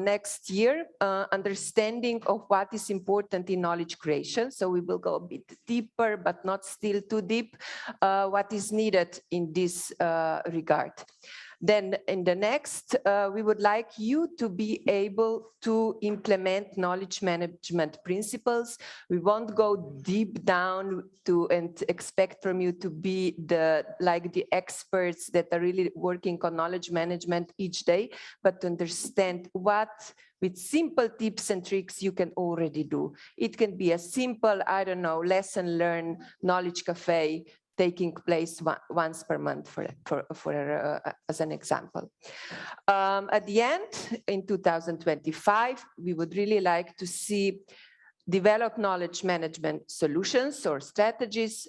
next year, understanding of what is important in knowledge creation. So we will go a bit deeper, but not still too deep, what is needed in this regard. Then in the next, we would like you to be able to implement knowledge management principles. We won't go deep down to and expect from you to be the experts that are really working on knowledge management each day, but to understand what with simple tips and tricks you can already do. It can be a simple, I don't know, lesson learn knowledge cafe taking place once per month as an example. At the end, in 2025, we would really like to see develop knowledge management solutions or strategies.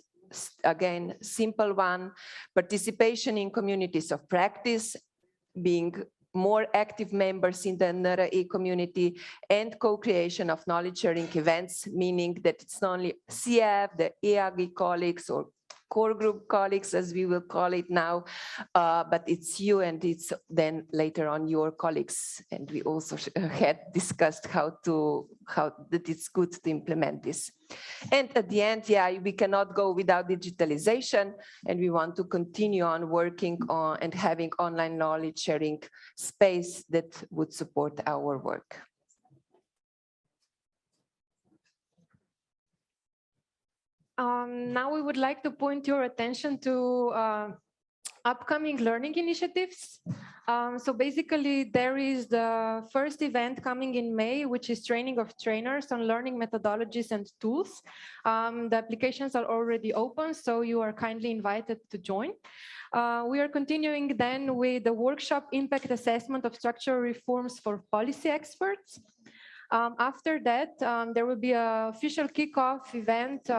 Again, simple one, participation in communities of practice, being more active members in the NRE community, and co-creation of knowledge sharing events, meaning that it's not only CF, the EAG colleagues or core group colleagues, as we will call it now, but it's you and it's then later on your colleagues. And we also had discussed how that it's good to implement this. And at the end, yeah, we cannot go without digitalization, and we want to continue on working on and having online knowledge sharing space that would support our work. Now we would like to point your attention to upcoming learning initiatives. So basically, there is the first event coming in May, which is training of trainers on learning methodologies and tools. The applications are already open, so you are kindly invited to join. We are continuing then with the workshop impact assessment of structural reforms for policy experts. After that, there will be an official kickoff event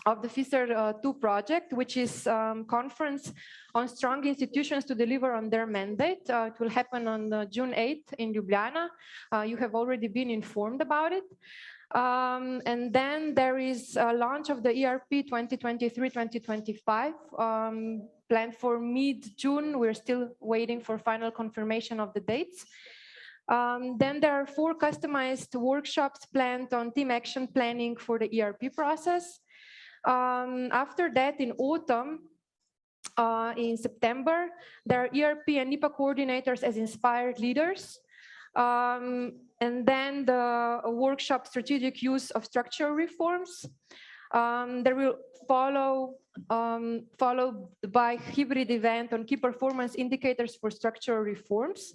of the FISR 2 project, which is conference on strong institutions to deliver on their mandate. It will happen on June 8th in Ljubljana. You have already been informed about it. And then there is a launch of the ERP 2023-2025 planned for mid-June. We're still waiting for final confirmation of the dates. Then there are 4 customized workshops planned on team action planning for the ERP process. After that, in autumn, in September, there are ERP and NIPA coordinators as inspired leaders. And then the workshop strategic use of structural reforms. There will followed by hybrid event on key performance indicators for structural reforms.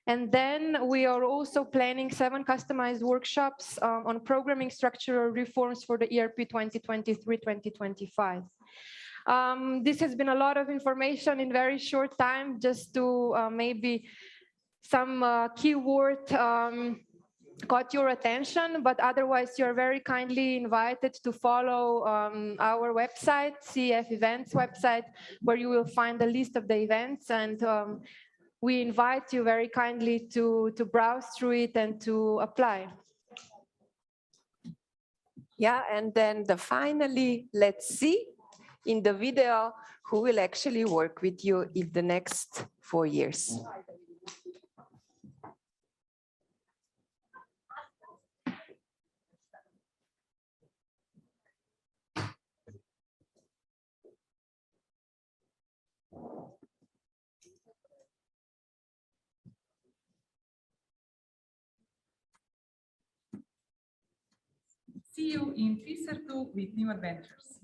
And then we are also planning 7 customized workshops on programming structural reforms for the ERP 2023-2025. This has been a lot of information in very short time, just to maybe some keyword caught your attention, but otherwise you're very kindly invited to follow our website, CF Events website, where you will find a list of the events, and we invite you very kindly to browse through it and to apply. Yeah, and then finally, let's see in the video who will actually work with you in the next 4 years. See you in FISR 2 with new adventures.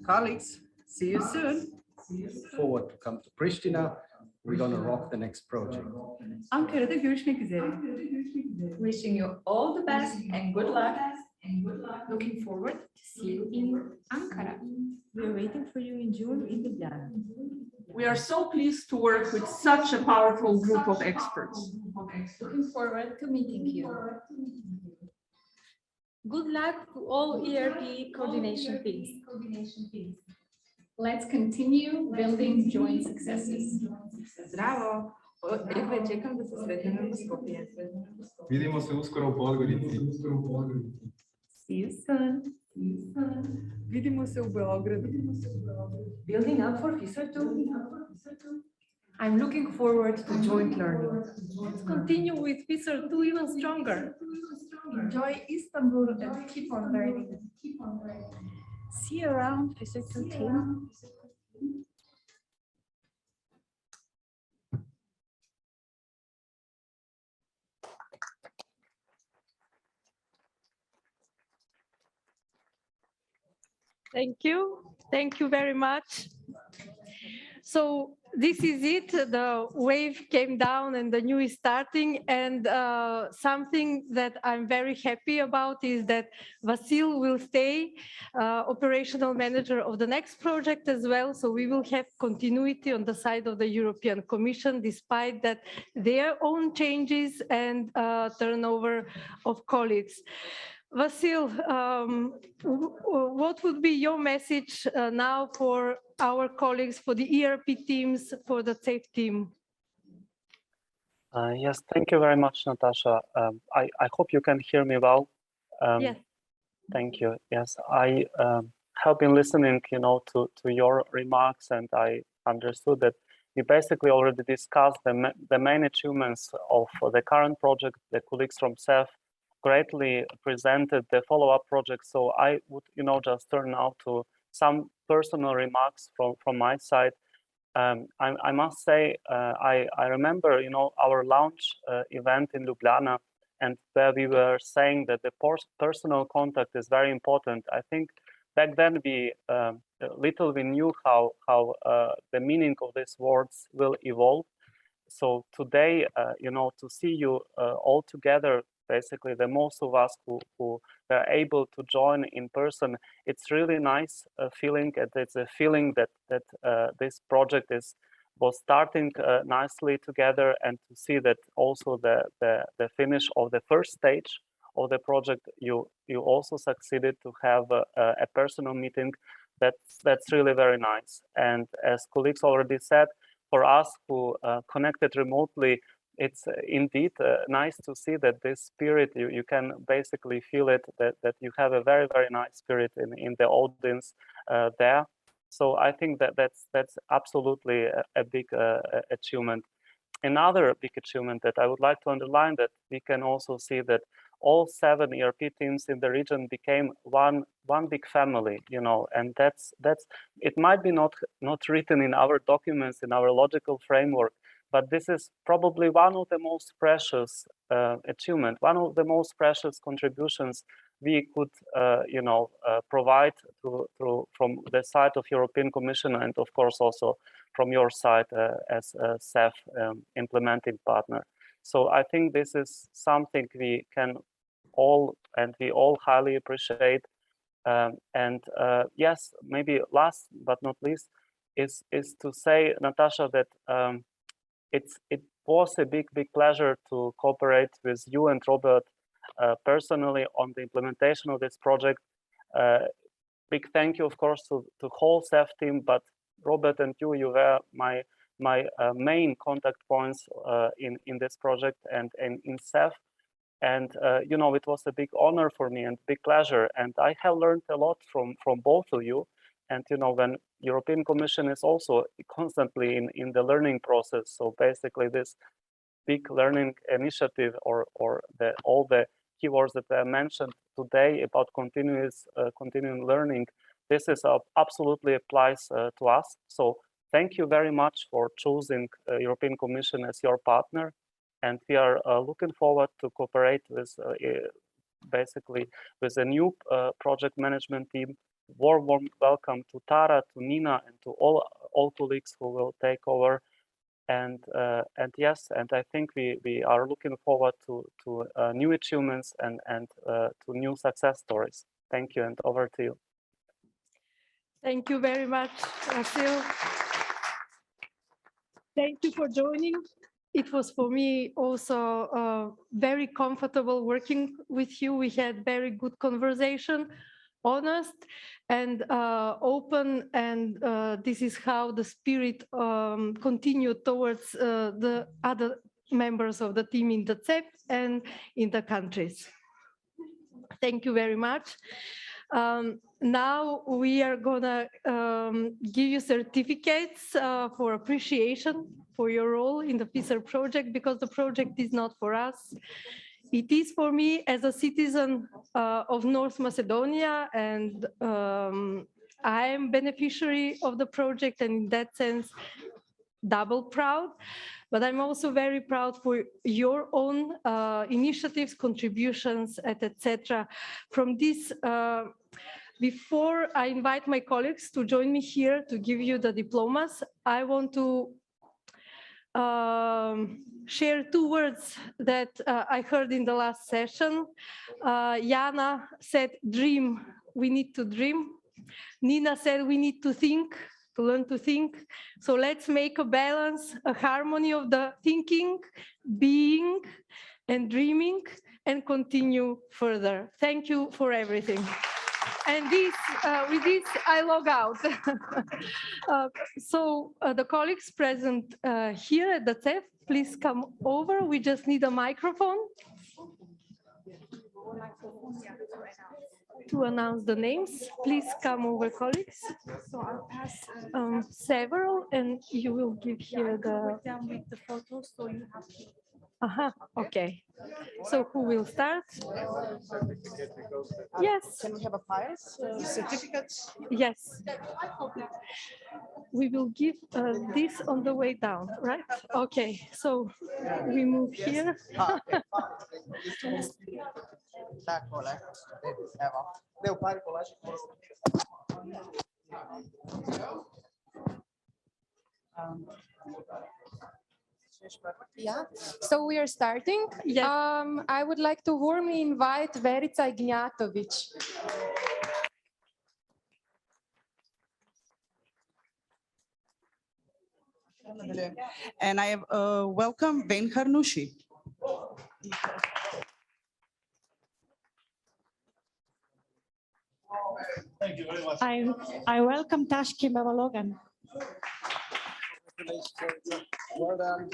Colleagues, see you soon. Forward to come to Pristina. We're going to rock the next project. Ankara'da görüşmek üzere. Wishing you all the best and good luck. Looking forward to see you in Ankara. We are waiting for you in June in Ljubljana. We are so pleased to work with such a powerful group of experts. Looking forward to meeting you. Good luck to all ERP coordination teams. Let's continue building joint successes. Bravo! Jedva čekam da se sretnemo na Skopje. Vidimo se uskoro u Podgorici. See you soon. Vidimo se u Beogradu. Building up for FISR 2. I'm looking forward to joint learning. Let's continue with FISR 2 even stronger. Enjoy Istanbul and keep on learning. See you around, FISR 2 team. Thank you. Thank you very much. So this is it. The wave came down and the new is starting. And something that I'm very happy about is that Vasil will stay operational manager of the next project as well. So we will have continuity on the side of the European Commission, despite that their own changes and turnover of colleagues. Vasil, what would be your message now for our colleagues, for the ERP teams, for the SAFE team? Yes, thank you very much, Natasha. I hope you can hear me well. Yes. Thank you. Yes, I have been listening, to your remarks, and I understood that you basically already discussed the main achievements of the current project. The colleagues from SAFE greatly presented the follow-up project. So I would, just turn now to some personal remarks from my side. I must say, I remember, our launch event in Ljubljana, and where we were saying that the personal contact is very important. I think back then we knew how the meaning of these words will evolve. So today, to see you all together, basically the most of us who were able to join in person, it's really nice feeling. It's a feeling that this project was starting nicely together, and to see that also the finish of the first stage of the project, you also succeeded to have a personal meeting. That's really very nice. And as colleagues already said, for us who connected remotely, it's indeed nice to see that this spirit, you can basically feel it, that you have a very, very nice spirit in the audience there. So I think that's absolutely a big achievement. Another big achievement that I would like to underline, that we can also see that all 7 ERP teams in the region became one big family, and that's it might be not written in our documents, in our logical framework, but this is probably one of the most precious achievement, one of the most precious contributions we could, provide from the side of European Commission, and of course also from your side as a SAF implementing partner. So I think this is something we all highly appreciate. Yes, maybe last but not least is to say, Natasha, that it was a big pleasure to cooperate with you and Robert personally on the implementation of this project. Big thank you, of course, to the whole SAF team, but Robert and you were my my main contact points in this project and in CEF. And you know, it was a big honor for me and big pleasure. And I have learned a lot from both of you. And you know, when European Commission is also constantly in the learning process. So basically, this big learning initiative or all the keywords that I mentioned today about continuing learning, this is absolutely applies to us. So thank you very much for choosing European Commission as your partner. And we are looking forward to cooperate with basically with a new project management team. Warm welcome to Tara, to Nina, and to all colleagues who will take over. And yes, and I think we are looking forward to new achievements and to new success stories. Thank you, and over to you. Thank you very much, Vasil. Thank you for joining. It was for me also very comfortable working with you. We had very good conversation, honest and open, and this is how the spirit continued towards the other members of the team in the CEP and in the countries. Thank you very much. Now we are gonna give you certificates for appreciation for your role in the FISR project, because the project is not for us. It is for me as a citizen of North Macedonia, and I am beneficiary of the project, and in that sense, double proud. But I'm also very proud for your own initiatives, contributions, etc. From this, before I invite my colleagues to join me here to give you the diplomas, I want to share two words that I heard in the last session. Jana said, dream, we need to dream. Nina said, we need to think, to learn to think. So let's make a balance, a harmony of the thinking, being, and dreaming, and continue further. Thank you for everything. And this, with this, I log out. So the colleagues present here at the CEF, please come over. We just need a microphone to announce the names. Please come over, colleagues. So I'll pass several, and you will give here the photos. So you have to. Okay. So who will start? Yes. Can we have a files, certificates? Yes. We will give this on the way down, right? Okay. So we move here. Yeah, so we are starting. Yes. I would like to warmly invite Verica Ignjatovic. And I have welcome Ben Harnushi. Thank you very much. I welcome Tashki Mavalogan. Well done.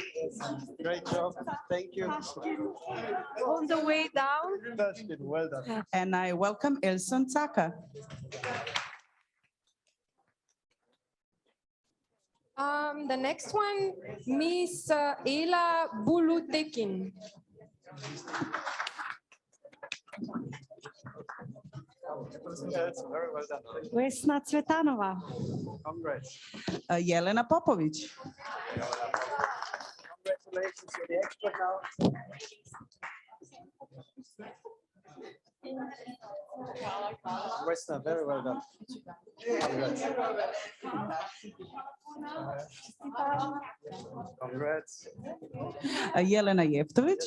Great job. Thank you. On the way down. Well done. And I welcome Elson Tsaka. The next one, Miss Ela Bulutekin. Yes, very well done. Vesna Cvetanova. Congrats. Jelena Popovic. Congratulations for the extra now. Vesna, very well done. Congrats. Jelena Jeftovic.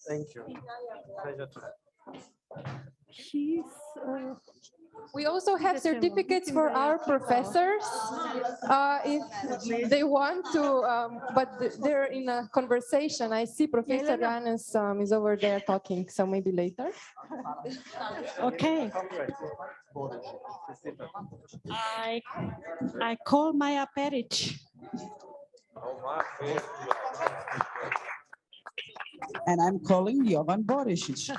Thank you. Pleasure to She's We also have certificates for our professors if they want to, but they're in a conversation. I see Professor Janes is over there talking, so maybe later. Okay. I call my aperitif. And I'm calling Jovan Borisic.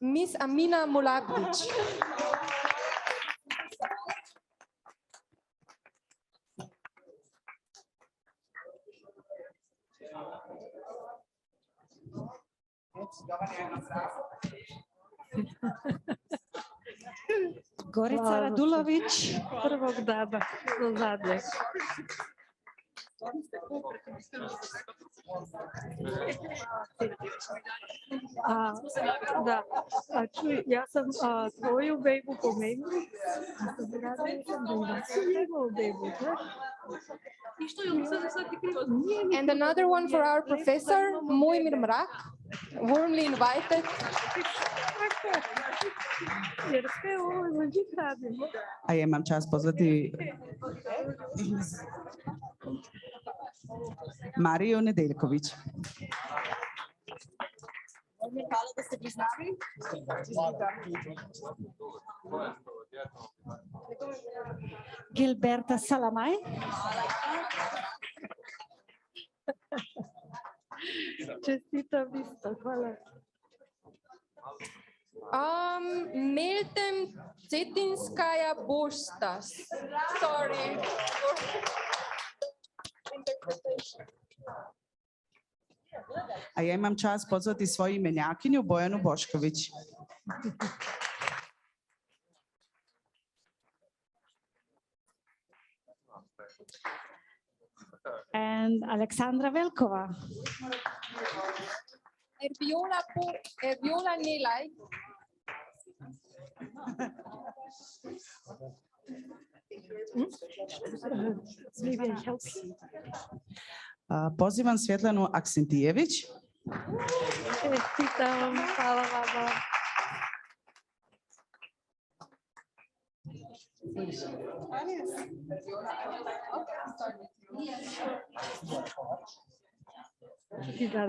Miss Amina Mulabdic. Gorica Radulović. Prvog dana do zadnjeg. Da, čuj, ja sam tvoju bebu pomenula. And another one for our professor, Muimir Mrak, warmly invited. A ja imam čast pozvati Mariju Nedeljković. Hvala da ste priznali. Gilberta Salamaj. Čestitam isto, hvala. Meltem Cetinskaja Boštas. Sorry. A ja imam čast pozvati svoju imenjakinju Bojanu Bošković. And Aleksandra Velkova. Viola Nelaj. Pozivam Svjetlanu Aksentijević. Čestitam, hvala vama.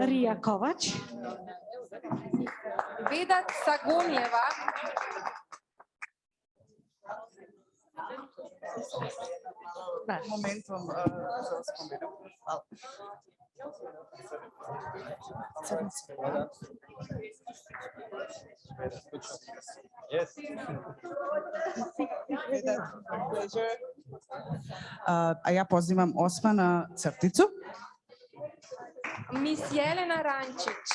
Rija Kovač. Vedat Sagonjeva. Momentum za spomenu. A ja pozivam Osmana Crticu. Miss Jelena Rančić.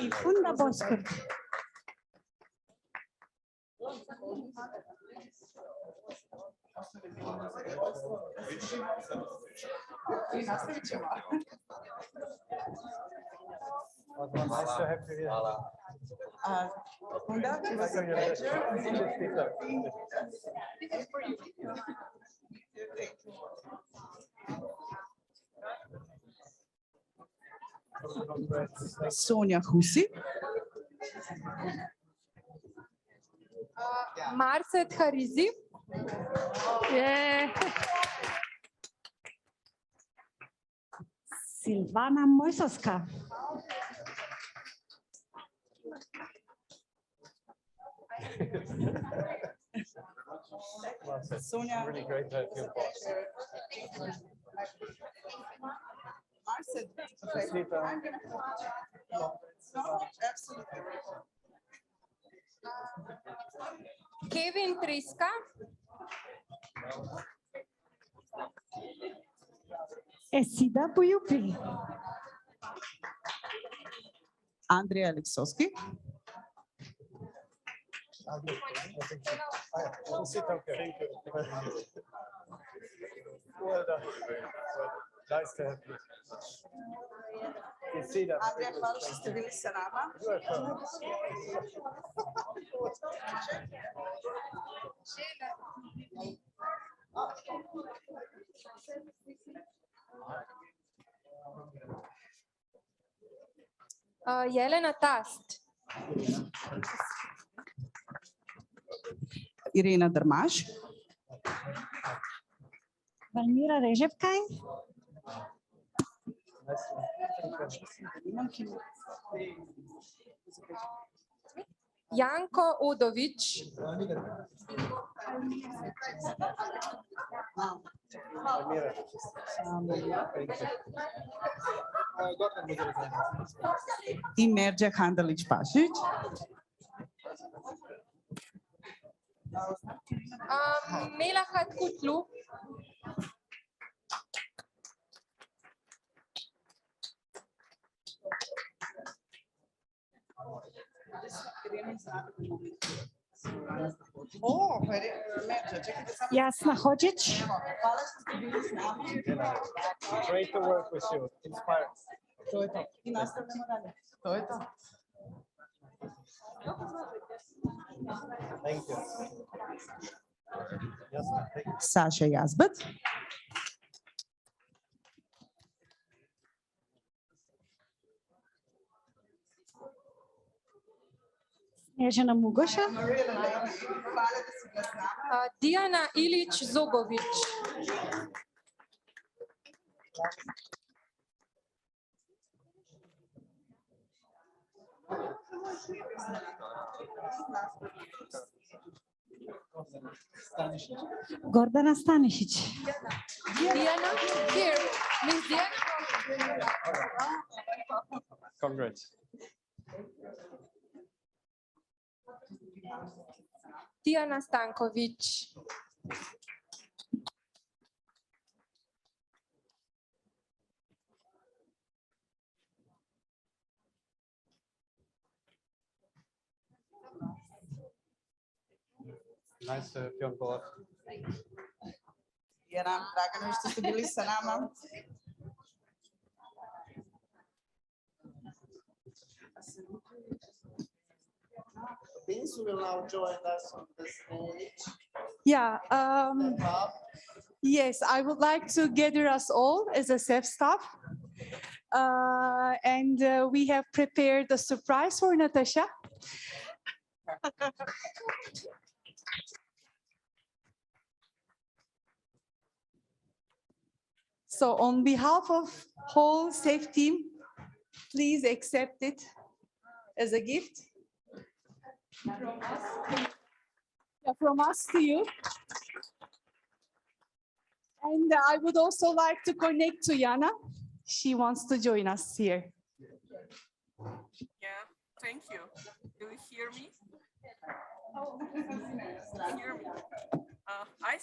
I Funda Boskor. Funda, it was a pleasure. Sonja Husi. Marcet Harizi. Silvana Mojsovska. Sonia. Really great to have you, boss. Marcet, absolutely. Kevin Triska. Esida Bujupi. Andrei Aleksovski. Sit okay. Well done. Nice to have you. Andrija, hvala što ste bili sa nama. Jelena Tast. Irina Drmaš. Valmira Reževkaj. Janko Udović. I Merđa Handalić-Pašić. Melahat Kutlu. Jasna Hodžić. Great to work with you. Inspired. To je to. I nastavljamo dalje. To je to. Thank you. Saša Jazbat. Snježana Mugoša. Dijana Ilić-Zubović. Gordana Stanišić. Diana, here. Miss Diana. Congrats. Diana Stanković. Nice film board. Drago nam što ste bili sa nama. Vince will now join us on the stage. Yeah. Yes, I would like to gather us all as a SEF staff. And we have prepared a surprise for Natasha. So on behalf of whole SAFE team, please accept it as a gift. From us to you. And I would also like to connect to Jana. She wants to join us here. Yeah, thank you. Do you hear me? You hear me? I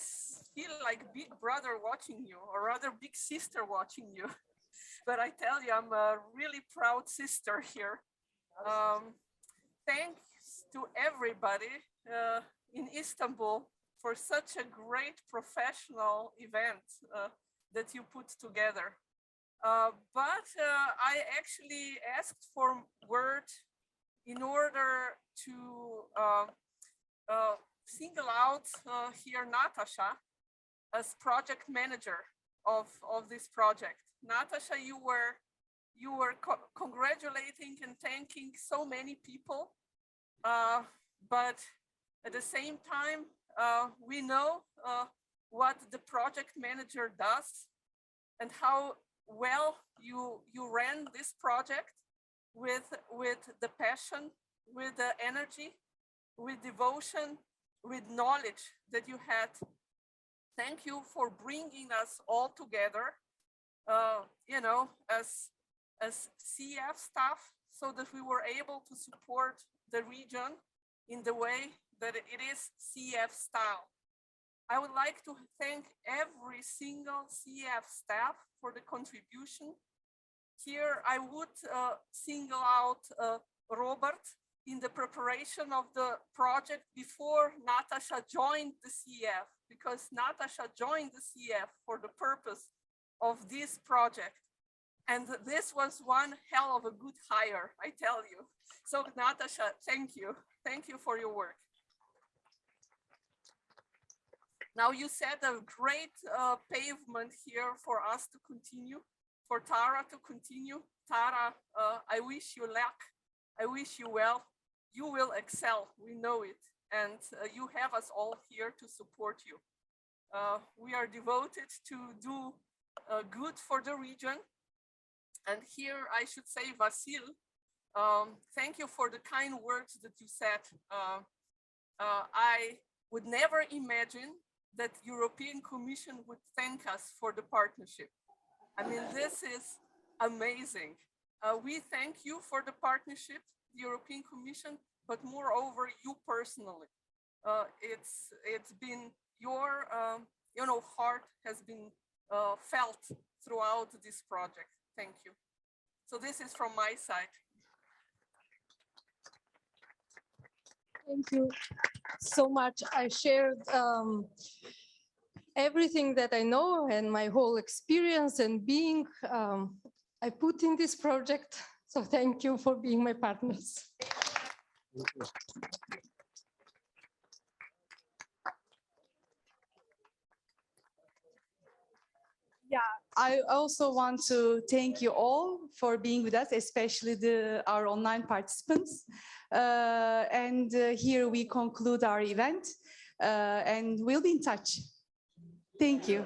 feel like big brother watching you, or rather big sister watching you. But I tell you, I'm a really proud sister here. Thanks to everybody in Istanbul for such a great professional event that you put together. But I actually asked for word in order to single out here Natasha as project manager of this project. Natasha, you were congratulating and thanking so many people, but at the same time, we know what the project manager does and how well you ran this project with the passion, with the energy, with devotion, with knowledge that you had. Thank you for bringing us all together, you know, as CF staff, so that we were able to support the region in the way that it is CF style. I would like to thank every single CF staff for the contribution. Here I would single out Robert in the preparation of the project before Natasha joined the CF, because Natasha joined the CF for the purpose of this project. And this was one hell of a good hire, I tell you. So Natasha, thank you. Thank you for your work. Now you set a great pavement here for us to continue, for Tara to continue. Tara, I wish you luck. I wish you well. You will excel, we know it. And you have us all here to support you. We are devoted to do good for the region. And here I should say, Vasil, thank you for the kind words that you said. I would never imagine that European Commission would thank us for the partnership. I mean, this is amazing. We thank you for the partnership, the European Commission, but moreover, you personally. It's been your heart has been felt throughout this project. Thank you. So this is from my side. Thank you so much. I shared everything that I know and my whole experience and being I put in this project. So thank you for being my partners. Yeah, I also want to thank you all for being with us, especially our online participants. Here we conclude our event and we'll be in touch. Thank you.